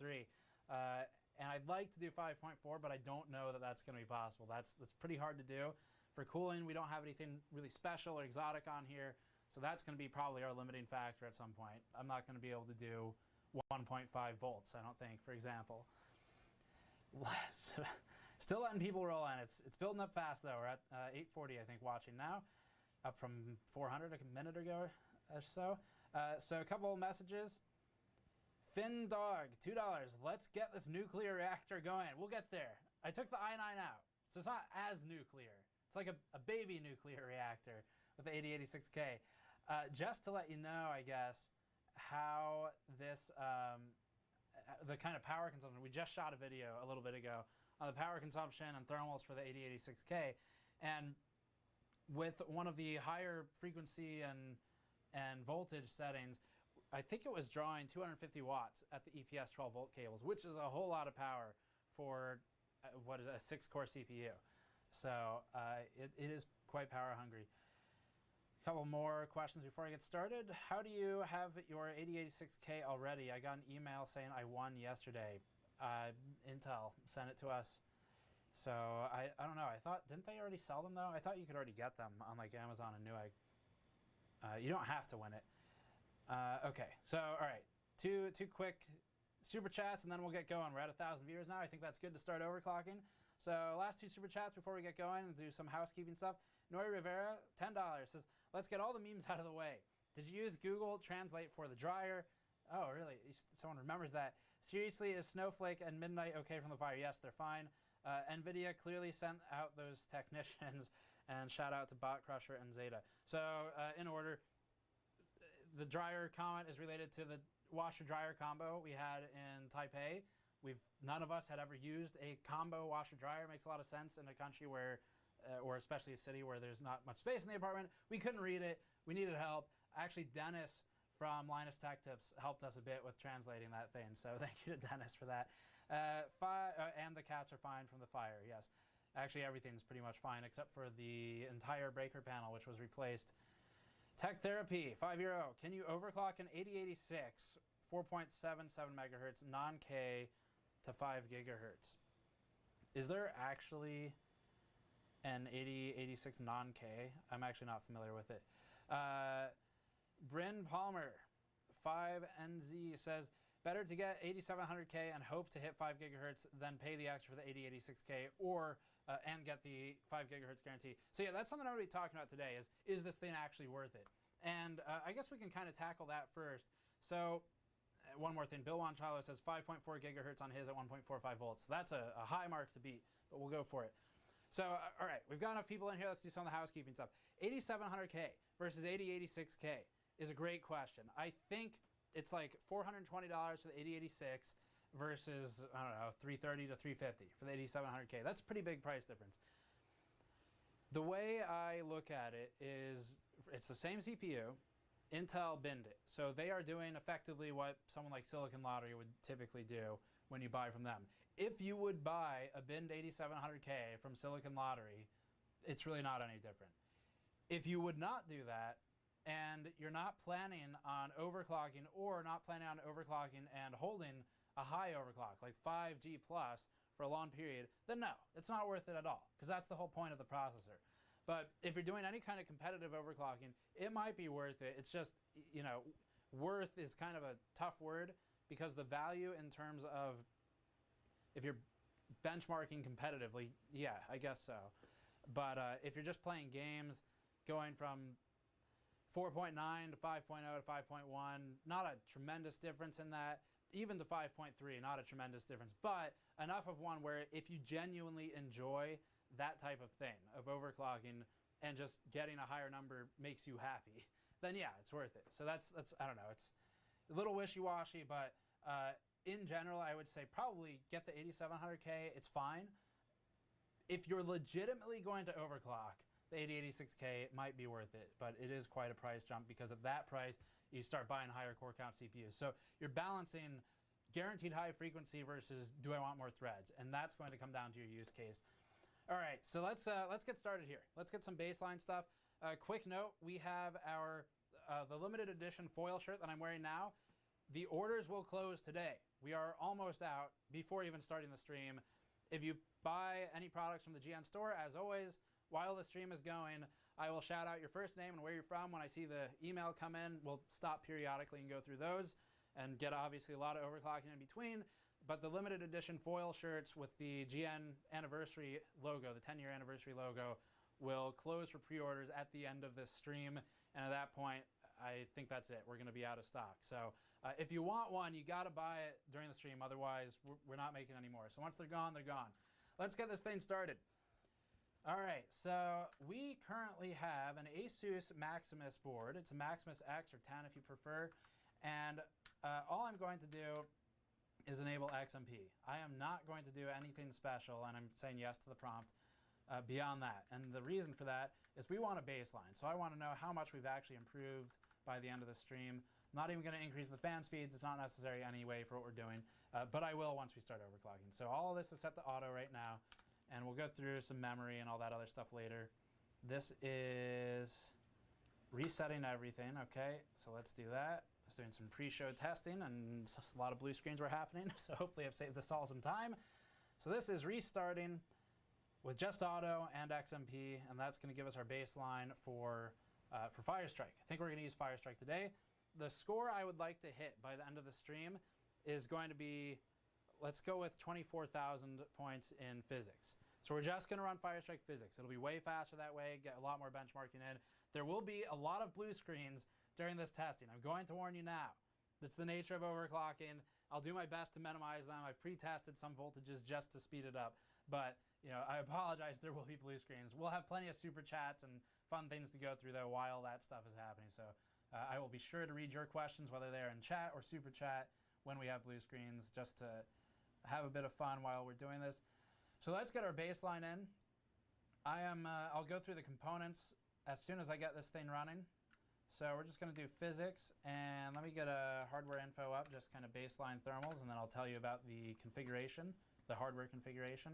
And I'd like to do 5.4, but I don't know that that's going to be possible. That's pretty hard to do. For cooling, we don't have anything really special or exotic on here, so that's going to be probably our limiting factor at some point. I'm not going to be able to do 1.5 volts, I don't think, for example. Still letting people roll in. It's building up fast, though. We're at 840, I think, watching now, up from 400 a minute ago or so. So a couple of messages. Finn Dog, $2. Let's get this nuclear reactor going. We'll get there. I took the i9 out, so it's not as nuclear. It's like a baby nuclear reactor with the 8086K. Just to let you know, I guess, how this, the kind of power consumption. We just shot a video a little bit ago on the power consumption and thermals for the 8086K. And with one of the higher frequency and voltage settings, I think it was drawing 250 watts at the EPS 12 volt cables, which is a whole lot of power for what is a 6-core CPU. So it is quite power hungry. A couple more questions before I get started. How do you have your 8086K already? I got an email saying I won yesterday. Intel sent it to us. So I don't know. I thought, didn't they already sell them though? I thought you could already get them on like Amazon and Newegg. You don't have to win it. Okay, so all right, two quick super chats and then we'll get going. We're at 1,000 viewers now. I think that's good to start overclocking. So last 2 super chats before we get going and do some housekeeping stuff. Nori Rivera, $10, says, let's get all the memes out of the way. Did you use Google Translate for the dryer? Oh, really? Someone remembers that. Seriously, is Snowflake and Midnight okay from the fire? Yes, they're fine. NVIDIA clearly sent out those technicians, and shout out to Bot Crusher and Zeta. So in order, the dryer comment is related to the washer-dryer combo we had in Taipei. None of us had ever used a combo washer-dryer. Makes a lot of sense in a country where, or especially a city where there's not much space in the apartment. We couldn't read it. We needed help. Actually, Dennis from Linus Tech Tips helped us a bit with translating that thing. So thank you to Dennis for that. And the cats are fine from the fire, yes. Actually, everything's pretty much fine except for the entire breaker panel, which was replaced. Tech Therapy, €5. Can you overclock an 8086 4.77 megahertz non-K to 5 gigahertz? Is there actually an 8086 non-K? I'm actually not familiar with it. Bryn Palmer, 5NZ, says, better to get 8700K and hope to hit 5 gigahertz than pay the extra for the 8086K or and get the 5 gigahertz guarantee. So yeah, that's something I'm going to be talking about today is this thing actually worth it? And I guess we can kind of tackle that first. So one more thing, Bill Wanchalo says 5.4 gigahertz on his at 1.45 volts. So that's a high mark to beat, but we'll go for it. So, all right, we've got enough people in here. Let's do some of the housekeeping stuff. 8700K versus 8086K is a great question. I think it's like $420 for the 8086 versus, I don't know, $330 to $350 for the 8700K. That's a pretty big price difference. The way I look at it is it's the same CPU. Intel binned it. So they are doing effectively what someone like Silicon Lottery would typically do when you buy from them. if you would buy a binned 8700K from Silicon Lottery, it's really not any different. If you would not do that, and you're not planning on overclocking or not planning on overclocking and holding a high overclock, like 5G plus for a long period, then no, it's not worth it at all, because that's the whole point of the processor. But if you're doing any kind of competitive overclocking, it might be worth it. It's just, you know, worth is kind of a tough word, because the value in terms of if you're benchmarking competitively, yeah, I guess so. But if you're just playing games, going from 4.9 to 5.0 to 5.1, not a tremendous difference in that. Even to 5.3, not a tremendous difference, but enough of one where if you genuinely enjoy that type of thing, of overclocking and just getting a higher number makes you happy, then yeah, it's worth it. So that's I don't know, it's a little wishy-washy, but in general, I would say probably get the 8700K, it's fine. If you're legitimately going to overclock, the 8086K might be worth it, but it is quite a price jump, because at that price, you start buying higher core count CPUs. So you're balancing guaranteed high frequency versus do I want more threads? And that's going to come down to your use case. All right, so let's get started here. Let's get some baseline stuff. Quick note, we have our the limited edition foil shirt that I'm wearing now. The orders will close today. We are almost out before even starting the stream. If you buy any products from the GN store, as always, while the stream is going, I will shout out your first name and where you're from. When I see the email come in, we'll stop periodically and go through those and get obviously a lot of overclocking in between. But the limited edition foil shirts with the GN anniversary logo, the 10-year anniversary logo, will close for pre-orders at the end of this stream. And at that point, I think that's it. We're going to be out of stock. So if you want one, you got to buy it during the stream. Otherwise, we're not making any more. So once they're gone, they're gone. Let's get this thing started. All right, so we currently have an Asus Maximus board. It's a Maximus X or 10 if you prefer. And all I'm going to do is enable XMP. I am not going to do anything special, and I'm saying yes to the prompt beyond that. And the reason for that is we want a baseline. So I want to know how much we've actually improved by the end of the stream. I'm not even going to increase the fan speeds. It's not necessary anyway for what we're doing, but I will once we start overclocking. So all of this is set to auto right now. And we'll go through some memory and all that other stuff later. This is resetting everything, okay? So let's do that. Just doing some pre-show testing, and a lot of blue screens were happening, so hopefully I've saved us all some time. So this is restarting with just auto and XMP, and that's going to give us our baseline for Firestrike. I think we're going to use Firestrike today. The score I would like to hit by the end of the stream is going to be, let's go with 24,000 points in physics. So we're just going to run Firestrike physics. It'll be way faster that way, get a lot more benchmarking in. There will be a lot of blue screens during this testing. I'm going to warn you now. That's the nature of overclocking. I'll do my best to minimize them. I've pre-tested some voltages just to speed it up. But you know, I apologize, there will be blue screens. We'll have plenty of super chats and fun things to go through though while that stuff is happening. So I will be sure to read your questions, whether they're in chat or super chat, when we have blue screens, just to have a bit of fun while we're doing this. So let's get our baseline in. I'll go through the components as soon as I get this thing running. So we're just going to do physics, and let me get a hardware info up, just kind of baseline thermals, and then I'll tell you about the configuration, the hardware configuration.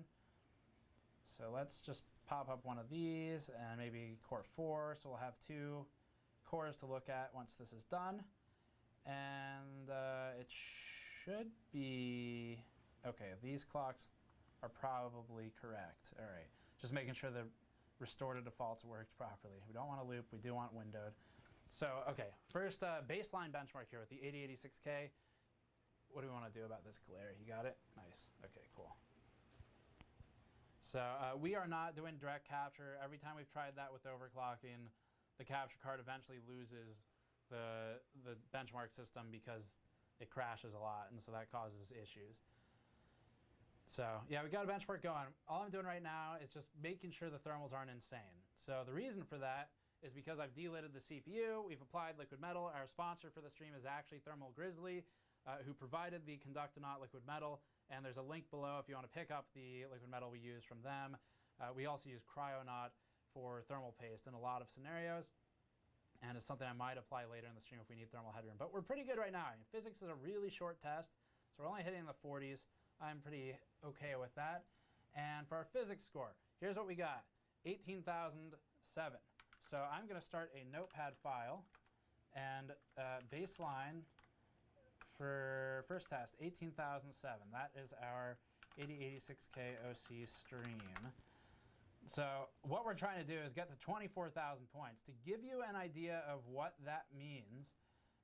So let's just pop up one of these, and maybe core 4, so we'll have 2 cores to look at once this is done. And it should be, okay, these clocks are probably correct. All right, just making sure the restore to defaults worked properly. We don't want to loop, we do want windowed. So, okay, first baseline benchmark here with the 8086K. What do we want to do about this glare? You got it? Nice, okay, cool. So we are not doing direct capture. Every time we've tried that with overclocking, the capture card eventually loses the benchmark system because it crashes a lot, and so that causes issues. So yeah, we got a benchmark going. All I'm doing right now is just making sure the thermals aren't insane. So the reason for that is because I've delidded the CPU, we've applied liquid metal. Our sponsor for the stream is actually Thermal Grizzly, who provided the Conductonaut liquid metal, and there's a link below if you want to pick up the liquid metal we use from them. We also use Cryonaut for thermal paste in a lot of scenarios, and it's something I might apply later in the stream if we need thermal headroom. But we're pretty good right now. I mean, physics is a really short test, so we're only hitting the 40s. I'm pretty okay with that. And for our physics score, here's what we got, 18,007. So I'm going to start a notepad file, and baseline for first test, 18,007. That is our 8086K OC stream. So what we're trying to do is get to 24,000 points. To give you an idea of what that means,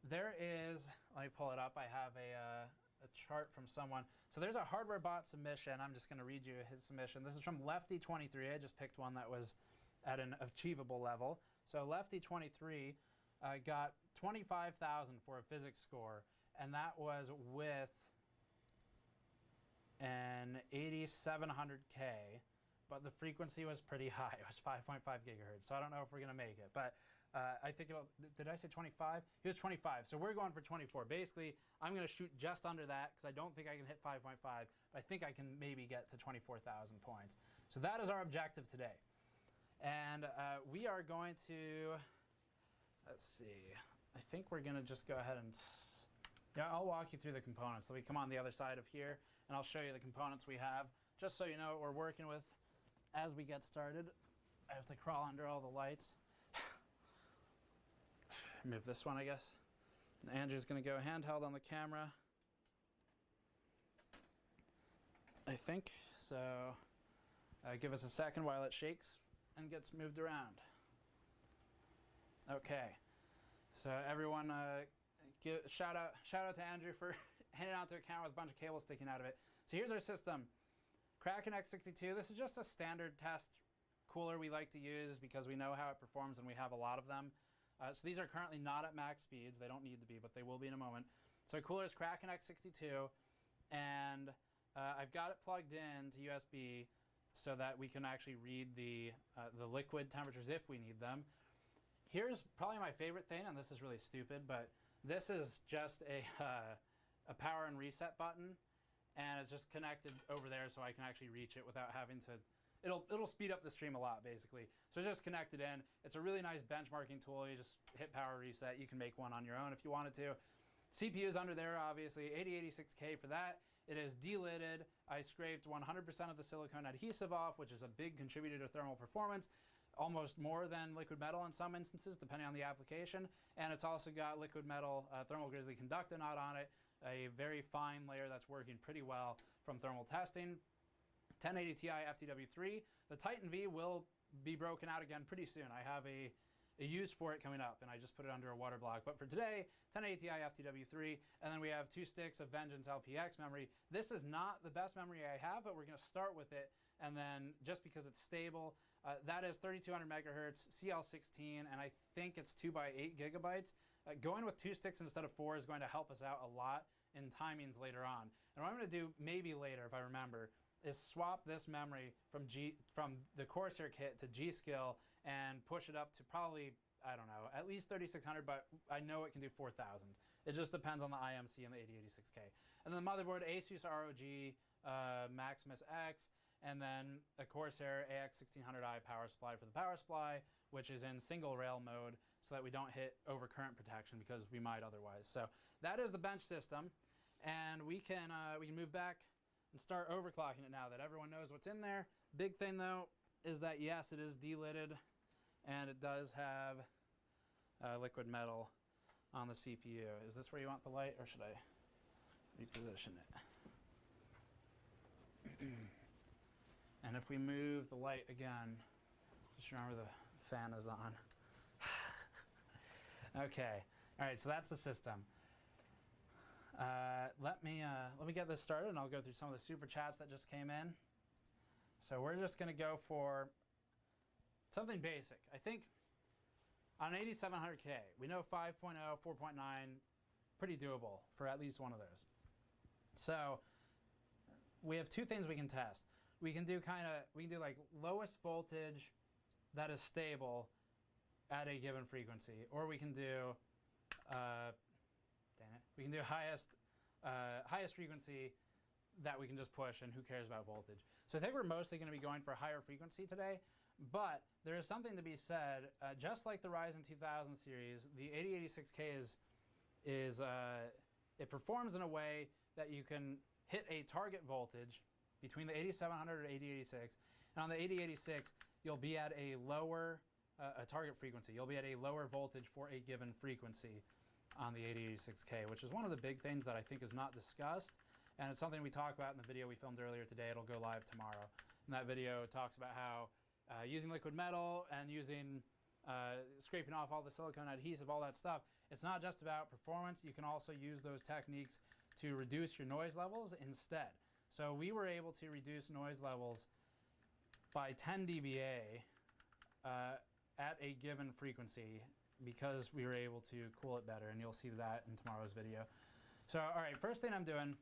there is, let me pull it up. I have a chart from someone. So there's a hardware bot submission. I'm just going to read you his submission. This is from Lefty23. I just picked one that was at an achievable level. So Lefty23 got 25,000 for a physics score, and that was with an 8700K, but the frequency was pretty high. It was 5.5 gigahertz, so I don't know if we're going to make it. But I think it'll, did I say 25? He was 25, so we're going for 24. Basically, I'm going to shoot just under that because I don't think I can hit 5.5, but I think I can maybe get to 24,000 points. So that is our objective today. And we are going to, let's see, I think we're going to just go ahead and, yeah, I'll walk you through the components. So we come on the other side of here, and I'll show you the components we have, just so you know what we're working with as we get started. I have to crawl under all the lights. Move this one, I guess. And Andrew's going to go handheld on the camera, I think. So give us a second while it shakes and gets moved around. Okay. So everyone, shout out to Andrew for handing out to a camera with a bunch of cables sticking out of it. So here's our system. Kraken X62. This is just a standard test cooler we like to use because we know how it performs and we have a lot of them. So these are currently not at max speeds. They don't need to be, but they will be in a moment. So cooler is Kraken X62, and I've got it plugged in to USB so that we can actually read the liquid temperatures if we need them. Here's probably my favorite thing, and this is really stupid, but this is just a power and reset button, and it's just connected over there so I can actually reach it without having to. It'll speed up the stream a lot, basically. So it's just connected in. It's a really nice benchmarking tool. You just hit power reset. You can make one on your own if you wanted to. CPU is under there, obviously. 8086K for that. It is delidded. I scraped 100% of the silicone adhesive off, which is a big contributor to thermal performance, almost more than liquid metal in some instances, depending on the application. And it's also got liquid metal thermal grizzly conductonaut on it, a very fine layer that's working pretty well from thermal testing. 1080 Ti FTW3. The Titan V will be broken out again pretty soon. I have a use for it coming up, and I just put it under a water block. But for today, 1080 Ti FTW3, and then we have 2 sticks of Vengeance LPX memory. This is not the best memory I have, but we're going to start with it, and then just because it's stable, that is 3200 megahertz, CL16, and I think it's 2 by 8 gigabytes. Going with 2 sticks instead of 4 is going to help us out a lot in timings later on. And what I'm going to do, maybe later if I remember, is swap this memory from the Corsair kit to G.Skill and push it up to probably, I don't know, at least 3600, but I know it can do 4000. It just depends on the IMC and the 8086K. And then the motherboard, Asus ROG Maximus X, and then a Corsair AX1600i power supply for the power supply, which is in single rail mode so that we don't hit overcurrent protection because we might otherwise. So that is the bench system, and we can move back and start overclocking it now that everyone knows what's in there. Big thing though is that yes, it is delidded, and it does have liquid metal on the CPU. Is this where you want the light, or should I reposition it? And if we move the light again, just remember the fan is on. Okay, all right, so that's the system. Let me get this started, and I'll go through some of the super chats that just came in. So we're just going to go for something basic. I think on 8700K, we know 5.0, 4.9, pretty doable for at least one of those. So we have 2 things we can test. We can do like lowest voltage that is stable at a given frequency, or we can do we can do highest frequency that we can just push, and who cares about voltage. So I think we're mostly going to be going for a higher frequency today, but there is something to be said. Just like the Ryzen 2000 series, the 8086K it performs in a way that you can hit a target voltage between the 8700 or 8086, and on the 8086 you'll be at a lower a target frequency. You'll be at a lower voltage for a given frequency on the 8086K, which is one of the big things that I think is not discussed, and it's something we talk about in the video we filmed earlier today. It'll go live tomorrow. And that video talks about how using liquid metal and using scraping off all the silicone adhesive, all that stuff, it's not just about performance. You can also use those techniques to reduce your noise levels instead. So we were able to reduce noise levels by 10 dBA at a given frequency because we were able to cool it better, and you'll see that in tomorrow's video. So all right, first thing I'm doing,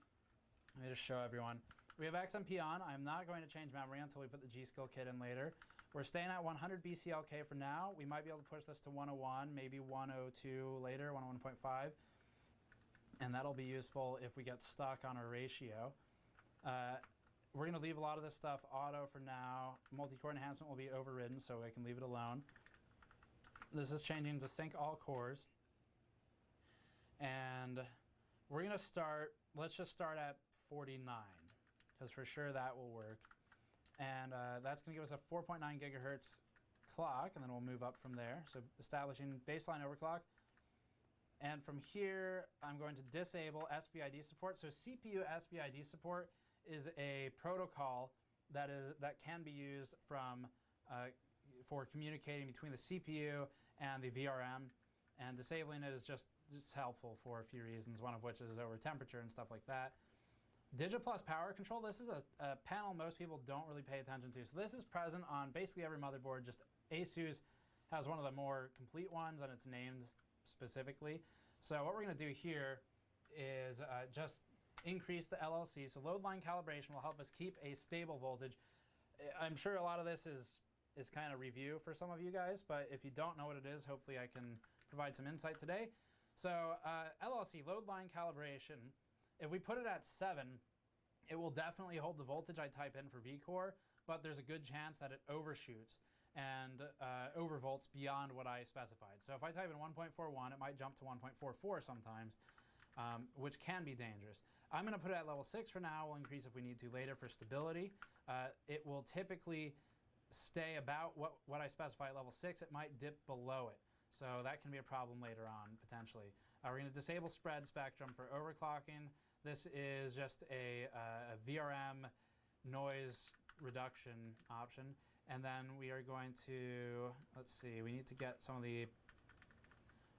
let me just show everyone. We have XMP on. I'm not going to change memory until we put the G.Skill kit in later. We're staying at 100 BCLK for now. We might be able to push this to 101, maybe 102 later, 101.5. And that'll be useful if we get stuck on our ratio. We're going to leave a lot of this stuff auto for now. Multi-core enhancement will be overridden, so I can leave it alone. This is changing to sync all cores. And we're going to start, let's just start at 49, because for sure that will work. And that's going to give us a 4.9 gigahertz clock, and then we'll move up from there. So establishing baseline overclock. And from here, I'm going to disable SVID support. So CPU SVID support is a protocol that can be used for communicating between the CPU and the VRM. And disabling it is just helpful for a few reasons, one of which is over temperature and stuff like that. DigiPlus power control, this is a panel most people don't really pay attention to. So this is present on basically every motherboard. Just ASUS has one of the more complete ones, and it's named specifically. So what we're going to do here is just increase the LLC. So load line calibration will help us keep a stable voltage. I'm sure a lot of this is kind of review for some of you guys, but if you don't know what it is, hopefully I can provide some insight today. So LLC, load line calibration, if we put it at 7, it will definitely hold the voltage I type in for vCore, but there's a good chance that it overshoots and overvolts beyond what I specified. So if I type in 1.41, it might jump to 1.44 sometimes, which can be dangerous. I'm going to put it at level 6 for now. We'll increase if we need to later for stability. It will typically stay about what I specify at level 6. It might dip below it. So that can be a problem later on, potentially. We're going to disable spread spectrum for overclocking. This is just a VRM noise reduction option. And then we are going to, let's see, we need to get some of the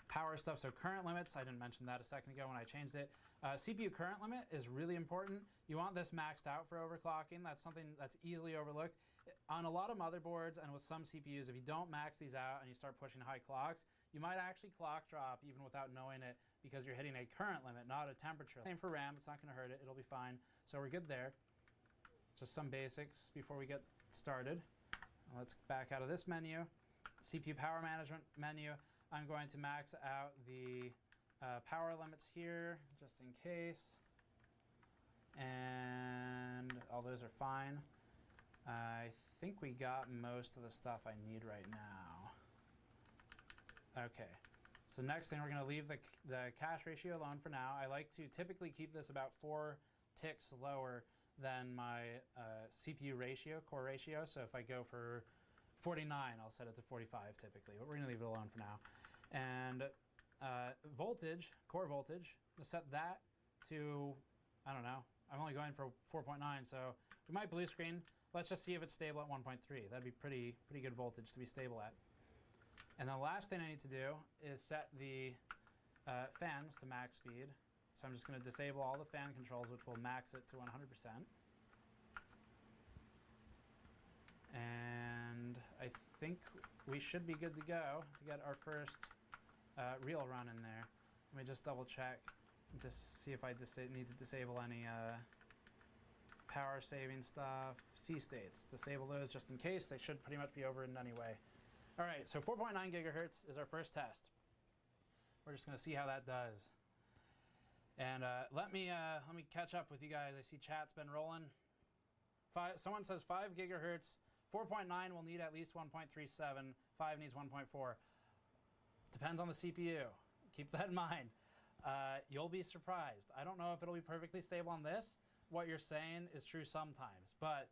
power stuff. So current limits, I didn't mention that a second ago when I changed it. CPU current limit is really important. You want this maxed out for overclocking. That's something that's easily overlooked. On a lot of motherboards and with some CPUs, if you don't max these out and you start pushing high clocks, you might actually clock drop even without knowing it because you're hitting a current limit, not a temperature. Same for RAM, it's not going to hurt it, it'll be fine. So we're good there. Just some basics before we get started. Let's back out of this menu. CPU power management menu. I'm going to max out the power limits here just in case. And all those are fine. I think we got most of the stuff I need right now. Okay, so next thing, we're going to leave the cache ratio alone for now. I like to typically keep this about 4 ticks lower than my CPU ratio, core ratio. So if I go for 49, I'll set it to 45 typically, but we're going to leave it alone for now. And voltage, core voltage, I'm going to set that to, I don't know, I'm only going for 4.9, so we might blue screen. Let's just see if it's stable at 1.3. That'd be pretty good voltage to be stable at. And the last thing I need to do is set the fans to max speed. So I'm just going to disable all the fan controls, which will max it to 100%. And I think we should be good to go to get our first real run in there. Let me just double check to see if I need to disable any power saving stuff. C states, disable those just in case. They should pretty much be overridden anyway. All right, so 4.9 gigahertz is our first test. We're just going to see how that does. And let me catch up with you guys. I see chat's been rolling. Someone says 5 gigahertz. 4.9 will need at least 1.37. 5 needs 1.4. Depends on the CPU. Keep that in mind. You'll be surprised. I don't know if it'll be perfectly stable on this. what you're saying is true sometimes, but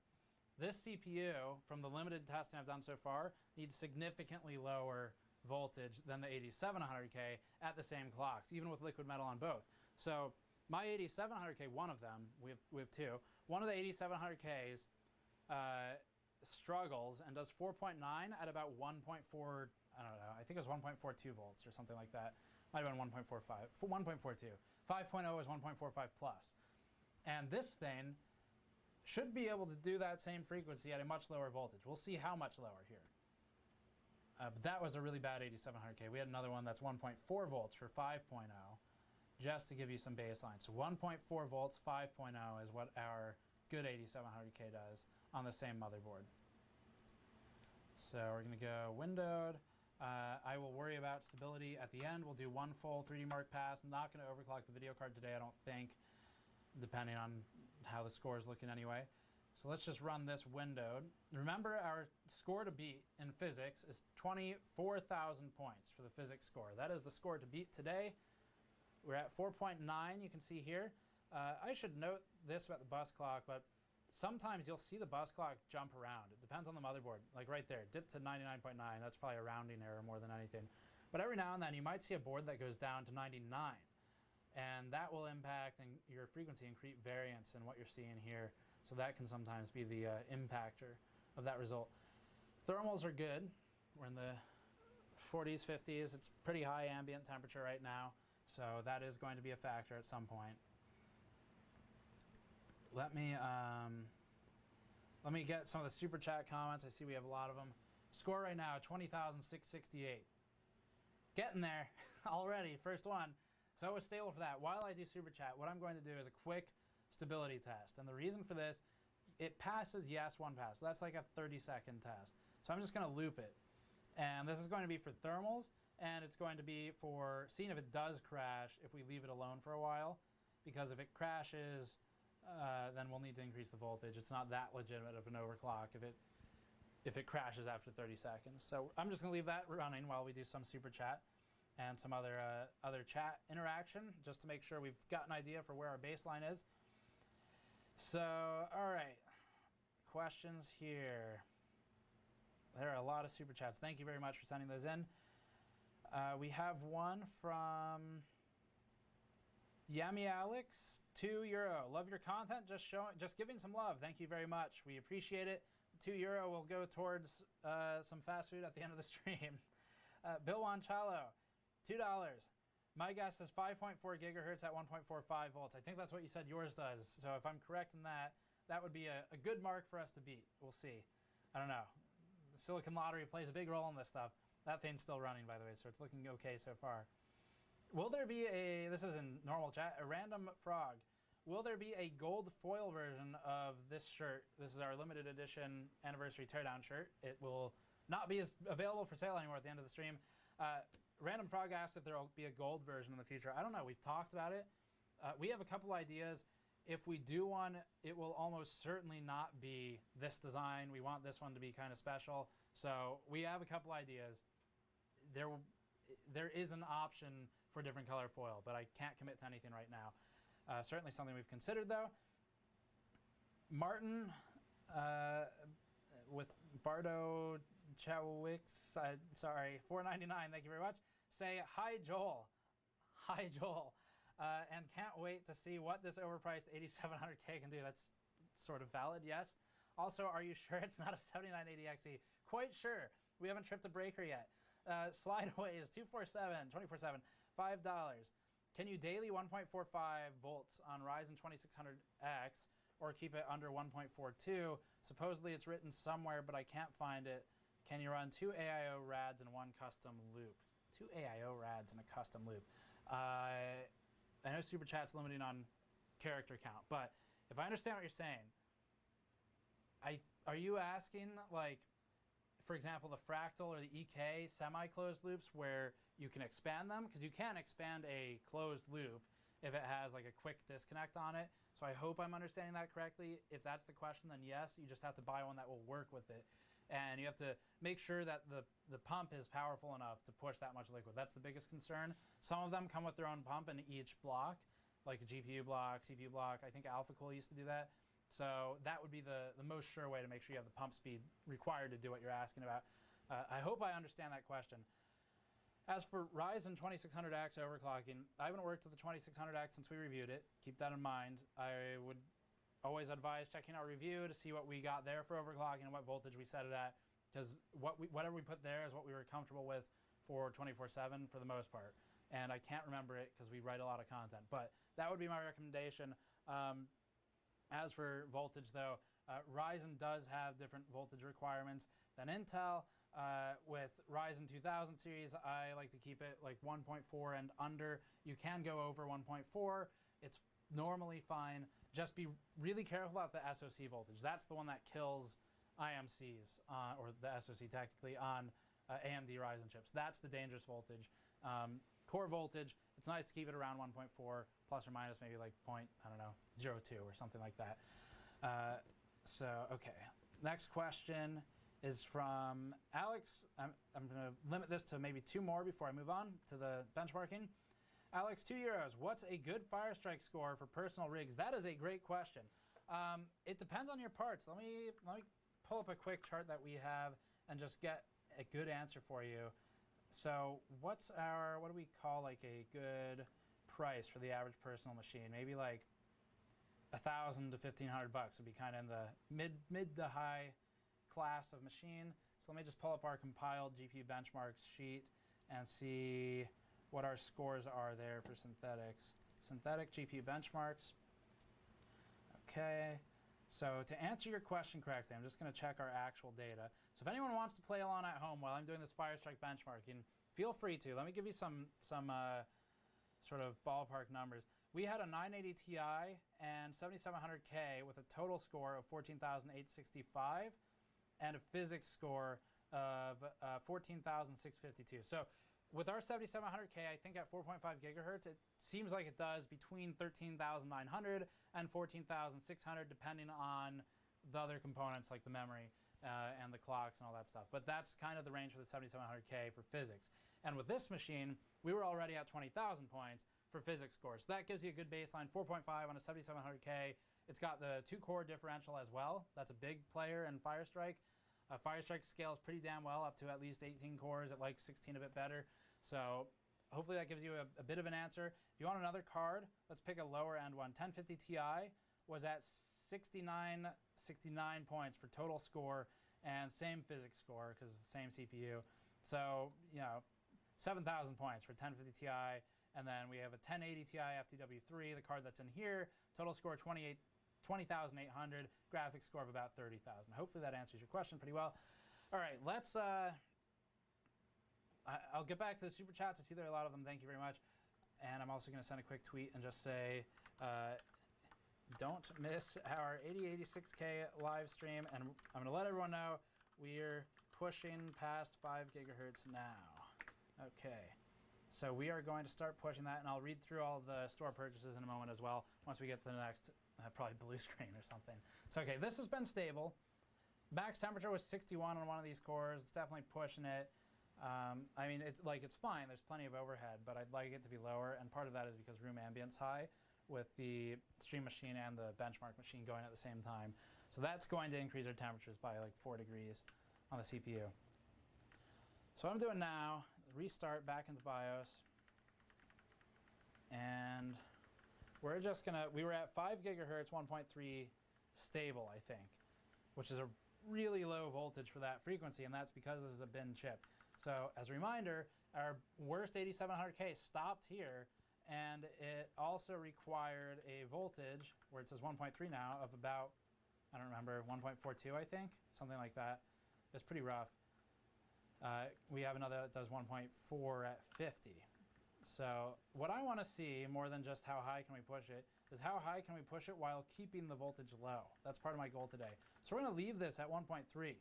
this CPU, from the limited testing I've done so far, needs significantly lower voltage than the 8700K at the same clocks, even with liquid metal on both. So my 8700K, one of them, we have two, one of the 8700Ks struggles and does 4.9 at about 1.4, I don't know, I think it was 1.42 volts or something like that. Might have been 1.45, 1.42. 5.0 is 1.45 plus. And this thing should be able to do that same frequency at a much lower voltage. We'll see how much lower here. But that was a really bad 8700K. We had another one that's 1.4 volts for 5.0, just to give you some baseline. So 1.4 volts, 5.0 is what our good 8700K does on the same motherboard. So we're going to go windowed. I will worry about stability at the end. We'll do one full 3D Mark pass. I'm not going to overclock the video card today, I don't think, depending on how the score is looking anyway. So let's just run this windowed. Remember, our score to beat in physics is 24,000 points for the physics score. That is the score to beat today. We're at 4.9, you can see here. I should note this about the bus clock, but sometimes you'll see the bus clock jump around. It depends on the motherboard. Like right there, dip to 99.9. That's probably a rounding error more than anything. But every now and then you might see a board that goes down to 99. And that will impact your frequency and create variance in what you're seeing here. So that can sometimes be the impactor of that result. Thermals are good. We're in the 40s, 50s. It's pretty high ambient temperature right now. So that is going to be a factor at some point. Let me get some of the super chat comments. I see we have a lot of them. Score right now, 20,668. Getting there already, first one. So I was stable for that. While I do super chat, what I'm going to do is a quick stability test. And the reason for this, it passes, yes, one pass, but that's like a 30-second test. So I'm just going to loop it. And this is going to be for thermals, and it's going to be for seeing if it does crash if we leave it alone for a while. Because if it crashes, then we'll need to increase the voltage. It's not that legitimate of an overclock if it crashes after 30 seconds. So I'm just going to leave that running while we do some super chat and some other chat interaction, just to make sure we've got an idea for where our baseline is. So, all right, questions here. There are a lot of super chats. Thank you very much for sending those in. We have one from Yami Alex, €2. Love your content, just giving some love. Thank you very much. We appreciate it. €2 will go towards some fast food at the end of the stream. Bill Wanchalo, $2. My guess is 5.4 gigahertz at 1.45 volts. I think that's what you said yours does. So if I'm correct in that, that would be a good mark for us to beat. We'll see. I don't know. The Silicon Lottery plays a big role in this stuff. That thing's still running, by the way, so it's looking okay so far. Will there be this is in normal chat, a random frog. Will there be a gold foil version of this shirt? This is our limited edition anniversary teardown shirt. It will not be available for sale anymore at the end of the stream. Random Frog asked if there will be a gold version in the future. I don't know. We've talked about it. We have a couple ideas. If we do one, it will almost certainly not be this design. We want this one to be kind of special. So we have a couple ideas. There is an option for a different color foil, but I can't commit to anything right now. Certainly something we've considered, though. Martin with Bardo Chowix, sorry, $4.99, thank you very much. Say, hi, Joel. Hi, Joel. And can't wait to see what this overpriced 8700K can do. That's sort of valid, yes. Also, are you sure it's not a 7980XE? Quite sure. We haven't tripped a breaker yet. Slideaway is 24/7, $5. Can you daily 1.45 volts on Ryzen 2600X or keep it under 1.42? Supposedly it's written somewhere, but I can't find it. Can you run 2 AIO rads and 1 custom loop? 2 AIO rads and a custom loop. I know Super Chat's limiting on character count, but if I understand what you're saying, are you asking, like, for example, the Fractal or the EK semi-closed loops where you can expand them? Because you can expand a closed loop if it has like a quick disconnect on it. So I hope I'm understanding that correctly. If that's the question, then yes, you just have to buy one that will work with it. And you have to make sure that the pump is powerful enough to push that much liquid. That's the biggest concern. Some of them come with their own pump in each block. like a GPU block, CPU block. I think AlphaCool used to do that. So that would be the most sure way to make sure you have the pump speed required to do what you're asking about. I hope I understand that question. As for Ryzen 2600X overclocking, I haven't worked with the 2600X since we reviewed it. Keep that in mind. I would always advise checking our review to see what we got there for overclocking and what voltage we set it at, because whatever we put there is what we were comfortable with for 24/7 for the most part. And I can't remember it because we write a lot of content, but that would be my recommendation. As for voltage, though, Ryzen does have different voltage requirements than Intel. With Ryzen 2000 series, I like to keep it like 1.4 and under. You can go over 1.4. It's normally fine. Just be really careful about the SoC voltage. That's the one that kills IMCs, or the SoC technically, on AMD Ryzen chips. That's the dangerous voltage. Core voltage, it's nice to keep it around 1.4, plus or minus maybe like 0.02 or something like that. So, okay. Next question is from Alex. I'm going to limit this to maybe 2 more before I move on to the benchmarking. Alex, €2. What's a good Firestrike score for personal rigs? That is a great question. It depends on your parts. Let me pull up a quick chart that we have and just get a good answer for you. So what do we call like a good price for the average personal machine? Maybe like $1,000 to $1,500 would be kind of in the mid to high class of machine. So let me just pull up our compiled GPU benchmarks sheet and see what our scores are there for synthetics. Synthetic GPU benchmarks. Okay. So to answer your question correctly, I'm just going to check our actual data. So if anyone wants to play along at home while I'm doing this Firestrike benchmarking, feel free to. Let me give you some sort of ballpark numbers. We had a 980 Ti and 7700K with a total score of 14,865 and a physics score of 14,652. So with our 7700K, I think at 4.5 gigahertz, it seems like it does between 13,900 and 14,600, depending on the other components like the memory and the clocks and all that stuff. But that's kind of the range for the 7700K for physics. And with this machine, we were already at 20,000 points for physics scores. So that gives you a good baseline, 4.5 on a 7700K. It's got the 2-core differential as well. That's a big player in Firestrike. Firestrike scales pretty damn well, up to at least 18 cores, at like 16 a bit better. So hopefully that gives you a bit of an answer. If you want another card, let's pick a lower end one. 1050 Ti was at 69 points for total score and same physics score because it's the same CPU. So, 7,000 points for 1050 Ti. And then we have a 1080 Ti FTW3, the card that's in here. Total score 20,800, graphics score of about 30,000. Hopefully that answers your question pretty well. All right, let's, I'll get back to the super chats. I see there are a lot of them. Thank you very much. And I'm also going to send a quick tweet and just say, don't miss our 8086K live stream. And I'm going to let everyone know we're pushing past 5 gigahertz now. Okay. So we are going to start pushing that, and I'll read through all of the store purchases in a moment as well, once we get to the next, probably blue screen or something. So, okay, this has been stable. Max temperature was 61 on one of these cores. It's definitely pushing it. I mean, it's fine. There's plenty of overhead, but I'd like it to be lower, and part of that is because room ambient's high with the stream machine and the benchmark machine going at the same time. So that's going to increase our temperatures by like 4 degrees on the CPU. So what I'm doing now, restart back into BIOS, and we're just gonna, we were at 5 gigahertz, 1.3 stable, I think, which is a really low voltage for that frequency, and that's because this is a bin chip. So as a reminder, our worst 8700K stopped here, and it also required a voltage, where it says 1.3 now, of about, I don't remember, 1.42 I think, something like that. It's pretty rough. We have another that does 1.4 at 50. So what I want to see, more than just how high can we push it, is how high can we push it while keeping the voltage low. That's part of my goal today. So we're going to leave this at 1.3.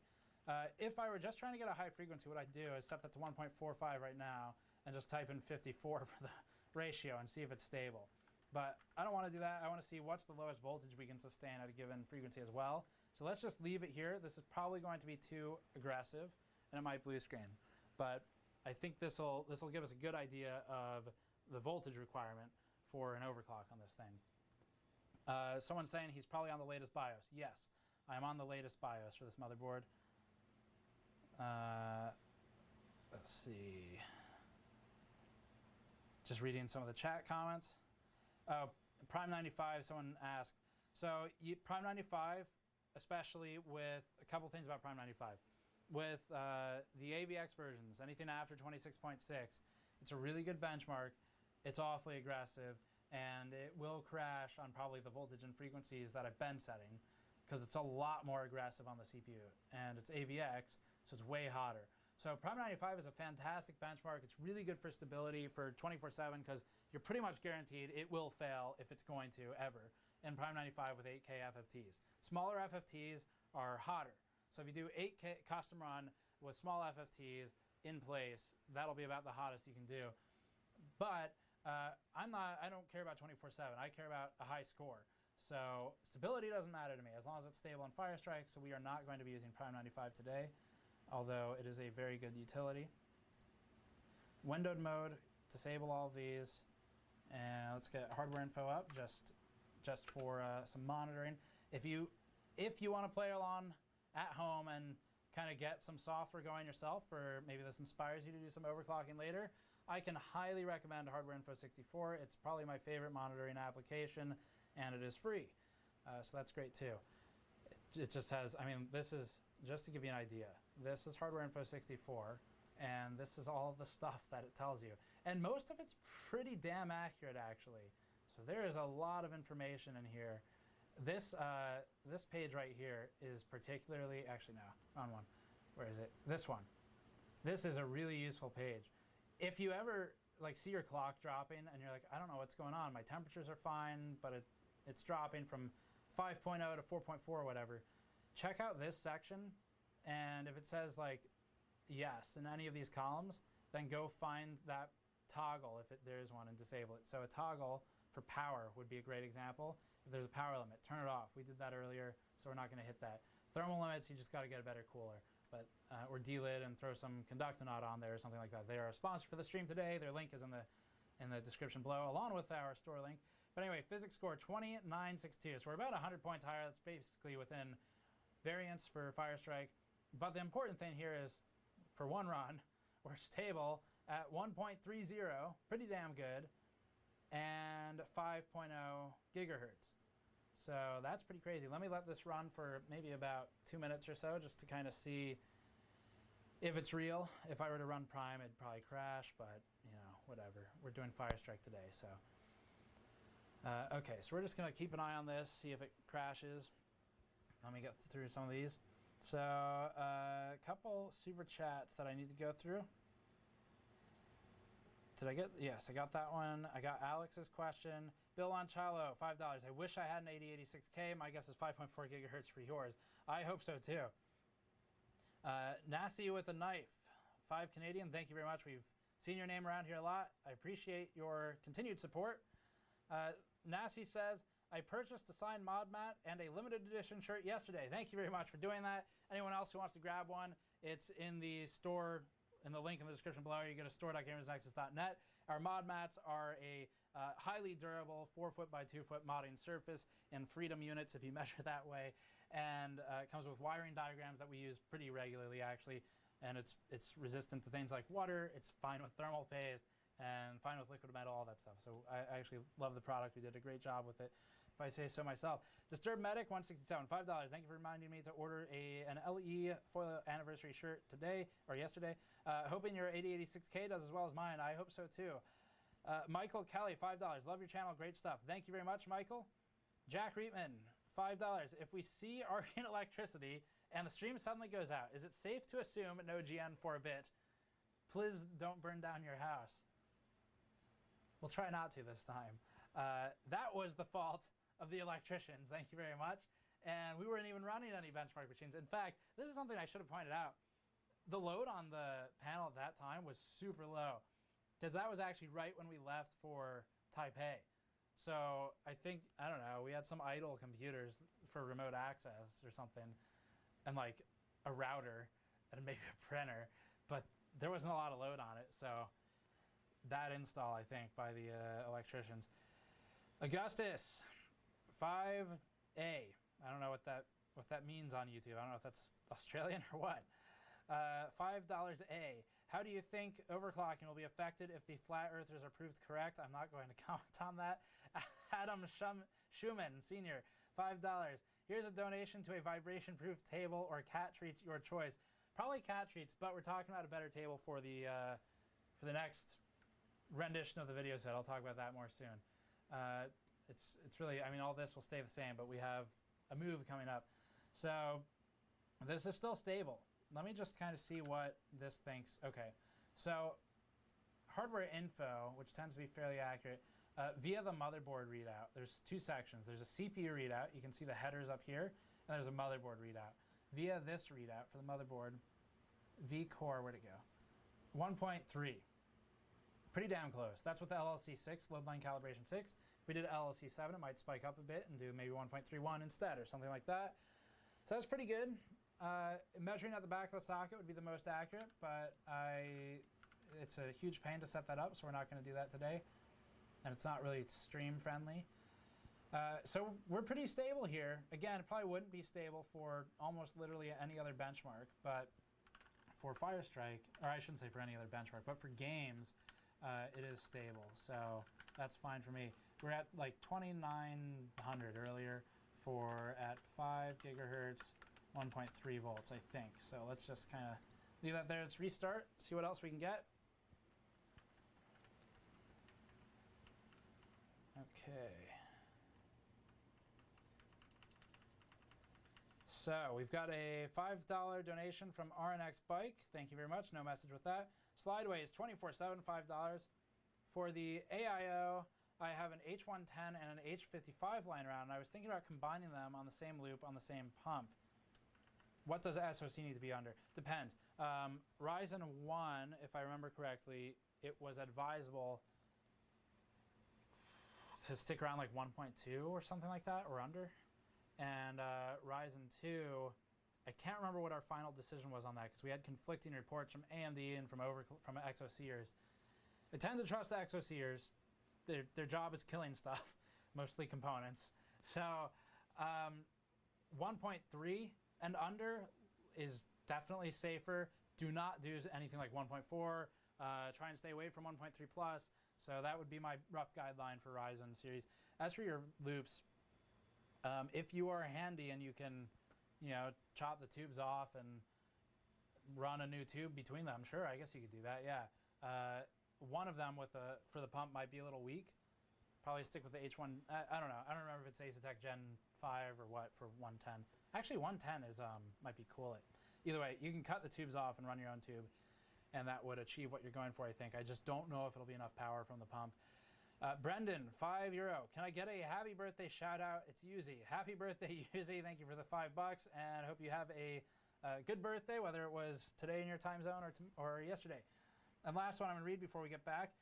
If I were just trying to get a high frequency, what I'd do is set that to 1.45 right now and just type in 54 for the ratio and see if it's stable. But I don't want to do that. I want to see what's the lowest voltage we can sustain at a given frequency as well. So let's just leave it here. This is probably going to be too aggressive, and it might blue screen. But I think this'll give us a good idea of the voltage requirement for an overclock on this thing. Someone's saying he's probably on the latest BIOS. Yes, I am on the latest BIOS for this motherboard. Let's see. Just reading some of the chat comments. Prime 95, someone asked. So Prime 95, especially with a couple things about Prime 95. With the AVX versions, anything after 26.6, it's a really good benchmark. It's awfully aggressive, and it will crash on probably the voltage and frequencies that I've been setting, because it's a lot more aggressive on the CPU, and it's AVX, so it's way hotter. So Prime 95 is a fantastic benchmark. It's really good for stability for 24/7, because you're pretty much guaranteed it will fail if it's going to ever in Prime 95 with 8K FFTs. Smaller FFTs are hotter. So if you do 8K custom run with small FFTs in place, that'll be about the hottest you can do. But I don't care about 24/7. I care about a high score. So stability doesn't matter to me as long as it's stable on Firestrike. So we are not going to be using Prime 95 today, although it is a very good utility. Windowed mode, disable all of these, and let's get hardware info up just for some monitoring. If you want to play along at home and kind of get some software going yourself, or maybe this inspires you to do some overclocking later, I can highly recommend Hardware Info 64. It's probably my favorite monitoring application, and it is free. So that's great too. It just has, I mean, this is, just to give you an idea, this is Hardware Info 64, and this is all of the stuff that it tells you. And most of it's pretty damn accurate, actually. So there is a lot of information in here. This page right here is particularly, actually no, wrong one. Where is it? This one. This is a really useful page. If you ever like see your clock dropping and you're like, I don't know what's going on, my temperatures are fine, but it's dropping from 5.0 to 4.4 or whatever, check out this section, and if it says like yes in any of these columns, then go find that toggle if there is one and disable it. So a toggle for power would be a great example. If there's a power limit, turn it off. We did that earlier, so we're not going to hit that. Thermal limits, you just got to get a better cooler, but or delid and throw some Conductonaut on there or something like that. They are a sponsor for the stream today. Their link is in the description below, along with our store link. But anyway, physics score 2962. So we're about 100 points higher. That's basically within variance for Firestrike. But the important thing here is, for one run, we're stable at 1.30, pretty damn good, and 5.0 gigahertz. So that's pretty crazy. Let me let this run for maybe about 2 minutes or so, just to kind of see if it's real. If I were to run Prime, it'd probably crash, but you know, whatever. We're doing Firestrike today, so. Okay, so we're just gonna keep an eye on this, see if it crashes. Let me get through some of these. So, a couple super chats that I need to go through. Did I get? Yes, I got that one. I got Alex's question. Bill Lancialo, $5. I wish I had an 8086K. My guess is 5.4 gigahertz for yours. I hope so too. Nasty with a knife, 5 Canadian. Thank you very much. We've seen your name around here a lot. I appreciate your continued support. Nasty says, I purchased a signed mod mat and a limited edition shirt yesterday. Thank you very much for doing that. Anyone else who wants to grab one, it's in the store, in the link in the description below. You go to store.gamersnexus.net. Our mod mats are a highly durable 4-foot by 2-foot modding surface in Freedom units, if you measure that way. And it comes with wiring diagrams that we use pretty regularly, actually. And it's resistant to things like water. It's fine with thermal paste and fine with liquid metal, all that stuff. So I actually love the product. We did a great job with it, if I say so myself. Disturbed Medic 167, $5. Thank you for reminding me to order an LE foil anniversary shirt today or yesterday. Hoping your 8086K does as well as mine. I hope so too. Michael Kelly, $5. Love your channel, great stuff. Thank you very much, Michael. Jack Reitman, $5. If we see arcane electricity and the stream suddenly goes out, is it safe to assume no GN for a bit? Please don't burn down your house. We'll try not to this time. That was the fault of the electricians. Thank you very much. And we weren't even running any benchmark machines. In fact, this is something I should have pointed out. The load on the panel at that time was super low, because that was actually right when we left for Taipei. So I think, I don't know, we had some idle computers for remote access or something, and like a router and maybe a printer, but there wasn't a lot of load on it. So bad install, I think, by the electricians. Augustus, 5A. I don't know what that means on YouTube. I don't know if that's Australian or what. $5A. How do you think overclocking will be affected if the flat earthers are proved correct? I'm not going to comment on that. Adam Schumann, Sr., $5. Here's a donation to a vibration-proof table or cat treats, your choice. Probably cat treats, but we're talking about a better table for the next rendition of the video set. I'll talk about that more soon. It's really, I mean, all this will stay the same, but we have a move coming up. So this is still stable. Let me just kind of see what this thinks. Okay, so hardware info, which tends to be fairly accurate, via the motherboard readout. There's two sections. There's a CPU readout. You can see the headers up here, and there's a motherboard readout. Via this readout for the motherboard, vCore, where'd it go? 1.3. Pretty damn close. That's with the LLC 6, load line calibration 6. If we did LLC 7, it might spike up a bit and do maybe 1.31 instead or something like that. So that's pretty good. Measuring at the back of the socket would be the most accurate, but it's a huge pain to set that up, so we're not going to do that today. And it's not really stream friendly. So we're pretty stable here. Again, it probably wouldn't be stable for almost literally any other benchmark, but for Firestrike, or I shouldn't say for any other benchmark, but for games, it is stable. So that's fine for me. We're at like 2900 earlier at 5 gigahertz, 1.3 volts, I think. So let's just kind of leave that there. Let's restart, see what else we can get. Okay. So we've got a $5 donation from RNX Bike. Thank you very much. No message with that. Slideways 24/7, $5. For the AIO, I have an H110 and an H55 lying around, and I was thinking about combining them on the same loop on the same pump. What does SoC need to be under? Depends. Ryzen 1, if I remember correctly, it was advisable to stick around like 1.2 or something like that, or under. And Ryzen 2, I can't remember what our final decision was on that because we had conflicting reports from AMD and from XOCers. I tend to trust the XOCers. Their job is killing stuff, mostly components. So 1.3 and under is definitely safer. Do not do anything like 1.4. Try and stay away from 1.3 plus. So that would be my rough guideline for Ryzen series. As for your loops, if you are handy and you can, chop the tubes off and run a new tube between them, sure, I guess you could do that. Yeah. One of them for the pump might be a little weak. Probably stick with the H1. I don't know. I don't remember if it's Asetek Gen 5 or what for 110. Actually, 110 is might be cool. Either way, you can cut the tubes off and run your own tube, and that would achieve what you're going for, I think. I just don't know if it'll be enough power from the pump. Brendan, €5. Can I get a happy birthday shout out? It's Yuzi. Happy birthday, Yuzi. Thank you for the $5, and I hope you have a good birthday, whether it was today in your time zone or yesterday. And last one I'm going to read before we get back.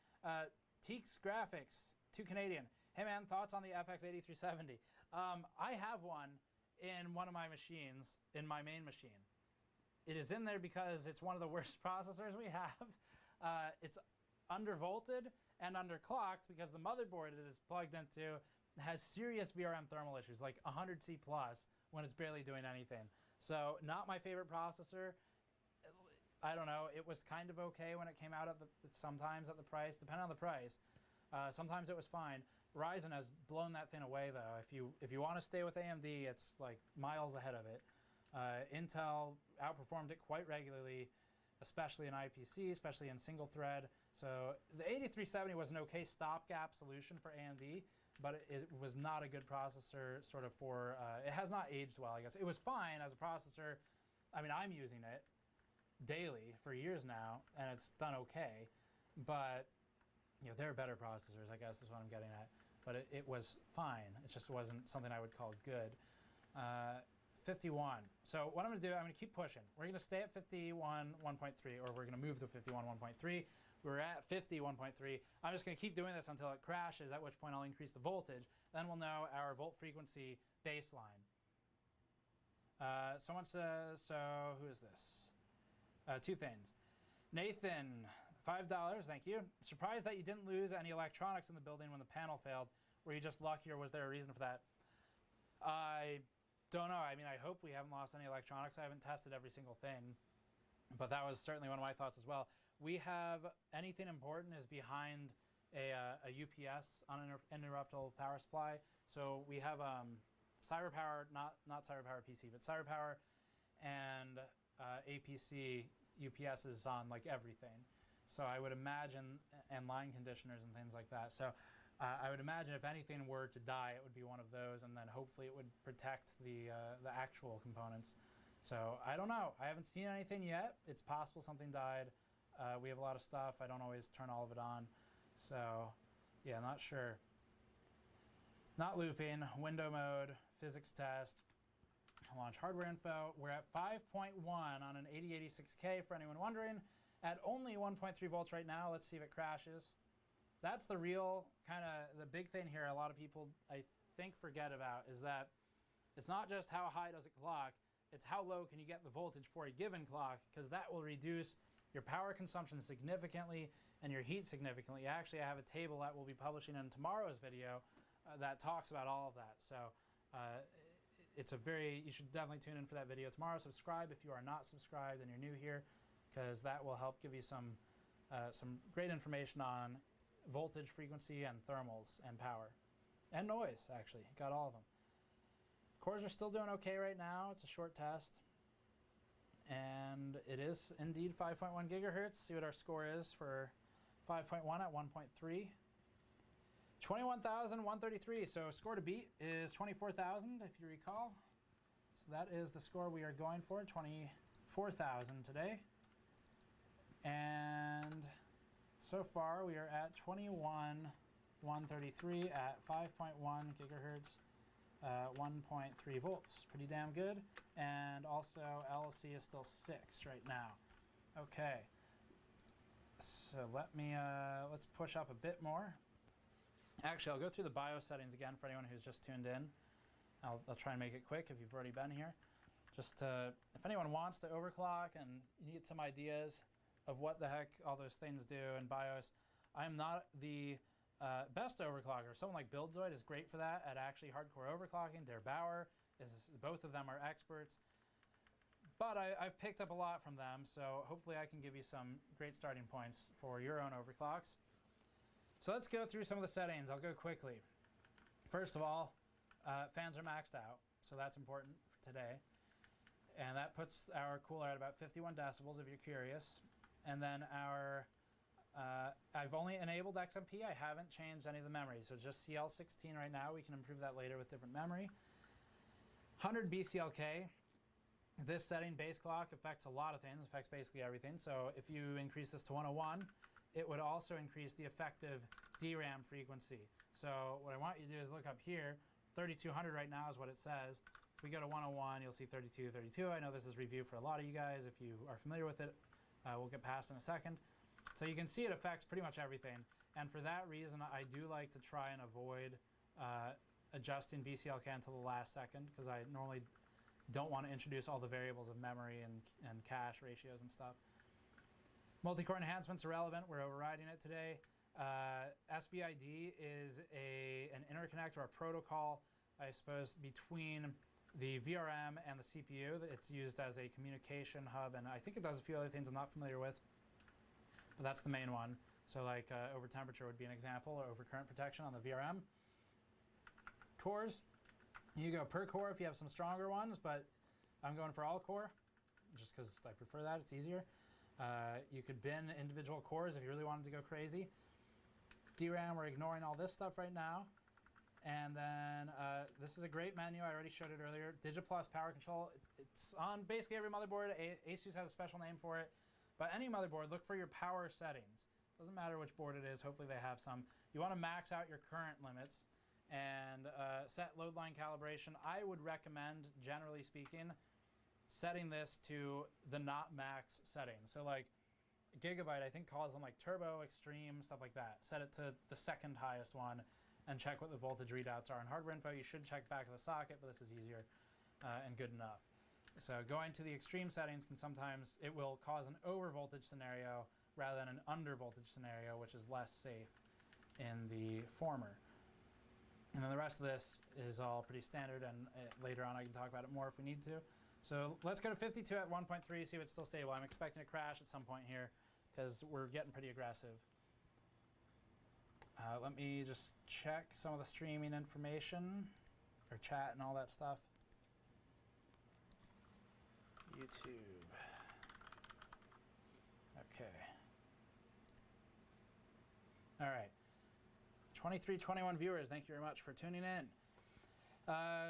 Teeks Graphics, 2 Canadian. Hey man, thoughts on the FX8370? I have one in one of my machines, in my main machine. It is in there because it's one of the worst processors we have. It's undervolted and underclocked because the motherboard it is plugged into has serious VRM thermal issues, like 100C plus when it's barely doing anything. So not my favorite processor. I don't know, it was kind of okay when it came out sometimes at the price, depending on the price. Sometimes it was fine. Ryzen has blown that thing away though. If you want to stay with AMD, it's like miles ahead of it. Intel outperformed it quite regularly, especially in IPC, especially in single thread. So the 8370 was an okay stopgap solution for AMD, but it was not a good processor sort of for, it has not aged well, I guess. It was fine as a processor. I mean, I'm using it daily for years now, and it's done okay, but there are better processors, I guess is what I'm getting at. But it was fine. It just wasn't something I would call good. 51. So what I'm going to do, I'm going to keep pushing. We're going to stay at 51 1.3, or we're going to move to 51 1.3. We're at 50 1.3. I'm just going to keep doing this until it crashes, at which point I'll increase the voltage. Then we'll know our volt frequency baseline. Someone says, so who is this? Two things. Nathan, $5, thank you. Surprised that you didn't lose any electronics in the building when the panel failed. Were you just lucky, or was there a reason for that? I don't know. I mean, I hope we haven't lost any electronics. I haven't tested every single thing, but that was certainly one of my thoughts as well. We have anything important is behind a UPS, uninterruptible power supply. So we have CyberPower, not CyberPower PC, but CyberPower and APC UPS is on like everything. So I would imagine, and line conditioners and things like that. So I would imagine if anything were to die, it would be one of those, and then hopefully it would protect the actual components. So I don't know. I haven't seen anything yet. It's possible something died. We have a lot of stuff. I don't always turn all of it on. So yeah, not sure. Not looping, window mode, physics test, launch hardware info. We're at 5.1 on an 8086K for anyone wondering. At only 1.3 volts right now. Let's see if it crashes. That's the real kind of the big thing here a lot of people I think forget about is that it's not just how high does it clock, it's how low can you get the voltage for a given clock, because that will reduce your power consumption significantly and your heat significantly. Actually, I have a table that we'll be publishing in tomorrow's video that talks about all of that. So it's a very, you should definitely tune in for that video tomorrow. Subscribe if you are not subscribed and you're new here, because that will help give you some great information on voltage, frequency, and thermals, and power. And noise, actually. Got all of them. Cores are still doing okay right now. It's a short test. And it is indeed 5.1 gigahertz. See what our score is for 5.1 at 1.3. 21,133. So score to beat is 24,000, if you recall. So that is the score we are going for, 24,000 today. And so far we are at 21,133 at 5.1 gigahertz, 1.3 volts. Pretty damn good. And also LLC is still 6 right now. Okay. So let's push up a bit more. Actually, I'll go through the BIOS settings again for anyone who's just tuned in. I'll try and make it quick if you've already been here. Just if anyone wants to overclock and you need some ideas of what the heck all those things do in BIOS, I'm not the best overclocker. Someone like BuildZoid is great for that at actually hardcore overclocking. Der Bauer both of them are experts. But I've picked up a lot from them, so hopefully I can give you some great starting points for your own overclocks. So let's go through some of the settings. I'll go quickly. First of all, fans are maxed out, so that's important for today. And that puts our cooler at about 51 decibels if you're curious. And then I've only enabled XMP. I haven't changed any of the memory, so it's just CL16 right now. We can improve that later with different memory. 100 BCLK. This setting, base clock, affects a lot of things, affects basically everything. So if you increase this to 101, it would also increase the effective DRAM frequency. So what I want you to do is look up here. 3200 right now is what it says. If we go to 101, you'll see 3232. I know this is review for a lot of you guys. If you are familiar with it, we'll get past in a second. So you can see it affects pretty much everything. And for that reason, I do like to try and avoid adjusting BCLK until the last second, because I normally don't want to introduce all the variables of memory and cache ratios and stuff. Multi-core enhancements are relevant. We're overriding it today. SBID is an interconnect or a protocol, I suppose, between the VRM and the CPU. It's used as a communication hub, and I think it does a few other things I'm not familiar with, but that's the main one. So like over temperature would be an example, or over current protection on the VRM. Cores, you go per core if you have some stronger ones, but I'm going for all core just because I prefer that. It's easier. You could bin individual cores if you really wanted to go crazy. DRAM, we're ignoring all this stuff right now. And then this is a great menu. I already showed it earlier. DigiPlus power control. It's on basically every motherboard. Asus has a special name for it. But any motherboard, look for your power settings. Doesn't matter which board it is. Hopefully they have some. You want to max out your current limits and set load line calibration. I would recommend, generally speaking, setting this to the not max settings. So like Gigabyte, I think calls them like turbo, extreme, stuff like that. Set it to the second highest one and check what the voltage readouts are. In hardware info, you should check back of the socket, but this is easier and good enough. So going to the extreme settings can sometimes, it will cause an over voltage scenario rather than an under voltage scenario, which is less safe in the former. And then the rest of this is all pretty standard, and later on I can talk about it more if we need to. So let's go to 52 at 1.3, see if it's still stable. I'm expecting a crash at some point here because we're getting pretty aggressive. Let me just check some of the streaming information, or chat and all that stuff. YouTube. Okay. All right. 2321 viewers, thank you very much for tuning in.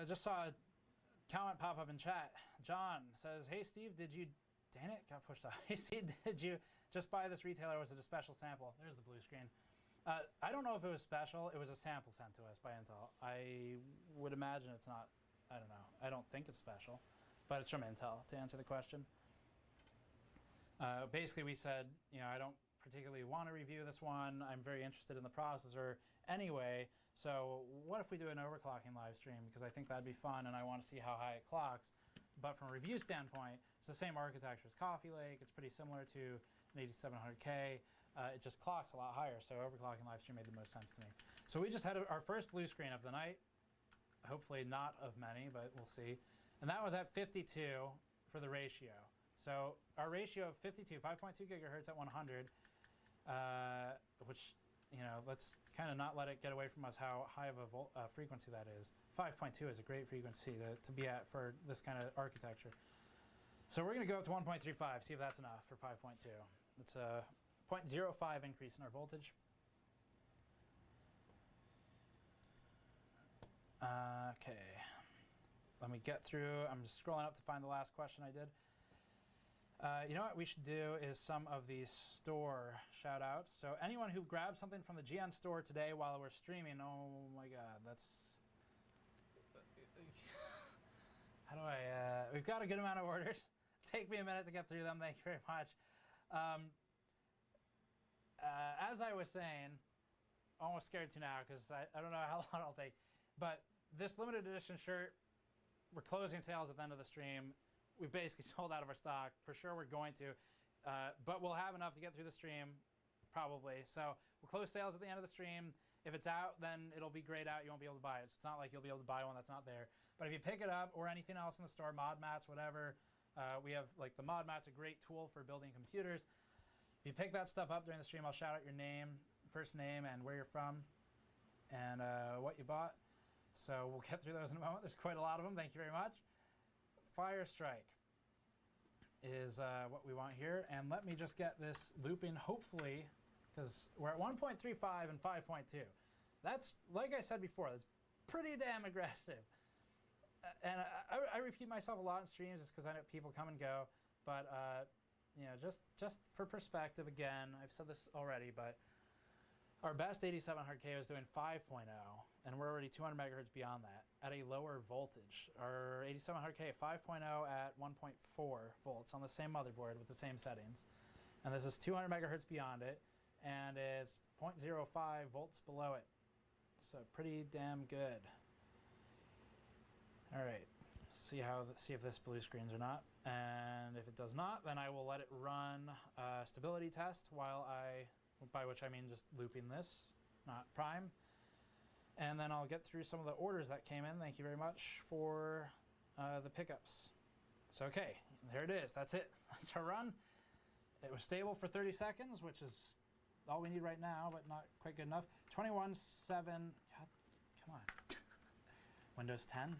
Just saw a comment pop up in chat. John says, hey Steve, did you, dang it, got pushed off. Hey Steve, did you just buy this retailer, or was it a special sample? There's the blue screen. I don't know if it was special. It was a sample sent to us by Intel. I would imagine it's not, I don't know. I don't think it's special, but it's from Intel, to answer the question. Basically we said, you know, I don't particularly want to review this one. I'm very interested in the processor anyway, so what if we do an overclocking live stream, because I think that'd be fun and I want to see how high it clocks. But from a review standpoint, it's the same architecture as Coffee Lake. It's pretty similar to an 8700K. It just clocks a lot higher, so overclocking live stream made the most sense to me. So we just had our first blue screen of the night. Hopefully not of many, but we'll see. And that was at 52 for the ratio. So our ratio of 52, 5.2 gigahertz at 100, which, you know, let's kind of not let it get away from us how high of a frequency that is. 5.2 is a great frequency to be at for this kind of architecture. So we're going to go up to 1.35, see if that's enough for 5.2. It's a 0.05 increase in our voltage. Okay, let me get through. I'm just scrolling up to find the last question I did. You know what we should do is some of these store shout outs. So anyone who grabbed something from the GN store today while we're streaming, oh my god, that's... How do I... we've got a good amount of orders. Take me a minute to get through them. Thank you very much. As I was saying, almost scared to now because I don't know how long it'll take, but this limited edition shirt, we're closing sales at the end of the stream. We've basically sold out of our stock. For sure we're going to, but we'll have enough to get through the stream, probably. So we'll close sales at the end of the stream. If it's out, then it'll be grayed out. You won't be able to buy it. So it's not like you'll be able to buy one that's not there. But if you pick it up or anything else in the store, mod mats, whatever, we have like the mod mat's a great tool for building computers. If you pick that stuff up during the stream, I'll shout out your name, first name, and where you're from, and what you bought. So we'll get through those in a moment. There's quite a lot of them. Thank you very much. Fire Strike is what we want here. And let me just get this looping, hopefully, because we're at 1.35 and 5.2. That's, like I said before, that's pretty damn aggressive. And I repeat myself a lot in streams just because I know people come and go. But you know, just for perspective, again, I've said this already, but our best 8700K was doing 5.0, and we're already 200 megahertz beyond that at a lower voltage. Our 8700K 5.0 at 1.4 volts on the same motherboard with the same settings, and this is 200 megahertz beyond it, and it's 0.05 volts below it. So pretty damn good. All right. See if this blue screens or not, and if it does not, then I will let it run a stability test while by which I mean just looping this, not prime, and then I'll get through some of the orders that came in. Thank you very much for the pickups. So okay, there it is. That's it. That's our run. It was stable for 30 seconds, which is all we need right now, but not quite good enough. 21.7. God, come on. Windows 10.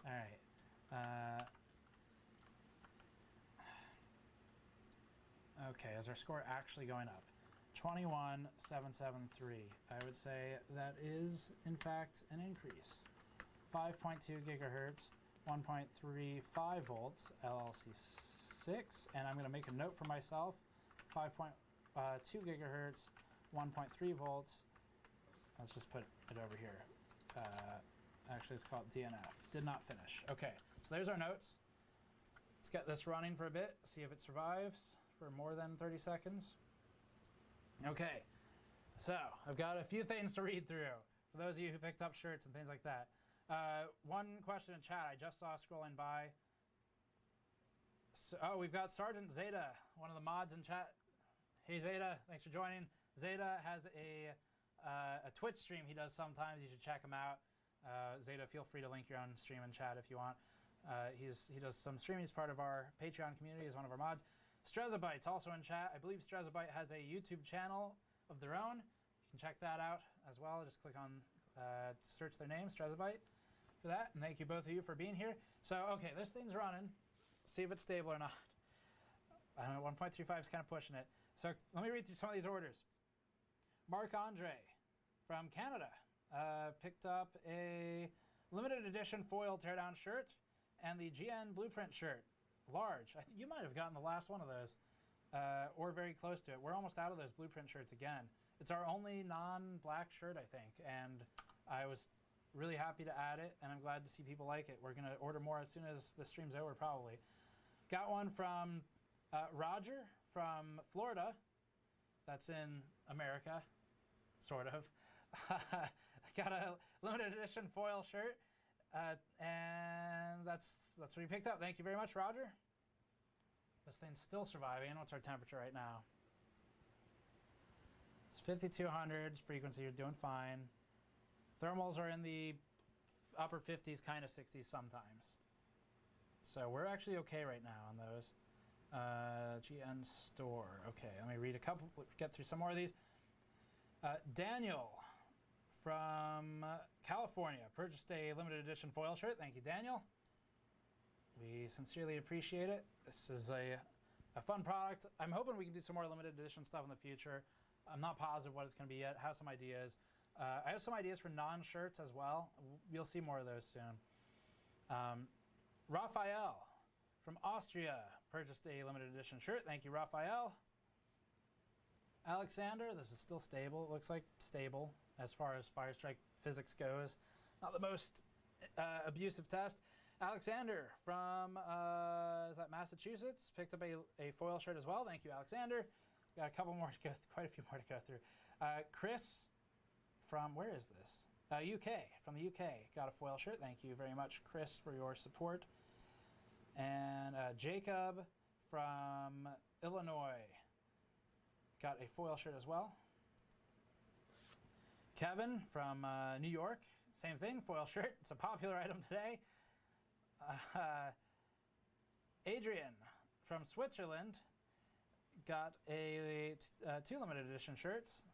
All right. Okay, is our score actually going up? 21.773. I would say that is, in fact, an increase. 5.2 gigahertz, 1.35 volts, LLC6, and I'm going to make a note for myself. 5.2 gigahertz, 1.3 volts. Let's just put it over here. Actually, it's called DNF. Did not finish. Okay, so there's our notes. Let's get this running for a bit, see if it survives for more than 30 seconds. Okay, so I've got a few things to read through for those of you who picked up shirts and things like that. One question in chat I just saw scrolling by. So, oh, we've got Sergeant Zeta, one of the mods in chat. Hey Zeta, thanks for joining. Zeta has a a Twitch stream he does sometimes. You should check him out. Zeta, feel free to link your own stream and chat if you want. He does some streaming. He's part of our Patreon community. He's one of our mods. Strezabyte's also in chat. I believe Strezabyte has a YouTube channel of their own. You can check that out as well. Just click on, search their name, Strezabyte, for that. And thank you both of you for being here. So, okay, this thing's running. See if it's stable or not. I don't know, 1.35 is kind of pushing it. So let me read through some of these orders. Mark Andre from Canada picked up a limited edition foil teardown shirt and the GN Blueprint shirt, large. I think you might have gotten the last one of those, or very close to it. We're almost out of those Blueprint shirts again. It's our only non-black shirt, I think, and I was really happy to add it, and I'm glad to see people like it. We're going to order more as soon as the stream's over, probably. Got one from Roger from Florida. That's in America, sort of. Got a limited edition foil shirt, and that's what he picked up. Thank you very much, Roger. This thing's still surviving. What's our temperature right now? It's 5,200 frequency. You're doing fine. Thermals are in the upper 50s, kind of 60s sometimes. So we're actually okay right now on those. GN store. Okay, let me read a couple, get through some more of these. Daniel from California purchased a limited edition foil shirt. Thank you, Daniel. We sincerely appreciate it. This is a fun product. I'm hoping we can do some more limited edition stuff in the future. I'm not positive what it's going to be yet. I have some ideas. I have some ideas for non-shirts as well. You'll see more of those soon. Raphael from Austria purchased a limited edition shirt. Thank you, Raphael. Alexander, this is still stable. It looks like stable as far as Firestrike physics goes. Not the most abusive test. Alexander from, is that Massachusetts? Picked up a foil shirt as well. Thank you, Alexander. Got a couple more to go, quite a few more to go through. Chris from, where is this? UK, from the UK. Got a foil shirt. Thank you very much, Chris, for your support. And Jacob from Illinois got a foil shirt as well. Kevin from New York, same thing, foil shirt. It's a popular item today. Adrian from Switzerland got a 2 limited edition shirts.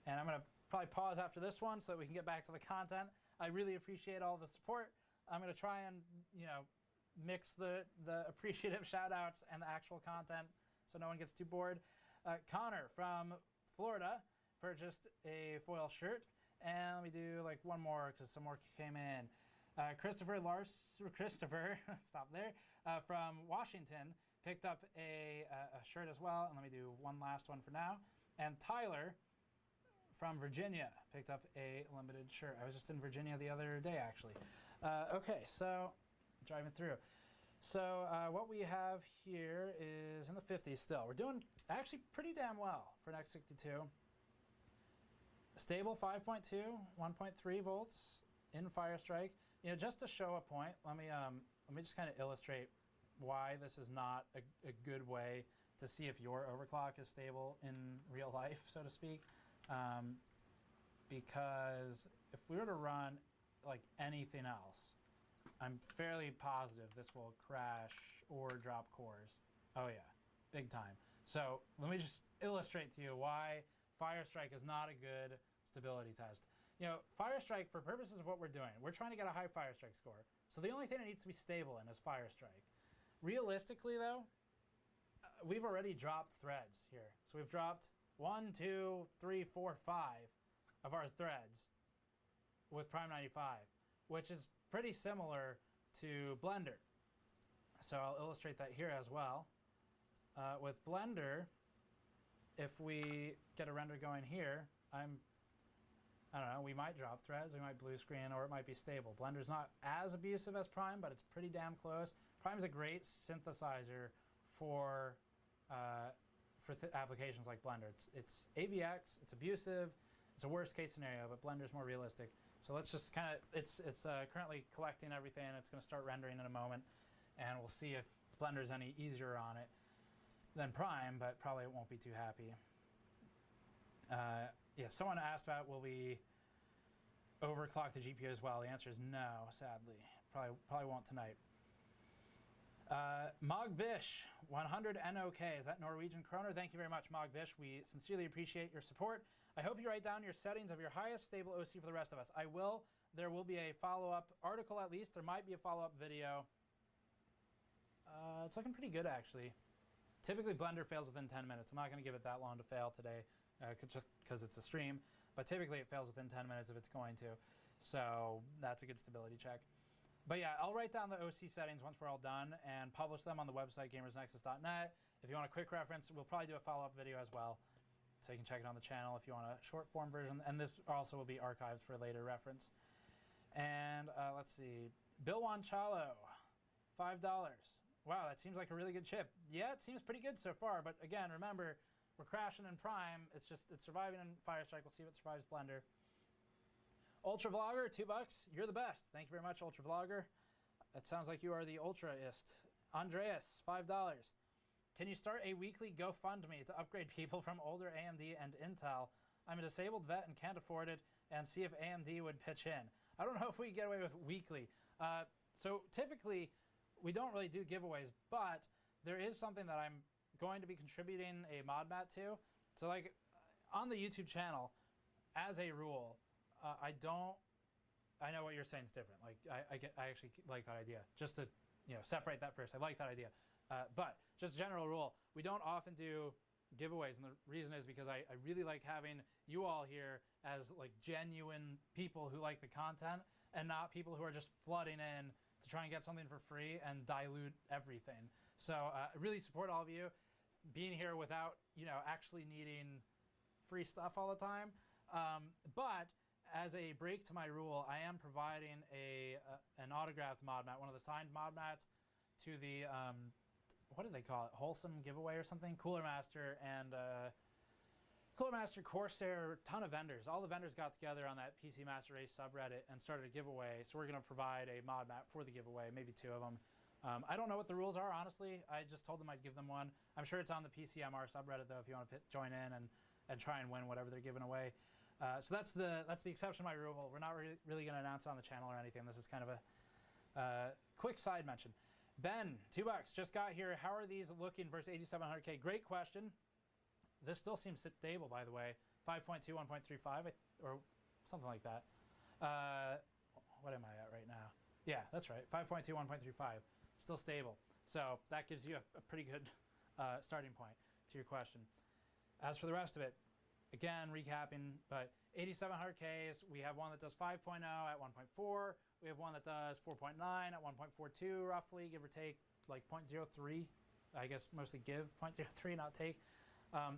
And I'm going to probably pause after this one so that we can get back to the content. I really appreciate all the support. I'm going to try and, you know, mix the appreciative shout-outs and the actual content so no one gets too bored. Connor from Florida purchased a foil shirt. And let me do like one more because some more came in. Christopher, stop there, from Washington picked up a shirt as well. And let me do one last one for now. And Tyler from Virginia picked up a limited shirt. I was just in Virginia the other day, actually. Okay, so driving through. So what we have here is in the 50s still. We're doing actually pretty damn well for an X62. Stable 5.2, 1.3 volts in Firestrike. You know, just to show a point, let me just kind of illustrate why this is not a good way to see if your overclock is stable in real life, so to speak. Because if we were to run like anything else, I'm fairly positive this will crash or drop cores. Oh yeah, big time. So let me just illustrate to you why Firestrike is not a good stability test. You know, Firestrike, for purposes of what we're doing, we're trying to get a high Firestrike score. So the only thing it needs to be stable in is Firestrike. Realistically though, we've already dropped threads here. So we've dropped 1, 2, 3, 4, 5 of our threads with Prime 95, which is pretty similar to Blender. So I'll illustrate that here as well. With Blender, if we get a render going here, I don't know, we might drop threads, we might blue screen, or it might be stable. Blender's not as abusive as Prime, but it's pretty damn close. Prime's a great synthesizer for applications like Blender. It's AVX, it's abusive, it's a worst case scenario, but Blender's more realistic. So let's just kind of, it's currently collecting everything. It's going to start rendering in a moment, and we'll see if Blender's any easier on it than Prime, but probably it won't be too happy. yeah, someone asked about will we overclock the GPU as well. The answer is no, sadly. Probably won't tonight. Mogbish, 100 NOK. Is that Norwegian kroner? Thank you very much, Mogbish. We sincerely appreciate your support. I hope you write down your settings of your highest stable OC for the rest of us. I will. There will be a follow-up article at least. There might be a follow-up video. It's looking pretty good, actually. Typically, Blender fails within 10 minutes. I'm not going to give it that long to fail today, just because it's a stream. But typically, it fails within 10 minutes if it's going to. So that's a good stability check. But yeah, I'll write down the OC settings once we're all done and publish them on the website, gamersnexus.net. If you want a quick reference, we'll probably do a follow-up video as well. So you can check it on the channel if you want a short-form version. And this also will be archived for later reference. And let's see. Bill Wanchalo, $5. Wow, that seems like a really good chip. Yeah, it seems pretty good so far. But again, remember, we're crashing in Prime. It's surviving in Firestrike. We'll see what survives Blender. Ultra Vlogger, $2. You're the best. Thank you very much, Ultra Vlogger. It sounds like you are the ultraist. Andreas, $5. Can you start a weekly GoFundMe to upgrade people from older AMD and Intel? I'm a disabled vet and can't afford it, and see if AMD would pitch in. I don't know if we get away with weekly. So typically, we don't really do giveaways, but there is something that I'm going to be contributing a mod mat to. So like on the YouTube channel, as a rule, I know what you're saying is different. Like I actually like that idea. Just to separate that first. I like that idea. But just a general rule, we don't often do giveaways, and the reason is because I really like having you all here as like genuine people who like the content, and not people who are just flooding in to try and get something for free and dilute everything. So I really support all of you being here without actually needing free stuff all the time. But as a break to my rule, I am providing an autographed mod mat, one of the signed mod mats, to the what do they call it? Wholesome giveaway or something? Cooler Master and Cooler Master, Corsair, ton of vendors. All the vendors got together on that PC Master Race subreddit and started a giveaway. So we're going to provide a mod mat for the giveaway, maybe 2 of them. I don't know what the rules are, honestly. I just told them I'd give them one. I'm sure it's on the PCMR subreddit, though, if you want to join in and try and win whatever they're giving away. So that's the exception to my rule. We're not really going to announce it on the channel or anything. This is kind of a quick side mention. Ben, $2, just got here. How are these looking versus 8700K? Great question. This still seems stable, by the way. 5.2, 1.35, or something like that. What am I at right now? Yeah, that's right. 5.2, 1.35. Still stable. So that gives you a pretty good starting point to your question. As for the rest of it, again, recapping, but 8700Ks, we have one that does 5.0 at 1.4. We have one that does 4.9 at 1.42, roughly, give or take, like 0.03. I guess mostly give 0.03, not take.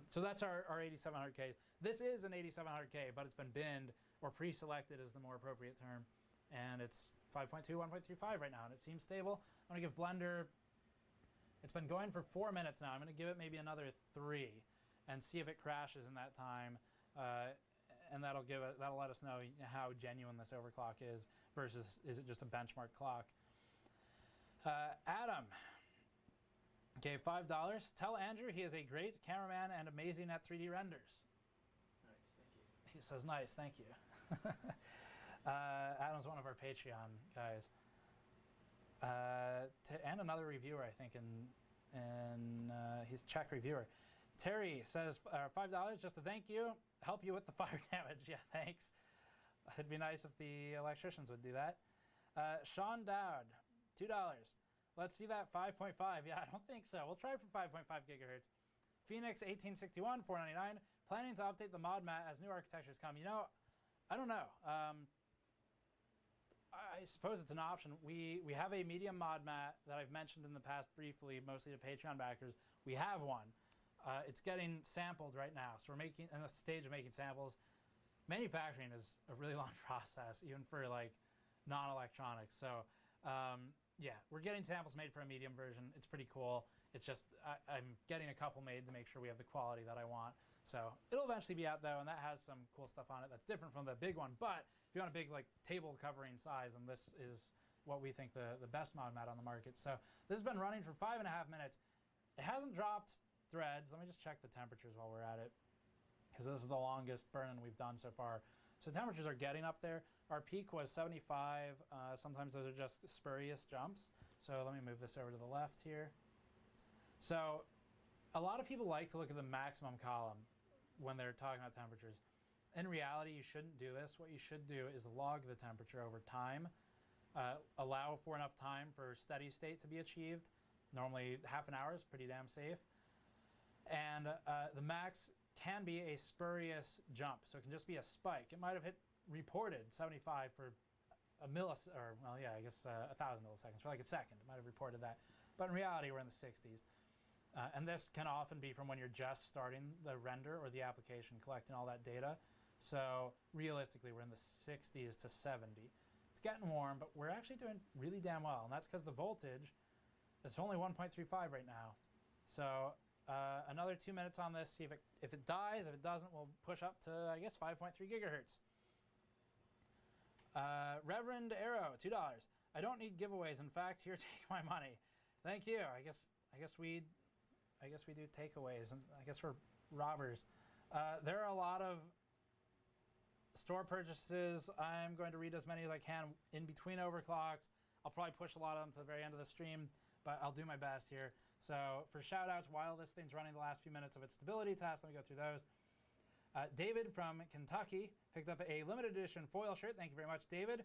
So that's our 8700Ks. This is an 8700K, but it's been binned, or pre-selected is the more appropriate term. And it's 5.2, 1.35 right now, and it seems stable. I'm going to give Blender, it's been going for 4 minutes now. I'm going to give it maybe another 3 and see if it crashes in that time. And that'll let us know how genuine this overclock is versus is it just a benchmark clock. Adam gave $5. Tell Andrew he is a great cameraman and amazing at 3D renders. Nice, thank you. He says nice, thank you. Adam's one of our Patreon guys. And another reviewer, I think, and he's a Czech reviewer. Terry says $5 just to thank you. Help you with the fire damage. Yeah, thanks. It'd be nice if the electricians would do that. Sean Dowd, $2. Let's see that 5.5. Yeah, I don't think so. We'll try for 5.5 gigahertz. Phoenix 1861, $4.99. Planning to update the mod mat as new architectures come. I don't know. I suppose it's an option. We have a medium mod mat that I've mentioned in the past briefly, mostly to Patreon backers. We have one. It's getting sampled right now, so we're in the stage of making samples. Manufacturing is a really long process, even for like non-electronics. So yeah, we're getting samples made for a medium version. It's pretty cool. It's just I'm getting a couple made to make sure we have the quality that I want. So it'll eventually be out though, and that has some cool stuff on it that's different from the big one. But if you want a big like table covering size, then this is what we think the best mod mat on the market. So this has been running for 5.5 minutes. It hasn't dropped threads. Let me just check the temperatures while we're at it. because this is the longest burn-in we've done so far. So temperatures are getting up there. Our peak was 75. Sometimes those are just spurious jumps. So let me move this over to the left here. So a lot of people like to look at the maximum column when they're talking about temperatures. In reality, you shouldn't do this. What you should do is log the temperature over time. Allow for enough time for steady state to be achieved. Normally half an hour is pretty damn safe. And the max can be a spurious jump, so it can just be a spike. It might have hit reported 75 for a millisecond, or well, yeah, I guess 1,000 milliseconds for like a second. It might have reported that, but in reality, we're in the 60s. And this can often be from when you're just starting the render or the application, collecting all that data. So realistically, we're in the 60s to 70. It's getting warm, but we're actually doing really damn well, and that's because the voltage is only 1.35 right now. So another 2 minutes on this, see if it dies. If it doesn't, we'll push up to, I guess, 5.3 gigahertz. Reverend Arrow, $2. I don't need giveaways. In fact, here, take my money. Thank you. I guess we do takeaways, and I guess we're robbers. There are a lot of store purchases. I'm going to read as many as I can in between overclocks. I'll probably push a lot of them to the very end of the stream, but I'll do my best here. So for shout outs, while this thing's running the last few minutes of its stability test, let me go through those. David from Kentucky picked up a limited edition foil shirt. Thank you very much, David.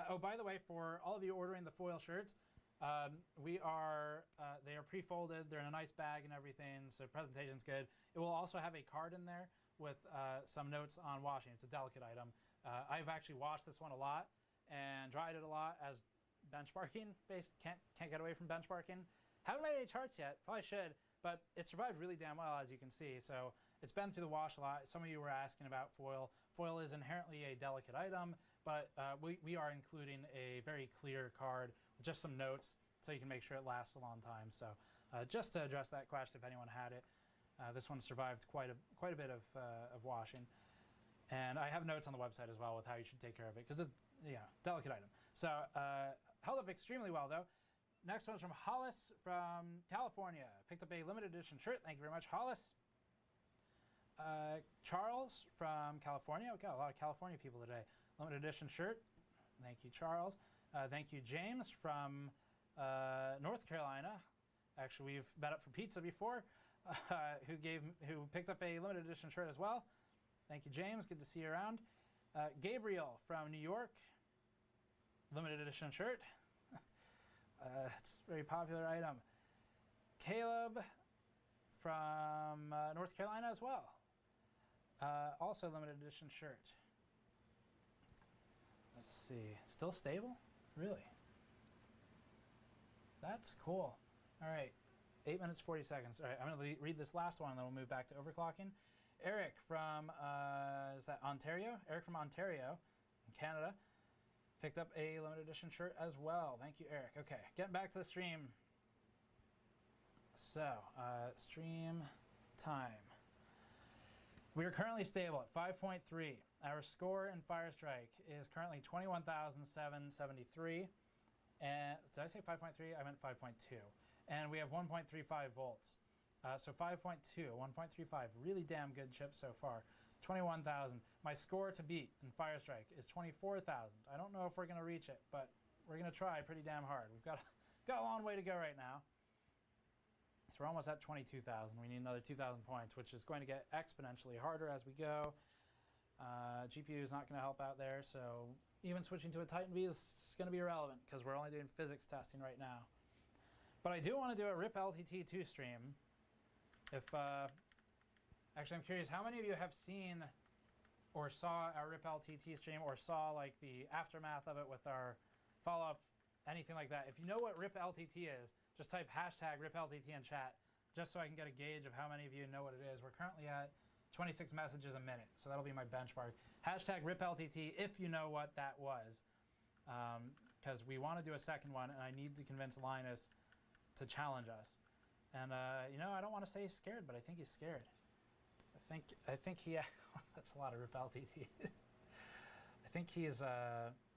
Oh, by the way, for all of you ordering the foil shirts, they are pre-folded. They're in a nice bag and everything, so presentation's good. It will also have a card in there with some notes on washing. It's a delicate item. I've actually washed this one a lot and dried it a lot as benchmarking. Can't get away from benchmarking. Haven't made any charts yet. Probably should, but it survived really damn well, as you can see. So it's been through the wash a lot. Some of you were asking about foil. Foil is inherently a delicate item, but we are including a very clear card with just some notes so you can make sure it lasts a long time. So just to address that question, if anyone had it, this one survived quite a bit of washing. And I have notes on the website as well with how you should take care of it, because it's delicate item. So held up extremely well, though. Next one's from Hollis from California. Picked up a limited edition shirt. Thank you very much, Hollis. Charles from California. We've got a lot of California people today. Limited edition shirt. Thank you, Charles. Thank you, James from North Carolina. Actually, we've met up for pizza before. Who picked up a limited edition shirt as well. Thank you, James. Good to see you around. Gabriel from New York. Limited edition shirt. It's a very popular item. Caleb from North Carolina as well. Also limited edition shirt. Let's see. Still stable? Really? That's cool. All right. 8 minutes, 40 seconds. All right, I'm going to read this last one, and then we'll move back to overclocking. Eric from, is that Ontario? Eric from Ontario in Canada picked up a limited edition shirt as well. Thank you, Eric. Okay, getting back to the stream. So, stream time. We are currently stable at 5.3. Our score in Firestrike is currently 21,773. And did I say 5.3? I meant 5.2. And we have 1.35 volts. So 5.2, 1.35, really damn good chip so far. 21,000. My score to beat in Firestrike is 24,000. I don't know if we're going to reach it, but we're going to try pretty damn hard. We've got a long way to go right now. So we're almost at 22,000. We need another 2,000 points, which is going to get exponentially harder as we go. GPU is not going to help out there, so even switching to a Titan V is going to be irrelevant because we're only doing physics testing right now. But I do want to do a RIP LTT2 stream. Actually, I'm curious, how many of you have seen or saw our RIP LTT stream or saw like the aftermath of it with our follow-up, anything like that? If you know what RIP LTT is, just type hashtag RIP LTT in chat, just so I can get a gauge of how many of you know what it is. We're currently at 26 messages a minute, so that'll be my benchmark. Hashtag RIP LTT if you know what that was, because we want to do a second one, and I need to convince Linus to challenge us. And you know, I don't want to say he's scared, but I think he's scared. I think he. That's a lot of RIP LTT. I think he is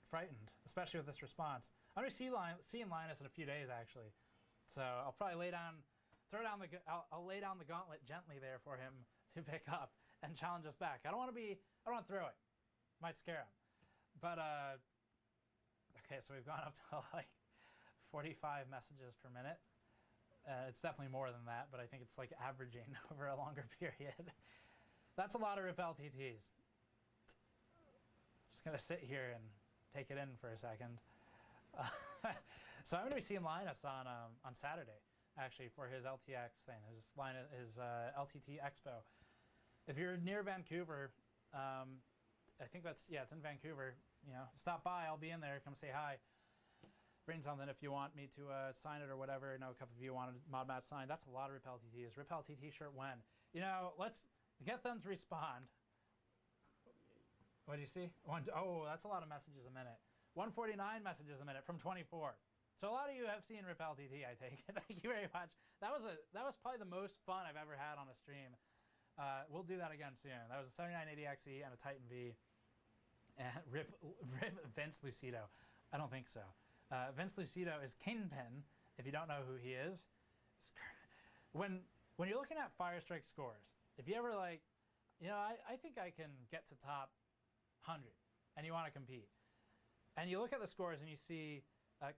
frightened, especially with this response. I'm going to see Linus in a few days, actually. So I'll probably I'll lay down the gauntlet gently there for him to pick up, and challenge us back. I don't want to throw it. Might scare him. But, okay, so we've gone up to like 45 messages per minute. It's definitely more than that, but I think it's like averaging over a longer period. That's a lot of RIP LTTs. Just gonna sit here and take it in for a second. So I'm gonna be seeing Linus on Saturday, actually, for his LTX thing, his LTT Expo. If you're near Vancouver, I think it's in Vancouver. You know, stop by. I'll be in there. Come say hi. Bring something if you want me to sign it or whatever. I know a couple of you wanted Mod Match signed. That's a lot of RIP LTTs. RIP LTT shirt when? You know, let's get them to respond. What do you see? Oh, that's a lot of messages a minute. 149 messages a minute from 24. So a lot of you have seen RIP LTT, I take it. Thank you very much. That was probably the most fun I've ever had on a stream. We'll do that again soon. That was a 7980XE and a Titan V. And RIP Vince Lucido. I don't think so. Vince Lucido is Kingpin, if you don't know who he is. When you're looking at Firestrike scores, if you ever like, you know, I think I can get to top 100, and you want to compete. And you look at the scores and you see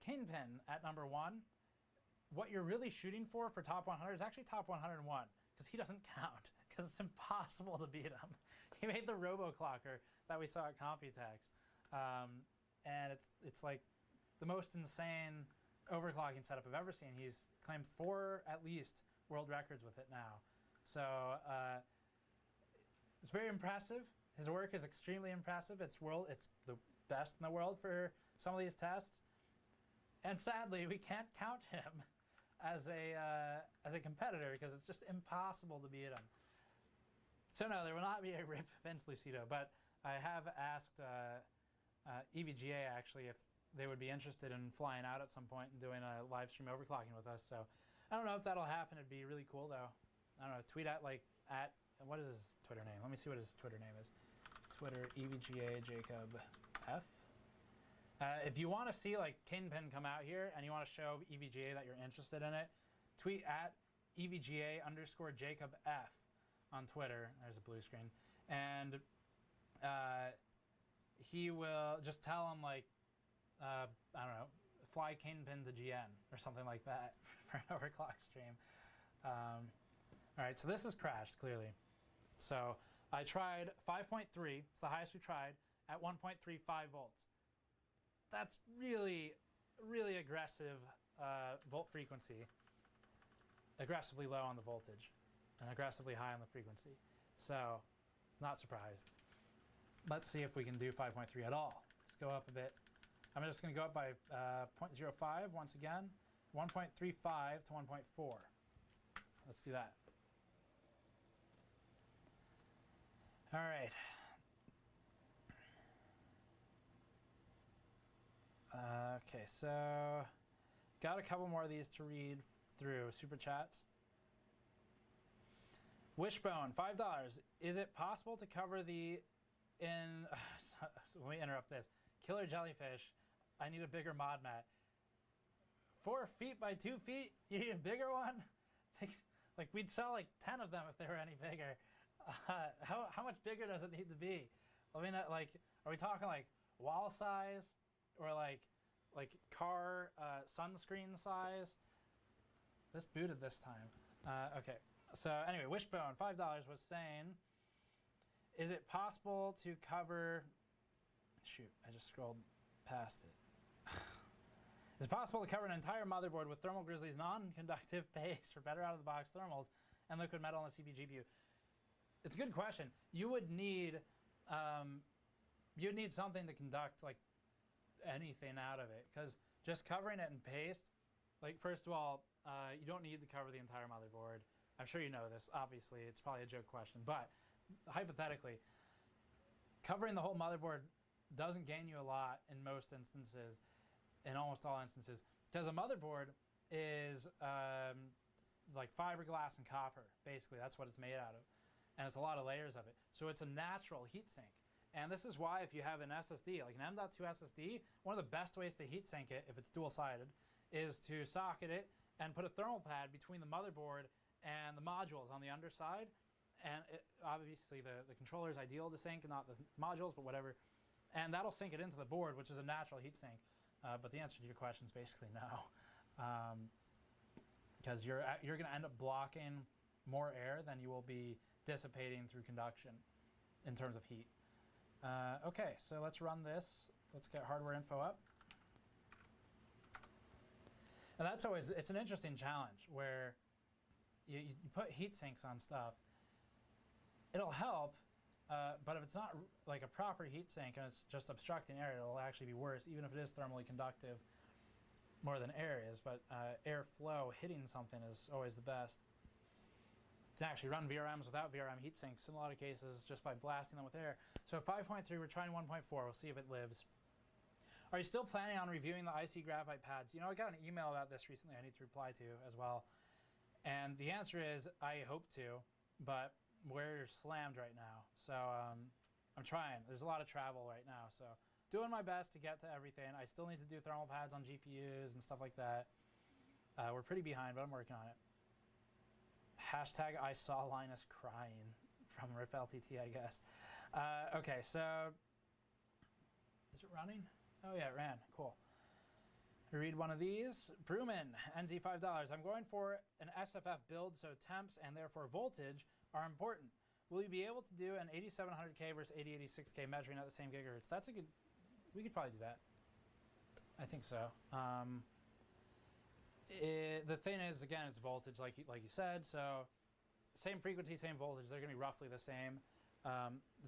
Kingpin at number 1. What you're really shooting for top 100 is actually top 101, because he doesn't count, because it's impossible to beat him. He made the RoboClocker that we saw at Computex, and it's like the most insane overclocking setup I've ever seen. He's claimed 4 at least world records with it now. So it's very impressive. His work is extremely impressive. It's the best in the world for some of these tests. And sadly, we can't count him as a competitor because it's just impossible to beat him. So no, there will not be a RIP Vince Lucido, but I have asked EVGA actually if they would be interested in flying out at some point and doing a live stream overclocking with us. So I don't know if that'll happen. It'd be really cool though. I don't know, tweet at what is his Twitter name? Let me see what his Twitter name is. Twitter EVGA Jacob F. If you want to see like Kingpin come out here and you want to show EVGA that you're interested in it, tweet at EVGA_Jacob F on Twitter. There's a blue screen. And he will just tell him like, I don't know, fly Kingpin to GN or something like that for an overclock stream. All right, so this has crashed clearly. So I tried 5.3, it's the highest we tried, at 1.35 volts. That's really, really aggressive volt frequency. Aggressively low on the voltage and aggressively high on the frequency. So, not surprised. Let's see if we can do 5.3 at all. Let's go up a bit. I'm just going to go up by 0.05 once again. 1.35 to 1.4. Let's do that. All right. Okay, so got a couple more of these to read through super chats. Wishbone, $5. Is it possible to cover the let me interrupt this. Killer jellyfish. I need a bigger mod mat. 4 feet by 2 feet? You need a bigger one? Like we'd sell like 10 of them if they were any bigger. How much bigger does it need to be? I mean, like, are we talking like wall size or like car sunscreen size? This booted this time. Okay, so anyway, Wishbone, $5 was saying, is it possible to cover? Shoot, I just scrolled past it. Is it possible to cover an entire motherboard with Thermal Grizzly's non-conductive paste for better out-of-the-box thermals and liquid metal on the CPU GPU? It's a good question. You would need something to conduct like anything out of it, because just covering it in paste, like first of all, you don't need to cover the entire motherboard. I'm sure you know this. Obviously, it's probably a joke question, but hypothetically, covering the whole motherboard doesn't gain you a lot in most instances, in almost all instances, because a motherboard is like fiberglass and copper. Basically, that's what it's made out of, and it's a lot of layers of it. So it's a natural heatsink. And this is why if you have an SSD, like an M.2 SSD, one of the best ways to heatsink it, if it's dual-sided, is to socket it and put a thermal pad between the motherboard and the modules on the underside. and obviously the controller is ideal to sync, not the modules, but whatever. And that'll sync it into the board, which is a natural heat sink. But the answer to your question is basically no. Because you're going to end up blocking more air than you will be dissipating through conduction in terms of heat. Okay, so let's run this. Let's get hardware info up. And that's always, it's an interesting challenge where you put heat sinks on stuff. It'll help, but if it's not like a proper heat sink and it's just obstructing air, it'll actually be worse, even if it is thermally conductive more than air is. But airflow hitting something is always the best. You can actually run VRMs without VRM heat sinks in a lot of cases just by blasting them with air. So 5.3, we're trying 1.4. We'll see if it lives. Are you still planning on reviewing the IC graphite pads? You know, I got an email about this recently I need to reply to as well. And the answer is I hope to, but we're slammed right now. So I'm trying. There's a lot of travel right now. So doing my best to get to everything. I still need to do thermal pads on GPUs and stuff like that. We're pretty behind, but I'm working on it. Hashtag I saw Linus crying from RipLTT, I guess. Okay, so is it running? Oh yeah, it ran. Cool. I read one of these. Brewman, NZ $5. I'm going for an SFF build, so temps and therefore voltage are important. Will you be able to do an 8700K versus 8086K measuring at the same gigahertz? That's a good. We could probably do that. I think so. The thing is, again, it's voltage, like you said. So same frequency, same voltage. They're going to be roughly the same.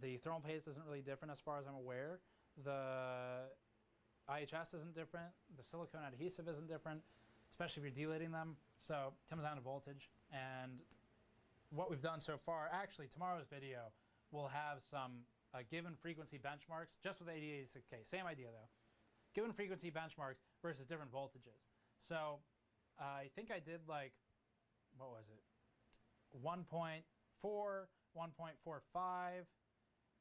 The thermal paste isn't really different as far as I'm aware. The IHS isn't different. The silicone adhesive isn't different, especially if you're delating them. So it comes down to voltage. And what we've done so far, actually, tomorrow's video will have some given frequency benchmarks just with 8086K. Same idea, though. Given frequency benchmarks versus different voltages. So I think I did like, what was it? 1.4, 1.45,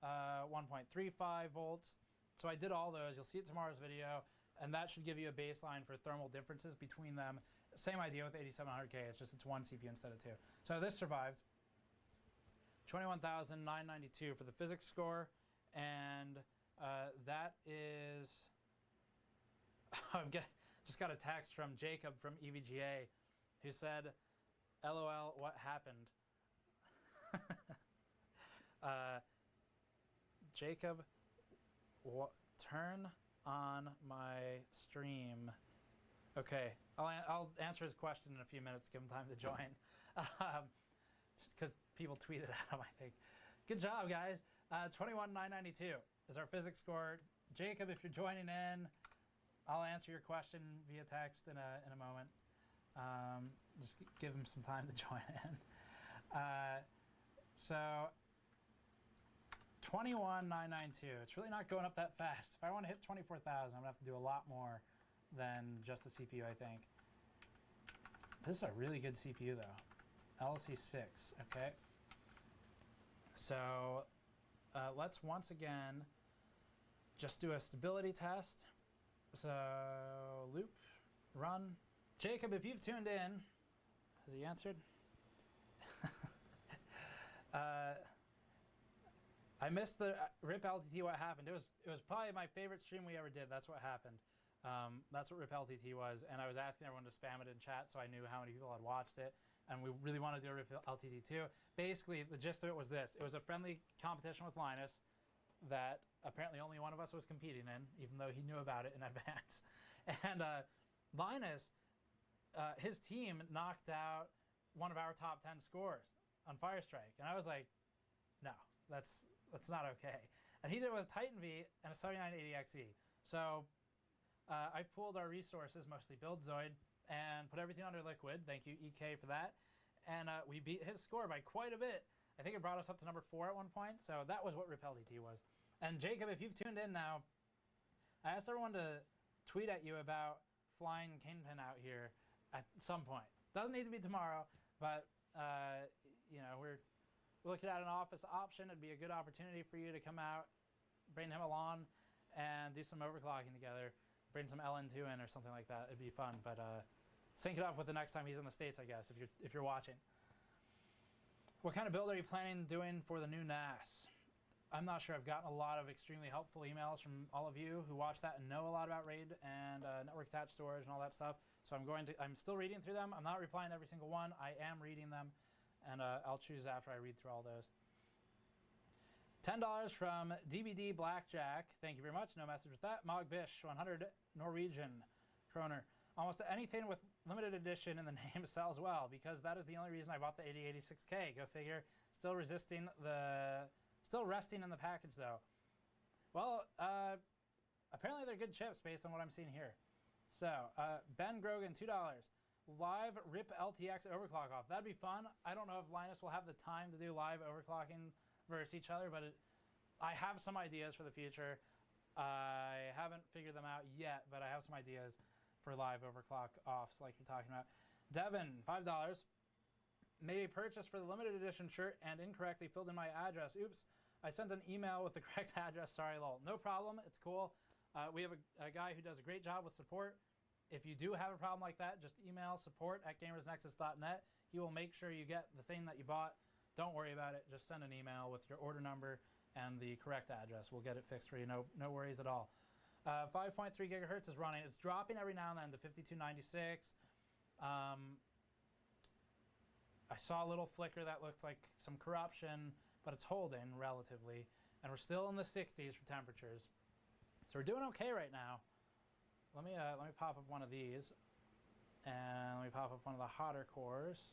1.35 volts. So I did all those. You'll see it tomorrow's video, and that should give you a baseline for thermal differences between them. Same idea with 8700K. It's just it's one CPU instead of two. So this survived. 21,992 for the physics score, and that is. Just got a text from Jacob from EVGA, who said, "LOL, what happened?" Jacob, turn on my stream. Okay, I'll answer his question in a few minutes. Give him time to join, because people tweeted at him, I think. Good job, guys. 21,992 is our physics score. Jacob, if you're joining in, I'll answer your question via text in a moment. Just give him some time to join in. So 21,992. It's really not going up that fast. If I want to hit 24,000, I'm gonna have to do a lot more than just the CPU, I think. This is a really good CPU though. LC6, okay. So let's once again just do a stability test. So loop, run. Jacob, if you've tuned in, has he answered? I missed the RipLTT what happened. It was probably my favorite stream we ever did. That's what happened. That's what RipLTT was, and I was asking everyone to spam it in chat so I knew how many people had watched it, and we really want to do a RipLTT too. Basically, the gist of it was this. It was a friendly competition with Linus that apparently only one of us was competing in, even though he knew about it in advance. And Linus, his team knocked out one of our top 10 scores on Firestrike. And I was like, no, that's not okay. And he did it with Titan V and a 7980XE. So I pooled our resources, mostly BuildZoid, and put everything under Liquid. Thank you, EK, for that. And we beat his score by quite a bit. I think it brought us up to number 4 at one point. So that was what RipLTT was. And Jacob, if you've tuned in now, I asked everyone to tweet at you about flying Kingpin out here at some point. Doesn't need to be tomorrow, but you know, we're looking at an office option. It'd be a good opportunity for you to come out, bring him along, and do some overclocking together. Bring some LN2 in or something like that. It'd be fun, but sync it up with the next time he's in the States, I guess, if you're watching. What kind of build are you planning doing for the new NAS? I'm not sure. I've gotten a lot of extremely helpful emails from all of you who watch that and know a lot about RAID and network attached storage and all that stuff. So I'm still reading through them. I'm not replying to every single one. I am reading them, and I'll choose after I read through all those. $10 from DBD Blackjack. Thank you very much. No message with that. Mogbish, 100 Norwegian kroner. Almost anything with limited edition in the name sells well, because that is the only reason I bought the 8086K. Go figure. Still resting in the package though. Well, apparently they're good chips based on what I'm seeing here. So Ben Grogan, $2. Live RIP LTX overclock off. That'd be fun. I don't know if Linus will have the time to do live overclocking versus each other, but I have some ideas for the future. I haven't figured them out yet, but I have some ideas for live overclock offs like you're talking about. Devin, $5. Made a purchase for the limited edition shirt and incorrectly filled in my address. Oops. I sent an email with the correct address. Sorry, lol. No problem. It's cool. We have a guy who does a great job with support. If you do have a problem like that, just email support@gamersnexus.net. He will make sure you get the thing that you bought. Don't worry about it. Just send an email with your order number and the correct address. We'll get it fixed for you. No worries at all. 5.3 gigahertz is running. It's dropping every now and then to 5296. I saw a little flicker that looked like some corruption, but it's holding relatively. And we're still in the 60s for temperatures. So we're doing okay right now. Let me pop up one of these. And let me pop up one of the hotter cores.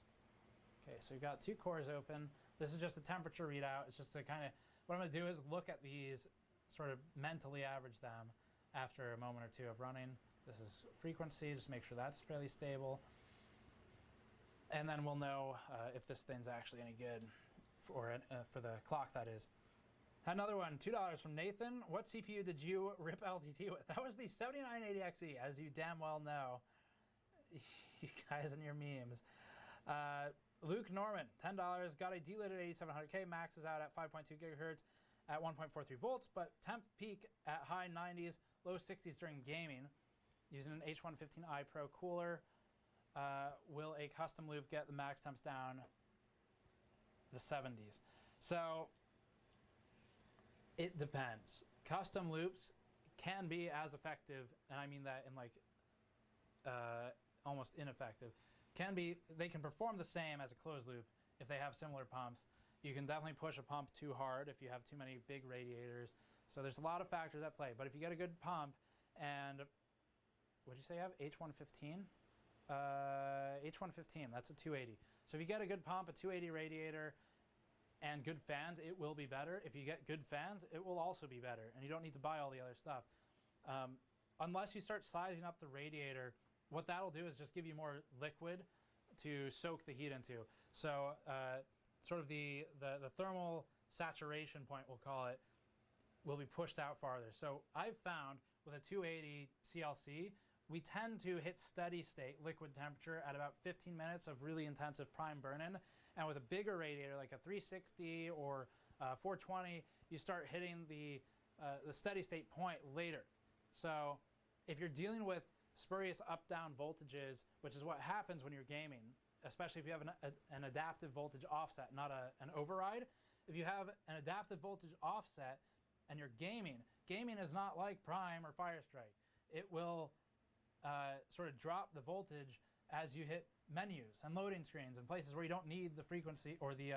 Okay, so we've got 2 cores open. This is just a temperature readout. It's just a kind of, what I'm going to do is look at these, sort of mentally average them after a moment or two of running. This is frequency, just make sure that's fairly stable. And then we'll know if this thing's actually any good for the clock, that is. Had another one, $2 from Nathan. What CPU did you rip LTT with? That was the 7980XE, as you damn well know. You guys and your memes. Luke Norman, $10. Got a delit at 8700K. Max is out at 5.2 gigahertz at 1.43 volts, but temp peak at high 90s, low 60s during gaming. Using an H115i Pro cooler. Will a custom loop get the max temps down the 70s? So it depends. Custom loops can be as effective, and I mean that in like almost ineffective. They can perform the same as a closed loop if they have similar pumps. You can definitely push a pump too hard if you have too many big radiators. So there's a lot of factors at play. But if you get a good pump, and what did you say you have? H115? H115, that's a 280. So if you get a good pump, a 280 radiator, and good fans, it will be better. If you get good fans, it will also be better. And you don't need to buy all the other stuff. Unless you start sizing up the radiator, what that'll do is just give you more liquid to soak the heat into. So sort of the thermal saturation point, we'll call it, will be pushed out farther. So I've found with a 280 CLC, we tend to hit steady state liquid temperature at about 15 minutes of really intensive prime burn-in. And with a bigger radiator, like a 360 or 420, you start hitting the steady state point later. So if you're dealing with spurious up-down voltages, which is what happens when you're gaming, especially if you have an adaptive voltage offset, not an override. If you have an adaptive voltage offset and you're gaming is not like Prime or Firestrike. It will sort of drop the voltage as you hit menus and loading screens and places where you don't need the frequency or the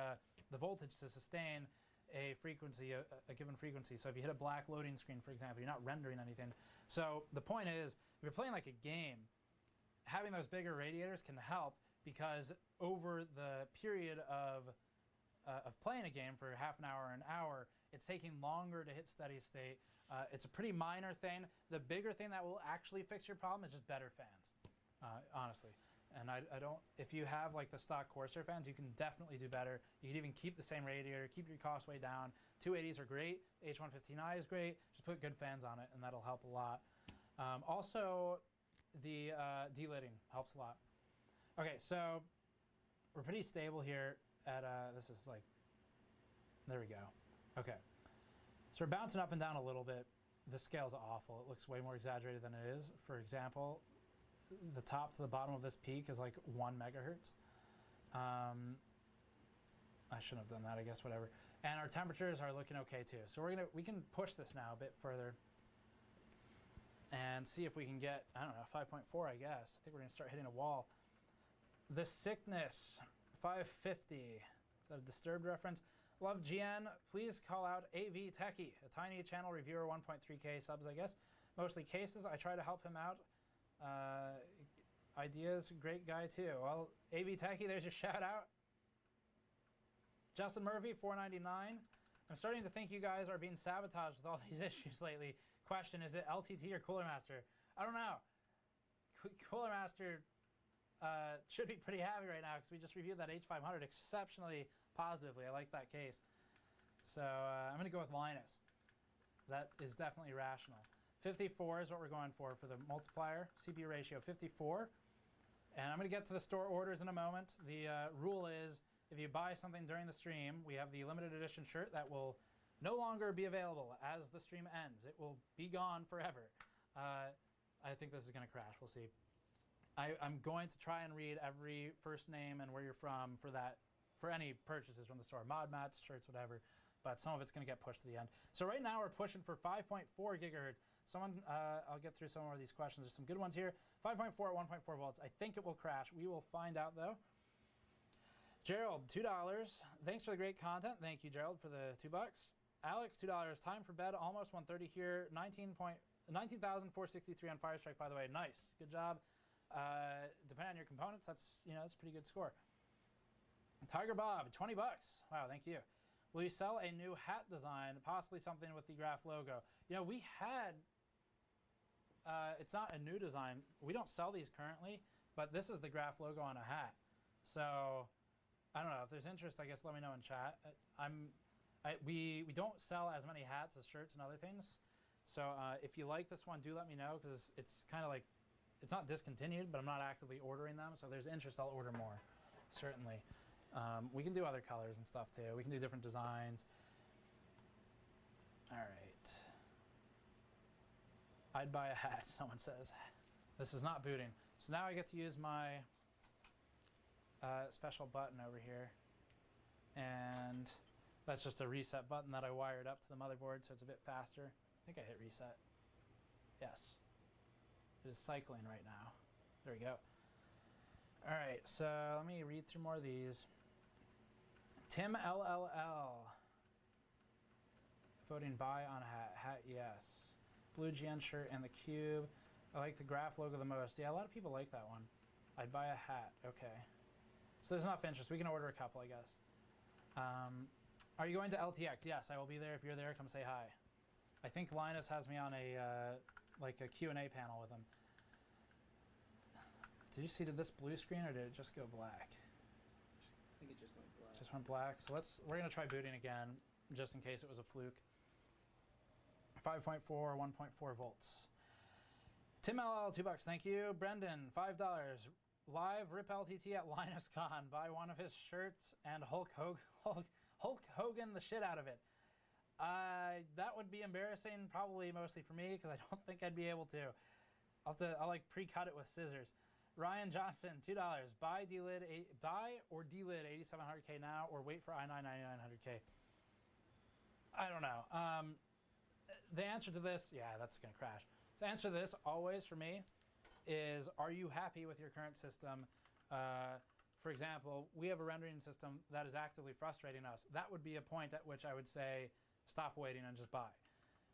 voltage to sustain a frequency, a given frequency. So if you hit a black loading screen, for example, you're not rendering anything. So the point is, if you're playing like a game, having those bigger radiators can help, because over the period of playing a game for half an hour or an hour, it's taking longer to hit steady state. It's a pretty minor thing. The bigger thing that will actually fix your problem is just better fans, honestly. And I don't, if you have like the stock Corsair fans, you can definitely do better. You can even keep the same radiator, keep your cost way down. 280s are great. H115i is great. Just put good fans on it and that'll help a lot. Also, the delitting helps a lot. Okay, so we're pretty stable here at, this is like, there we go. Okay, so we're bouncing up and down a little bit. The scale's awful. It looks way more exaggerated than it is. For example, the top to the bottom of this peak is like 1 megahertz. I shouldn't have done that, I guess, whatever. And our temperatures are looking okay too. So we can push this now a bit further and see if we can get, I don't know, 5.4, I guess. I think we're gonna start hitting a wall. The Sickness, 550. Is that a Disturbed reference? Love GN, please call out AV Techie, a tiny channel reviewer, 1.3K subs, I guess. Mostly cases, I try to help him out. Ideas, great guy too. Well, AV Techie, there's your shout out. Justin Murphy, 499. I'm starting to think you guys are being sabotaged with all these issues lately. Question, is it LTT or Cooler Master? I don't know. Cooler Master should be pretty happy right now because we just reviewed that H500 exceptionally positively. I like that case. So I'm going to go with Linus. That is definitely rational. 54 is what we're going for the multiplier. CPU ratio 54. And I'm going to get to the store orders in a moment. The rule is if you buy something during the stream, we have the limited edition shirt that will no longer be available as the stream ends. It will be gone forever. I think this is going to crash. We'll see. I'm going to try and read every first name and where you're from for any purchases from the store. Mod mats, shirts, whatever. But some of it's going to get pushed to the end. So right now we're pushing for 5.4 gigahertz. I'll get through some more of these questions. There's some good ones here. 5.4 at 1.4 volts. I think it will crash. We will find out though. Gerald, $2. Thanks for the great content. Thank you, Gerald, for the $2. Alex, $2. Time for bed, almost 1:30 here. 19,463 on Firestrike, by the way. Nice. Good job. Depending on your components, that's a pretty good score. Tiger Bob, $20. Wow, thank you. Will you sell a new hat design, possibly something with the Graph logo? We had, it's not a new design. We don't sell these currently, but this is the Graph logo on a hat. So, I don't know. If there's interest, I guess let me know in chat. We don't sell as many hats as shirts and other things. So if you like this one, do let me know because it's kind of like, it's not discontinued, but I'm not actively ordering them. So if there's interest, I'll order more, certainly. We can do other colors and stuff too. We can do different designs. All right. I'd buy a hat, someone says. This is not booting. So now I get to use my special button over here. And that's just a reset button that I wired up to the motherboard so it's a bit faster. I think I hit reset. Yes. It is cycling right now. There we go. All right, so let me read through more of these. Tim LLL. Voting buy on a hat. Hat, yes. Blue GN shirt and the cube. I like the Graph logo the most. Yeah, a lot of people like that one. I'd buy a hat. Okay. So there's enough interest. We can order a couple, I guess. Are you going to LTX? Yes, I will be there. If you're there, come say hi. I think Linus has me on a like a Q&A panel with him. Did you see, did this blue screen or did it just go black? I think it just went black. Just went black. So we're gonna try booting again, just in case it was a fluke. 5.4, 1.4 volts. Tim LL, $2. Thank you. Brendan, $5. Live Rip LTT at LinusCon. Buy one of his shirts and Hulk Hogan the shit out of it. That would be embarrassing, probably mostly for me, because I don't think I'd be able to. I'll like pre-cut it with scissors. Ryan Johnson, $2. Buy or delid 8700K now, or wait for i9 9900K. I don't know. The answer to this, yeah, that's gonna crash. The answer to this always for me is, are you happy with your current system? For example, we have a rendering system that is actively frustrating us. That would be a point at which I would say, stop waiting and just buy.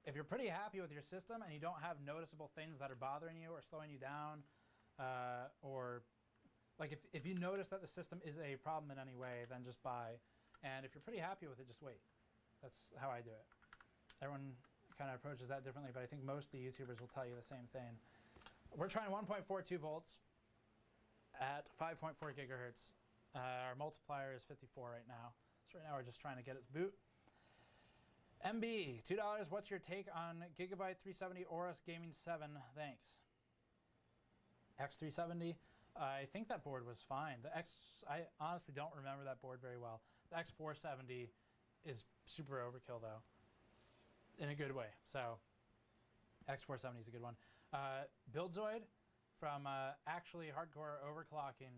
If you're pretty happy with your system and you don't have noticeable things that are bothering you or slowing you down, or like if you notice that the system is a problem in any way, then just buy. And if you're pretty happy with it, just wait. That's how I do it. Everyone kind of approaches that differently, but I think most of the YouTubers will tell you the same thing. We're trying 1.42 volts at 5.4 gigahertz. Our multiplier is 54 right now. So right now we're just trying to get it to boot. MB, $2. What's your take on Gigabyte 370 Aorus Gaming 7? Thanks. X370. I think that board was fine. I honestly don't remember that board very well. The X470 is super overkill though, in a good way. So X470 is a good one. Buildzoid from Actually Hardcore Overclocking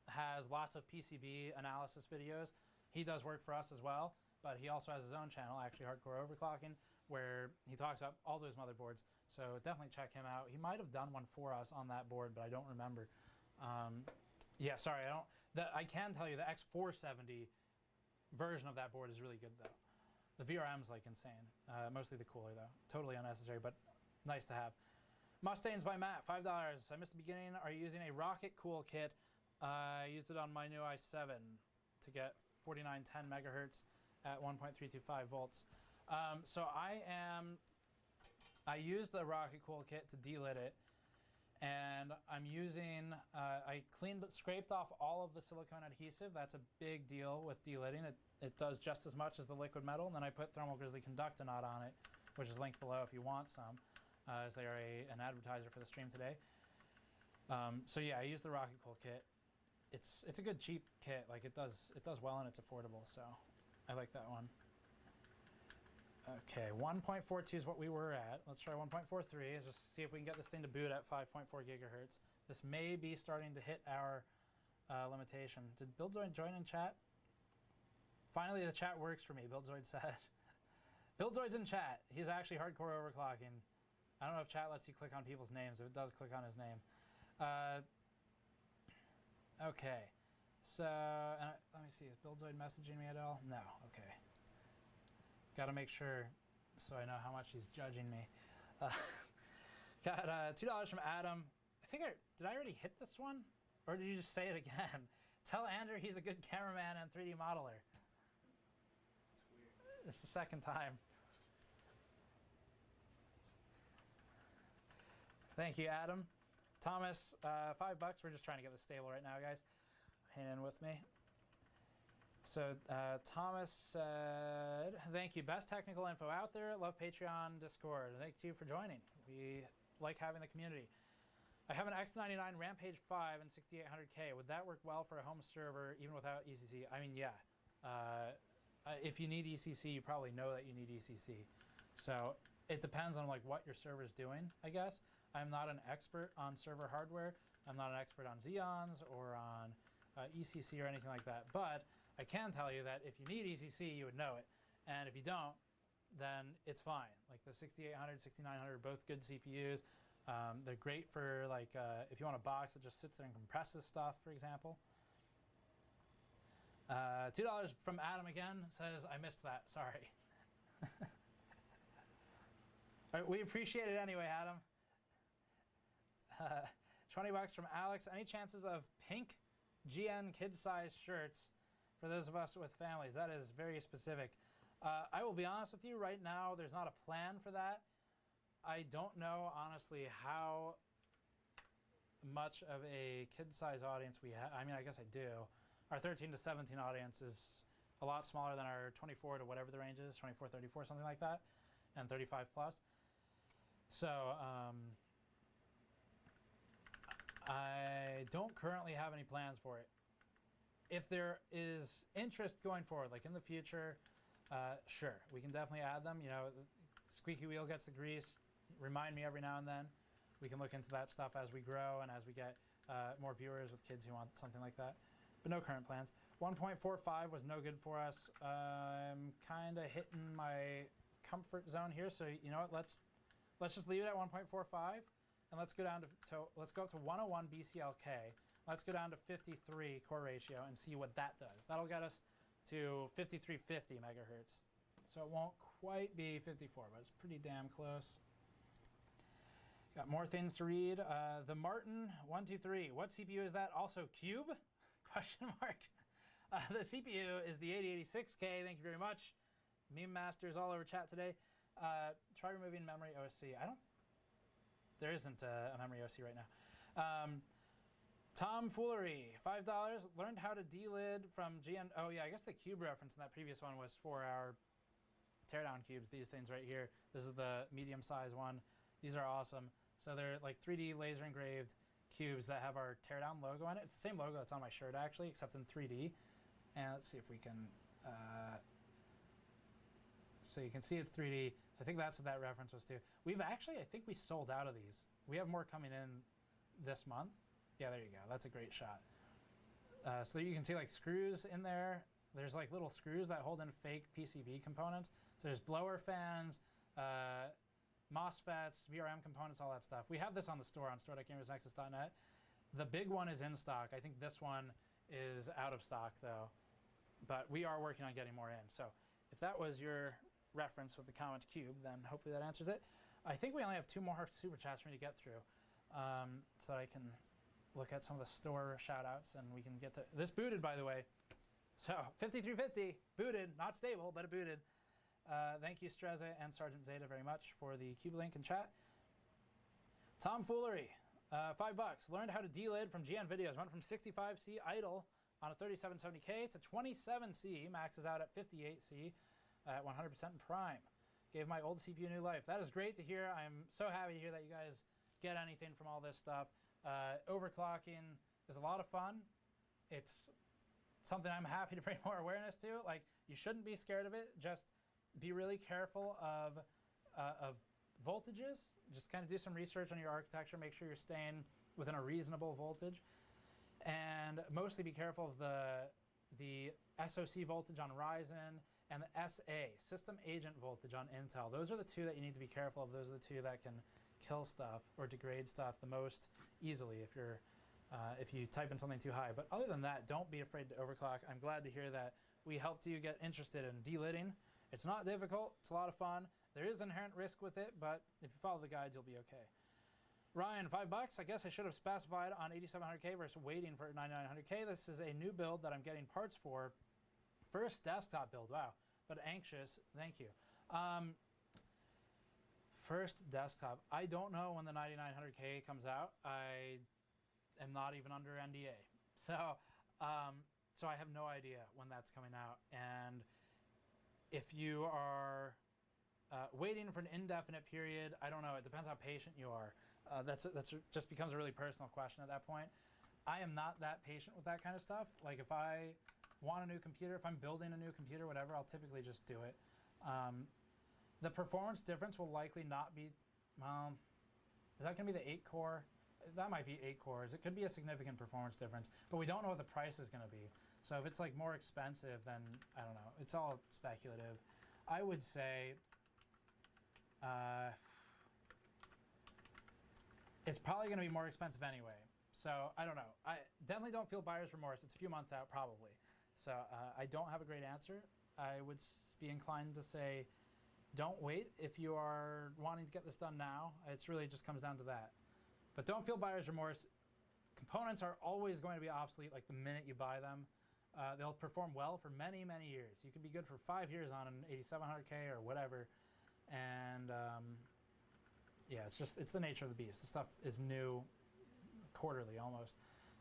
has lots of PCB analysis videos. he does work for us as well, but he also has his own channel, actually Hardcore Overclocking, where he talks about all those motherboards. So definitely check him out. He might have done one for us on that board, but I don't remember. Yeah, sorry, I can tell you the X470 version of that board is really good though. The VRM's like insane. Mostly the cooler though. Totally unnecessary, but nice to have. Mustangs by Matt, $5. I missed the beginning. Are you using a Rocket Cool kit? I used it on my new i7 to get 4910 megahertz at 1.325 volts. So I used the Rocket Cool kit to delit it, and I'm using, I scraped off all of the silicone adhesive. That's a big deal with delitting. It does just as much as the liquid metal, and then I put Thermal Grizzly Conductonaut on it, which is linked below if you want some, as they are an advertiser for the stream today. So yeah, I used the Rocket Cool kit. It's a good cheap kit. Like it does well and it's affordable, so I like that one. Okay, 1.42 is what we were at. Let's try 1.43. Just see if we can get this thing to boot at 5.4 gigahertz. This may be starting to hit our limitation. Did Buildzoid join in chat? Finally, the chat works for me, Buildzoid said. Buildzoid's in chat. He's actually Hardcore Overclocking. I don't know if chat lets you click on people's names. If it does, click on his name. Okay. So, let me see. Is Buildzoid messaging me at all? No. Okay. Got to make sure so I know how much he's judging me. Got $2 from Adam. I think did I already hit this one? Or did you just say it again? Tell Andrew he's a good cameraman and 3D modeler. It's the second time. Thank you, Adam. Thomas, $5. We're just trying to get this stable right now, guys. Hang in with me. So Thomas said, thank you. Best technical info out there. Love Patreon, Discord. Thank you for joining. We like having the community. I have an X99 Rampage 5 and 6800K. Would that work well for a home server even without ECC? I mean, yeah. If you need ECC, you probably know that you need ECC. So it depends on like what your server's doing, I guess. I'm not an expert on server hardware. I'm not an expert on Xeons or on ECC or anything like that. But I can tell you that if you need ECC, you would know it. And if you don't, then it's fine. Like the 6800, 6900, both good CPUs. They're great for like if you want a box that just sits there and compresses stuff, for example. $2 from Adam again, says, I missed that, sorry. All right, we appreciate it anyway, Adam. 20 bucks from Alex. Any chances of pink GN kid-sized shirts for those of us with families? That is very specific. I will be honest with you, right now there's not a plan for that. I don't know, honestly, how much of a kid-size audience we have. I mean, I guess I do. Our 13 to 17 audience is a lot smaller than our 24 to whatever the range is, 24, 34, something like that, and 35 plus. So I don't currently have any plans for it. If there is interest going forward, like in the future, sure, we can definitely add them. You know, squeaky wheel gets the grease. Remind me every now and then. We can look into that stuff as we grow and as we get more viewers with kids who want something like that. But no current plans. 1.45 was no good for us. I'm kind of hitting my comfort zone here, so you know what? Let's just leave it at 1.45, and let's go down let's go up to 101 BCLK. Let's go down to 53 core ratio and see what that does. That'll get us to 5350 megahertz. So it won't quite be 54, but it's pretty damn close. Got more things to read. The Martin 123. What CPU is that? Also Cube? Question mark. The CPU is the 8086K. Thank you very much. Meme Masters all over chat today. Try removing memory OC. There isn't a memory OC right now. Tomfoolery, $5. Learned how to delid from GN. Oh yeah, I guess the cube reference in that previous one was for our teardown cubes. These things right here. This is the medium size one. These are awesome. So they're like 3D laser engraved cubes that have our teardown logo in it. It's the same logo that's on my shirt actually, except in 3D. And let's see if we can. So you can see it's 3D. So I think that's what that reference was to. We've actually, I think we sold out of these. We have more coming in this month. Yeah, there you go. That's a great shot. So you can see like screws in there, there's like little screws that hold in fake PCB components. So there's blower fans, MOSFETs, VRM components, all that stuff. We have this on the store on store.gamersnexus.net. The big one is in stock. I think this one is out of stock though, but we are working on getting more in. So if that was your reference with the Comet Cube, then hopefully that answers it. I think we only have 2 more super chats for me to get through, so that I can look at some of the store shout outs and we can get to this. Booted, by the way. So 5350 booted, not stable, but it booted. Thank you Streza and Sergeant Zeta very much for the Cube link in chat. Tomfoolery, $5. Learned how to delid from GN videos. Went from 65C idle on a 3770K to 27C, maxes out at 58C at 100% in prime. Gave my old CPU new life. That is great to hear. I'm so happy to hear that you guys get anything from all this stuff. Overclocking is a lot of fun. It's something I'm happy to bring more awareness to. Like, you shouldn't be scared of it. Just be really careful of voltages. Just kind of do some research on your architecture. Make sure you're staying within a reasonable voltage. And mostly be careful of the SoC voltage on Ryzen and the SA, system agent voltage on Intel. Those are the two that you need to be careful of. Those are the two that can kill stuff or degrade stuff the most easily if you type in something too high. But other than that, don't be afraid to overclock. I'm glad to hear that we helped you get interested in delidding. It's not difficult. It's a lot of fun. There is inherent risk with it, but if you follow the guides, you'll be okay. Ryan, $5. I guess I should have specified on 8700K versus waiting for 9900K. This is a new build that I'm getting parts for. First desktop build, wow, but anxious, thank you. First desktop, I don't know when the 9900K comes out. I am not even under NDA. So I have no idea when that's coming out. And if you are waiting for an indefinite period, I don't know, it depends how patient you are. That's just becomes a really personal question at that point. I am not that patient with that kind of stuff. Like if I want a new computer, if I'm building a new computer, whatever, I'll typically just do it. The performance difference will likely not be, well, is that going to be the 8-core? That might be 8 cores. It could be a significant performance difference, but we don't know what the price is going to be. So if it's like more expensive, then I don't know. It's all speculative. I would say it's probably going to be more expensive anyway. So I don't know. I definitely don't feel buyer's remorse. It's a few months out probably. So I don't have a great answer. I would be inclined to say don't wait if you are wanting to get this done now. It's really just comes down to that. But don't feel buyer's remorse. Components are always going to be obsolete like the minute you buy them. They'll perform well for many, many years. You can be good for 5 years on an 8700K or whatever. And yeah, it's the nature of the beast. The stuff is new quarterly almost.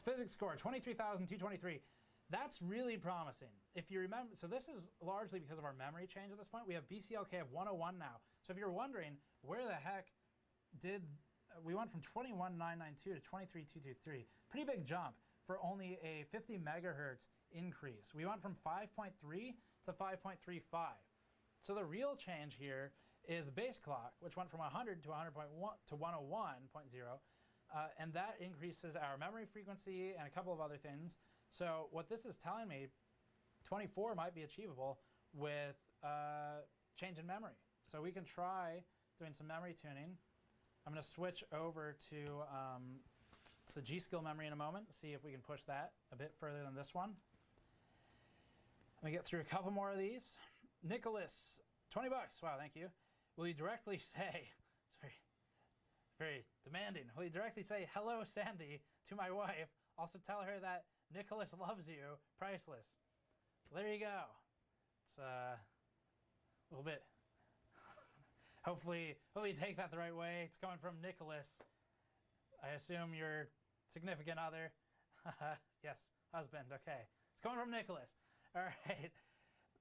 Physics score, 23,223. That's really promising. If you remember, so this is largely because of our memory change at this point. We have BCLK of 101 now. So if you're wondering where the heck did, we went from 21,992 to 23,223. Pretty big jump for only a 50 megahertz increase. We went from 5.3 to 5.35. So the real change here is the base clock, which went from 100 to 100.1 to 101.0. And that increases our memory frequency and a couple of other things. So what this is telling me, 24 might be achievable with change in memory. So we can try doing some memory tuning. I'm going to switch over to the G-Skill memory in a moment, see if we can push that a bit further than this one. Let me get through a couple more of these. Nicholas, $20. Wow, thank you. Will you directly say, it's very, very demanding. Will you directly say, hello, Sandy, to my wife? Also tell her that Nicholas loves you, priceless. Well, there you go. It's a little bit, hopefully you take that the right way. It's coming from Nicholas. I assume your significant other. Yes, husband, okay. It's coming from Nicholas. All right.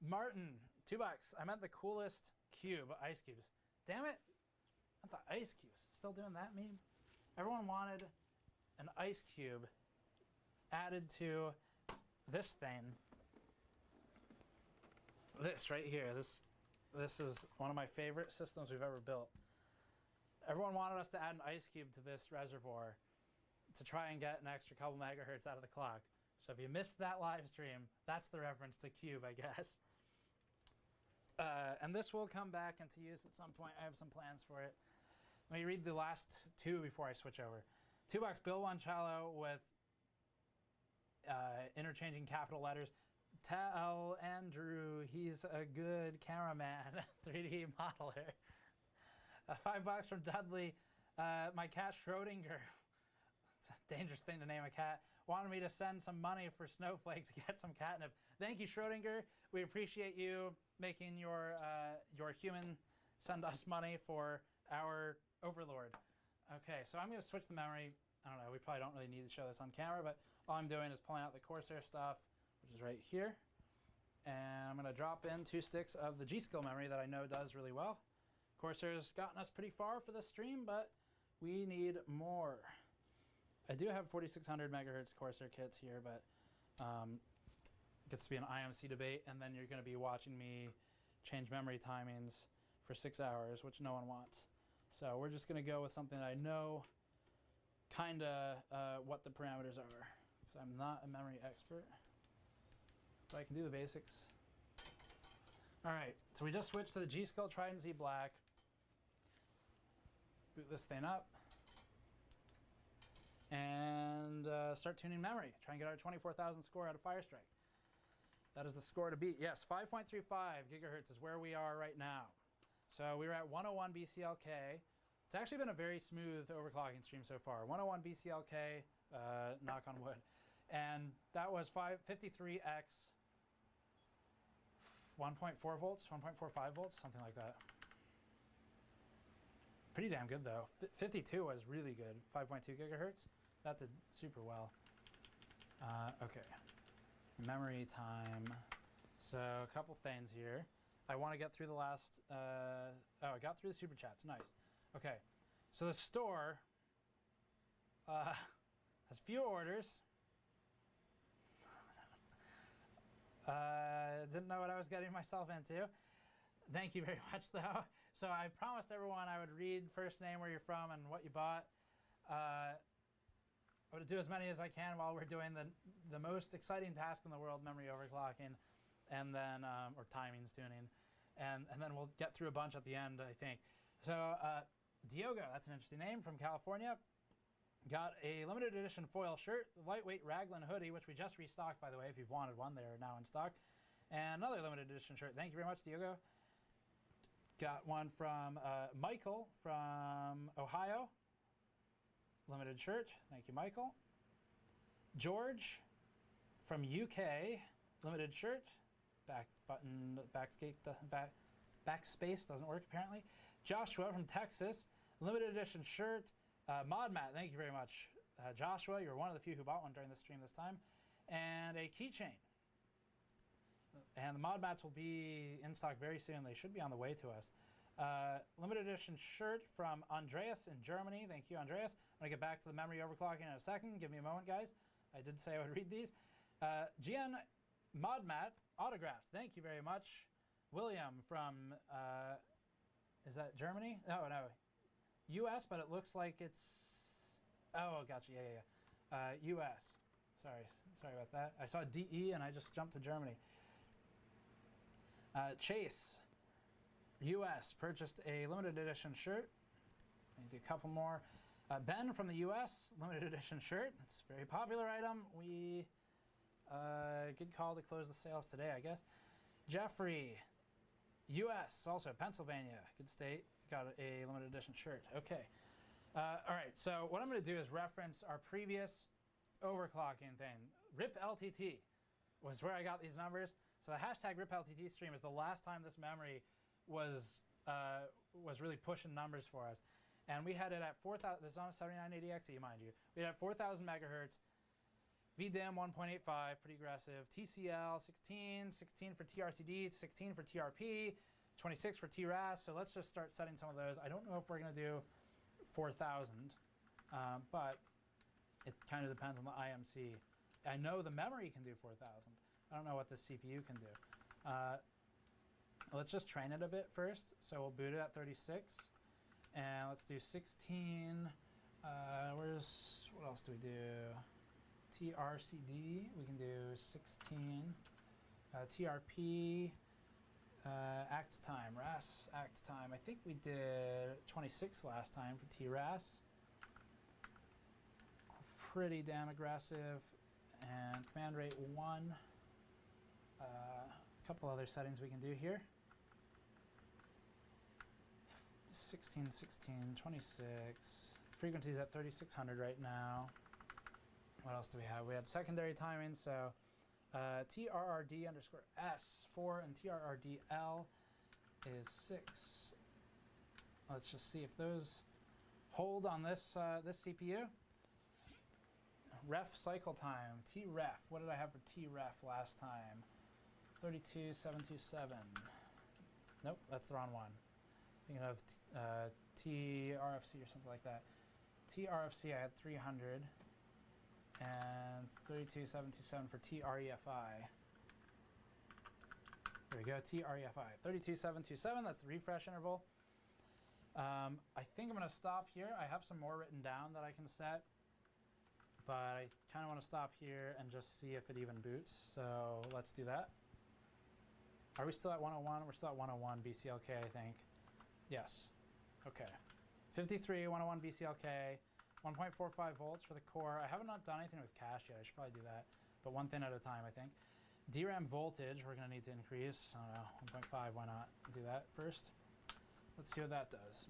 Martin, $2. I meant the coolest cube, ice cubes. Damn it. Not the ice cubes. Still doing that meme? Everyone wanted an ice cube added to this thing. This right here. This is one of my favorite systems we've ever built. Everyone wanted us to add an ice cube to this reservoir to try and get an extra couple megahertz out of the clock. So if you missed that live stream, that's the reference to Cube, I guess. And this will come back into use at some point. I have some plans for it. Let me read the last two before I switch over. $2 Bill Wanchalo with interchanging capital letters. Tell Andrew he's a good cameraman, 3D modeler. $5 from Dudley. My cat Schrodinger, it's a dangerous thing to name a cat, wanted me to send some money for Snowflake to get some catnip. Thank you, Schrodinger. We appreciate you making your human send us money for our overlord. Okay, so I'm going to switch the memory. I don't know, we probably don't really need to show this on camera, but all I'm doing is pulling out the Corsair stuff, which is right here. And I'm going to drop in 2 sticks of the G-Skill memory that I know does really well. Corsair's gotten us pretty far for this stream, but we need more. I do have 4600 megahertz Corsair kits here, but gets to be an IMC debate, and then you're going to be watching me change memory timings for 6 hours, which no one wants. So we're just going to go with something that I know kind of what the parameters are, because I'm not a memory expert, but I can do the basics. All right, so we just switched to the G-Skill Trident Z Black. Boot this thing up. And start tuning memory. Try and get our 24,000 score out of Firestrike. That is the score to beat. Yes, 5.35 gigahertz is where we are right now. So we were at 101 BCLK. It's actually been a very smooth overclocking stream so far. 101 BCLK, knock on wood. And that was 53x 1.4 volts, 1.45 volts, something like that. Pretty damn good though. 52 was really good. 5.2 gigahertz. That did super well. Okay. Memory time. So a couple things here. I want to get through the last. Oh, I got through the super chats. Nice. Okay. So the store has few orders. Didn't know what I was getting myself into. Thank you very much, though. So I promised everyone I would read first name, where you're from, and what you bought. I would do as many as I can while we're doing the most exciting task in the world, memory overclocking, and then or timings tuning, and then we'll get through a bunch at the end, I think. So Diogo, that's an interesting name, from California. Got a limited edition foil shirt, lightweight raglan hoodie, which we just restocked, by the way. If you've wanted one, they're now in stock. And another limited edition shirt. Thank you very much, Diogo. Got one from Michael from Ohio. Limited shirt. Thank you, Michael. George from UK. Limited shirt. Backspace doesn't work, apparently. Joshua from Texas. Limited edition shirt. Modmat, thank you very much. Joshua, you're one of the few who bought one during the stream this time. And a keychain. And the mod mats will be in stock very soon. They should be on the way to us. Limited edition shirt from Andreas in Germany. Thank you, Andreas. I'm going to get back to the memory overclocking in a second. Give me a moment, guys. I did say I would read these. GN Modmat autographs. Thank you very much. William from, is that Germany? Oh, no. US, but it looks like it's, oh, gotcha. Yeah. US. Sorry about that. I saw DE and I just jumped to Germany. Chase, US, purchased a limited edition shirt. Maybe a couple more. Ben from the US, limited edition shirt. It's a very popular item. We, good call to close the sales today, I guess. Jeffrey, US, also Pennsylvania, good state. Got a limited edition shirt. Okay. All right, so what I'm going to do is reference our previous overclocking thing. RIP LTT was where I got these numbers. So the hashtag RIP LTT stream is the last time this memory was really pushing numbers for us. And we had it at 4,000, this is on a 7980XE, mind you. We had at 4,000 megahertz, VDIM 1.85, pretty aggressive, TCL 16, 16 for TRTD, 16 for TRP, 26 for TRAS. So let's just start setting some of those. I don't know if we're going to do 4,000, but it kind of depends on the IMC. I know the memory can do 4,000. I don't know what the CPU can do. Let's just train it a bit first. So we'll boot it at 36. And let's do 16. What else do we do? TRCD, we can do 16. TRP, act time, RAS act time. I think we did 26 last time for TRAS. Pretty damn aggressive. And command rate 1. A couple other settings we can do here. 16, 16, 26. Frequency's at 3600 right now. What else do we have? We had secondary timing, so TRRD underscore S 4 and TRRDL is 6. Let's just see if those hold on this this CPU. Ref cycle time, TREF. What did I have for TREF last time? 32727. Nope, that's the wrong one. Thinking of TRFC or something like that. TRFC I had 300 and 32727 for TREFI. There we go, TREFI. 32727, that's the refresh interval. I think I'm going to stop here. I have some more written down that I can set, but I kind of want to stop here and just see if it even boots. So let's do that. Are we still at 101? We're still at 101 BCLK, I think. Yes. Okay. 53, 101 BCLK, 1.45 volts for the core. I haven't done anything with cache yet. I should probably do that, but one thing at a time, I think. DRAM voltage, we're going to need to increase. I don't know, 1.5, why not do that first? Let's see what that does.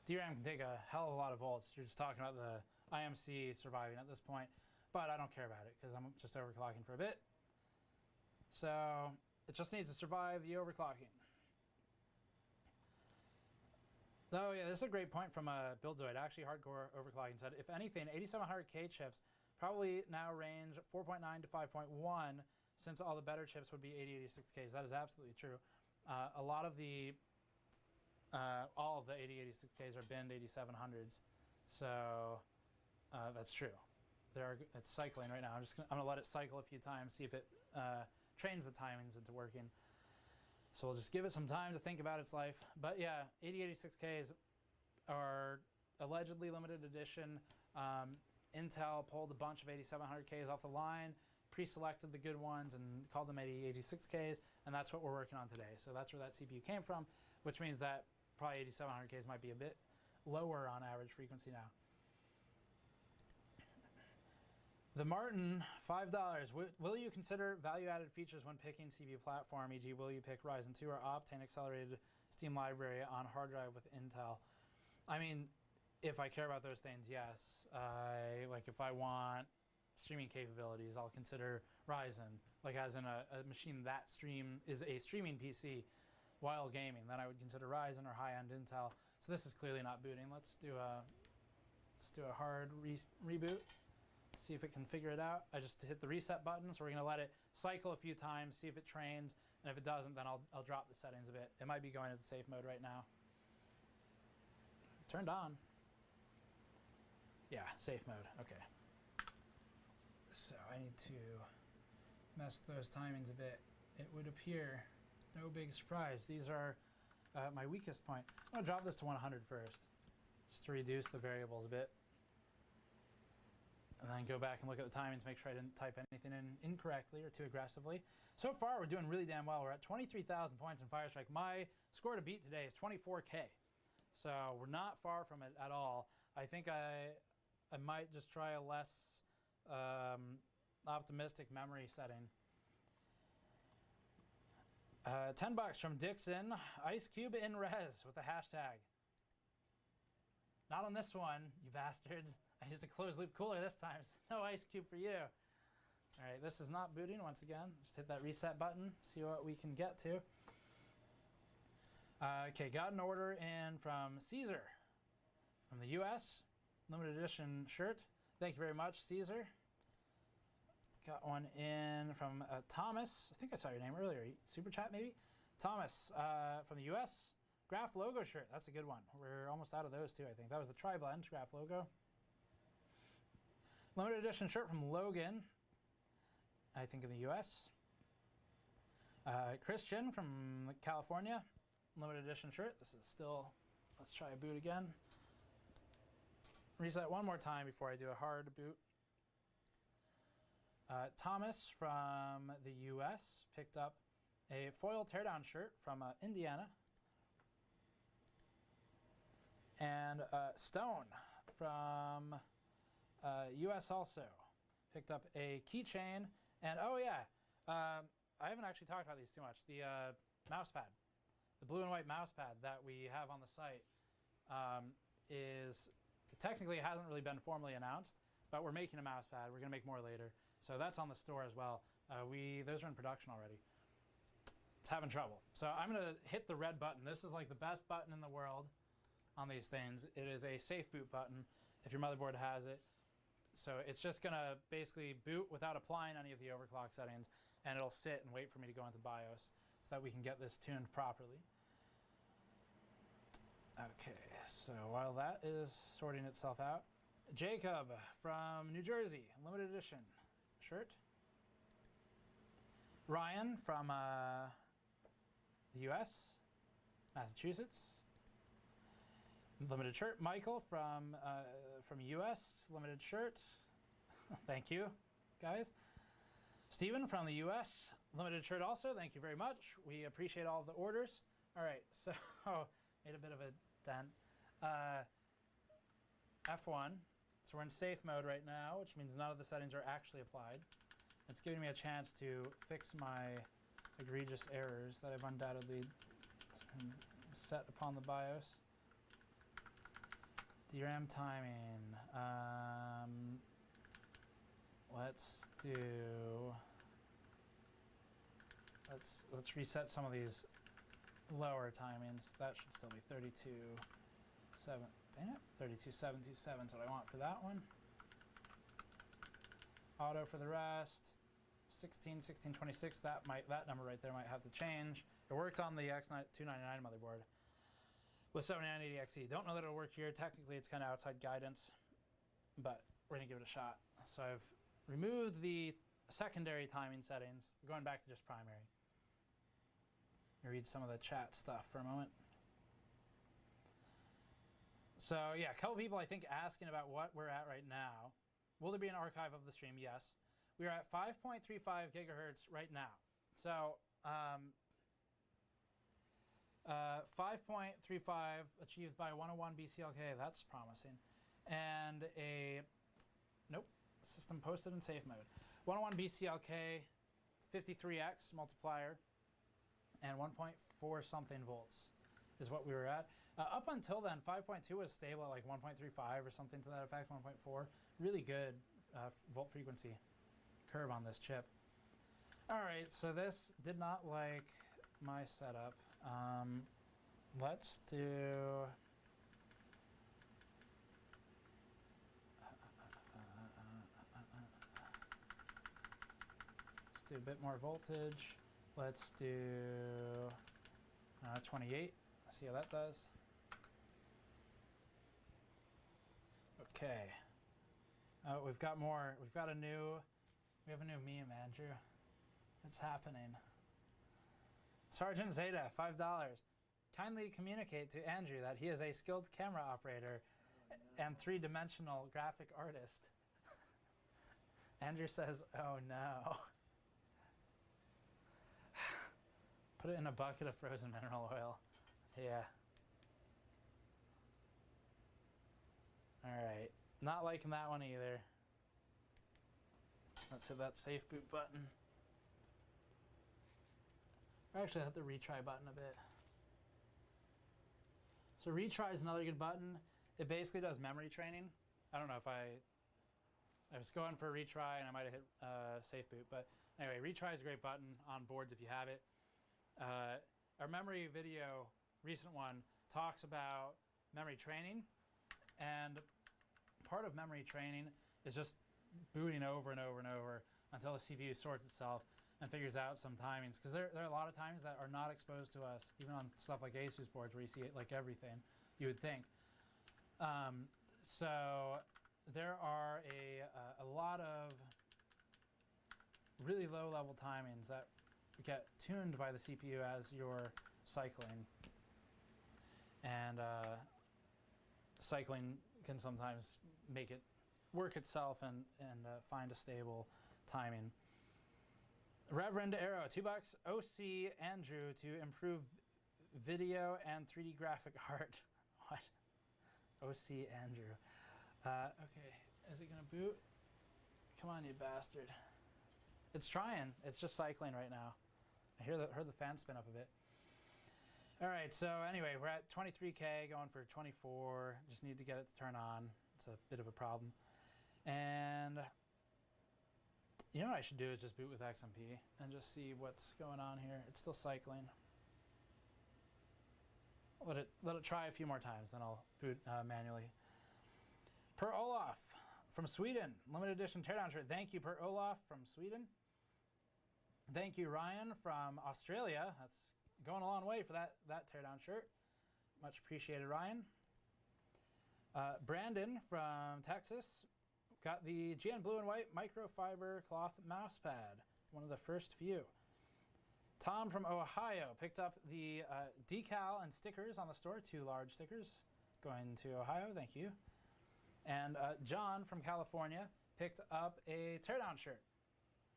DRAM can take a hell of a lot of volts. You're just talking about the IMC surviving at this point, but I don't care about it because I'm just overclocking for a bit. So it just needs to survive the overclocking. Oh yeah, this is a great point from Buildzoid. Actually, hardcore overclocking said, if anything, 8700K chips probably now range 4.9 to 5.1, since all the better chips would be 8086Ks. That is absolutely true. A lot of the, all of the 8086Ks are binned 8700s, so that's true. It's cycling right now. I'm gonna let it cycle a few times, see if it trains the timings into working. So we'll just give it some time to think about its life. But yeah, 8086Ks are allegedly limited edition. Intel pulled a bunch of 8700Ks off the line, pre-selected the good ones and called them 8086Ks, and that's what we're working on today. So that's where that CPU came from, which means that probably 8700Ks might be a bit lower on average frequency now. The Martin, $5. Will you consider value-added features when picking CPU platform, e.g. will you pick Ryzen 2 or Optane accelerated Steam library on hard drive with Intel? I mean, if I care about those things, yes. Like if I want streaming capabilities, I'll consider Ryzen. Like as in a machine that is a streaming PC while gaming, then I would consider Ryzen or high-end Intel. So this is clearly not booting. Let's do a hard reboot. See if it can figure it out. I just hit the reset button, so we're going to let it cycle a few times, see if it trains, and if it doesn't, then I'll drop the settings a bit. It might be going into safe mode right now. Turned on. Yeah, safe mode. Okay. So I need to mess with those timings a bit. It would appear, no big surprise. These are my weakest point. I'm going to drop this to 100 first, just to reduce the variables a bit. And then go back and look at the timings, make sure I didn't type anything in incorrectly or too aggressively. So far, we're doing really damn well. We're at 23,000 points in Firestrike. My score to beat today is 24K. So we're not far from it at all. I think I might just try a less optimistic memory setting. $10 from Dixon. Ice Cube in res with the hashtag. Not on this one, you bastards. I used a closed loop cooler this time, so no Ice Cube for you. All right, this is not booting once again. Just hit that reset button, see what we can get to. Okay, got an order in from Caesar from the US. Limited edition shirt. Thank you very much, Caesar. Got one in from Thomas. I think I saw your name earlier. Super chat maybe? Thomas from the US. Graph logo shirt. That's a good one. We're almost out of those too, I think. That was the Tri-Blend Graph logo. Limited edition shirt from Logan, I think in the US. Christian from California. Limited edition shirt. This is still, let's try a boot again. reset one more time before I do a hard boot. Thomas from the US picked up a foil teardown shirt from Indiana. And Stone from US also picked up a keychain. And oh yeah, I haven't actually talked about these too much. The mouse pad, the blue and white mouse pad that we have on the site is technically hasn't really been formally announced, but we're making a mouse pad. We're gonna make more later. So that's on the store as well. Those are in production already. It's having trouble. So I'm gonna hit the red button. This is like the best button in the world on these things. It is a safe boot button if your motherboard has it. So it's just gonna basically boot without applying any of the overclock settings, and it'll sit and wait for me to go into BIOS so that we can get this tuned properly. Okay, so while that is sorting itself out, Jacob from New Jersey, limited edition shirt. Ryan from the US, Massachusetts, limited shirt. Michael from US, limited shirt. Thank you, guys. Stephen from the US, limited shirt also. Thank you very much. We appreciate all of the orders. All right, so made a bit of a dent. F1. So we're in safe mode right now, which means none of the settings are actually applied. It's giving me a chance to fix my egregious errors that I've undoubtedly set upon the BIOS. DRAM timing. Let's reset some of these lower timings. That should still be 32.7. Dang it, 32.727 is what I want for that one. Auto for the rest. 16, 1626. That number right there might have to change. It worked on the X299 motherboard with 7980XE. Don't know that it'll work here. Technically, it's kind of outside guidance, but we're gonna give it a shot. So I've removed the secondary timing settings. We're going back to just primary. Let me read some of the chat stuff for a moment. So yeah, a couple people I think asking about what we're at right now. Will there be an archive of the stream? Yes. We are at 5.35 gigahertz right now. So 5.35 achieved by 101 BCLK. That's promising. And nope, system posted in safe mode. 101 BCLK, 53x multiplier, and 1.4 something volts is what we were at. Up until then, 5.2 was stable at like 1.35 or something to that effect, 1.4. Really good volt frequency curve on this chip. All right, so this did not like my setup. Let's do... let's do a bit more voltage. Let's do 28. See how that does. Okay. We've got more. We have a new meme, Andrew. It's happening. Sergeant Zeta, $5. Kindly communicate to Andrew that he is a skilled camera operator and three-dimensional graphic artist. Andrew says, oh no. Put it in a bucket of frozen mineral oil. Yeah. Alright. Not liking that one either. Let's hit that safe boot button. Or actually hit the retry button a bit. So retry is another good button. It basically does memory training. I don't know if I was going for a retry and I might have hit safe boot, but anyway, retry is a great button on boards if you have it. Our memory video, recent one, talks about memory training, and part of memory training is just booting over and over and over until the CPU sorts itself and figures out some timings, because there are a lot of timings that are not exposed to us, even on stuff like Asus boards where you see it like everything, you would think. So there are a lot of really low level timings that get tuned by the CPU as you're cycling. And cycling can sometimes make it work itself and find a stable timing. Reverend Arrow, $2. OC Andrew to improve video and 3D graphic art. What? OC Andrew. Okay, is it gonna boot? Come on, you bastard. It's trying. It's just cycling right now. I heard the fan spin up a bit. All right, so anyway, we're at 23K, going for 24. Just need to get it to turn on. It's a bit of a problem. And you know what I should do is just boot with XMP and just see what's going on here. It's still cycling. Let it try a few more times, then I'll boot manually. Per Olaf from Sweden, limited edition teardown shirt. Thank you, Per Olaf from Sweden. Thank you, Ryan from Australia. That's going a long way for that teardown shirt. Much appreciated, Ryan. Brandon from Texas got the GN Blue and White microfiber cloth mouse pad, one of the first few. Tom from Ohio picked up the decal and stickers on the store, 2 large stickers going to Ohio, thank you. And John from California picked up a teardown shirt.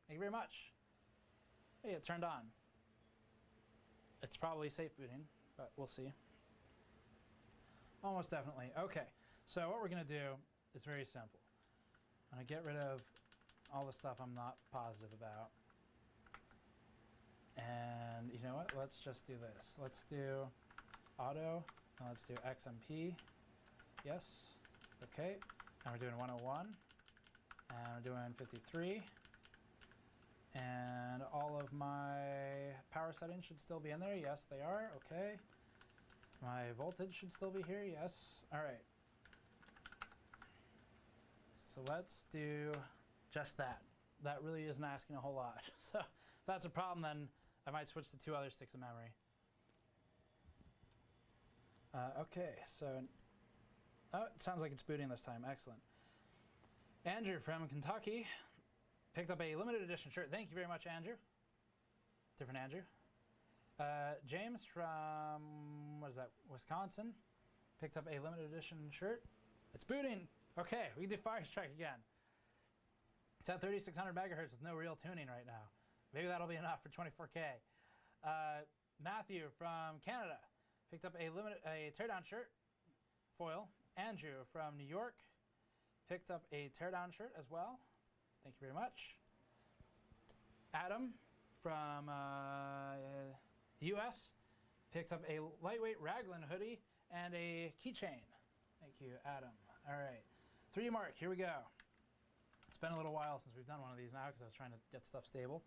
Thank you very much. Hey, it turned on. It's probably safe booting, but we'll see. Almost definitely. Okay, so what we're gonna do is very simple. I'm gonna get rid of all the stuff I'm not positive about. And you know what? Let's just do this. Let's do auto, and let's do XMP. Yes. Okay. And we're doing 101. And we're doing 53. And all of my power settings should still be in there. Yes, they are. Okay. My voltage should still be here. Yes. All right. So let's do just that. That really isn't asking a whole lot. So if that's a problem, then I might switch to 2 other sticks of memory. Okay, so oh, it sounds like it's booting this time. Excellent. Andrew from Kentucky picked up a limited edition shirt. Thank you very much, Andrew. Different Andrew. James from, what is that, Wisconsin, picked up a limited edition shirt. It's booting. Okay, we can do Fire Strike again. It's at 3600 megahertz with no real tuning right now. Maybe that'll be enough for 24K. Matthew from Canada picked up a teardown shirt, foil. Andrew from New York picked up a teardown shirt as well. Thank you very much. Adam from US picked up a lightweight raglan hoodie and a keychain. Thank you, Adam. All right, 3D Mark, here we go. It's been a little while since we've done one of these now because I was trying to get stuff stable.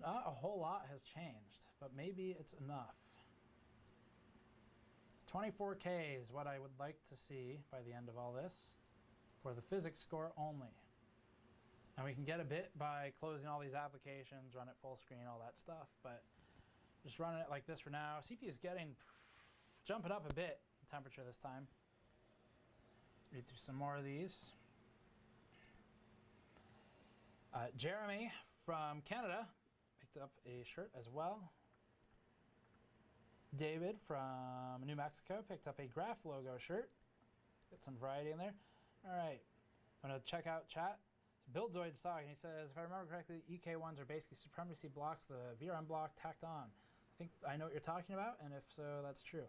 Not a whole lot has changed, but maybe it's enough. 24K is what I would like to see by the end of all this for the physics score only. And we can get a bit by closing all these applications, run it full screen, all that stuff, but just running it like this for now. CPU is jumping up a bit in temperature this time. Read through some more of these. Jeremy from Canada picked up a shirt as well. David from New Mexico picked up a Graph logo shirt. Got some variety in there. All right, I'm gonna check out chat. So Buildzoid's talking. He says, if I remember correctly, EK ones are basically supremacy blocks, the VRM block tacked on. I think I know what you're talking about, and if so, that's true.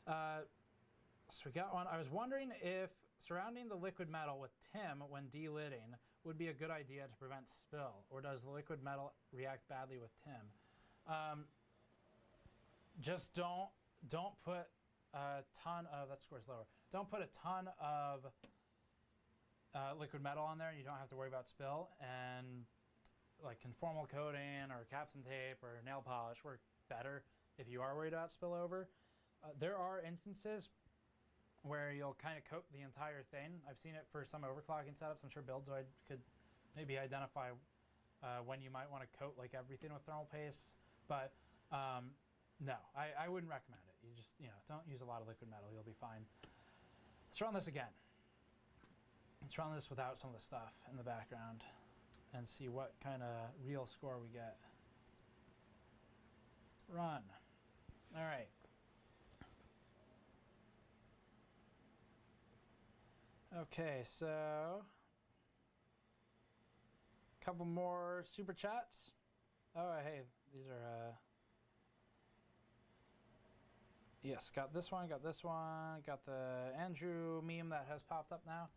So we got one. I was wondering if surrounding the liquid metal with TIM when delidding would be a good idea to prevent spill, or does the liquid metal react badly with TIM? Just don't put a ton of, that scores lower. Don't put a ton of liquid metal on there, and you don't have to worry about spill. And like conformal coating or captain tape or nail polish work better if you are worried about spillover. There are instances where you'll kind of coat the entire thing. I've seen it for some overclocking setups. I'm sure Buildzoid could maybe identify when you might want to coat like everything with thermal pastes, but no, I wouldn't recommend it. You just, don't use a lot of liquid metal. You'll be fine. Let's run this again. Let's run this without some of the stuff in the background and see what kind of real score we get. Run. All right. Okay, so a couple more super chats. Oh, hey, these are yes, got this one, got the Andrew meme that has popped up now.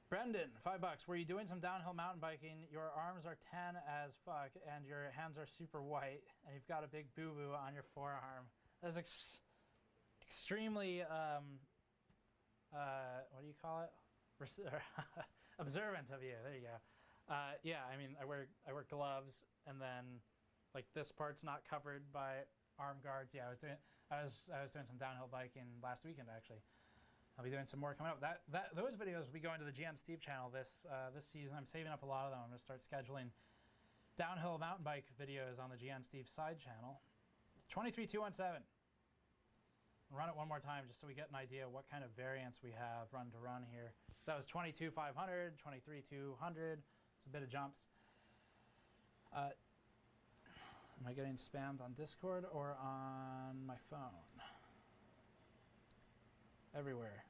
Brendan, $5. Were you doing some downhill mountain biking? Your arms are tan as fuck and your hands are super white and you've got a big boo-boo on your forearm. That's extremely, what do you call it? Observant of you. There you go. Yeah, I mean, I wear gloves, and then like this part's not covered by arm guards. Yeah, I was doing some downhill biking last weekend actually. I'll be doing some more coming up. Those videos will be going to the GN Steve channel this season. I'm saving up a lot of them. I'm gonna start scheduling downhill mountain bike videos on the GN Steve side channel. 23217. Run it one more time just so we get an idea what kind of variance we have run to run here. So that was 22,500, 23,200. It's a bit of jumps. Am I getting spammed on Discord or on my phone? Everywhere.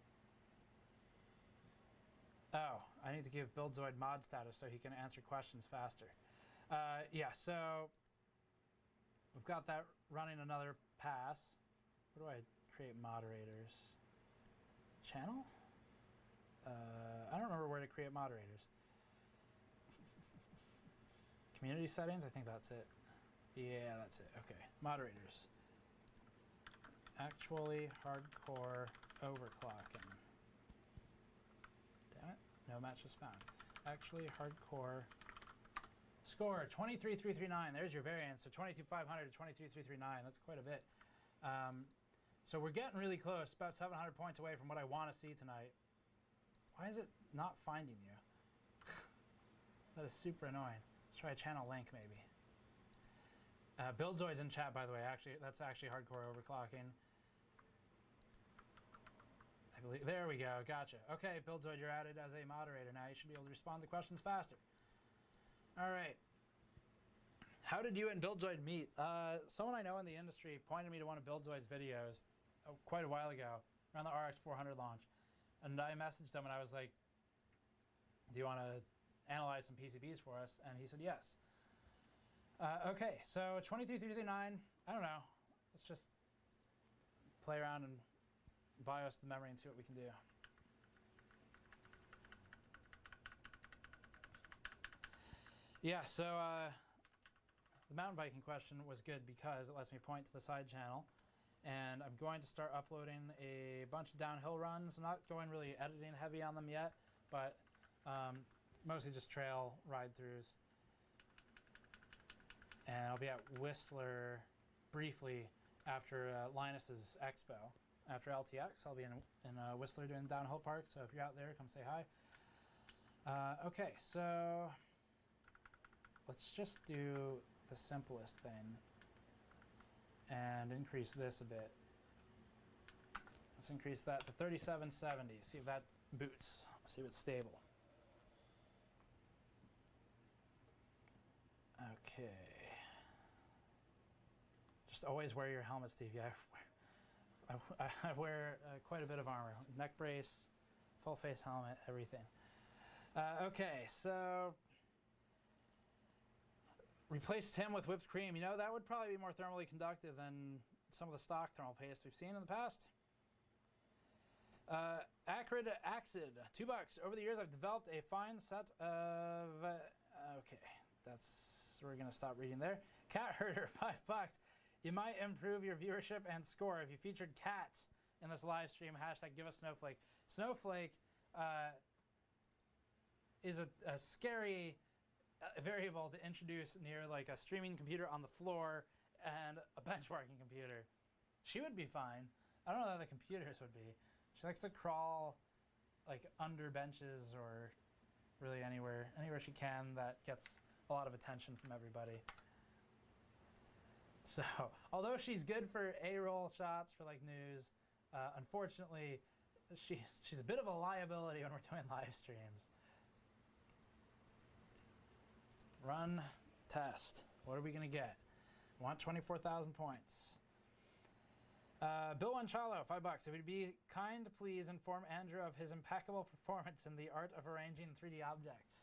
Oh, I need to give Buildzoid mod status so he can answer questions faster. Yeah, so we've got that running another pass. Where do I create moderators? Channel? I don't remember where to create moderators. Community settings? I think that's it. Yeah, that's it. Okay. Moderators. Actually hardcore overclocking. Damn it. No match was found. Actually hardcore. Score 23,339. There's your variance. So 22,500 to 23,339. That's quite a bit. So we're getting really close. About 700 points away from what I want to see tonight. Why is it not finding you? That is super annoying. Let's try a channel link maybe. Buildzoid's in chat, by the way. Actually, that's actually hardcore overclocking. I believe. There we go. Gotcha. Okay, Buildzoid, you're added as a moderator now. You should be able to respond to questions faster. All right. How did you and Buildzoid meet? Someone I know in the industry pointed me to one of Buildzoid's videos quite a while ago, around the RX 400 launch. And I messaged him and I was like, do you want to analyze some PCBs for us? And he said yes. Okay, so 23,339, I don't know. Let's just play around and BIOS the memory and see what we can do. Yeah, so the mountain biking question was good because it lets me point to the side channel. And I'm going to start uploading a bunch of downhill runs. I'm not going really editing heavy on them yet, but mostly just trail ride-throughs. And I'll be at Whistler briefly after Linus's Expo. After LTX, I'll be in Whistler doing Downhill Park, so if you're out there, come say hi. Okay, so let's just do the simplest thing and increase this a bit. Let's increase that to 3770, see if that boots, see if it's stable. Okay. Just always wear your helmet, Steve. Yeah, I wear quite a bit of armor. Neck brace, full face helmet, everything. Okay, so replace Tim with whipped cream. You know, that would probably be more thermally conductive than some of the stock thermal paste we've seen in the past. Acrid Axid, $2. Over the years, I've developed a fine set of... okay, we're going to stop reading there. Cat Herder, $5. You might improve your viewership and score if you featured cats in this live stream. Hashtag give us Snowflake. Snowflake is a scary variable to introduce near like a streaming computer on the floor and a benchmarking computer. She would be fine. I don't know how the computers would be. She likes to crawl like under benches or really anywhere she can that gets a lot of attention from everybody. So, although she's good for A-roll shots for like news, unfortunately, she's a bit of a liability when we're doing live streams. Run test. What are we gonna get? I want 24,000 points. Bill Wanchalo, $5. If you'd be kind, please inform Andrew of his impeccable performance in the art of arranging 3D objects.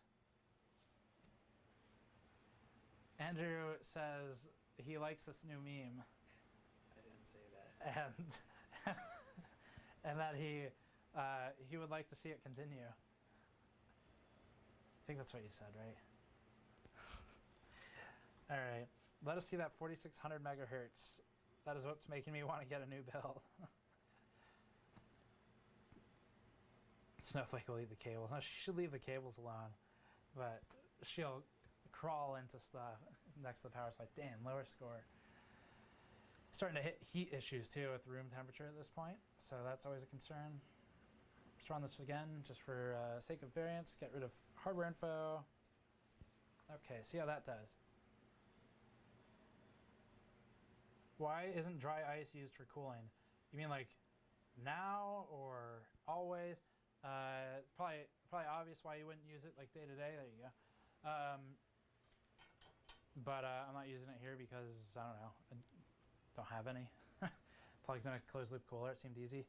Andrew says he likes this new meme. I didn't say that. And and that he would like to see it continue. I think that's what you said, right? All right, let us see that 4600 megahertz. That is what's making me want to get a new build. Snowflake will eat the cables. No, she should leave the cables alone, but she'll crawl into stuff next to the power supply. Damn, lower score. Starting to hit heat issues too with room temperature at this point, so that's always a concern. Let's run this again just for sake of variance. Get rid of hardware info. Okay, see how that does. Why isn't dry ice used for cooling? You mean like now or always? Probably obvious why you wouldn't use it like day to day. There you go. But I'm not using it here because I don't know. I don't have any. Plugged in a closed loop cooler. It seemed easy.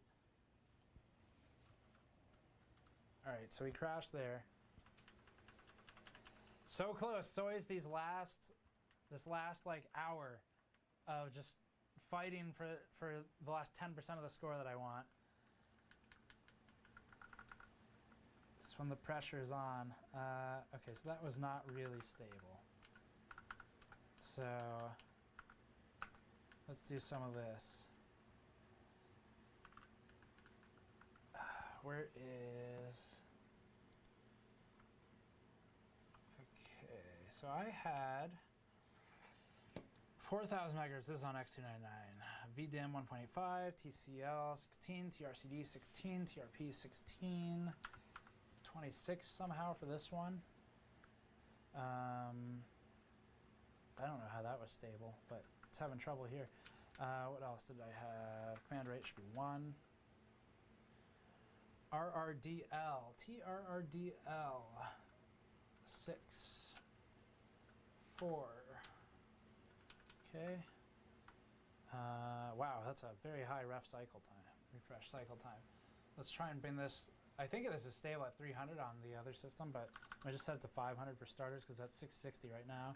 All right, so we crashed there. So close. It's always this last like hour of just fighting for the last 10% of the score that I want. It's when the pressure is on. Okay, so that was not really stable. So let's do some of this. Where is... Okay, so I had 4,000 megahertz. This is on X299. VDIM 1.85, TCL 16, TRCD 16, TRP 16, 26 somehow for this one. I don't know how that was stable, but it's having trouble here. What else did I have? Command rate should be 1. RRDL, TRRDL 6, 4. Okay. Wow, that's a very high refresh cycle time. Let's try and bring this. I think this is stable at 300 on the other system, but I just set it to 500 for starters because that's 660 right now,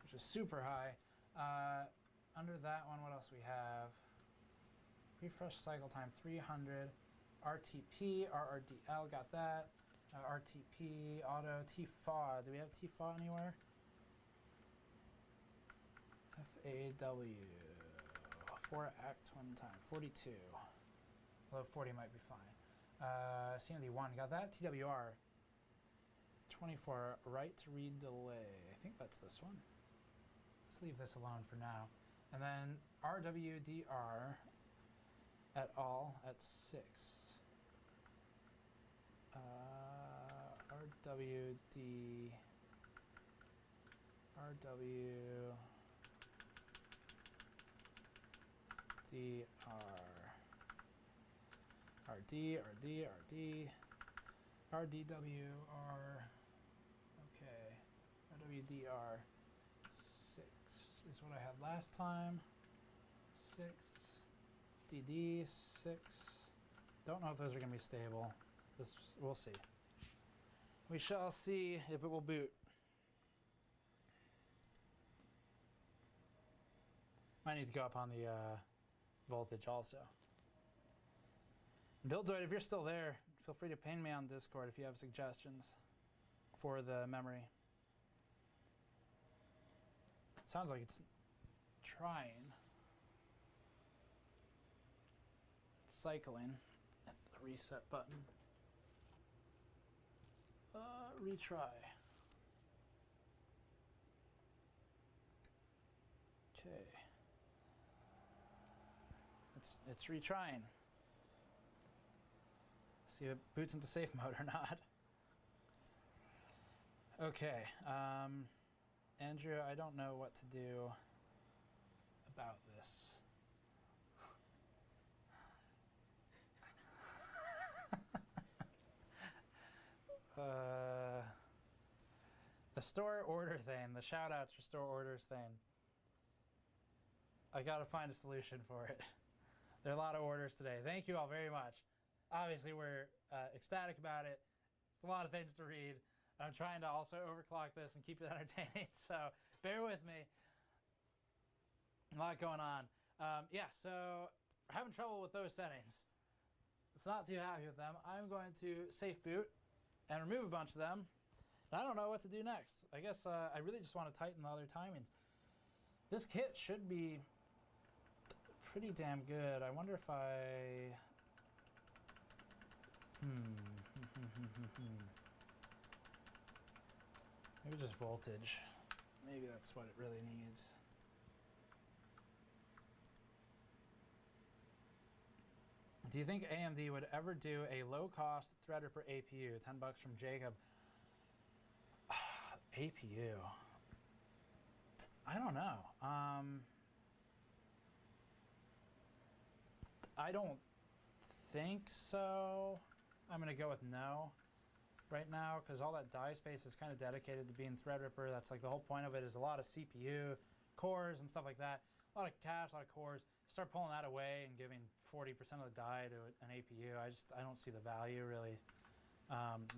which is super high. Under that one, what else we have? Refresh cycle time 300. RTP, RRDL, got that. RTP, auto, TFAW. Do we have TFAW anywhere? FAW. 4-act one time. 42. Although 40 might be fine. CMD1, got that. TWR. 24, right to read delay. I think that's this one. Let's leave this alone for now. And then RWDR et al. At 6. RWD... RDWR. Okay. RWDR 6 is what I had last time. 6. DD 6. Don't know if those are going to be stable. We'll see. We shall see if it will boot. Might need to go up on the voltage also. Buildzoid, if you're still there, feel free to ping me on Discord if you have suggestions for the memory. Sounds like it's trying. It's cycling at the reset button. Retry. Okay. It's retrying. See if it boots into safe mode or not. Okay. Andrew, I don't know what to do about this. The store order thing, the shoutouts for store orders thing. I gotta find a solution for it. There are a lot of orders today. Thank you all very much. Obviously, we're ecstatic about it. It's a lot of things to read. I'm trying to also overclock this and keep it entertaining, so bear with me. A lot going on. Yeah, so we're having trouble with those settings. It's not too happy with them. I'm going to safe boot and remove a bunch of them. And I don't know what to do next. I guess I really just want to tighten the other timings. This kit should be pretty damn good. I wonder if I... Maybe just voltage. Maybe that's what it really needs. Do you think AMD would ever do a low-cost Threadripper APU? $10 from Jacob. APU. I don't know. I don't think so. I'm going to go with no right now because all that die space is kind of dedicated to being Threadripper. That's like the whole point of it is a lot of CPU cores and stuff like that. A lot of cache, a lot of cores. Start pulling that away and giving 40% of the die to an APU. I don't see the value really.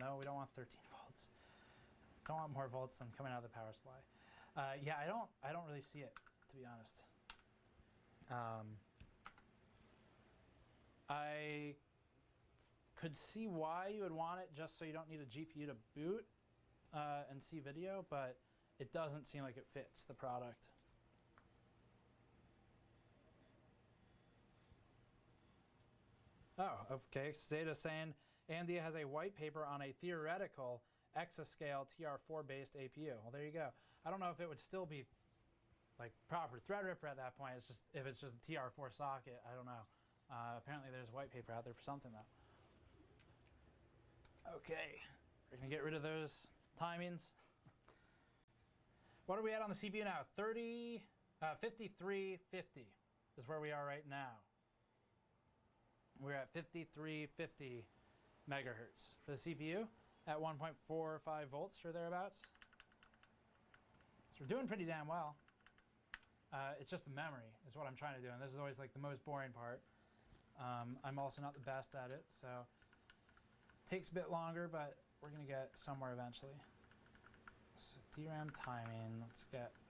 No, we don't want 13 volts. Don't want more volts than coming out of the power supply. Yeah, I don't really see it, to be honest. I could see why you would want it just so you don't need a GPU to boot and see video, but it doesn't seem like it fits the product. Oh, okay. Zeta saying AMD has a white paper on a theoretical exascale TR4 based APU. Well, there you go. I don't know if it would still be like proper Threadripper at that point. It's just if it's just a TR4 socket. I don't know. Apparently, there's white paper out there for something though. Okay, we're gonna get rid of those timings. What are we at on the CPU now? 5350 is where we are right now. We're at 5350 megahertz for the CPU at 1.45 volts or thereabouts. So we're doing pretty damn well. It's just the memory is what I'm trying to do, and this is always like the most boring part. I'm also not the best at it, so takes a bit longer, but we're gonna get somewhere eventually. So DRAM timing,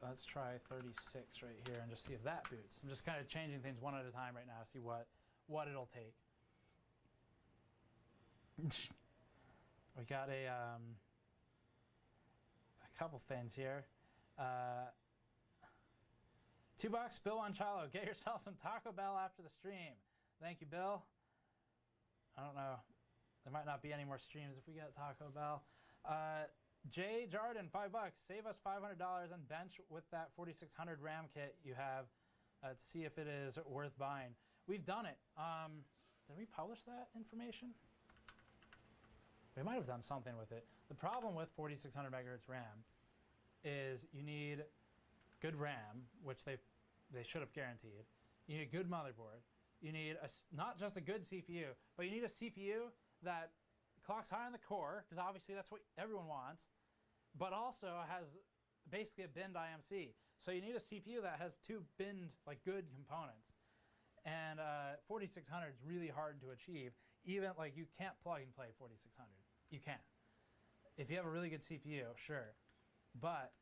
let's try 36 right here and just see if that boots. I'm just kind of changing things one at a time right now, see what it'll take. We got a couple things here. $2, Bill Anchalo. Get yourself some Taco Bell after the stream. Thank you, Bill. I don't know. There might not be any more streams if we get Taco Bell. Jay Jordan, $5. Save us $500 and bench with that 4600 RAM kit you have to see if it is worth buying. We've done it. Did we publish that information? We might have done something with it. The problem with 4600 megahertz RAM is you need good RAM, which they should have guaranteed. You need a good motherboard. You need not just a good CPU, but you need a CPU that clocks higher on the core, because obviously that's what everyone wants, but also has basically a binned IMC. So you need a CPU that has two binned, like good components. And 4600 is really hard to achieve. Even like you can't plug and play 4600. You can't. If you have a really good CPU, sure. But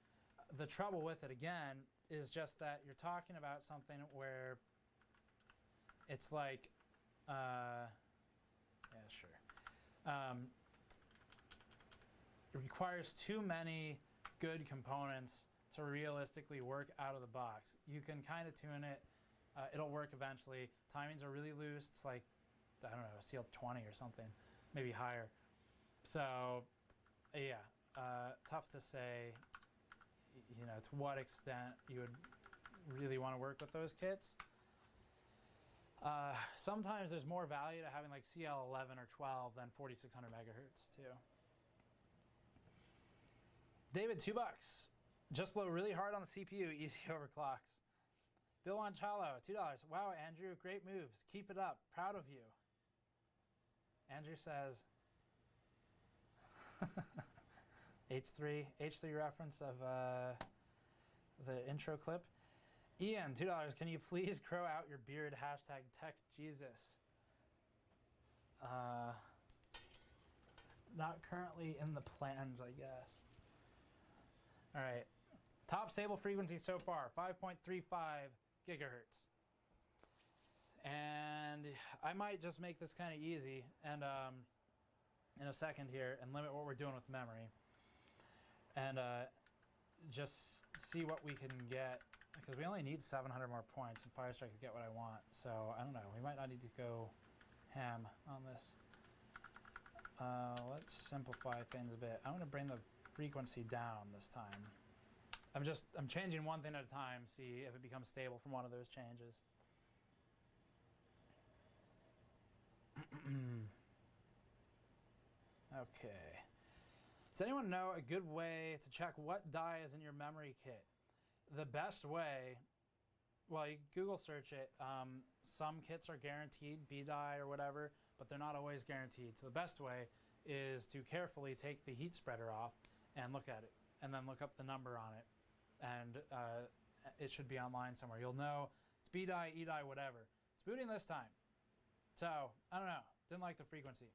the trouble with it again is just that you're talking about something where it's like, yeah, sure. It requires too many good components to realistically work out of the box. You can kind of tune it. It'll work eventually. Timings are really loose. It's like, I don't know, CL20 or something, maybe higher. So, yeah, tough to say, you know, to what extent you would really want to work with those kits. Sometimes there's more value to having like CL11 or 12 than 4600 megahertz too. David, $2. Just blow really hard on the CPU, easy overclocks. Bill Anchalo, $2. Wow, Andrew, great moves. Keep it up. Proud of you. Andrew says, H3 reference of the intro clip. Ian, $2. Can you please grow out your beard? Hashtag tech Jesus. Not currently in the plans, I guess. All right. Top stable frequency so far, 5.35 gigahertz. And I might just make this kind of easy and in a second here and limit what we're doing with memory. And just see what we can get, because we only need 700 more points in Firestrike to get what I want. So I don't know, we might not need to go ham on this. Let's simplify things a bit. I'm going to bring the frequency down this time. I'm changing one thing at a time, see if it becomes stable from one of those changes. Okay. Does anyone know a good way to check what die is in your memory kit? The best way, well, you Google search it. Some kits are guaranteed, B die or whatever, but they're not always guaranteed. So the best way is to carefully take the heat spreader off and look at it, and then look up the number on it. And it should be online somewhere. You'll know it's B die, E die, whatever. It's booting this time. So, I don't know. Didn't like the frequency.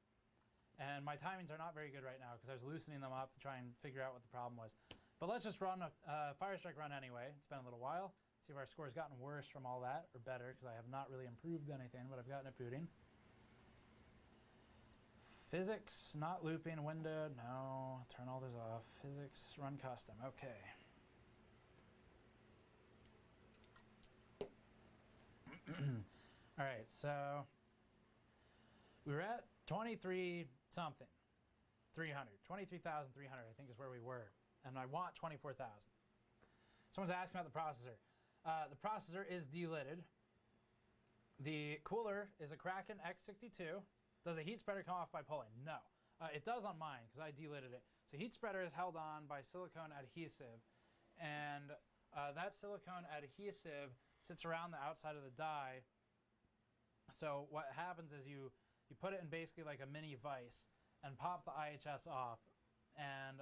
And my timings are not very good right now because I was loosening them up to try and figure out what the problem was. But let's just run a Firestrike run anyway. It's been a little while. See if our score's gotten worse from all that, or better, because I have not really improved anything, but I've gotten it booting. Physics, not looping, windowed, no. Turn all those off. Physics, run custom, okay. All right, so we were at 23 something, 300, 23,300 I think is where we were, and I want 24,000. Someone's asking about the processor. The processor is delidded. The cooler is a Kraken X62. Does the heat spreader come off by pulling? No. It does on mine because I delidded it. So heat spreader is held on by silicone adhesive, and that silicone adhesive sits around the outside of the die. So what happens is you put it in basically like a mini vise and pop the IHS off, and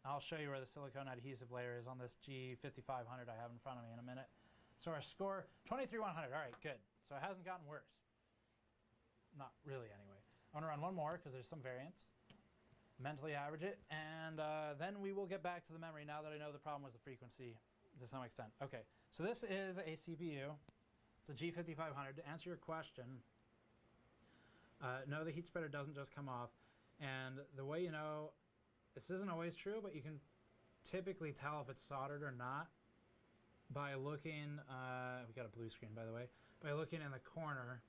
I'll show you where the silicone adhesive layer is on this G5500 I have in front of me in a minute. So our score, 23,100. All right, good. So it hasn't gotten worse. Not really, anyway. I'm gonna run one more because there's some variance. Mentally average it, and then we will get back to the memory now that I know the problem was the frequency to some extent. Okay, so this is a CPU. It's a G5500. To answer your question, no, the heat spreader doesn't just come off. And the way you know, this isn't always true, but you can typically tell if it's soldered or not by looking, we got a blue screen by the way, by looking in the corner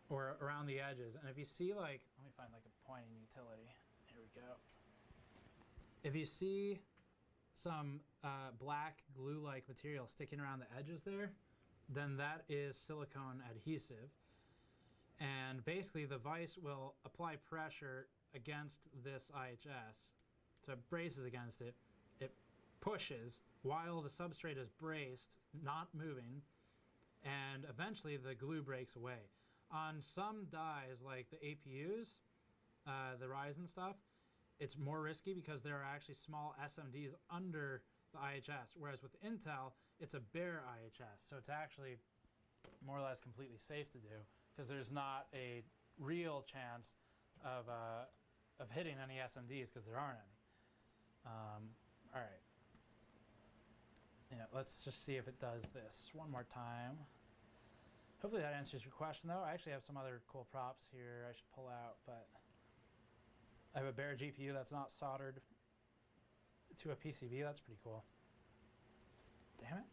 or around the edges. And if you see like, let me find like a pointing utility. Here we go. If you see some black glue-like material sticking around the edges there, then that is silicone adhesive. And basically the vise will apply pressure against this IHS, so it braces against it. It pushes while the substrate is braced, not moving, and eventually the glue breaks away. On some dies like the APUs, the Ryzen stuff, it's more risky because there are actually small SMDs under the IHS, whereas with Intel, it's a bare IHS, so it's actually more or less completely safe to do because there's not a real chance of hitting any SMDs because there aren't any. All right. Yeah, let's just see if it does this one more time. Hopefully that answers your question, though. I actually have some other cool props here I should pull out, but I have a bare GPU that's not soldered to a PCB. That's pretty cool. Damn it.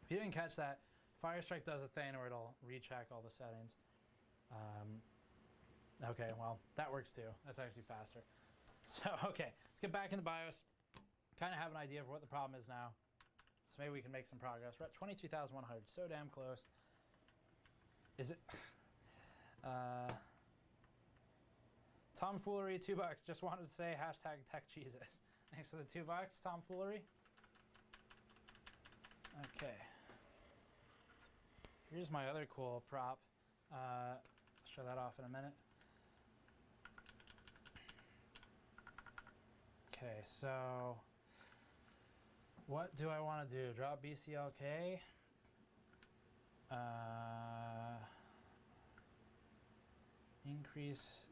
If you didn't catch that, Firestrike does a thing where it'll recheck all the settings. Okay, well, that works too. That's actually faster. So, okay, let's get back into BIOS. Kind of have an idea of what the problem is now. So maybe we can make some progress. We're at 22,100, so damn close. Is it? Tomfoolery, $2. Just wanted to say hashtag TechJesus. Thanks for the $2, Tomfoolery. Okay. Here's my other cool prop. I'll show that off in a minute. Okay, so What do I want to do? Drop BCLK? Increase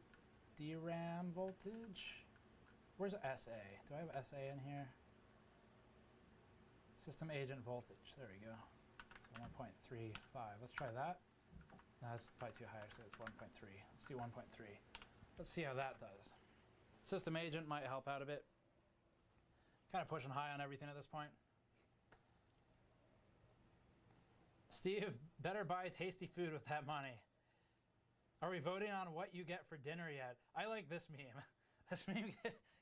DRAM voltage? Where's SA? Do I have SA in here? System agent voltage. There we go. So 1.35. Let's try that. No, that's probably too high, actually. It's 1.3. Let's do 1.3. Let's see how that does. System agent might help out a bit. Kind of pushing high on everything at this point. Steve, better buy tasty food with that money. Are we voting on what you get for dinner yet? I like this meme. This meme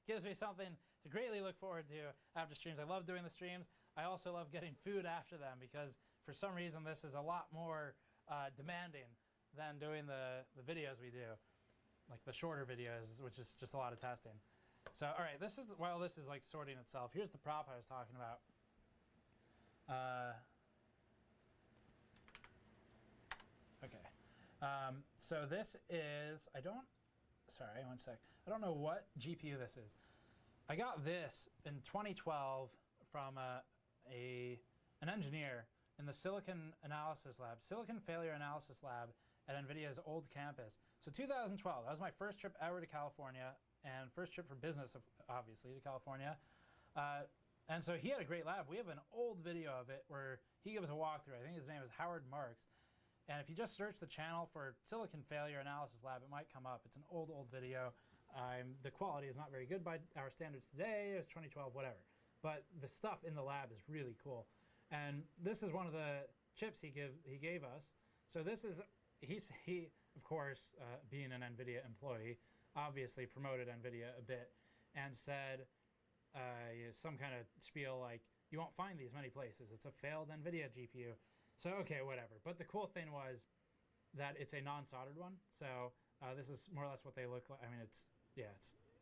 gives me something to greatly look forward to after streams. I love doing the streams. I also love getting food after them because for some reason this is a lot more demanding than doing the videos we do. Like the shorter videos, which is just a lot of testing. So, all right, this is while this is like sorting itself. Here's the prop I was talking about. Okay. So this is sorry, one sec. I don't know what GPU this is. I got this in 2012 from an engineer in the Silicon Analysis Lab, Silicon Failure Analysis Lab at NVIDIA's old campus. So 2012, that was my first trip ever to California and first trip for business, obviously, to California. And so he had a great lab. We have an old video of it where he gives a walkthrough. I think his name is Howard Marks. And if you just search the channel for Silicon Failure Analysis Lab, it might come up. It's an old video. The quality is not very good by our standards today. It's 2012, whatever. But the stuff in the lab is really cool. And this is one of the chips he gave us. So this is, he of course, being an NVIDIA employee, obviously promoted NVIDIA a bit and said some kind of spiel like, you won't find these many places. It's a failed NVIDIA GPU. So, okay, whatever. But the cool thing was that it's a non-soldered one. So this is more or less what they look like. I mean,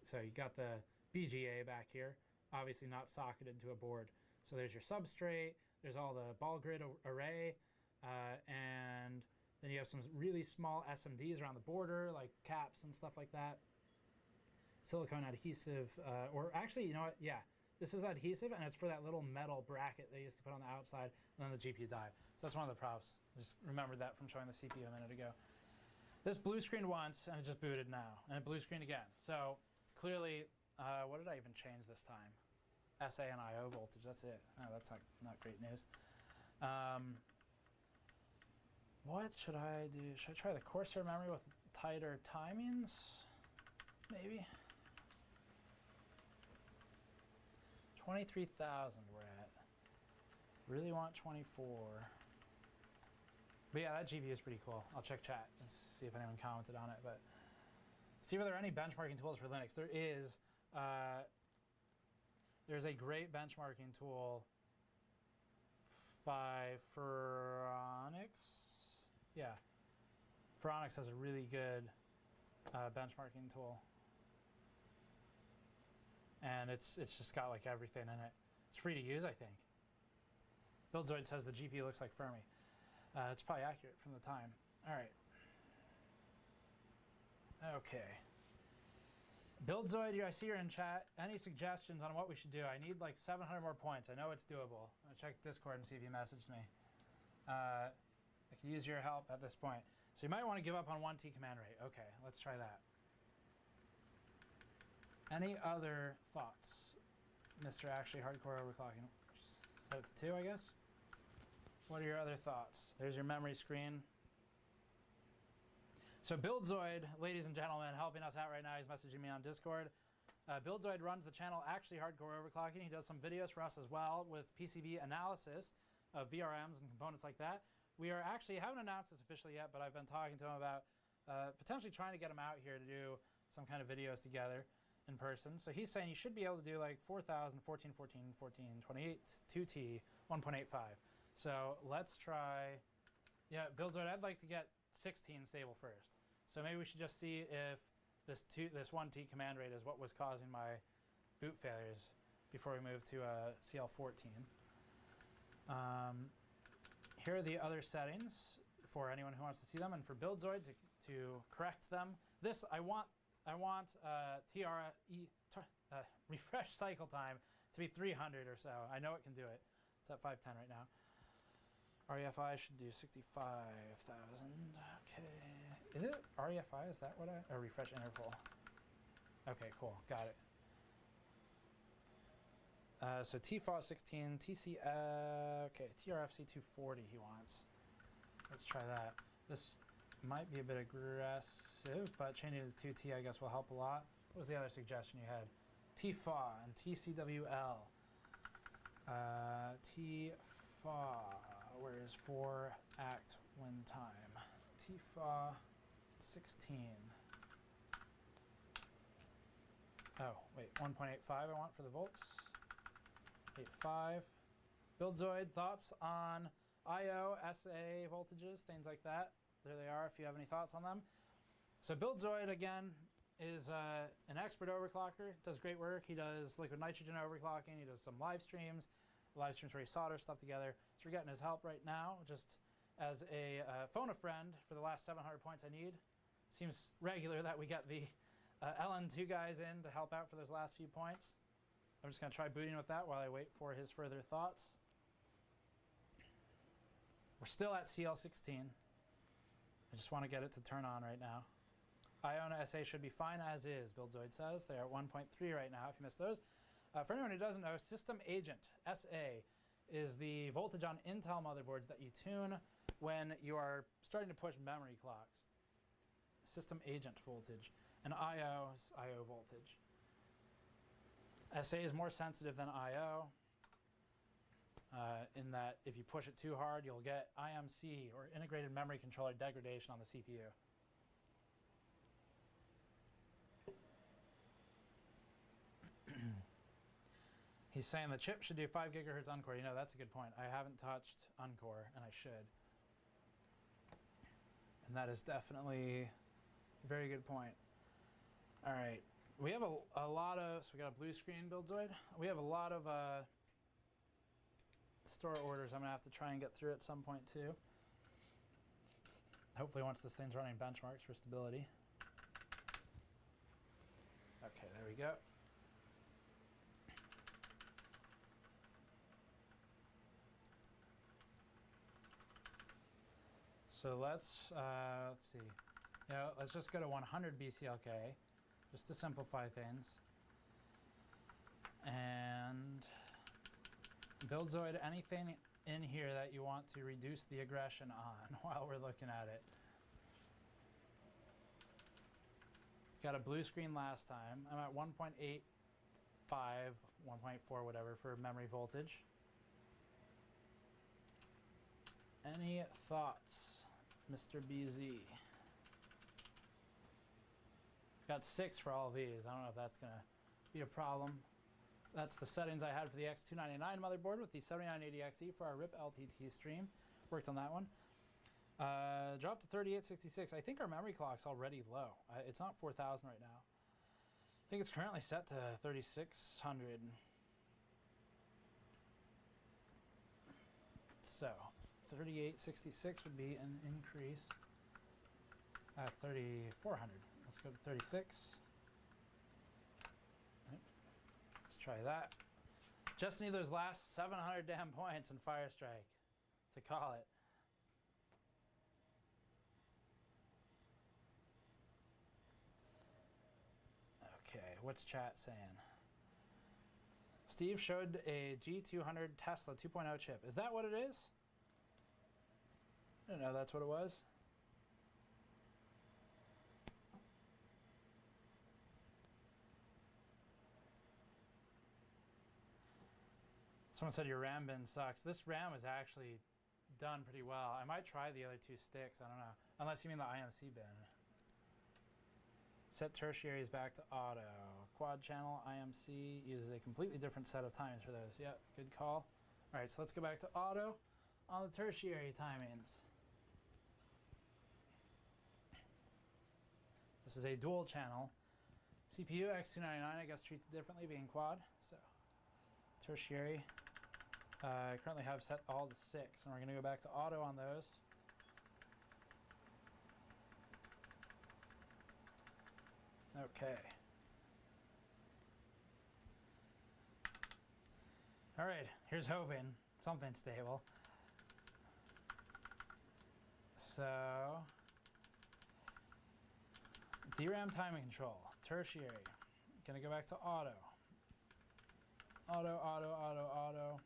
so you got the BGA back here, obviously not socketed to a board. So there's your substrate, there's all the ball grid array, and then you have some really small SMDs around the border, like caps and stuff like that. Silicone adhesive, or actually, you know what? Yeah, this is adhesive, and it's for that little metal bracket they used to put on the outside, and then the GPU die. So that's one of the props. Just remembered that from showing the CPU a minute ago. This blue screened once, and it just booted now, and it blue screened again. So clearly, what did I even change this time? SA and IO voltage, that's it. Oh, that's not great news. What should I do? Should I try the Corsair memory with tighter timings? Maybe. 23,000 we're at. Really want 24. But yeah, that GPU is pretty cool. I'll check chat and see if anyone commented on it. But see if there are any benchmarking tools for Linux. There is. There's a great benchmarking tool by Phoronix. Yeah, Phoronix has a really good benchmarking tool, and it's just got like everything in it. It's free to use, I think. Buildzoid says the GPU looks like Fermi. It's probably accurate from the time. All right. Okay. Buildzoid, I see you're in chat. Any suggestions on what we should do? I need like 700 more points. I know it's doable. I'll check Discord and see if you messaged me. I could use your help at this point. So you might want to give up on 1T command rate. Okay, let's try that. Any other thoughts? Mr. Actually Hardcore Overclocking. So it's 2, I guess? What are your other thoughts? There's your memory screen. So Buildzoid, ladies and gentlemen, helping us out right now. He's messaging me on Discord. Buildzoid runs the channel Actually Hardcore Overclocking. He does some videos for us as well with PCB analysis of VRMs and components like that. We are actually, haven't announced this officially yet, but I've been talking to him about potentially trying to get him out here to do some kind of videos together in person. So he's saying you should be able to do like 4,000, 14, 14, 14, 28, 2T, 1.85. So let's try, yeah, Buildzoid, I'd like to get 16 stable first. So maybe we should just see if this 1T command rate is what was causing my boot failures before we move to CL14. Here are the other settings for anyone who wants to see them, and for Buildzoid to correct them. This I want refresh cycle time to be 300 or so. I know it can do it. It's at 510 right now. REFI should do 65,000. Okay. Is it REFI? Is that what I... Or refresh interval. Okay, cool. Got it. So TFAW 16, TC... okay, TRFC 240 he wants. Let's try that. This might be a bit aggressive, but changing it to 2T I guess will help a lot. What was the other suggestion you had? TFAW and TCWL. TFAW, where is 4 act win time? TFAW 16. Oh, wait, 1.85 I want for the volts. 8.5. Buildzoid, thoughts on IO, SA voltages, things like that. There they are if you have any thoughts on them. So Buildzoid, again, is an expert overclocker. Does great work. He does liquid nitrogen overclocking. He does some live streams where he solders stuff together. So we're getting his help right now, just as a phone a friend for the last 700 points I need. Seems regular that we get the LN2 guys in to help out for those last few points. I'm just going to try booting with that while I wait for his further thoughts. We're still at CL16. I just want to get it to turn on right now. Iona SA should be fine as is, Buildzoid says. They are at 1.3 right now, if you missed those. For anyone who doesn't know, System Agent, SA, is the voltage on Intel motherboards that you tune when you are starting to push memory clocks. System Agent voltage. And IO is IO voltage. SA is more sensitive than IO in that if you push it too hard, you'll get IMC, or integrated memory controller degradation on the CPU. He's saying the chip should do 5 gigahertz Encore. You know, that's a good point. I haven't touched Encore, and I should. And that is definitely a very good point. All right. We have a lot of, so we got a blue screen Buildzoid. We have a lot of store orders I'm gonna have to try and get through at some point too. Hopefully once this thing's running benchmarks for stability. Okay, there we go. So let's see. You know, let's just go to 100 BCLK. Just to simplify things. And Buildzoid, anything in here that you want to reduce the aggression on while we're looking at it. Got a blue screen last time. I'm at 1.85, 1.4, whatever, for memory voltage. Any thoughts, Mr. BZ? Got 6 for all of these. I don't know if that's going to be a problem. That's the settings I had for the X299 motherboard with the 7980XE for our RIP LTT stream. Worked on that one. Dropped to 3866. I think our memory clock's already low. It's not 4000 right now. I think it's currently set to 3600. So 3866 would be an increase. 3400. Let's go to 36. Let's try that. Just need those last 700 damn points in Firestrike to call it. Okay, what's chat saying? Steve showed a G200 Tesla 2.0 chip. Is that what it is? I didn't know that's what it was. Someone said your RAM bin sucks. This RAM is actually done pretty well. I might try the other 2 sticks. I don't know. Unless you mean the IMC bin. Set tertiaries back to auto. Quad channel IMC uses a completely different set of timings for those. Yep, good call. All right, so let's go back to auto on the tertiary timings. This is a dual channel. CPU X299, I guess, treats it differently being quad. So tertiary. I currently have set all to 6, and we're going to go back to auto on those. Okay. All right, here's hoping something stable. So, DRAM timing control, tertiary. Gonna go back to auto. Auto.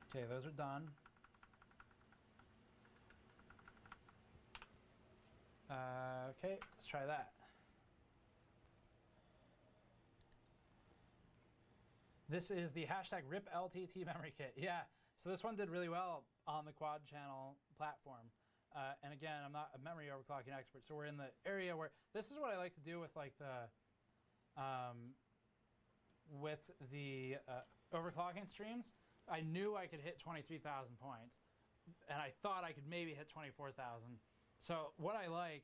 Okay, those are done. Okay, let's try that. This is the hashtag RipLTT memory kit. Yeah, so this one did really well on the quad channel platform. And again, I'm not a memory overclocking expert, so we're in the area where this is what I like to do with like the overclocking streams. I knew I could hit 23,000 points, and I thought I could maybe hit 24,000. So what I like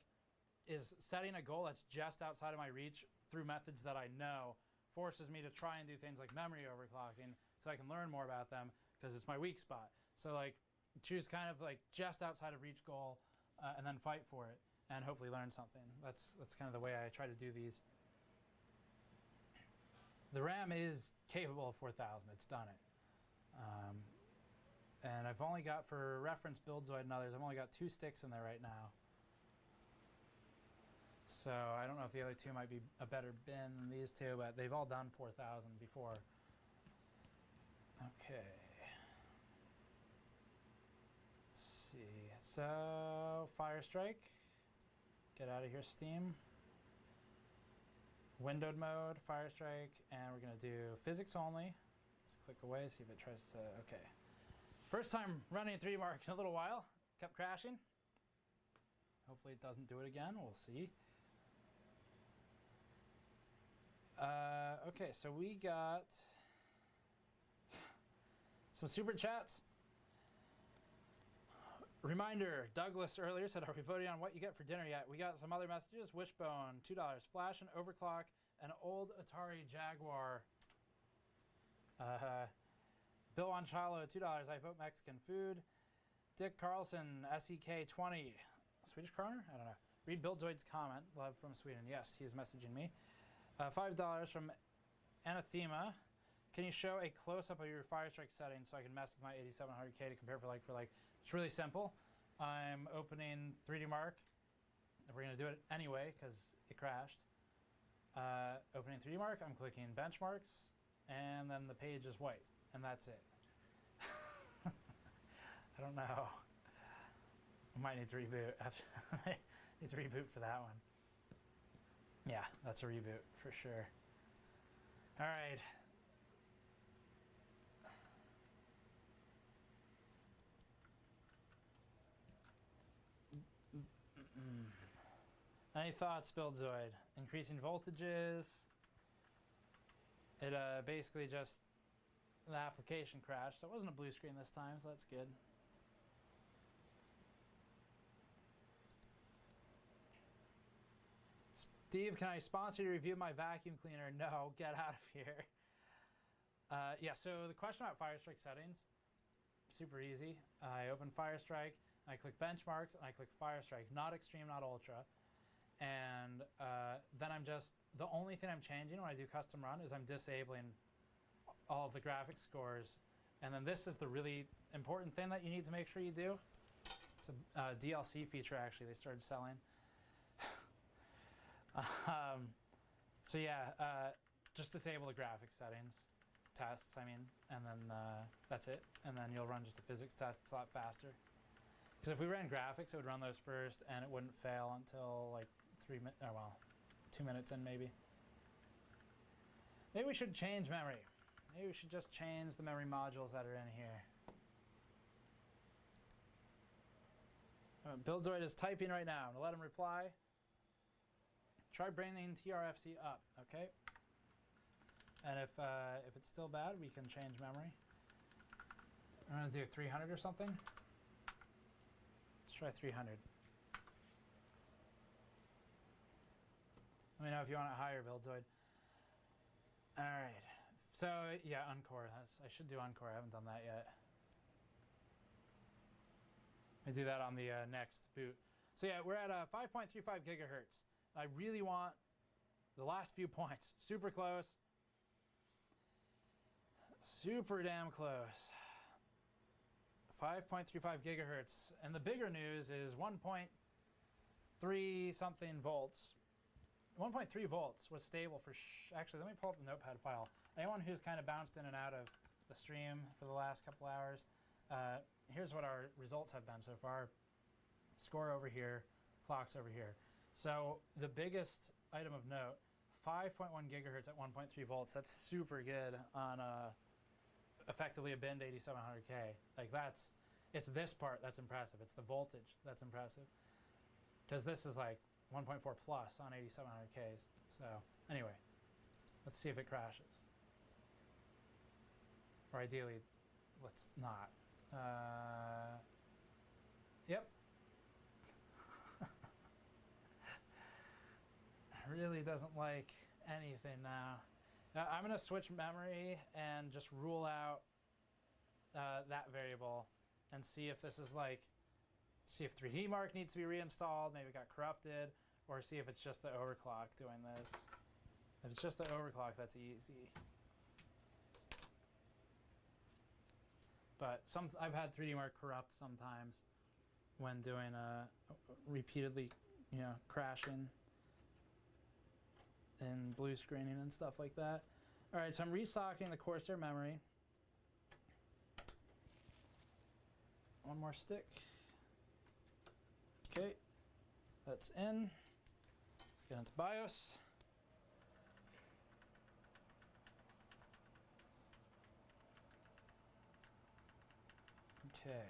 is setting a goal that's just outside of my reach through methods that I know forces me to try and do things like memory overclocking so I can learn more about them because it's my weak spot. So like choose kind of like just outside of reach goal and then fight for it and hopefully learn something. That's kind of the way I try to do these. The RAM is capable of 4,000. It's done it. And I've only got, for reference, Buildzoid and others, I've only got 2 sticks in there right now. So I don't know if the other 2 might be a better bin than these 2, but they've all done 4,000 before. Okay. Let's see. So Firestrike. Get out of here, Steam. Windowed mode, Firestrike, and we're going to do physics only. Let's click away, see if it tries to, okay. First time running 3D Mark in a little while. Kept crashing. Hopefully it doesn't do it again. We'll see. Okay, so we got some super chats. Reminder, Douglas earlier said, are we voting on what you get for dinner yet? We got some other messages. Wishbone, $2. Flash and Overclock, an old Atari Jaguar. Bill Anchalo, $2. I vote Mexican food. Dick Carlson, SEK 20. Swedish kroner? I don't know. Read Buildzoid's comment. Love from Sweden. Yes, he's messaging me. $5 from Anathema. Can you show a close-up of your Firestrike settings so I can mess with my 8700K to compare for like? It's really simple. I'm opening 3D Mark. We're going to do it anyway because it crashed. Opening 3D Mark, I'm clicking benchmarks, and then the page is white, and that's it. I don't know. I might need to reboot. I need to reboot for that one. Yeah, that's a reboot for sure. All right. Any thoughts, Buildzoid? Increasing voltages. It basically just, the application crashed, so it wasn't a blue screen this time, so that's good. Steve, can I sponsor you to review my vacuum cleaner? No, get out of here. Yeah, so the question about Firestrike settings, super easy. I open Firestrike, I click benchmarks, and I click Firestrike, not extreme, not ultra. And then I'm just, the only thing I'm changing when I do custom run is I'm disabling all of the graphics scores. And then this is the really important thing that you need to make sure you do. It's a DLC feature, actually, they started selling. So yeah, just disable the graphics settings, tests, I mean, and then that's it. And then you'll run just a physics test. It's a lot faster. Because if we ran graphics, it would run those first, and it wouldn't fail until like 2 minutes in maybe. Maybe we should change memory. Maybe we should just change the memory modules that are in here. Buildzoid is typing right now. I'm gonna let him reply. Try bringing TRFC up, okay? And if it's still bad, we can change memory. I'm gonna do 300 or something. Let's try 300. Let me know if you want it higher, Buildzoid. All right. So yeah, Encore. I should do Encore. I haven't done that yet. Let me do that on the next boot. So yeah, we're at 5.35 gigahertz. I really want the last few points. Super close. Super damn close. 5.35 gigahertz. And the bigger news is 1.3 something volts. 1.3 volts was stable for actually, let me pull up the notepad file. Anyone who's kind of bounced in and out of the stream for the last couple hours, here's what our results have been so far. Score over here, clocks over here. So the biggest item of note, 5.1 gigahertz at 1.3 volts. That's super good on effectively a binned 8700K. Like it's this part that's impressive. It's the voltage that's impressive. Because this is like 1.4 plus on 8700Ks. So anyway, let's see if it crashes. Or ideally, let's not. Yep. Really doesn't like anything now. Now I'm going to switch memory and just rule out that variable and see if this is like, see if 3D Mark needs to be reinstalled, maybe it got corrupted, or see if it's just the overclock doing this. If it's just the overclock, that's easy. But I've had 3D Mark corrupt sometimes when doing repeatedly, crashing and blue screening and stuff like that. All right, so I'm restocking the Corsair memory. One more stick. Okay, that's in. Let's get into BIOS. Okay.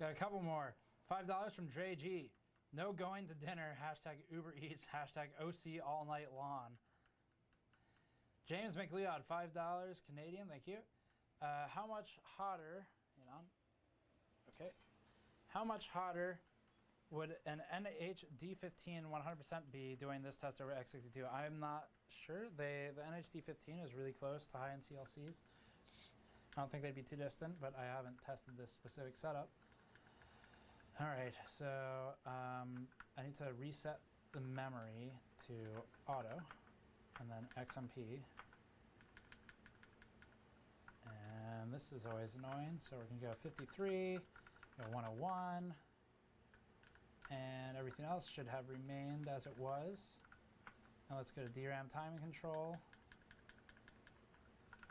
Got a couple more. $5 from Dre G. No going to dinner. Hashtag Uber Eats. Hashtag OC all night long. James McLeod, $5 Canadian. Thank you. How much hotter? Hang on. Okay. How much hotter would an NHD15 100% be doing this test over X62? I'm not sure. The NHD15 is really close to high-end CLCs. I don't think they'd be too distant, but I haven't tested this specific setup. All right, so I need to reset the memory to auto and then XMP. And this is always annoying, so we're gonna go 53, go 101, and everything else should have remained as it was. Now let's go to DRAM timing control.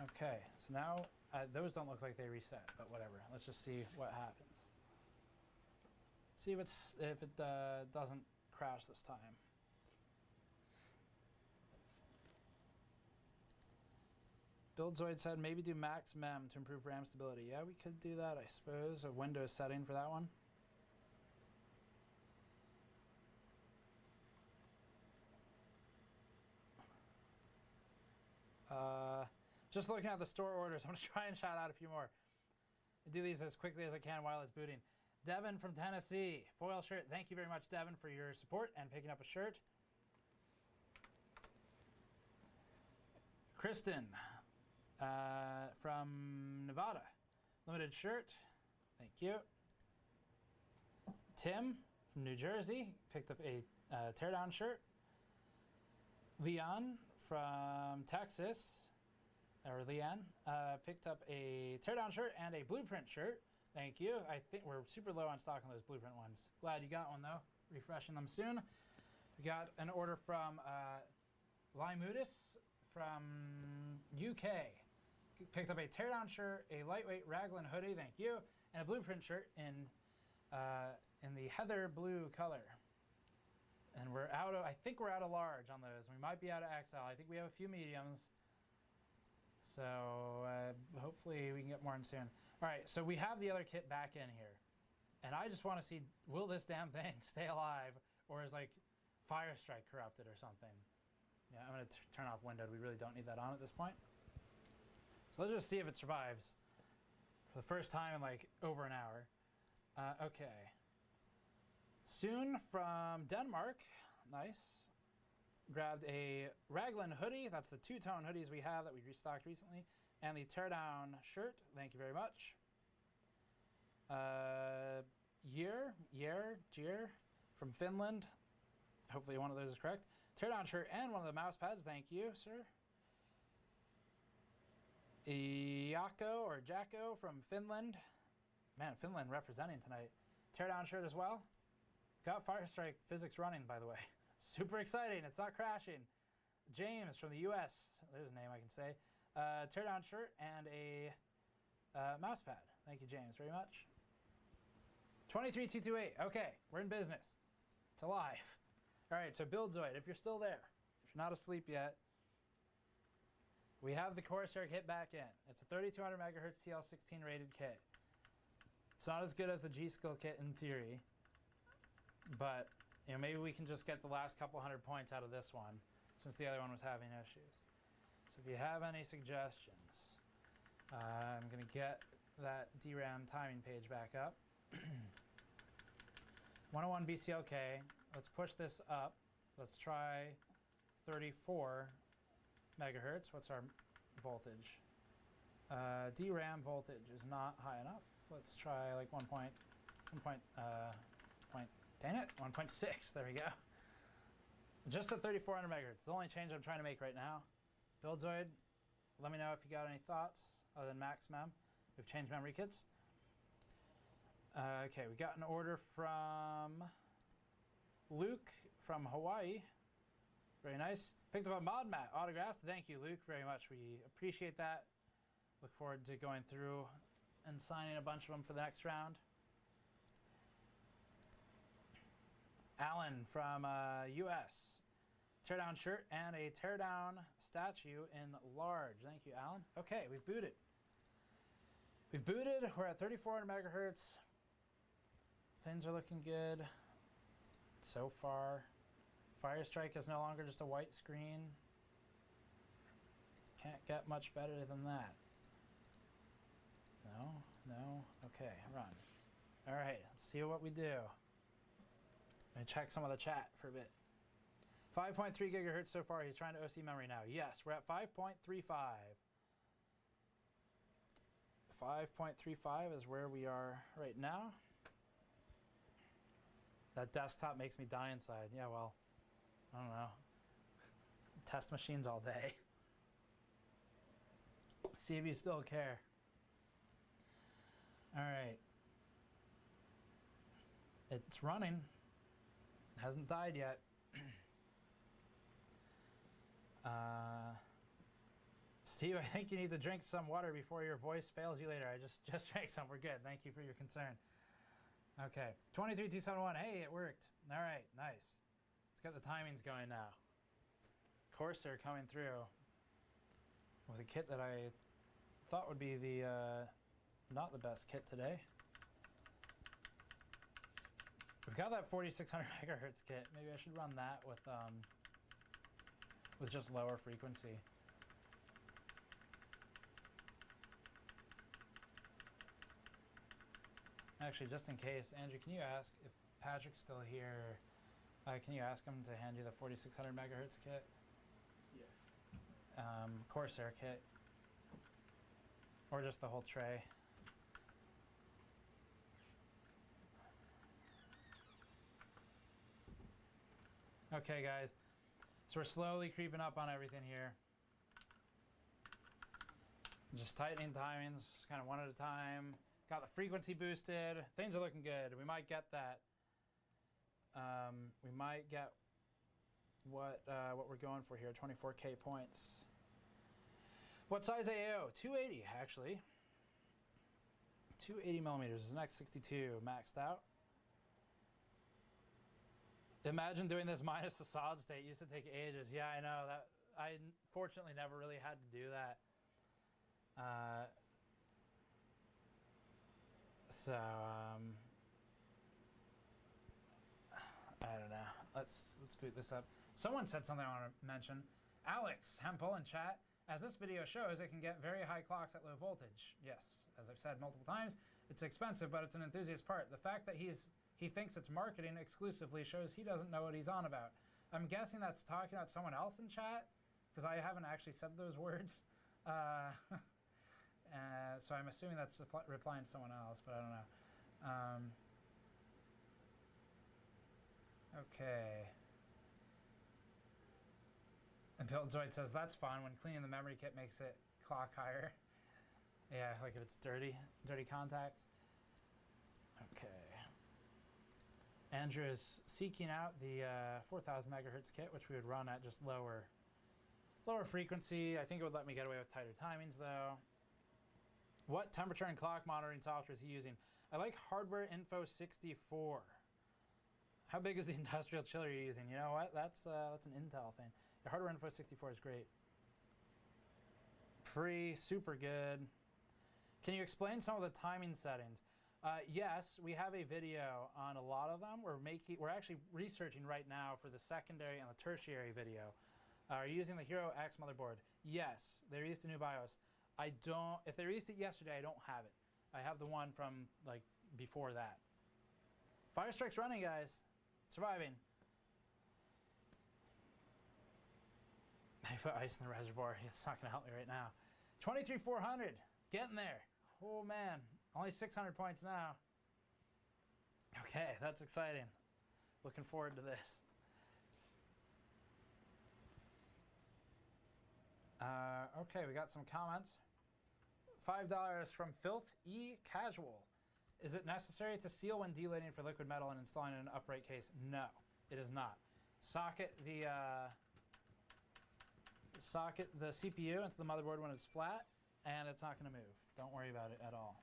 Okay, so now those don't look like they reset, but whatever. Let's just see what happens. See if it doesn't crash this time. Buildzoid said maybe do max mem to improve RAM stability. Yeah, we could do that, I suppose. A Windows setting for that one. Just looking at the store orders, I'm going to try and shout out a few more. I do these as quickly as I can while it's booting. Devin from Tennessee, foil shirt. Thank you very much, Devin, for your support and picking up a shirt. Kristen from Nevada, limited shirt. Thank you. Tim from New Jersey picked up a teardown shirt. Leon from Texas, or Leanne, picked up a teardown shirt and a blueprint shirt. Thank you. I think we're super low on stock on those blueprint ones. Glad you got one though. Refreshing them soon. We got an order from Limeudis from UK. Picked up a teardown shirt, a lightweight raglan hoodie. Thank you, and a blueprint shirt in the heather blue color. And we're out of. I think we're out of large on those. We might be out of XL. I think we have a few mediums. So hopefully we can get more in soon. All right, so we have the other kit back in here. And I just want to see, will this damn thing stay alive, or is like Firestrike corrupted or something? Yeah, I'm going to turn off windowed. We really don't need that on at this point. So let's just see if it survives for the first time in like over an hour. Okay. Soon from Denmark. Nice. Grabbed a raglan hoodie. That's the two-tone hoodies we have that we restocked recently. And the teardown shirt. Thank you very much. Jier from Finland. Hopefully one of those is correct. Teardown shirt and one of the mouse pads. Thank you, sir. Iako or Jacko from Finland. Man, Finland representing tonight. Teardown shirt as well. Got Firestrike physics running, by the way. Super exciting. It's not crashing. James from the US. There's a name I can say. Teardown shirt and a mouse pad. Thank you, James, very much. 23228. Okay, we're in business. It's alive. All right, so Buildzoid, if you're still there, if you're not asleep yet, we have the Corsair kit back in. It's a 3200 megahertz TL16 rated kit. It's not as good as the G-Skill kit in theory, but you know, maybe we can just get the last couple hundred points out of this one, since the other one was having issues. So if you have any suggestions, I'm going to get that DRAM timing page back up. 101 BCLK. Let's push this up. Let's try 34 megahertz. What's our voltage? DRAM voltage is not high enough. Let's try like 1.6. There we go. Just at 3400 megahertz. The only change I'm trying to make right now. Buildzoid, let me know if you got any thoughts other than max mem. We've changed memory kits. Okay, we got an order from Luke from Hawaii. Very nice. Picked up a mod mat autographed. Thank you, Luke, very much. We appreciate that. Look forward to going through and signing a bunch of them for the next round. Alan from US. Teardown shirt and a teardown statue in large. Thank you, Alan. Okay, we've booted. We've booted. We're at 3400 megahertz. Things are looking good so far. Firestrike is no longer just a white screen. Can't get much better than that. No, no. Okay, run. All right, let's see what we do. Let me check some of the chat for a bit. 5.3 gigahertz so far. He's trying to OC memory now. Yes, we're at 5.35. 5.35 is where we are right now. That desktop makes me die inside. Yeah, well, I don't know. Test machines all day. See if you still care. All right. It's running. It hasn't died yet. Steve, I think you need to drink some water before your voice fails you later. I just drank some. We're good. Thank you for your concern. Okay, 23271. Hey, it worked. All right, nice. Let's get the timings going now. Corsair coming through with a kit that I thought would be the not the best kit today. We've got that 4600 megahertz kit. Maybe I should run that with just lower frequency. Actually, just in case, Andrew, can you ask if Patrick's still here? Can you ask him to hand you the 4600 megahertz kit? Yeah. Corsair kit, or just the whole tray. Okay, guys. So we're slowly creeping up on everything here. Just tightening timings, kind of one at a time. Got the frequency boosted. Things are looking good. We might get that. We might get what we're going for here. 24K points. What size AO? 280 actually. 280 millimeters. The next 62 maxed out. Imagine doing this minus the solid state. It used to take ages. Yeah, I know that. I fortunately never really had to do that. So I don't know. Let's boot this up. Someone said something I want to mention. Alex Hempel in chat. As this video shows, it can get very high clocks at low voltage. Yes, as I've said multiple times, it's expensive, but it's an enthusiast part. The fact that he thinks it's marketing exclusively shows he doesn't know what he's on about. I'm guessing that's talking about someone else in chat, because I haven't actually said those words. So I'm assuming that's replying to someone else, but I don't know. Okay. And Billzoid says, that's fun when cleaning the memory kit makes it clock higher. Yeah, like if it's dirty contacts. Okay. Andrew is seeking out the 4000 megahertz kit, which we would run at just lower frequency. I think it would let me get away with tighter timings though. What temperature and clock monitoring software is he using? I like Hardware Info 64. How big is the industrial chiller you're using? You know what? That's an Intel thing. The Hardware Info 64 is great. Free, super good. Can you explain some of the timing settings? Yes, we have a video on a lot of them. We're actually researching right now for the secondary and the tertiary video. Are you using the Hero X motherboard? Yes, they released a new BIOS. If they released it yesterday, I don't have it. I have the one from like before that. Firestrike's running, guys. Surviving. I put ice in the reservoir. It's not gonna help me right now. 23,400, getting there. Oh man, only 600 points now. Okay, that's exciting. Looking forward to this. Okay, we got some comments. $5 from Filth E Casual. Is it necessary to seal when delating for liquid metal and installing in an upright case? No, it is not. Socket the CPU into the motherboard when it's flat, and it's not going to move. Don't worry about it at all.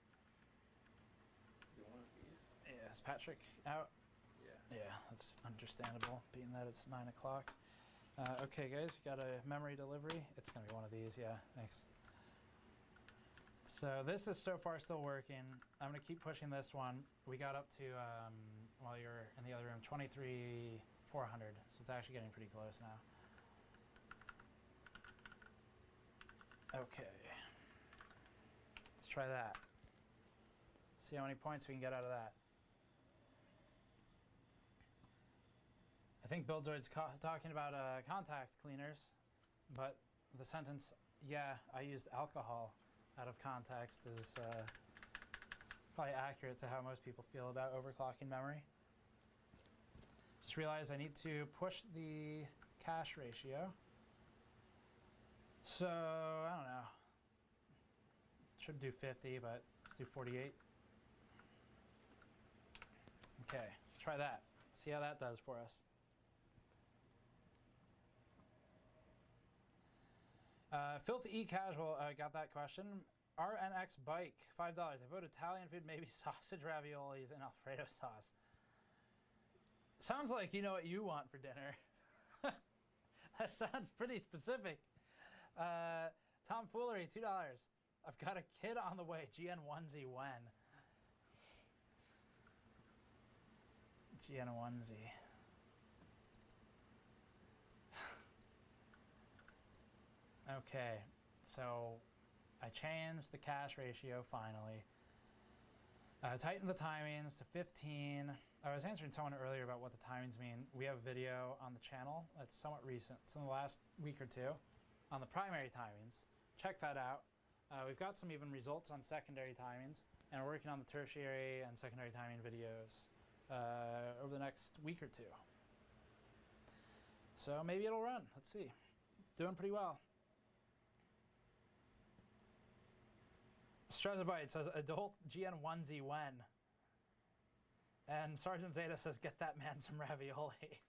Is it one of these? Yeah, is Patrick out? Yeah. Yeah, that's understandable, being that it's 9 o'clock. Okay, guys, we got a memory delivery. It's going to be one of these, yeah, thanks. So this is so far still working. I'm going to keep pushing this one. We got up to, while you're in the other room, 23,400. So it's actually getting pretty close now. Okay. Let's try that. See how many points we can get out of that. I think Billzoid's talking about contact cleaners, but the sentence, yeah, I used alcohol out of context is probably accurate to how most people feel about overclocking memory. Just realized I need to push the cache ratio. So, I don't know. Should do 50, but let's do 48. Okay, try that. See how that does for us. Filthy E Casual got that question. RNX Bike, $5. I vote Italian food, maybe sausage raviolis and Alfredo sauce. Sounds like you know what you want for dinner. That sounds pretty specific. Tomfoolery, $2. I've got a kid on the way. GN1Z when? GN1Z. Okay, so I changed the cache ratio finally. Tightened the timings to 15. I was answering someone earlier about what the timings mean. We have a video on the channel that's somewhat recent. It's in the last week or two on the primary timings. Check that out. We've got some even results on secondary timings, and we're working on the tertiary and secondary timing videos over the next week or two. So maybe it'll run. Let's see. Doing pretty well. Strezabyte says adult GN1Z when. And Sergeant Zeta says get that man some ravioli.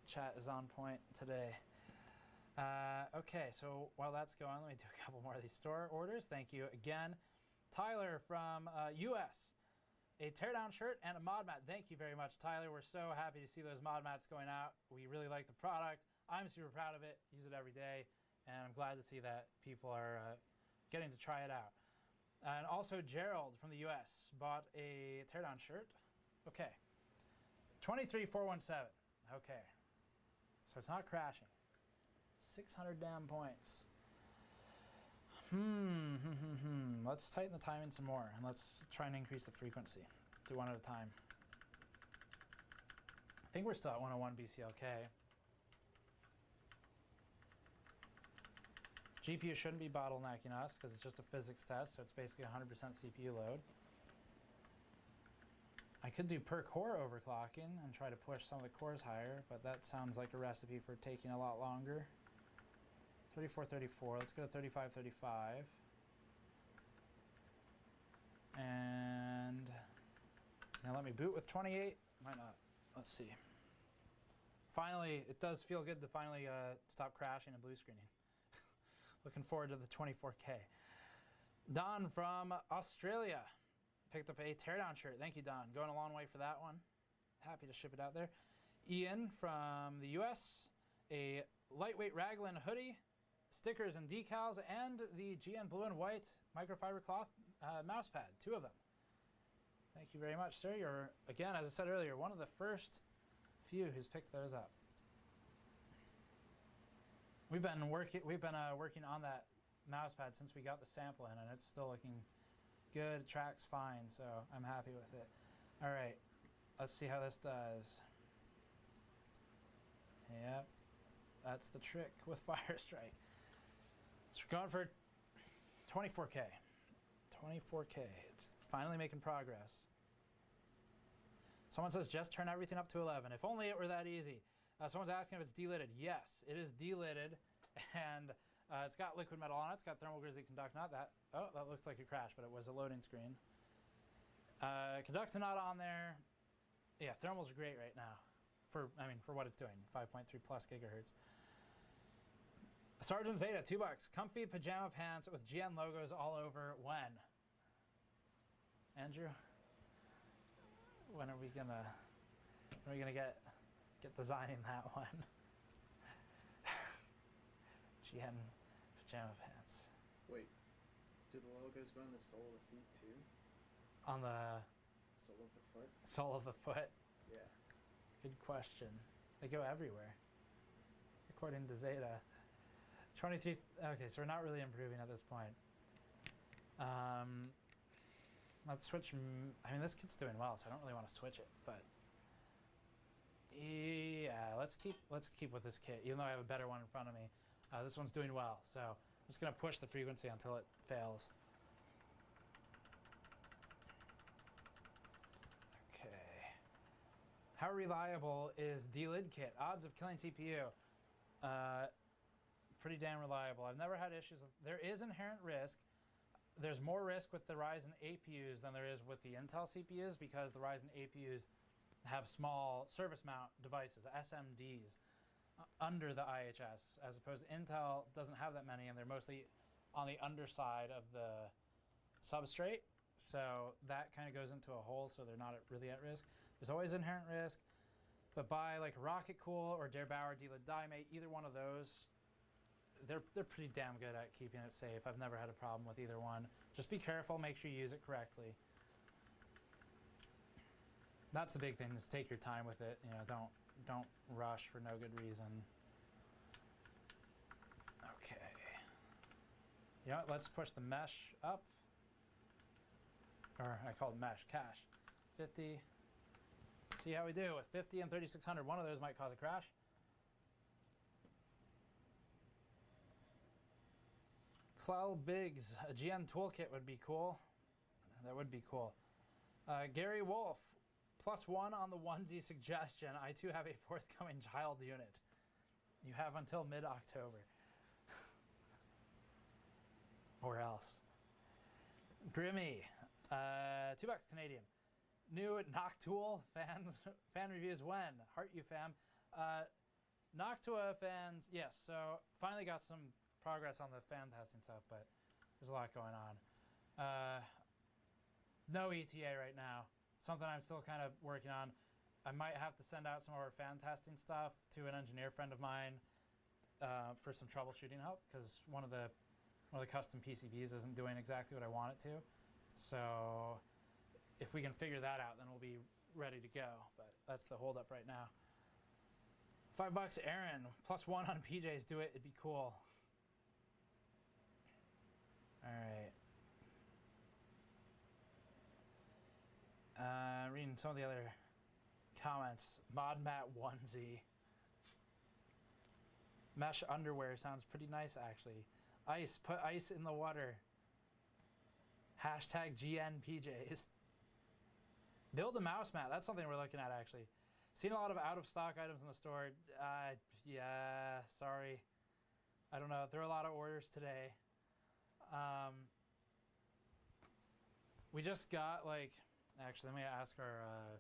Chat is on point today. Okay, so while that's going, let me do a couple more of these store orders. Thank you again. Tyler from US. A teardown shirt and a mod mat. Thank you very much, Tyler. We're so happy to see those mod mats going out. We really like the product. I'm super proud of it. Use it every day. And I'm glad to see that people are getting to try it out. And also Gerald from the US bought a teardown shirt. Okay. 23,417. Okay. So it's not crashing. 600 damn points. Let's tighten the timing some more, and let's try and increase the frequency. Do one at a time. I think we're still at 101 BCLK. GPU shouldn't be bottlenecking us because it's just a physics test, so it's basically 100% CPU load. I could do per core overclocking and try to push some of the cores higher, but that sounds like a recipe for taking a lot longer. 3434, let's go to 3535. And it's gonna let me boot with 28, might not, let's see. Finally, it does feel good to finally stop crashing and blue screening. Looking forward to the 24K. Don from Australia picked up a teardown shirt. Thank you, Don. Going a long way for that one. Happy to ship it out there. Ian from the US, a lightweight raglan hoodie, stickers and decals, and the GN blue and white microfiber cloth mouse pad, 2 of them. Thank you very much, sir. You're, again, as I said earlier, one of the first few who's picked those up. We've been working on that mouse pad since we got the sample in, and it's still looking good. It tracks fine, so I'm happy with it. All right, let's see how this does. Yep, that's the trick with Firestrike. So we're going for 24K. 24K. It's finally making progress. Someone says just turn everything up to 11. If only it were that easy. Someone's asking if it's delidded. Yes, it is delidded, and it's got liquid metal on it. It's got thermal grizzly conduct knot. That looked like a crash, but it was a loading screen. Conduct knot on there. Yeah, thermals are great right now. For what it's doing, 5.3 plus gigahertz. Sergeant Zeta, $2. Comfy pajama pants with GN logos all over. When? Andrew? When are we gonna get designing that one? GN pajama pants. Wait, do the logos go on the sole of the feet too? On the sole of the foot? Sole of the foot? Yeah. Good question. They go everywhere, according to Zeta. 23. Okay, so we're not really improving at this point. Let's switch. This kit's doing well, so I don't really want to switch it, but yeah, let's keep with this kit, even though I have a better one in front of me. This one's doing well, so I'm just gonna push the frequency until it fails. Okay. How reliable is D-Lid kit? Odds of killing TPU. Pretty damn reliable. I've never had issues with. There is inherent risk. There's more risk with the Ryzen APUs than there is with the Intel CPUs because the Ryzen APUs have small surface mount devices, SMDs, under the IHS, as opposed to Intel doesn't have that many, and they're mostly on the underside of the substrate. So that kind of goes into a hole, so they're not really at risk. There's always inherent risk, but buy like Rocket Cool or Der Bauer D-Lid DieMate, either one of those. They're pretty damn good at keeping it safe. I've never had a problem with either one. Just be careful, make sure you use it correctly. That's the big thing, is take your time with it. Don't rush for no good reason. Okay. You know what, let's push the mesh up. Or I call it mesh, cache. 50. See how we do with 50 and 3600. One of those might cause a crash. Clell Biggs, a GN toolkit would be cool. That would be cool. Gary Wolf, +1 on the onesie suggestion. I too have a forthcoming child unit. You have until mid-October. Or else. Grimmy, $2 Canadian. New Noctool fan reviews when? Heart you fam. Noctua fans, yes, so finally got some progress on the fan testing stuff, but there's a lot going on. No ETA right now. Something I'm still kind of working on. I might have to send out some of our fan testing stuff to an engineer friend of mine for some troubleshooting help, because one of the custom PCBs isn't doing exactly what I want it to. So if we can figure that out, then we'll be ready to go. But that's the holdup right now. $5 Aaron, +1 on PJs. Do it. It'd be cool. All right. Reading some of the other comments. ModMat onesie. Mesh underwear sounds pretty nice, actually. Ice. Put ice in the water. #GNPJs. Build a mouse mat. That's something we're looking at, actually. Seen a lot of out-of-stock items in the store. Yeah, sorry. I don't know. There are a lot of orders today. We just got, like... Actually, let me ask our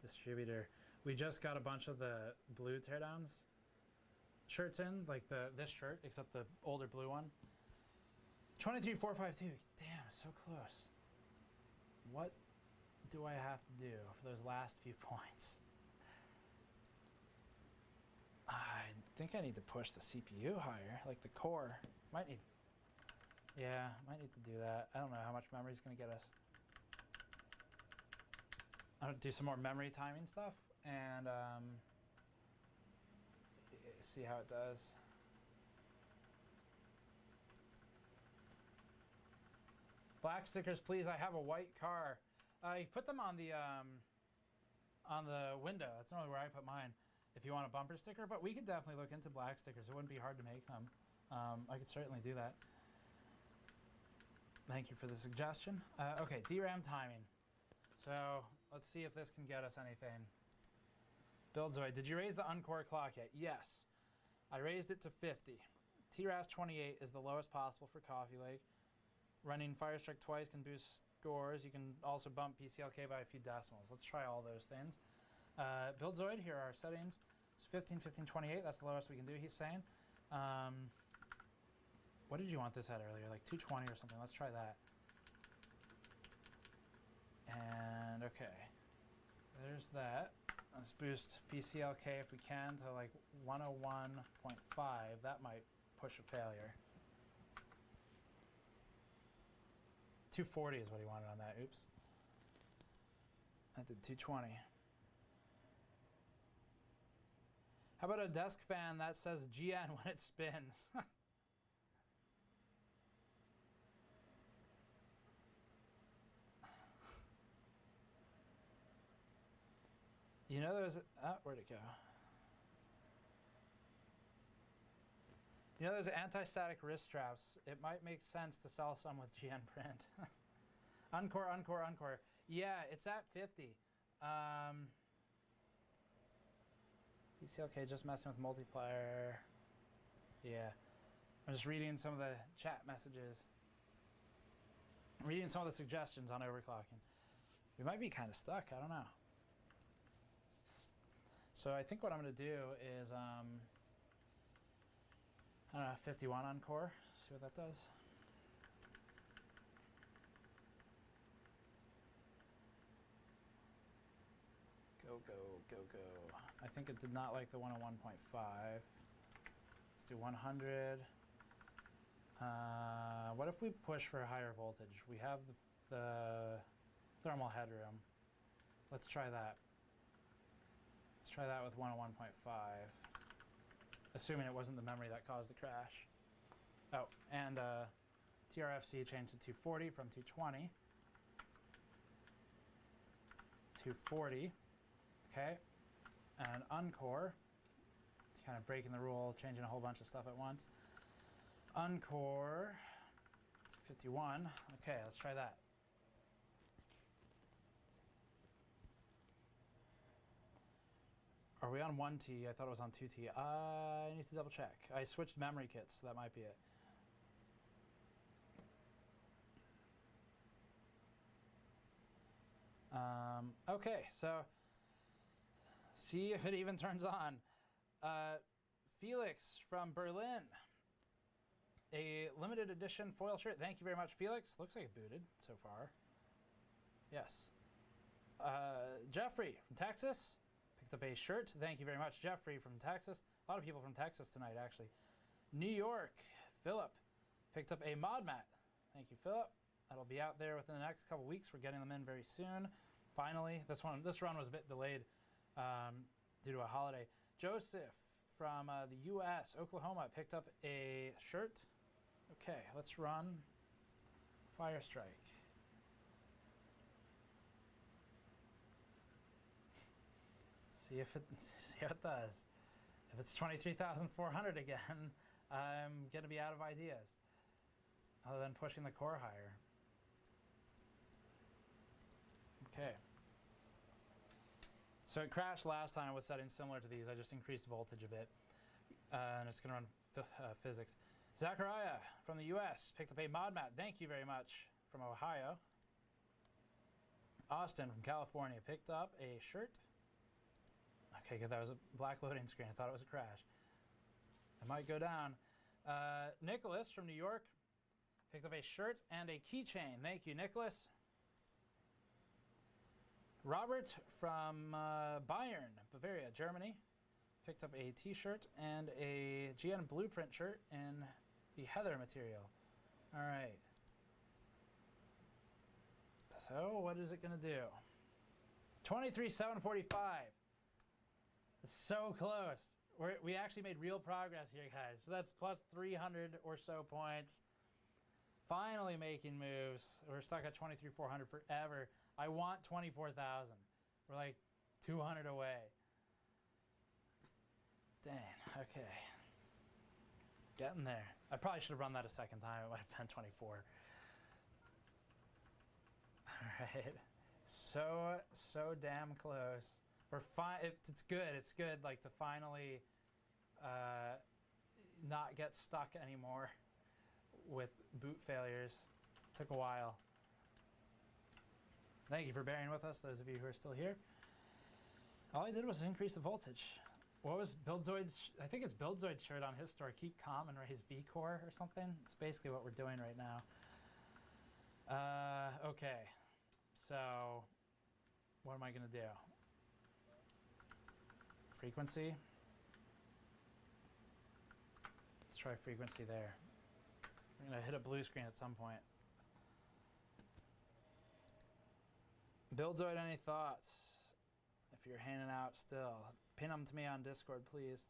distributor. We just got a bunch of the blue teardowns shirts in, like this shirt, except the older blue one. 23,452. Damn, so close. What do I have to do for those last few points? I think I need to push the CPU higher, like the core. Might need to do that. I don't know how much memory is going to get us. I'll do some more memory timing stuff and see how it does. Black stickers, please. I have a white car. You put them on the window. That's normally where I put mine. If you want a bumper sticker, but we could definitely look into black stickers. It wouldn't be hard to make them. I could certainly do that. Thank you for the suggestion. Okay, DRAM timing. So let's see if this can get us anything. Buildzoid, did you raise the Uncore clock yet? Yes. I raised it to 50. TRAS 28 is the lowest possible for Coffee Lake. Running Firestrike twice can boost scores. You can also bump PCLK by a few decimals. Let's try all those things. Buildzoid, here are our settings. It's 15, 15, 28. That's the lowest we can do, he's saying. What did you want this at earlier? Like 220 or something. Let's try that. And okay, there's that. Let's boost PCLK if we can to like 101.5. That might push a failure. 240 is what he wanted on that. Oops. I did 220. How about a desk fan that says GN when it spins? You know there's... where'd it go? You know there's anti-static wrist straps. It might make sense to sell some with GN print. Encore, Encore, Encore. Yeah, it's at 50. PCLK just messing with multiplier. Yeah. I'm just reading some of the chat messages. Reading some of the suggestions on overclocking. We might be kind of stuck. I don't know. So I think what I'm going to do is, I don't know, 51 on core. See what that does. Go, go, go, go. I think it did not like the 101.5. Let's do 100. What if we push for a higher voltage? We have the thermal headroom. Let's try that. Let's try that with 101.5. Assuming it wasn't the memory that caused the crash. Oh, and TRFC changed to 240 from 220. 240. Okay. And Uncore. It's kind of breaking the rule, changing a whole bunch of stuff at once. Uncore to 51. Okay, let's try that. Are we on 1T? I thought it was on 2T. I need to double check. I switched memory kits, so that might be it. Okay, so see if it even turns on. Felix from Berlin. A limited edition foil shirt. Thank you very much, Felix. Looks like it booted so far. Yes. Jeffrey from Texas. Picked up a shirt. Thank you very much, Jeffrey from Texas. A lot of people from Texas tonight, actually. New York, Philip picked up a mod mat. Thank you, Philip. That'll be out there within the next couple weeks. We're getting them in very soon. Finally, this run was a bit delayed due to a holiday. Joseph from the U.S., Oklahoma, picked up a shirt. Okay, let's run Firestrike. See how it does. If it's 23,400 again, I'm gonna be out of ideas. Other than pushing the core higher. Okay. So it crashed last time with settings similar to these. I just increased voltage a bit. And it's going to run physics. Zachariah from the US picked up a mod mat. Thank you very much. From Ohio. Austin from California picked up a shirt. Okay, good. That was a black loading screen. I thought it was a crash. It might go down. Nicholas from New York picked up a shirt and a keychain. Thank you, Nicholas. Robert from Bayern, Bavaria, Germany, picked up a t-shirt and a GN Blueprint shirt in the Heather material. All right. So what is it going to do? 23,745. It's so close. We actually made real progress here, guys. So that's plus 300 or so points. Finally making moves. We're stuck at 23,400 forever. I want 24,000. We're like 200 away. Dang, okay. Getting there. I probably should have run that a second time. It might have been 24. All right. So damn close. We're fine. It's good. It's good, like, to finally not get stuck anymore with boot failures. Took a while. Thank you for bearing with us, those of you who are still here. All I did was increase the voltage. What was Buildzoid's? I think it's Buildzoid's shirt on his store. Keep calm and raise V-Core or something. It's basically what we're doing right now. Okay. So, what am I going to do? Frequency. Let's try frequency there. We're going to hit a blue screen at some point. Buildzoid, any thoughts? If you're hanging out still, pin them to me on Discord, please.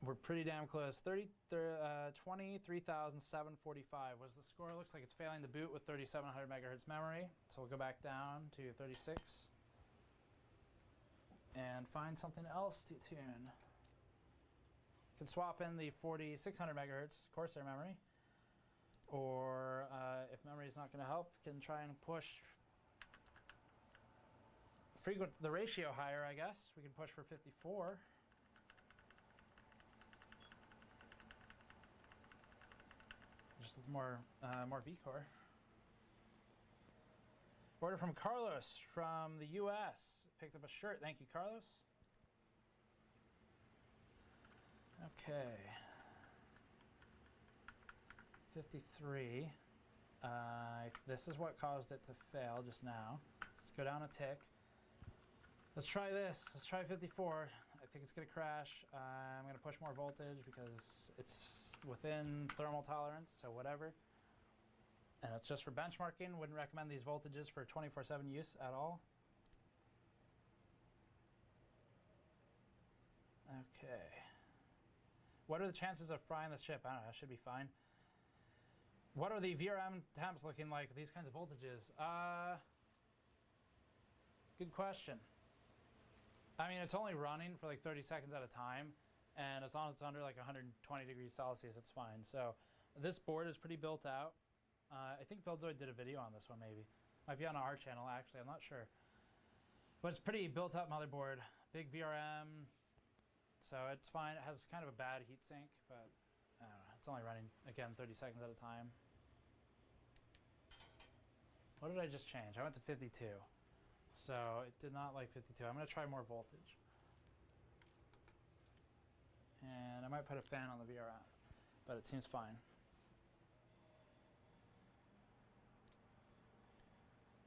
We're pretty damn close. 23,745 was the score. Looks like it's failing to boot with 3,700 megahertz memory. So we'll go back down to 36 and find something else to tune. Can swap in the 4,600 megahertz Corsair memory, or if memory is not going to help, can try and push the ratio higher, I guess. We can push for 54. Just with more V-Core. Order from Carlos from the US. Picked up a shirt. Thank you, Carlos. Okay. 53. This is what caused it to fail just now. Let's go down a tick. Let's try this. Let's try 54. I think it's going to crash. I'm going to push more voltage because it's within thermal tolerance, so whatever. And it's just for benchmarking. Wouldn't recommend these voltages for 24/7 use at all. Okay. What are the chances of frying this chip? I don't know. That should be fine. What are the VRM temps looking like with these kinds of voltages? Good question. I mean, it's only running for like 30 seconds at a time, and as long as it's under like 120 degrees Celsius, it's fine. So this board is pretty built out. I think Buildzoid did a video on this one, maybe. Might be on our channel, actually. I'm not sure. But it's pretty built up motherboard. Big VRM. So it's fine. It has kind of a bad heatsink, but I don't know. It's only running, again, 30 seconds at a time. What did I just change? I went to 52. So it did not like 52. I'm going to try more voltage. And I might put a fan on the VRM, but it seems fine.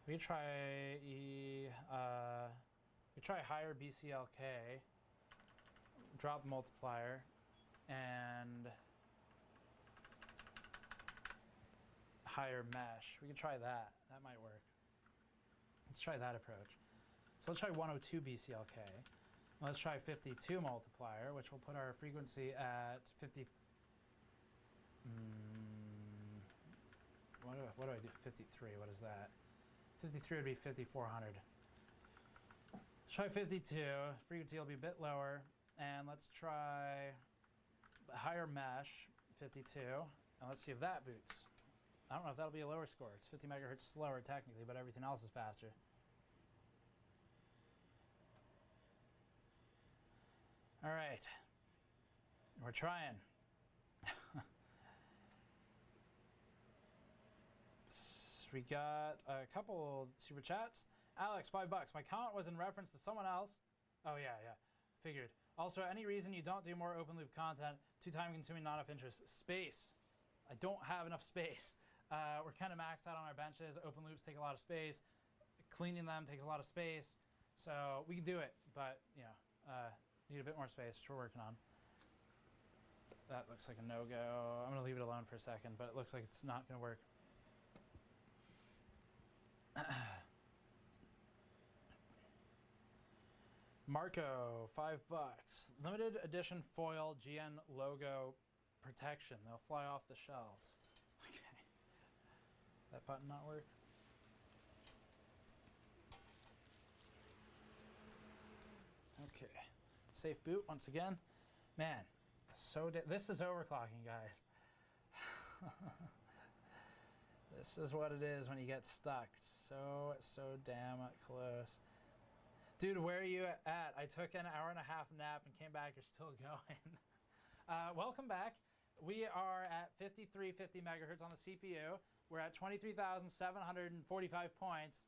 We try higher BCLK, drop multiplier, and higher mesh. We can try that. That might work. Let's try that approach. So let's try 102 BCLK. Let's try 52 multiplier, which will put our frequency at 50. What do I do? 53. What is that? 53 would be 5,400. Let's try 52. Frequency will be a bit lower. And let's try the higher mesh, 52. And let's see if that boots. I don't know if that'll be a lower score. It's 50 megahertz slower technically, but everything else is faster. All right. We're trying. We got a couple super chats. Alex, $5. My comment was in reference to someone else. Oh yeah, figured. Also, any reason you don't do more open loop content? Too time consuming, not enough interest. Space. I don't have enough space. We're kind of maxed out on our benches. Open loops take a lot of space. Cleaning them takes a lot of space. So we can do it, but you know, need a bit more space, which we're working on. That looks like a no-go. I'm gonna leave it alone for a second, but it looks like it's not gonna work. Marco, $5. Limited edition foil GN logo protection. They'll fly off the shelves. Okay. That button not work? Okay. Safe boot once again. Man, this is overclocking, guys. This is what it is when you get stuck. So damn close. Dude, where are you at? I took an hour-and-a-half nap and came back. You're still going. Welcome back. We are at 5350 megahertz on the CPU. We're at 23,745 points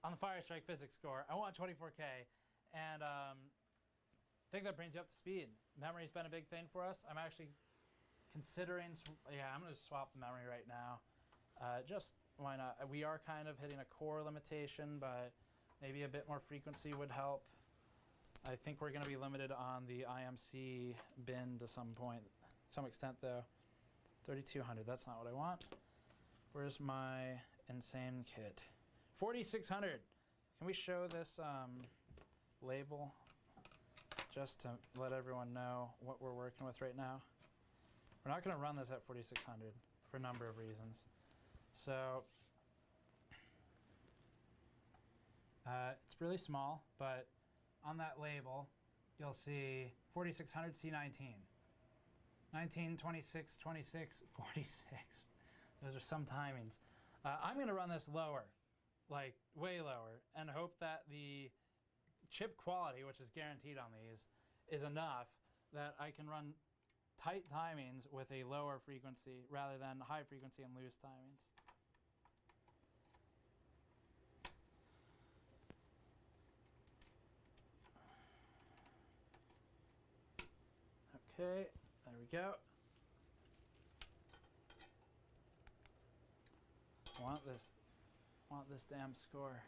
on the Firestrike physics score. I want 24K. And I think that brings you up to speed. Memory's been a big thing for us. I'm actually considering, I'm going to swap the memory right now. Just why not? We are kind of hitting a core limitation, but maybe a bit more frequency would help. I think we're going to be limited on the IMC bin to some extent though. 3200, that's not what I want. Where's my insane kit? 4600. Can we show this label just to let everyone know what we're working with right now? We're not going to run this at 4600 for a number of reasons. So it's really small, but on that label you'll see 4600 C19, 19, 26, 26, 46. Those are some timings. I'm going to run this lower, like way lower, and hope that the chip quality, which is guaranteed on these, is enough that I can run tight timings with a lower frequency rather than high frequency and loose timings. Okay, there we go. Want this damn score.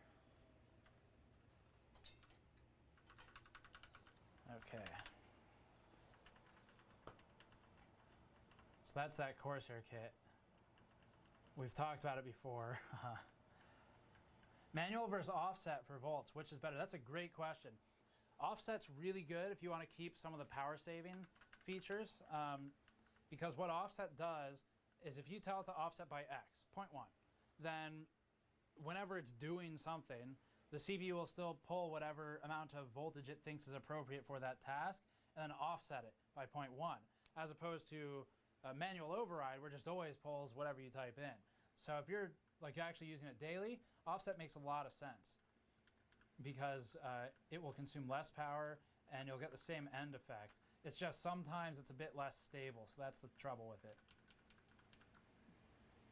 Okay. So that's that Corsair kit. We've talked about it before. Manual versus offset for volts, which is better? That's a great question. Offset's really good if you want to keep some of the power saving features, because what offset does is if you tell it to offset by X, 0.1, then whenever it's doing something, the CPU will still pull whatever amount of voltage it thinks is appropriate for that task and then offset it by 0.1, as opposed to a manual override, which just always pulls whatever you type in. So if you're like actually using it daily, offset makes a lot of sense because it will consume less power and you'll get the same end effect. It's just sometimes it's a bit less stable, so that's the trouble with it.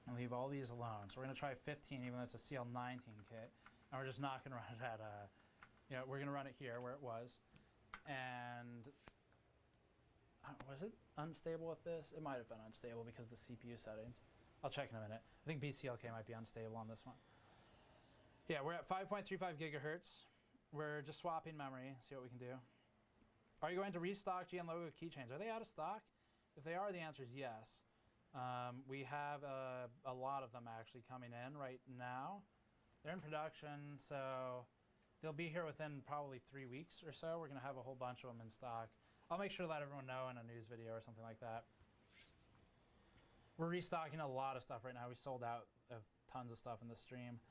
And leave all these alone. So we're going to try 15, even though it's a CL19 kit. And we're just not going to run it at, we're going to run it here where it was. And was it unstable with this? It might have been unstable because of the CPU settings. I'll check in a minute. I think BCLK might be unstable on this one. Yeah, we're at 5.35 gigahertz. We're just swapping memory, see what we can do. Are you going to restock GN logo keychains? Are they out of stock? If they are, the answer is yes. We have a lot of them actually coming in right now. They're in production, so they'll be here within probably 3 weeks or so. We're going to have a whole bunch of them in stock. I'll make sure to let everyone know in a news video or something like that. We're restocking a lot of stuff right now. We sold out of tons of stuff in the stream.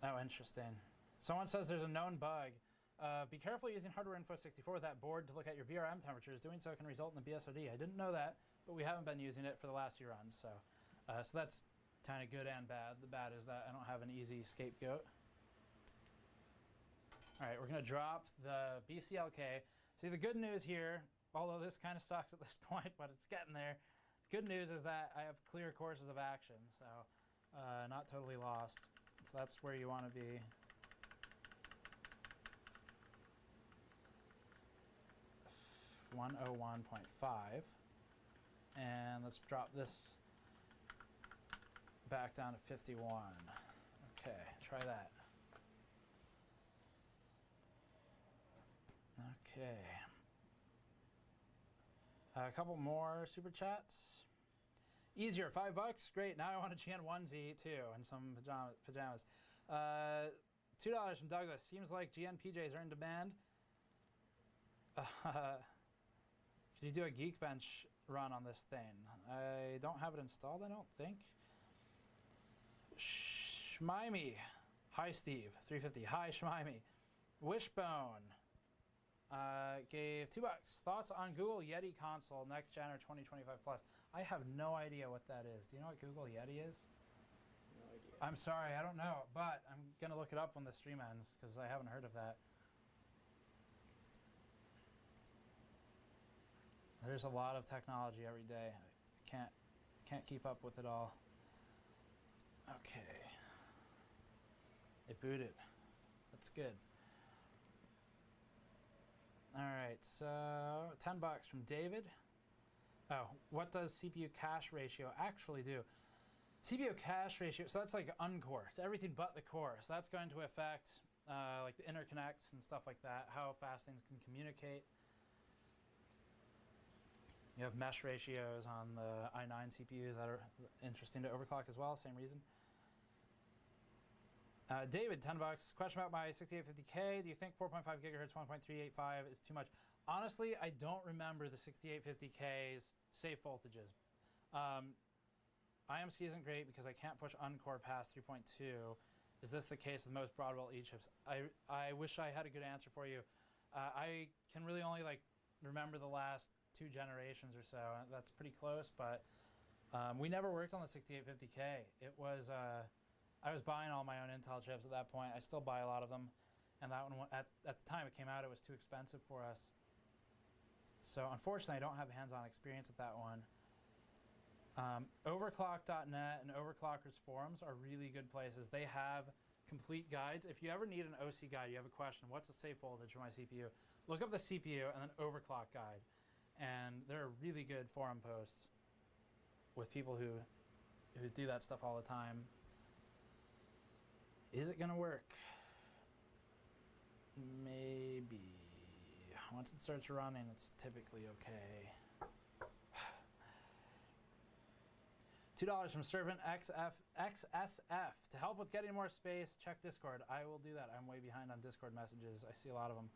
Oh, interesting. Someone says there's a known bug Be careful using Hardware Info 64 with that board to look at your VRM temperatures. Doing so can result in a BSOD. I didn't know that, but we haven't been using it for the last few runs, so that's kind of good and bad. The bad is that I don't have an easy scapegoat. All right, we're gonna drop the BCLK. See, the good news here, although this kind of sucks at this point, but it's getting there. Good news is that I have clear courses of action, so not totally lost. So that's where you want to be. .101.5, and let's drop this back down to 51. Okay, try that. Okay. A couple more super chats. Easier, $5. Great. Now I want a GN onesie too, and some pajamas. $2 from Douglas. Seems like GN PJs are in demand. Could you do a Geekbench run on this thing? I don't have it installed, I don't think. Shmimey. Hi, Steve. 350. Hi, Shmimey. Wishbone. Gave $2. Thoughts on Google Yeti console next gen or 2025 plus? I have no idea what that is. Do you know what Google Yeti is? No idea. I'm sorry, I don't know, but I'm gonna look it up when the stream ends because I haven't heard of that. There's a lot of technology every day. I can't keep up with it all. Okay. It booted. That's good. All right, so $10 from David. Oh, what does CPU cache ratio actually do? CPU cache ratio, so that's like uncore, so everything but the core. So that's going to affect like the interconnects and stuff like that, how fast things can communicate. You have mesh ratios on the i9 CPUs that are interesting to overclock as well, same reason. David, $10. Question about my 6850K. Do you think 4.5 gigahertz 1.385 is too much? Honestly, I don't remember the 6850K's safe voltages. IMC isn't great because I can't push uncore past 3.2. Is this the case with most Broadwell E chips? I wish I had a good answer for you. I can really only like remember the last 2 generations or so. That's pretty close, but we never worked on the 6850K. It was I was buying all my own Intel chips at that point. I still buy a lot of them, and that one at the time it came out, it was too expensive for us. So unfortunately, I don't have hands-on experience with that one. Overclock.net and Overclockers forums are really good places. They have complete guides. If you ever need an OC guide, you have a question, what's the safe voltage for my CPU? Look up the CPU and then Overclock guide. And there are really good forum posts with people who do that stuff all the time. Is it gonna work? Maybe. Once it starts running, it's typically okay. $2 from Servant XSF. To help with getting more space, check Discord. I will do that. I'm way behind on Discord messages. I see a lot of them.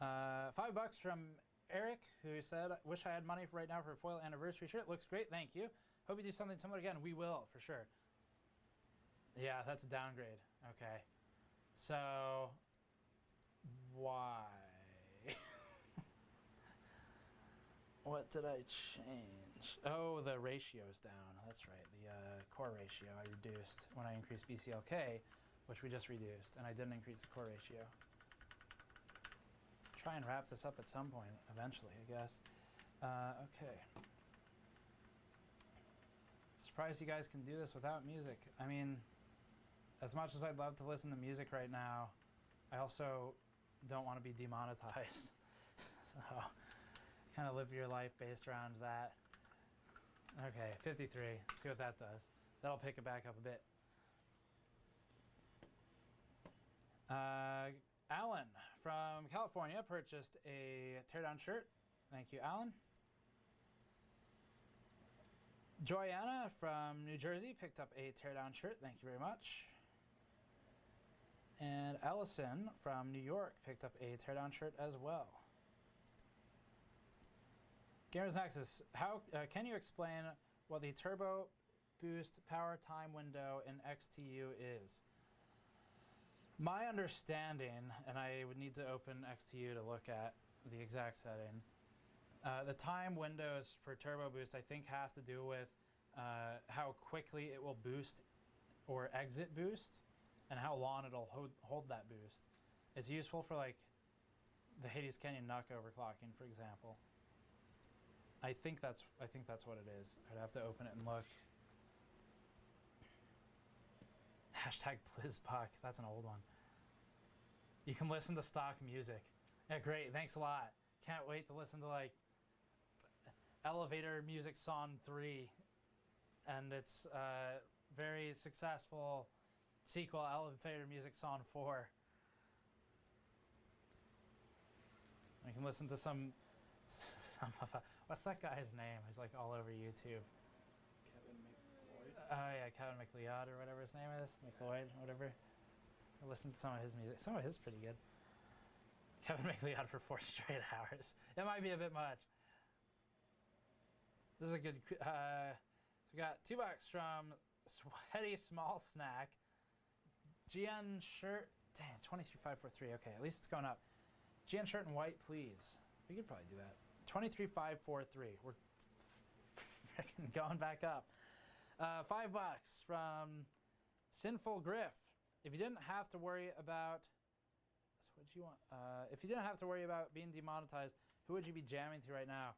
$5 from Eric, who said, wish I had money for right now for a foil anniversary shirt. Looks great, thank you. Hope you do something similar again. We will, for sure. Yeah, that's a downgrade. Okay. So, why? What did I change? Oh, the ratio's down. That's right. The core ratio I reduced when I increased BCLK, which we just reduced, and I didn't increase the core ratio. Try and wrap this up at some point, eventually, I guess. Okay. Surprised you guys can do this without music. I mean, as much as I'd love to listen to music right now, I also don't want to be demonetized. So, kind of live your life based around that. Okay, 53. Let's see what that does. That'll pick it back up a bit. Alan from California purchased a teardown shirt. Thank you, Alan. Joyanna from New Jersey picked up a teardown shirt. Thank you very much. And Allison from New York picked up a teardown shirt as well. Gamers Nexus, how can you explain what the turbo boost power time window in XTU is? My understanding, and I would need to open XTU to look at the exact setting, the time windows for turbo boost I think have to do with how quickly it will boost or exit boost and how long it'll hold that boost. It's useful for like the Hades Canyon Nuck overclocking, for example. I think that's what it is. I'd have to open it and look. Hashtag Blizzpuck. That's an old one. You can listen to stock music. Yeah, great. Thanks a lot. Can't wait to listen to like Elevator Music Song 3 and its very successful sequel, Elevator Music Song 4. I can listen to some of what's that guy's name? He's like all over YouTube. Kevin McLeod. Oh yeah, Kevin McLeod or whatever his name is. McLeod, whatever. I listened to some of his music. Some of his is pretty good. Kevin McLeod for 4 straight hours. It might be a bit much. This is a good. So we got $2 from Sweaty Small Snack. GN shirt. Dang, 23,543. Okay, at least it's going up. GN shirt in white, please. We could probably do that. 23,543. We're freaking going back up. $5 from Sinful Griff. If you didn't have to worry about, so what do you want? If you didn't have to worry about being demonetized, who would you be jamming to right now?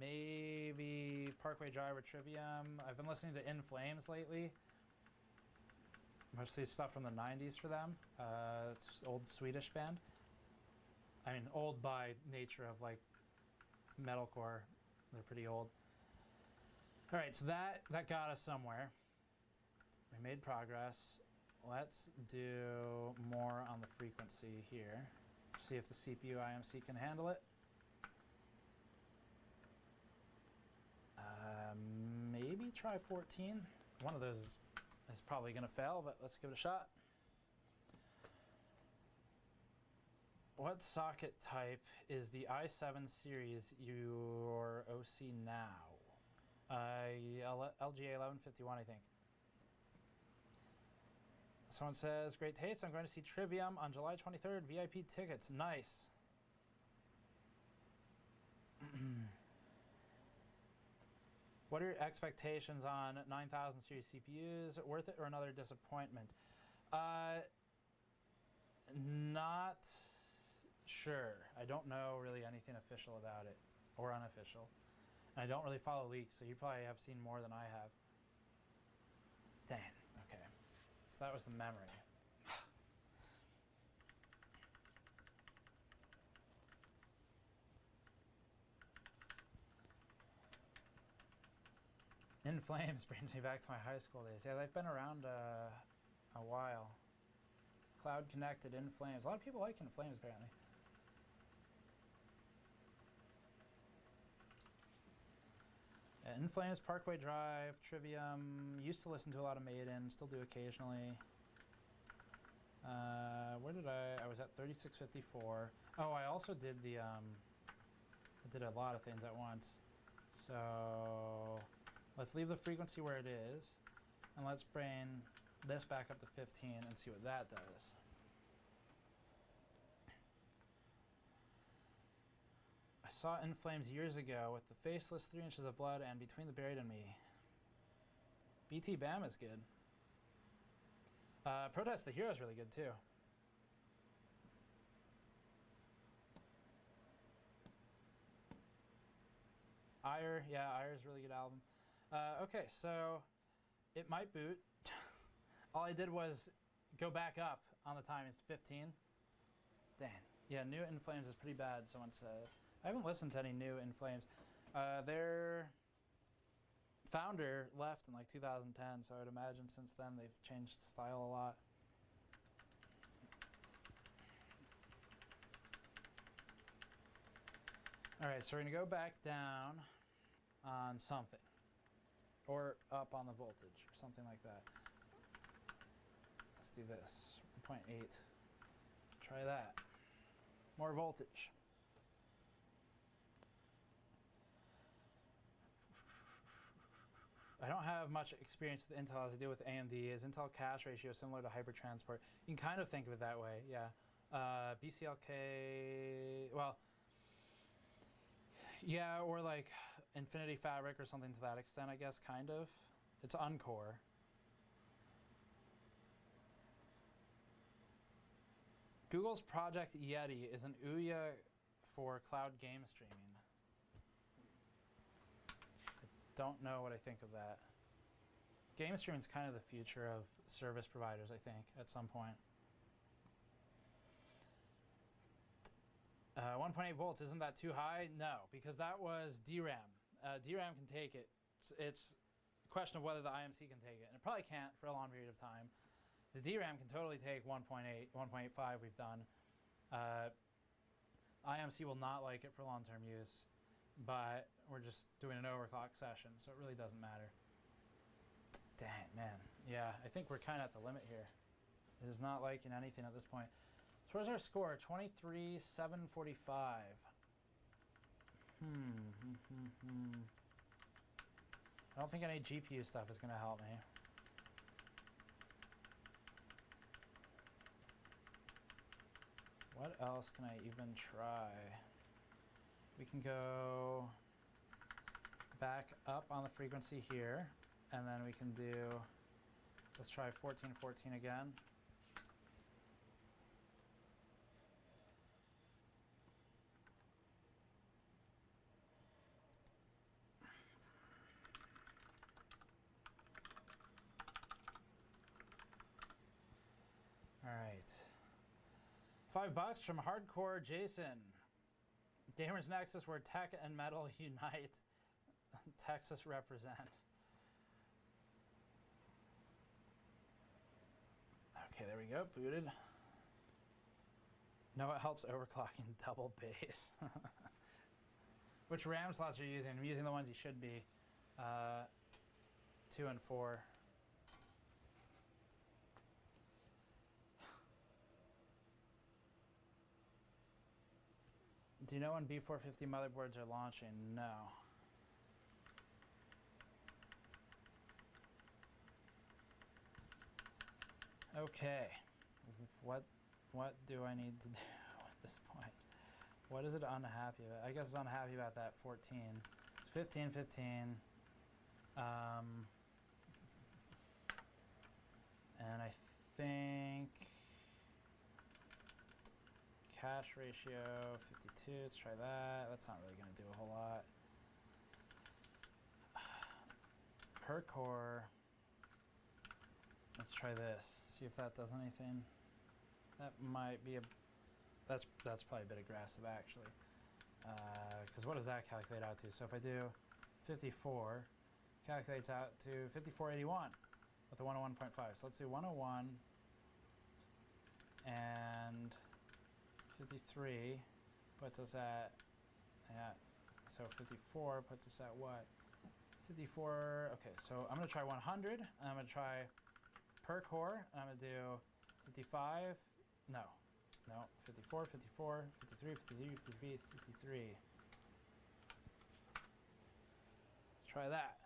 Maybe Parkway Drive or Trivium. I've been listening to In Flames lately. Mostly stuff from the 90s for them. It's an old Swedish band. I mean, old by nature of like metalcore. They're pretty old. All right, so that got us somewhere. We made progress. Let's do more on the frequency here. See if the CPU IMC can handle it. Maybe try 14. One of those is probably going to fail, but let's give it a shot. What socket type is the i7 series your OC now? LGA 1151, I think. Someone says, great taste. I'm going to see Trivium on July 23rd. VIP tickets. Nice. What are your expectations on 9000 series CPUs? Worth it or another disappointment? Not sure. I don't know really anything official about it or unofficial. And I don't really follow leaks, so you probably have seen more than I have. Dang, okay. So that was the memory. In Flames brings me back to my high school days. Yeah, they've been around a while. Cloud Connected, In Flames. A lot of people like In Flames, apparently. Yeah, In Flames, Parkway Drive, Trivium. Used to listen to a lot of Maiden, still do occasionally. Where did I was at 3654. Oh, I also did the, I did a lot of things at once. So let's leave the frequency where it is, and let's bring this back up to 15 and see what that does. I saw In Flames years ago with the Faceless, 3 Inches of Blood, and Between the Buried and Me. BT Bam is good. Protest the Hero is really good too. Ire, yeah, Ire is a really good album. Okay, so it might boot. All I did was go back up on the time. It's 15. Dang. Yeah, new In Flames is pretty bad, someone says. I haven't listened to any new In Flames. Their founder left in like 2010, so I would imagine since then they've changed style a lot. All right, so we're gonna go back down on something, or up on the voltage, or something like that. Let's do this, 1.8. Try that. More voltage. I don't have much experience with Intel as I do with AMD. Is Intel cache ratio similar to Hypertransport? You can kind of think of it that way, yeah. BCLK, well, yeah, or like Infinity Fabric or something to that extent, I guess, kind of. It's Uncore. Google's Project Yeti is an Ouya for cloud game streaming. I don't know what I think of that. Game streaming is kind of the future of service providers, I think, at some point. 1.8 volts, isn't that too high? No, because that was DRAM. DRAM can take it. It's a question of whether the IMC can take it, and it probably can't for a long period of time. The DRAM can totally take 1.8, 1.85 we've done. IMC will not like it for long-term use, but we're just doing an overclock session, so it really doesn't matter. Dang, man. Yeah, I think we're kind of at the limit here. It is not liking anything at this point. So where's our score? 23,745. I don't think any GPU stuff is going to help me. What else can I even try? We can go back up on the frequency here, and then we can do, let's try 1414 again. All right. $5 from Hardcore Jason. Gamers Nexus, where tech and metal unite. Texas represent. Okay, there we go. Booted. No, it helps overclocking double base. Which RAM slots are you using? I'm using the ones you should be. 2 and 4. Do you know when B450 motherboards are launching? No. Okay. What do I need to do at this point? What is it unhappy about? I guess it's unhappy about that 14. It's 15, 15. And I think cache ratio 52. Let's try that. That's not really going to do a whole lot. Per core. Let's try this. See if that does anything. That might be a. That's probably a bit aggressive actually. Because what does that calculate out to? So if I do 54, calculates out to 5481 with a 101.5. So let's do 101 and 53 puts us at, yeah, so 54 puts us at what? 54, okay, so I'm gonna try 100, and I'm gonna try per core, and I'm gonna do 55, no, 54, 54, 53, 53, 53, 53. Let's try that.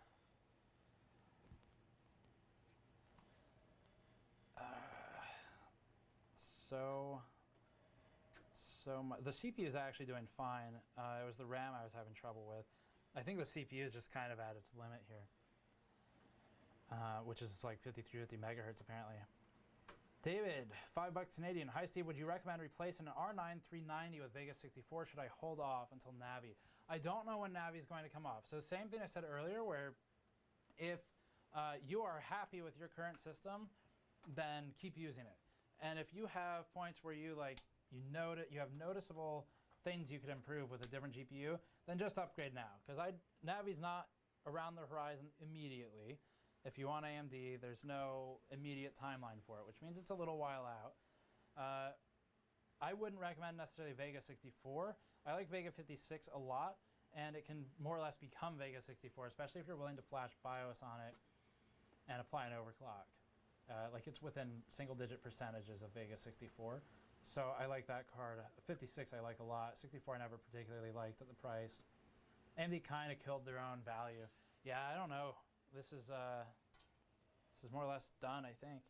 The CPU is actually doing fine. It was the RAM I was having trouble with. I think the CPU is just kind of at its limit here, which is like 5350 megahertz apparently. David, $5 Canadian. Hi Steve, would you recommend replacing an R9 390 with Vega 64? Should I hold off until Navi? I don't know when Navi is going to come off. So same thing I said earlier, where if you are happy with your current system, then keep using it. And if you have points where you you have noticeable things you could improve with a different GPU, then just upgrade now. Because Navi's not around the horizon immediately. If you want AMD, there's no immediate timeline for it, which means it's a little while out. I wouldn't recommend necessarily Vega 64. I like Vega 56 a lot, and it can more or less become Vega 64, especially if you're willing to flash BIOS on it and apply an overclock. Like it's within single-digit percentages of Vega 64. So I like that card. 56 I like a lot. 64 I never particularly liked at the price. AMD kind of killed their own value. Yeah, I don't know. this is more or less done, I think.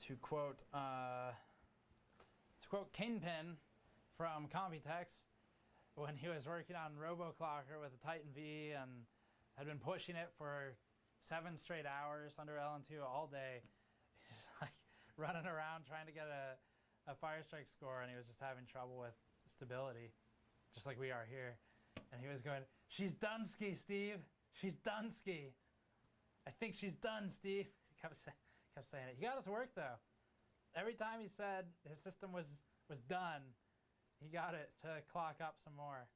To quote Kingpin from Computex, when he was working on RoboClocker with the Titan V and had been pushing it for 7 straight hours under LN2 all day, he's like running around trying to get a Firestrike score, and he was just having trouble with stability, just like we are here. And he was going, "She's Dunsky, Steve. She's Dunsky. I think she's done, Steve." He kept saying it. He got it to work though. Every time he said his system was done, he got it to clock up some more.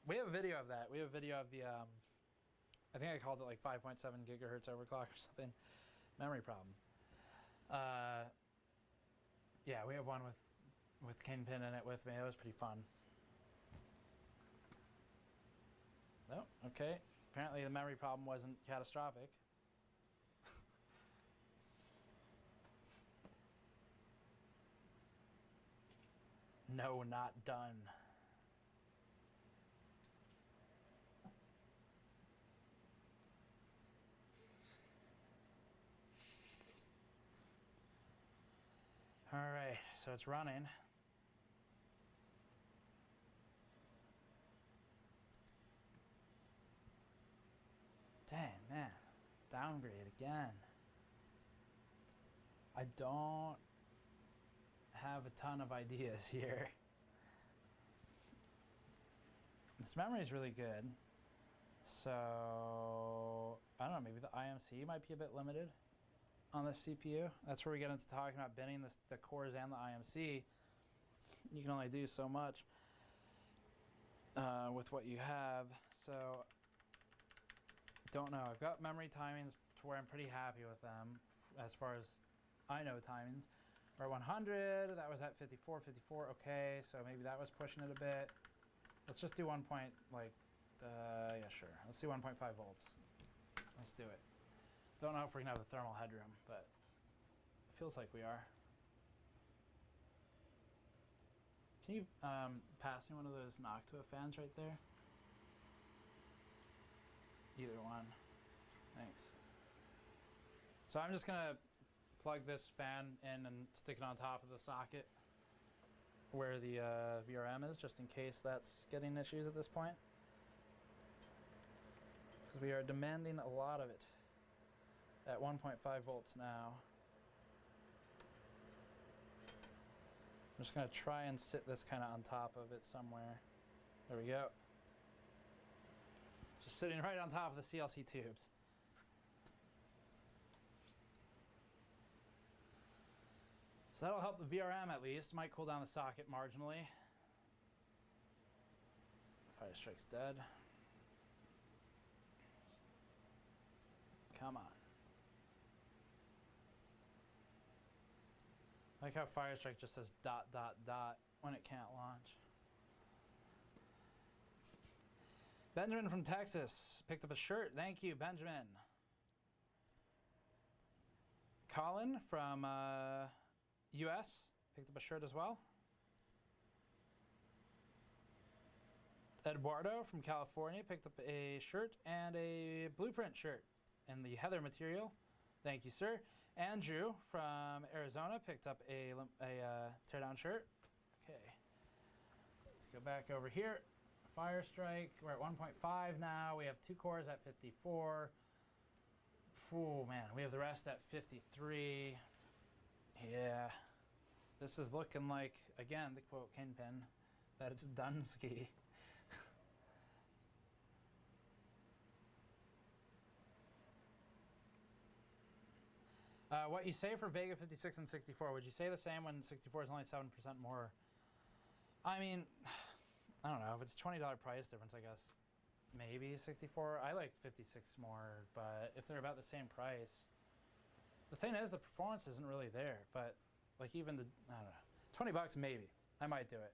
We have a video of that. We have a video of the, I think I called it like 5.7 gigahertz overclock or something. Memory problem. Yeah, we have one with Kingpin in it with me. That was pretty fun. Oh, okay. Apparently the memory problem wasn't catastrophic. No, not done. All right, so it's running. Dang, man. Downgrade again. I don't have a ton of ideas here. This memory is really good. So, I don't know, maybe the IMC might be a bit limited on the CPU. That's where we get into talking about binning the cores and the IMC. You can only do so much with what you have. So, don't know. I've got memory timings to where I'm pretty happy with them as far as I know timings. We're at 100, that was at 54, okay, so maybe that was pushing it a bit. Let's just do 1 point, yeah, sure. Let's do 1.5 volts. Let's do it. Don't know if we're gonna have the thermal headroom, but it feels like we are. Can you pass me one of those Noctua fans right there? Either one. Thanks. So I'm just gonna plug this fan in and stick it on top of the socket where the VRM is, just in case that's getting issues at this point. Because we are demanding a lot of it at 1.5 volts now. I'm just going to try and sit this kind of on top of it somewhere. There we go. Just sitting right on top of the CLC tubes. So that'll help the VRM at least. Might cool down the socket marginally. Firestrike's dead. Come on. I like how Firestrike just says ... when it can't launch. Benjamin from Texas picked up a shirt. Thank you, Benjamin. Colin from US picked up a shirt as well. Eduardo from California picked up a shirt and a blueprint shirt in the Heather material. Thank you, sir. Andrew from Arizona picked up a teardown shirt. Okay. Let's go back over here. Firestrike, we're at 1.5 now. We have 2 cores at 54. Oh man, we have the rest at 53. Yeah. This is looking like, again, the quote Kingpin, that it's Dunsky. What you say for Vega 56 and 64, would you say the same when 64 is only 7% more? I mean, I don't know. If it's $20 price difference, I guess maybe 64. I like 56 more, but if they're about the same price. The thing is, the performance isn't really there, but like even the, I don't know, $20 maybe. I might do it.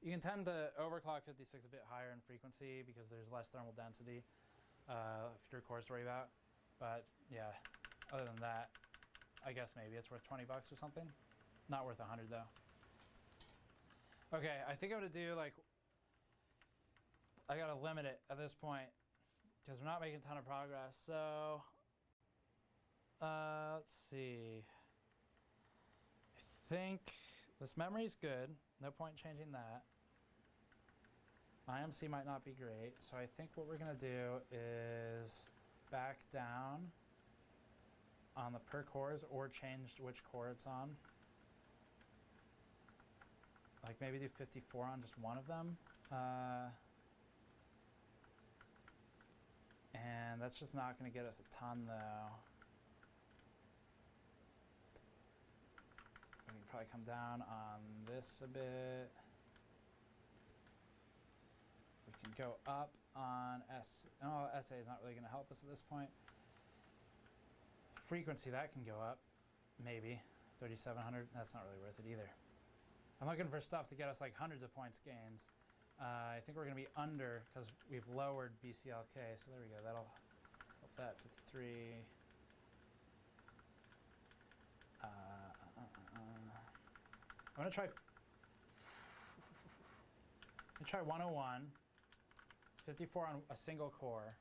You can tend to overclock 56 a bit higher in frequency because there's less thermal density if your cores to worry about. But yeah, other than that, I guess maybe it's worth $20 or something. Not worth 100 though. Okay, I think I'm gonna do like, I gotta limit it at this point because we're not making a ton of progress. So, let's see. I think this memory is good. No point changing that. IMC might not be great, so I think what we're gonna do is back down on the per cores or change which core it's on. Like maybe do 54 on just one of them. And that's just not going to get us a ton though. We can probably come down on this a bit. We can go up on S. Oh, SA is not really going to help us at this point. Frequency, that can go up. Maybe. 3,700. That's not really worth it either. I'm looking for stuff to get us like hundreds of points gains. I think we're going to be under because we've lowered BCLK. So there we go. That'll help that. 53. I'm going to try 101. 54 on a single core.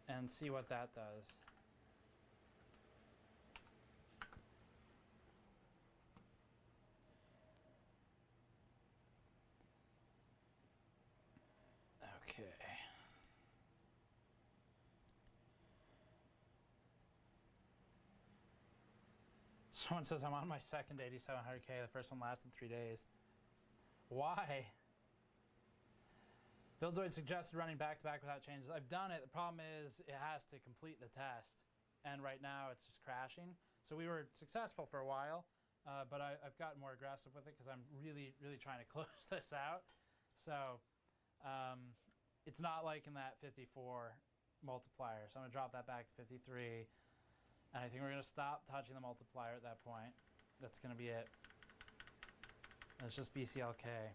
And see what that does. Okay. Someone says I'm on my second 8700K. The first one lasted 3 days. Why? Buildzoid suggested running back-to-back without changes. I've done it. The problem is it has to complete the test. And right now it's just crashing. So we were successful for a while, but I've gotten more aggressive with it because I'm really, really trying to close this out. So it's not like in that 54 multiplier. So I'm going to drop that back to 53. And I think we're going to stop touching the multiplier at that point. That's going to be it. And it's just BCLK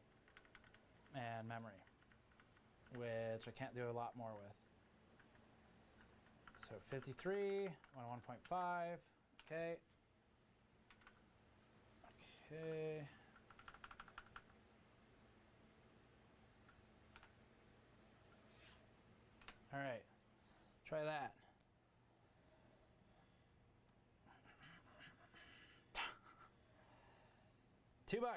and memory, which I can't do a lot more with. So 53, 101.5, okay. Okay. All right, try that. $2.